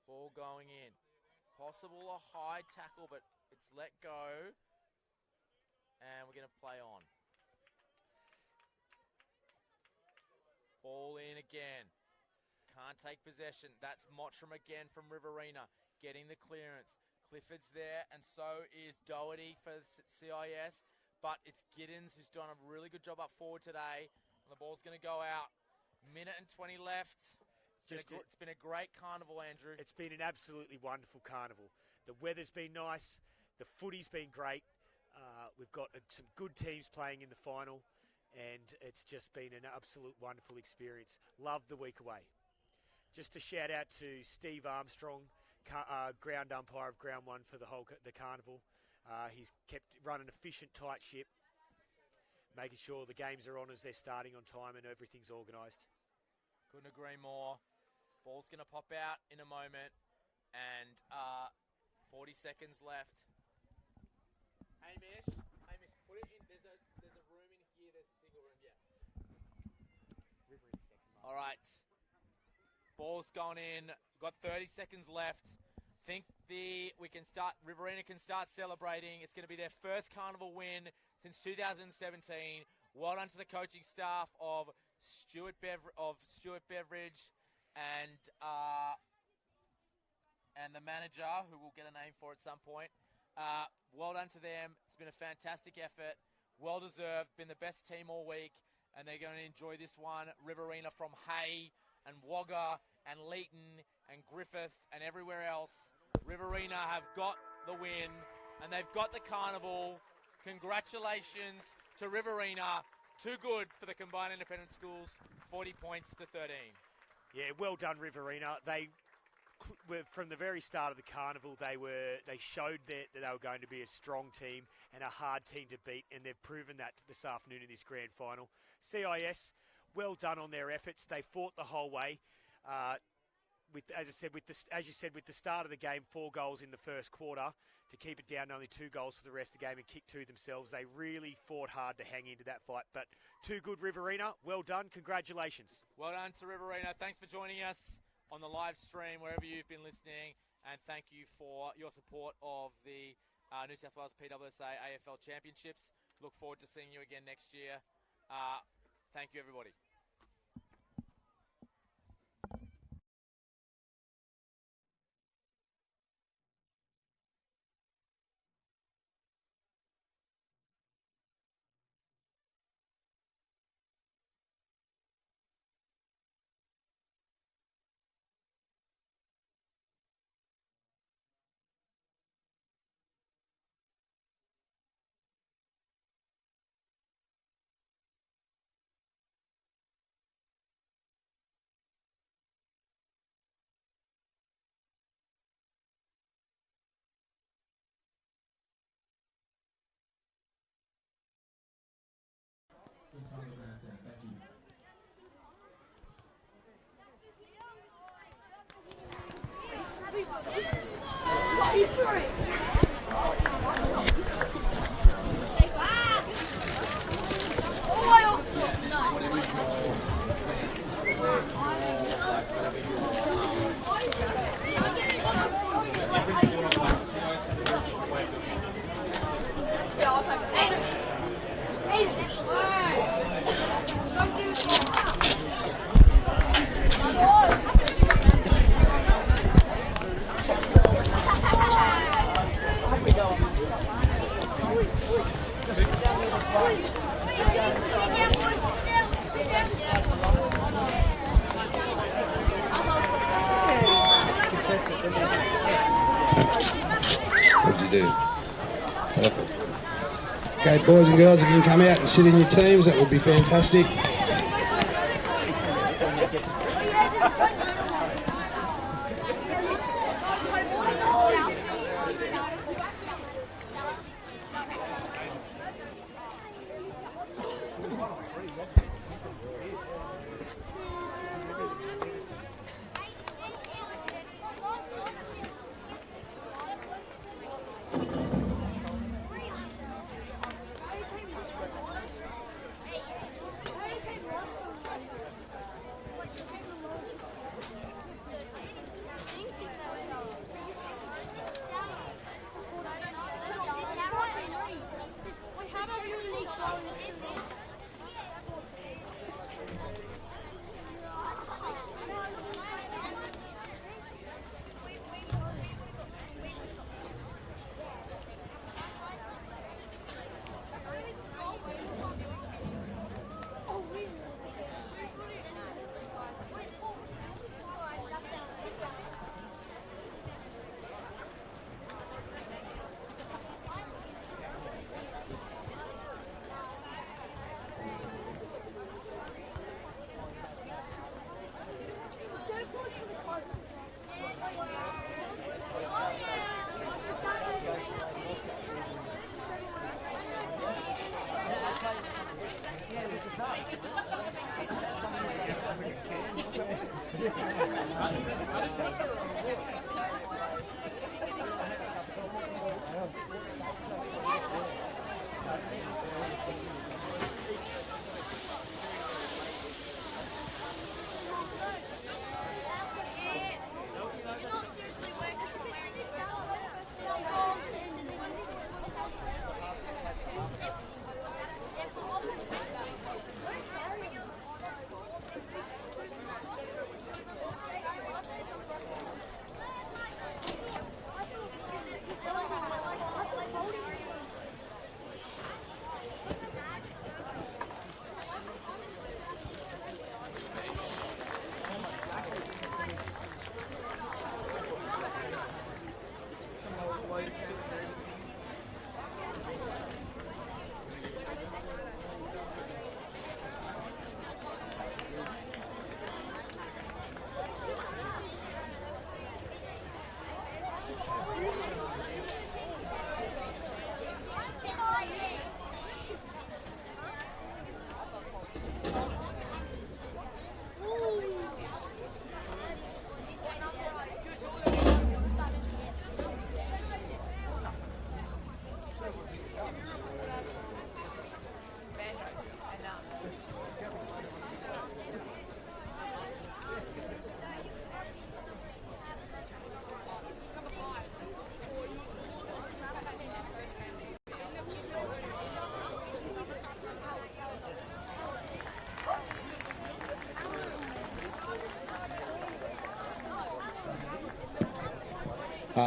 Ball going in. Possible a high tackle, but it's let go. And we're going to play on. Ball in again. Can't take possession. That's Mottram again from Riverina. Getting the clearance. Clifford's there, and so is Doherty for CIS. But it's Giddens who's done a really good job up forward today. I'm The ball's going to go out. Minute and 20 left. It's been a great carnival, Andrew.
It's been an absolutely wonderful carnival. The weather's been nice. The footy's been great. We've got some good teams playing in the final, and it's just been an absolute wonderful experience. Love the week away. Just a shout out to Steve Armstrong, ground umpire of Ground 1 for the carnival. He's kept running an efficient, tight ship, making sure the games are on as they're starting on time and everything's organised.
Couldn't agree more. Ball's going to pop out in a moment, and 40 seconds left. Hamish, put it in. There's a room in here. There's a single room. Yeah. All right. Ball's gone in. Got 30 seconds left. Riverina can start celebrating. It's going to be their first carnival win since 2017. Well done to the coaching staff of Stuart Beveridge and the manager, who we'll get a name for at some point. Well done to them. It's been a fantastic effort. Well deserved. Been the best team all week, and they're going to enjoy this one. Riverina from Hay and Wagga and Leeton and Griffith and everywhere else. Riverina have got the win, and they've got the carnival. Congratulations to Riverina. Too good for the combined independent schools. 40 points to 13.
Yeah, well done, Riverina. They were, from the very start of the carnival, they showed that they were going to be a strong team and a hard team to beat, and they've proven that this afternoon in this grand final. CIS, well done on their efforts. They fought the whole way. As you said, with the start of the game, 4 goals in the first quarter to keep it down to only 2 goals for the rest of the game and kick 2 themselves. They really fought hard to hang into that fight. But too good, Riverina. Well done. Congratulations.
Well done to Riverina. Thanks for joining us on the live stream, wherever you've been listening. And thank you for your support of the New South Wales PSSA AFL Championships. Look forward to seeing you again next year. Thank you, everybody.
Thank you.
What'd you do? Perfect. Okay, boys and girls, if you can come out and sit in your teams, that would be fantastic.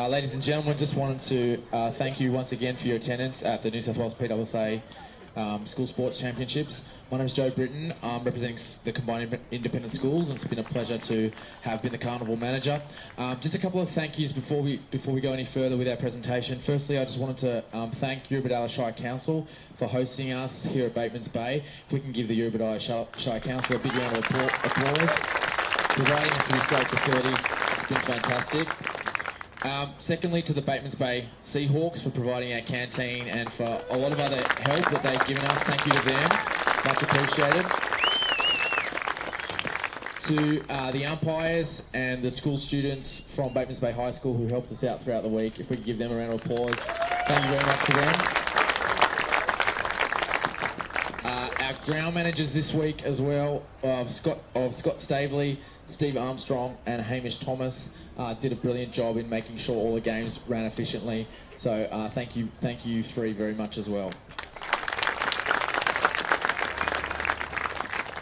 Ladies and gentlemen, just wanted to thank you once again for your attendance at the New South Wales PSSA School Sports Championships. My name is Joe Britton. I'm representing the combined independent schools, and it's been a pleasure to have been the carnival manager. Just a couple of thank yous before we go any further with our presentation. Firstly, I just wanted to thank Riverina Shire Council for hosting us here at Batemans Bay. If we can give the Riverina Shire Council a big round of applause, providing us with this great facility. It's been fantastic. Secondly, to the Batemans Bay Seahawks for providing our canteen and for a lot of other help that they've given us. Thank you to them. Much appreciated. To the umpires and the school students from Batemans Bay High School who helped us out throughout the week. If we could give them a round of applause. Thank you very much to them. Our ground managers this week as well, Scott Staveley, Steve Armstrong and Hamish Thomas did a brilliant job in making sure all the games ran efficiently. So thank you three very much as well.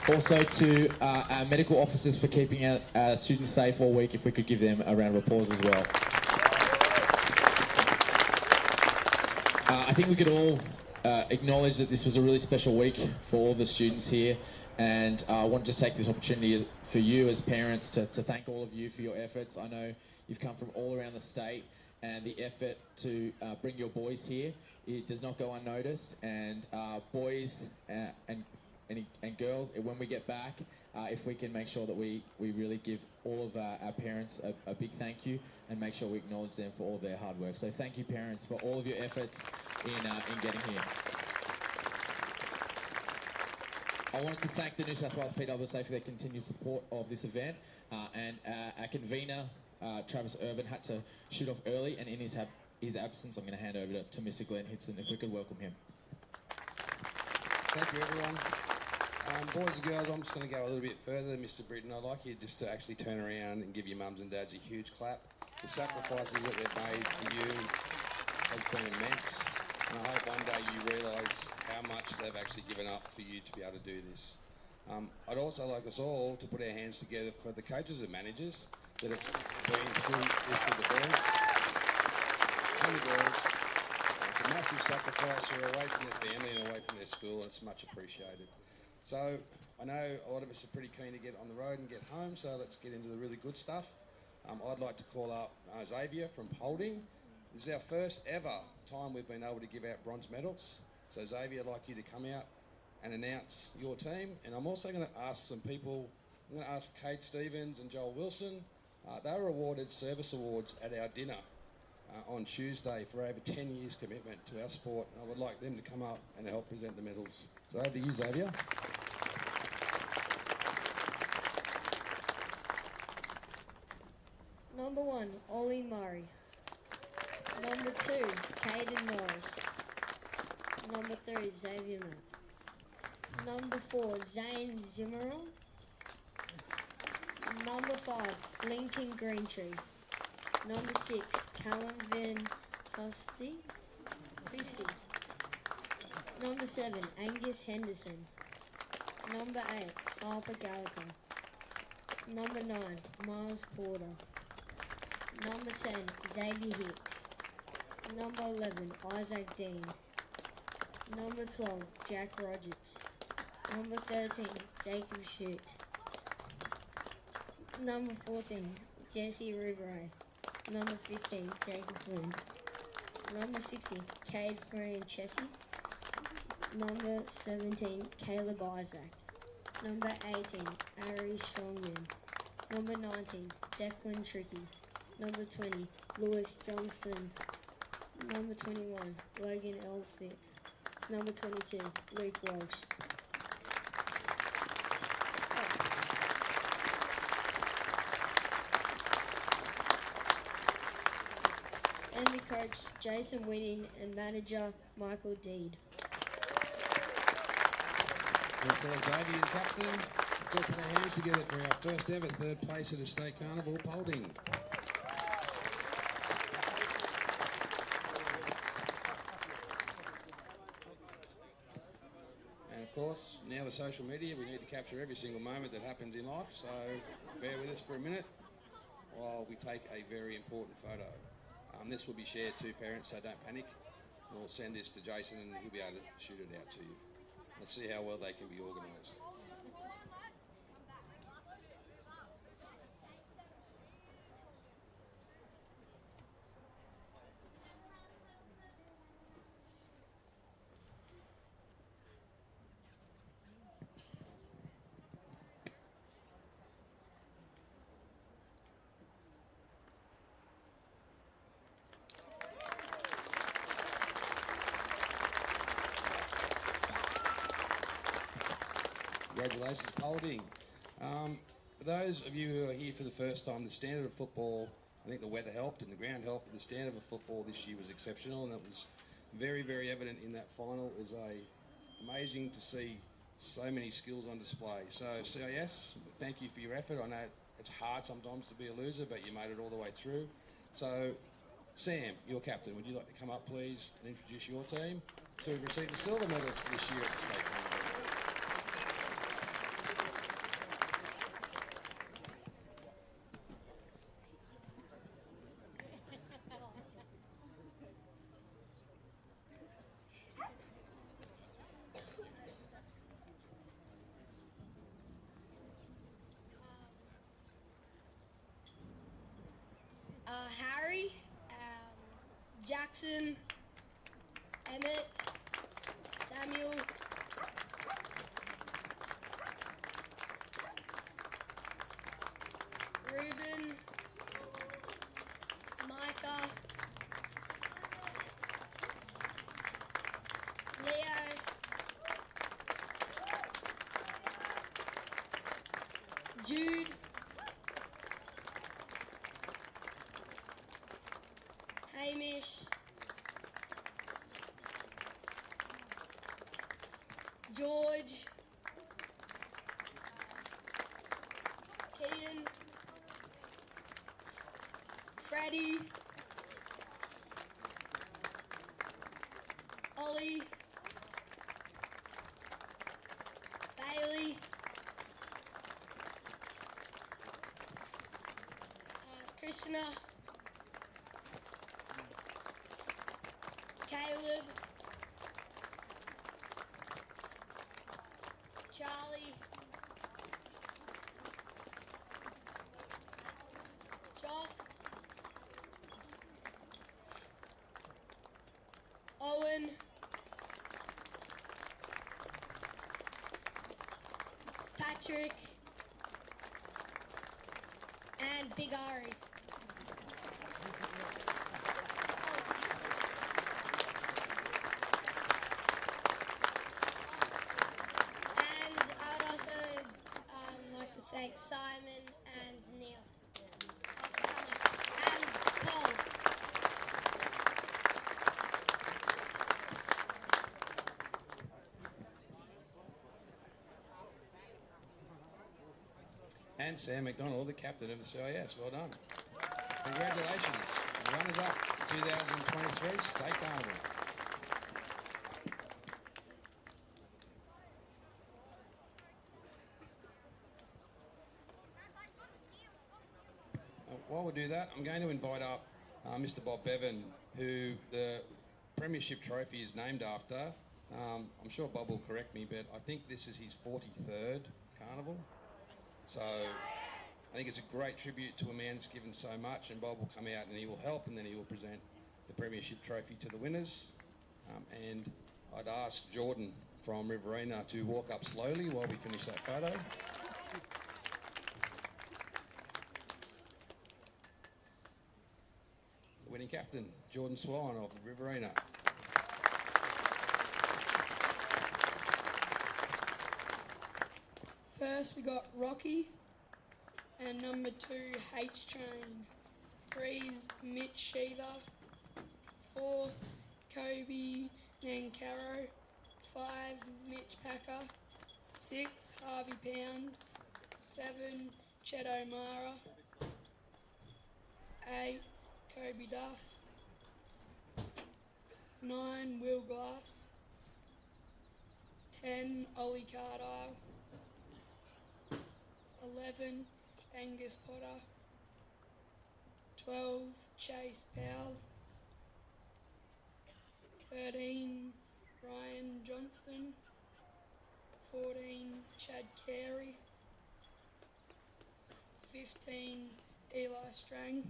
Also to our medical officers for keeping our students safe all week, if we could give them a round of applause as well. I think we could all acknowledge that this was a really special week for all the students here, and I want to just take this opportunity for you as parents to thank all of you for your efforts. I know you've come from all around the state, and the effort to bring your boys here, it does not go unnoticed. And boys and girls, when we get back, if we can make sure that we really give all of our parents a big thank you and make sure we acknowledge them for all their hard work. So thank you, parents, for all of your efforts in getting here. I wanted to thank the New South Wales PSSA for their continued support of this event, and our convener, Travis Urban, had to shoot off early, and in his absence, I'm going to hand over to Mr. Glenn Hitson, if we could welcome him.
Thank you, everyone. Boys and girls, I'm just going to go a little bit further than Mr. Britton. I'd like you just to actually turn around and give your mums and dads a huge clap. The sacrifices that they've made for you has been immense, and I hope one day you realise how much they've actually given up for you to be able to do this. I'd also like us all to put our hands together for the coaches and managers that have been through this with the boys and the girls. It's a massive sacrifice. They're away from their family and away from their school, and it's much appreciated. So I know a lot of us are pretty keen to get on the road and get home, so let's get into the really good stuff. I'd like to call up Xavier from Polding. This is our first ever time we've been able to give out bronze medals. So Xavier, I'd like you to come out and announce your team. And I'm also going to ask some people. I'm going to ask Kate Stevens and Joel Wilson. They were awarded service awards at our dinner on Tuesday for over 10 years commitment to our sport. And I would like them to come up and help present the medals. So over to you, Xavier.
Number 1, Ollie Murray. Number 2, Caden Norris. Number 3, Xavier Mack. Number 4, Zane Zimmerl. Number 5, Lincoln Greentree. Number 6, Callum Van Fusty. Number 7, Angus Henderson. Number 8, Harper Gallagher. Number 9, Miles Porter. Number 10, Xavier Hicks. Number 11, Isaac Dean. Number 12, Jack Rogers. Number 13, Jacob Schutz. Number 14, Jesse Riveray. Number 15, Jacob Flynn. Number 16, Cade Franchesi. Number 17, Caleb Isaac. Number 18, Ari Strongman. Number 19, Declan Tricky. Number 20, Lewis Johnston. Number 21, Logan Elphick. Number 22, Luke Walsh. And the coach, Jason Whitting, and manager, Michael Deed.
Well, Davey and captain, let's all put our hands together for our first ever third place at the State Carnival, Polding. And of course, now with social media, we need to capture every single moment that happens in life, so bear with us for a minute while we take a very important photo. This will be shared to parents, so don't panic. We'll send this to Jason and he'll be able to shoot it out to you. Let's see how well they can be organised. Congratulations, Polding. For those of you who are here for the first time, the standard of football, I think the weather helped and the ground helped, but the standard of football this year was exceptional, and it was very, very evident in that final. It was amazing to see so many skills on display. So CIS, thank you for your effort. I know it's hard sometimes to be a loser, but you made it all the way through. So Sam, your captain, would you like to come up please and introduce your team to receive the silver medals for this year at the State Carnival?
Harry, Jackson, Emmett, Samuel, Ruben, Micah, Leo, Jude, Hamish, George, Keaton, Freddie, Ollie, Bailey, Krishna, Caleb, Charlie, Jock, Owen, Patrick, and Big Ari. Thanks, Simon and Neil. Thanks for coming.
and Sam McDonald, the captain of the CIS. Well done. Congratulations. Runners-up 2023 State Carnival. While we do that, I'm going to invite up Mr. Bob Bevan, who the Premiership Trophy is named after. I'm sure Bob will correct me, but I think this is his 43rd carnival. So I think it's a great tribute to a man that's given so much, and Bob will come out and he will help, and then he will present the Premiership Trophy to the winners. And I'd ask Jordan from Riverina to walk up slowly while we finish that photo. The winning captain, Jordan Swan of Riverina.
First we got Rocky, and number 2 H-Train. 3's Mitch Sheether. 4 Kobe Nancaro. 5 Mitch Packer. 6 Harvey Pound. 7 Chet O'Mara. 8 Kobe Duff. 9 Will Glass. 10 Ollie Cardile. 11 Angus Potter. 12 Chase Powell. 13 Ryan Johnston. 14 Chad Carey. 15 Eli Strang.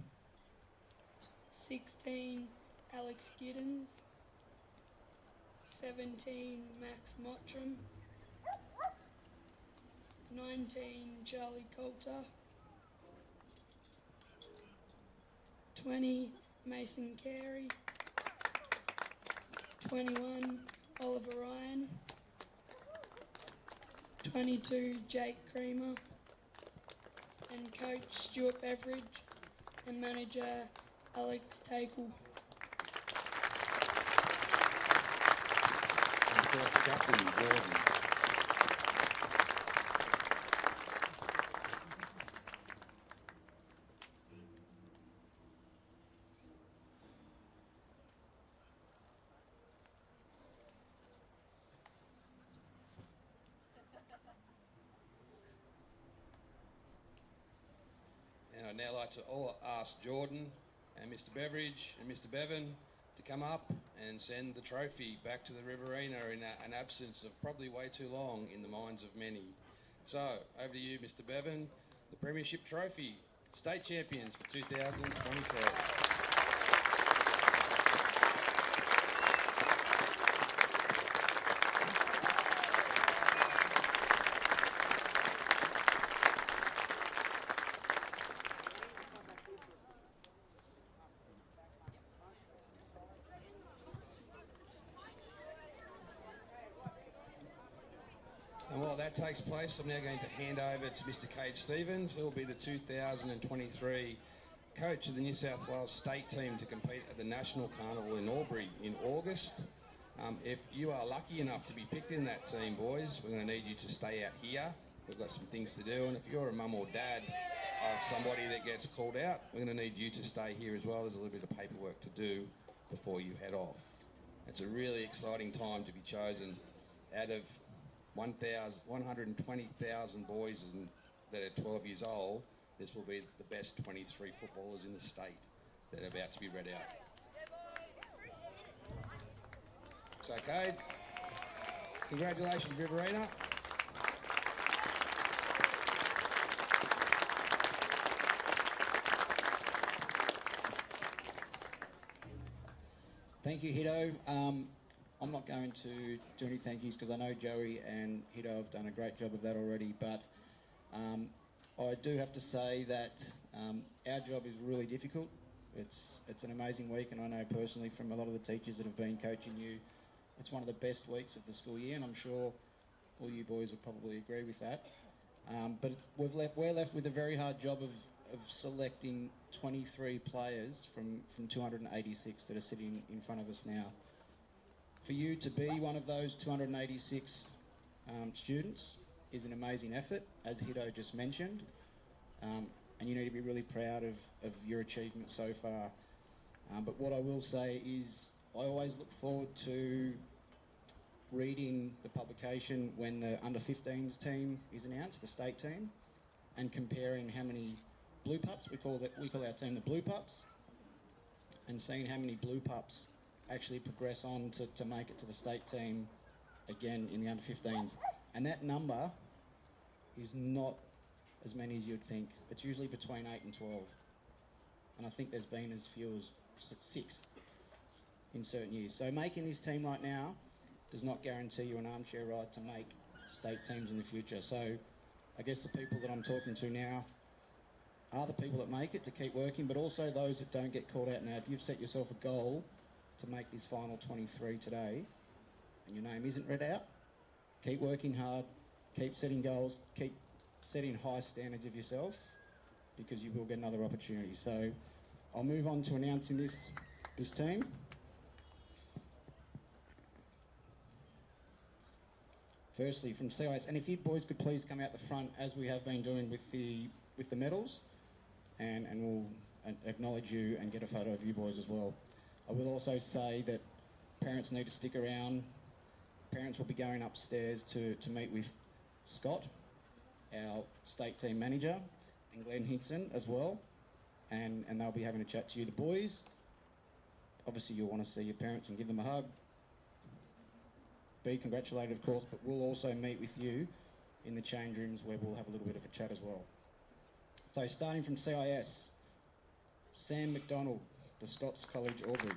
16 Alex Giddens. 17 Max Mottram. 19 Charlie Coulter. 20 Mason Carey. 21 Oliver Ryan. 22 Jake Creamer. And coach Stuart Beveridge and manager Alex Takel.
And of course, captain Jordan. And I'd now like to ask Jordan and Mr. Beveridge and Mr. Bevan to come up and send the trophy back to the Riverina in an absence of probably way too long in the minds of many. So, over to you, Mr. Bevan, the Premiership Trophy, State Champions for 2023. And while that takes place, I'm now going to hand over to Mr. Cade Stevens, who will be the 2023 coach of the New South Wales State team to compete at the National Carnival in Albury in August. If you are lucky enough to be picked in that team, boys, we're going to need you to stay out here. We've got some things to do, and if you're a mum or dad of somebody that gets called out, we're going to need you to stay here as well. There's a little bit of paperwork to do before you head off. It's a really exciting time to be chosen out of 120,000 boys that are 12 years old. This will be the best 23 footballers in the state that are about to be read out. So, Cade, congratulations, Riverina.
Thank you, Hito. I'm not going to do any thank yous because I know Joey and Hito have done a great job of that already, but I do have to say that our job is really difficult. It's an amazing week, and I know personally from a lot of the teachers that have been coaching you, it's one of the best weeks of the school year, and I'm sure all you boys would probably agree with that. But we're left with a very hard job of selecting 23 players from 286 that are sitting in front of us now. For you to be one of those 286 students is an amazing effort, as Hito just mentioned. and you need to be really proud of your achievement so far. But what I will say is I always look forward to reading the publication when the under-15s team is announced, the state team, and comparing how many blue pups, we call our team the blue pups, and seeing how many blue pups actually progress on to make it to the state team again in the under-15s. And that number is not as many as you'd think. It's usually between 8 and 12. And I think there's been as few as 6 in certain years. So making this team right now does not guarantee you an armchair ride to make state teams in the future. So I guess the people that I'm talking to now are the people that make it to keep working, but also those that don't get called out. Now, if you've set yourself a goal to make this final 23 today and your name isn't read out, keep working hard, keep setting goals, keep setting high standards of yourself, because you will get another opportunity. So I'll move on to announcing this team. Firstly, from CIS, and if you boys could please come out the front as we have been doing with the medals, and we'll acknowledge you and get a photo of you boys as well. I will also say that parents need to stick around. Parents will be going upstairs to meet with Scott, our state team manager, and Glenn Hinson as well, and they'll be having a chat to you. The boys, obviously you'll want to see your parents and give them a hug. Be congratulated, of course, but we'll also meet with you in the change rooms where we'll have a little bit of a chat as well. So starting from CIS, Sam McDonald, the Scots College Aubrey.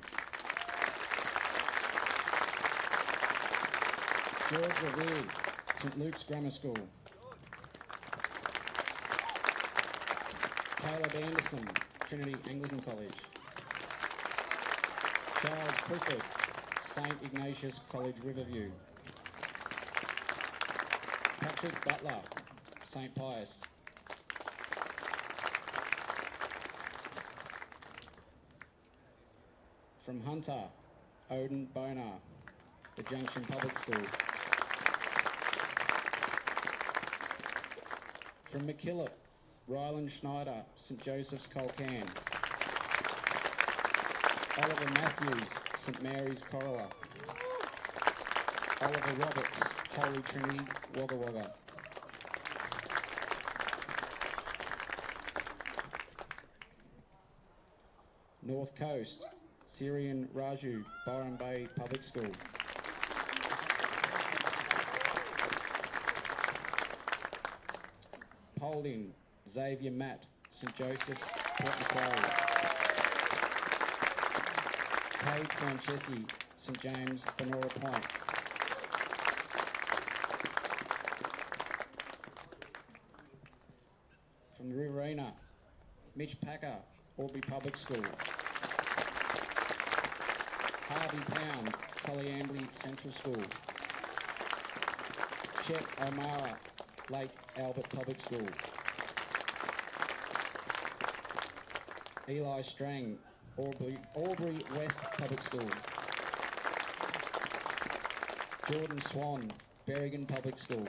George Revere, St Luke's Grammar School. Caleb Anderson, Trinity Anglican College. Charles Clifford, St Ignatius College Riverview. Patrick Butler, St Pius. From Hunter, Odin Bonar, the Junction Public School. From McKillip, Ryland Schneider, St Joseph's Colcan. Oliver Matthews, St Mary's Corolla. Oliver Roberts, Holy Trinity Wagga Wagga. North Coast, Syrian Raju, Byron Bay Public School. Polding, Xavier Matt, St Joseph's, Port Macquarie. Cade Francesi, St James, Benora Point. From the Riverina, Mitch Packer, Albury Public School. Harvey Pound, Colliambly Central School. Chet O'Mara, Lake Albert Public School. Eli Strang, Albury West Public School. Jordan Swan, Berrigan Public School.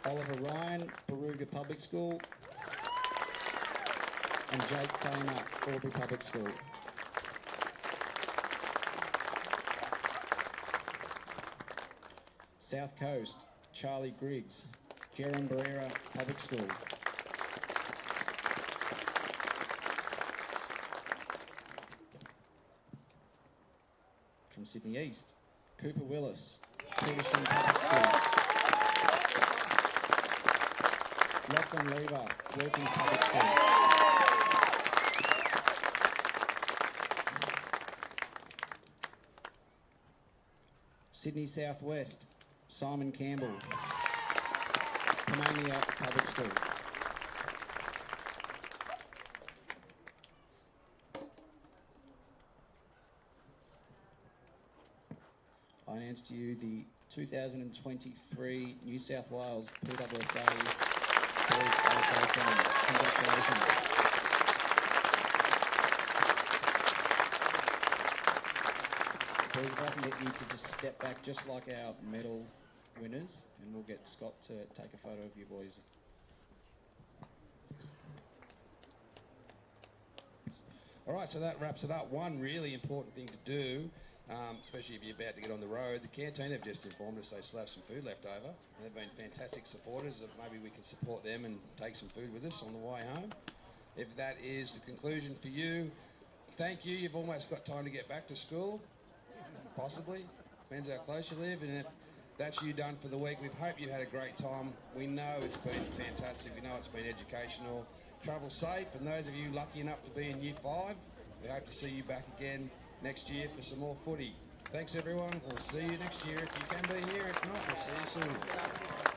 Oliver Ryan, Baruga Public School. And Jake Kramer, Albury Public School. South Coast, Charlie Griggs, Jerem Barrera Public School. From Sydney East, Cooper Willis, Peterson Public School. Lachlan Lever, Working Public School. Sydney Southwest, Simon Campbell, Pomania Public School. I announce to you the 2023 New South Wales PSSA Boys AFL Team. Congratulations. Boys, if I can get you to just step back just like our medal
winners, and we'll get Scott to take a photo of you boys. All right, so that wraps it up. One really important thing to do, especially if you're about to get on the road, the canteen have just informed us they still have some food left over. They've been fantastic supporters. That maybe we can support them and take some food with us on the way home. If that is the conclusion for you, thank you. You've almost got time to get back to school, possibly. Depends how close you live. And if that's you done for the week, we hope you had a great time. We know it's been fantastic. We know it's been educational. Travel safe. And those of you lucky enough to be in Year 5, we hope to see you back again next year for some more footy. Thanks, everyone. We'll see you next year if you can be here. If not, we'll see you soon.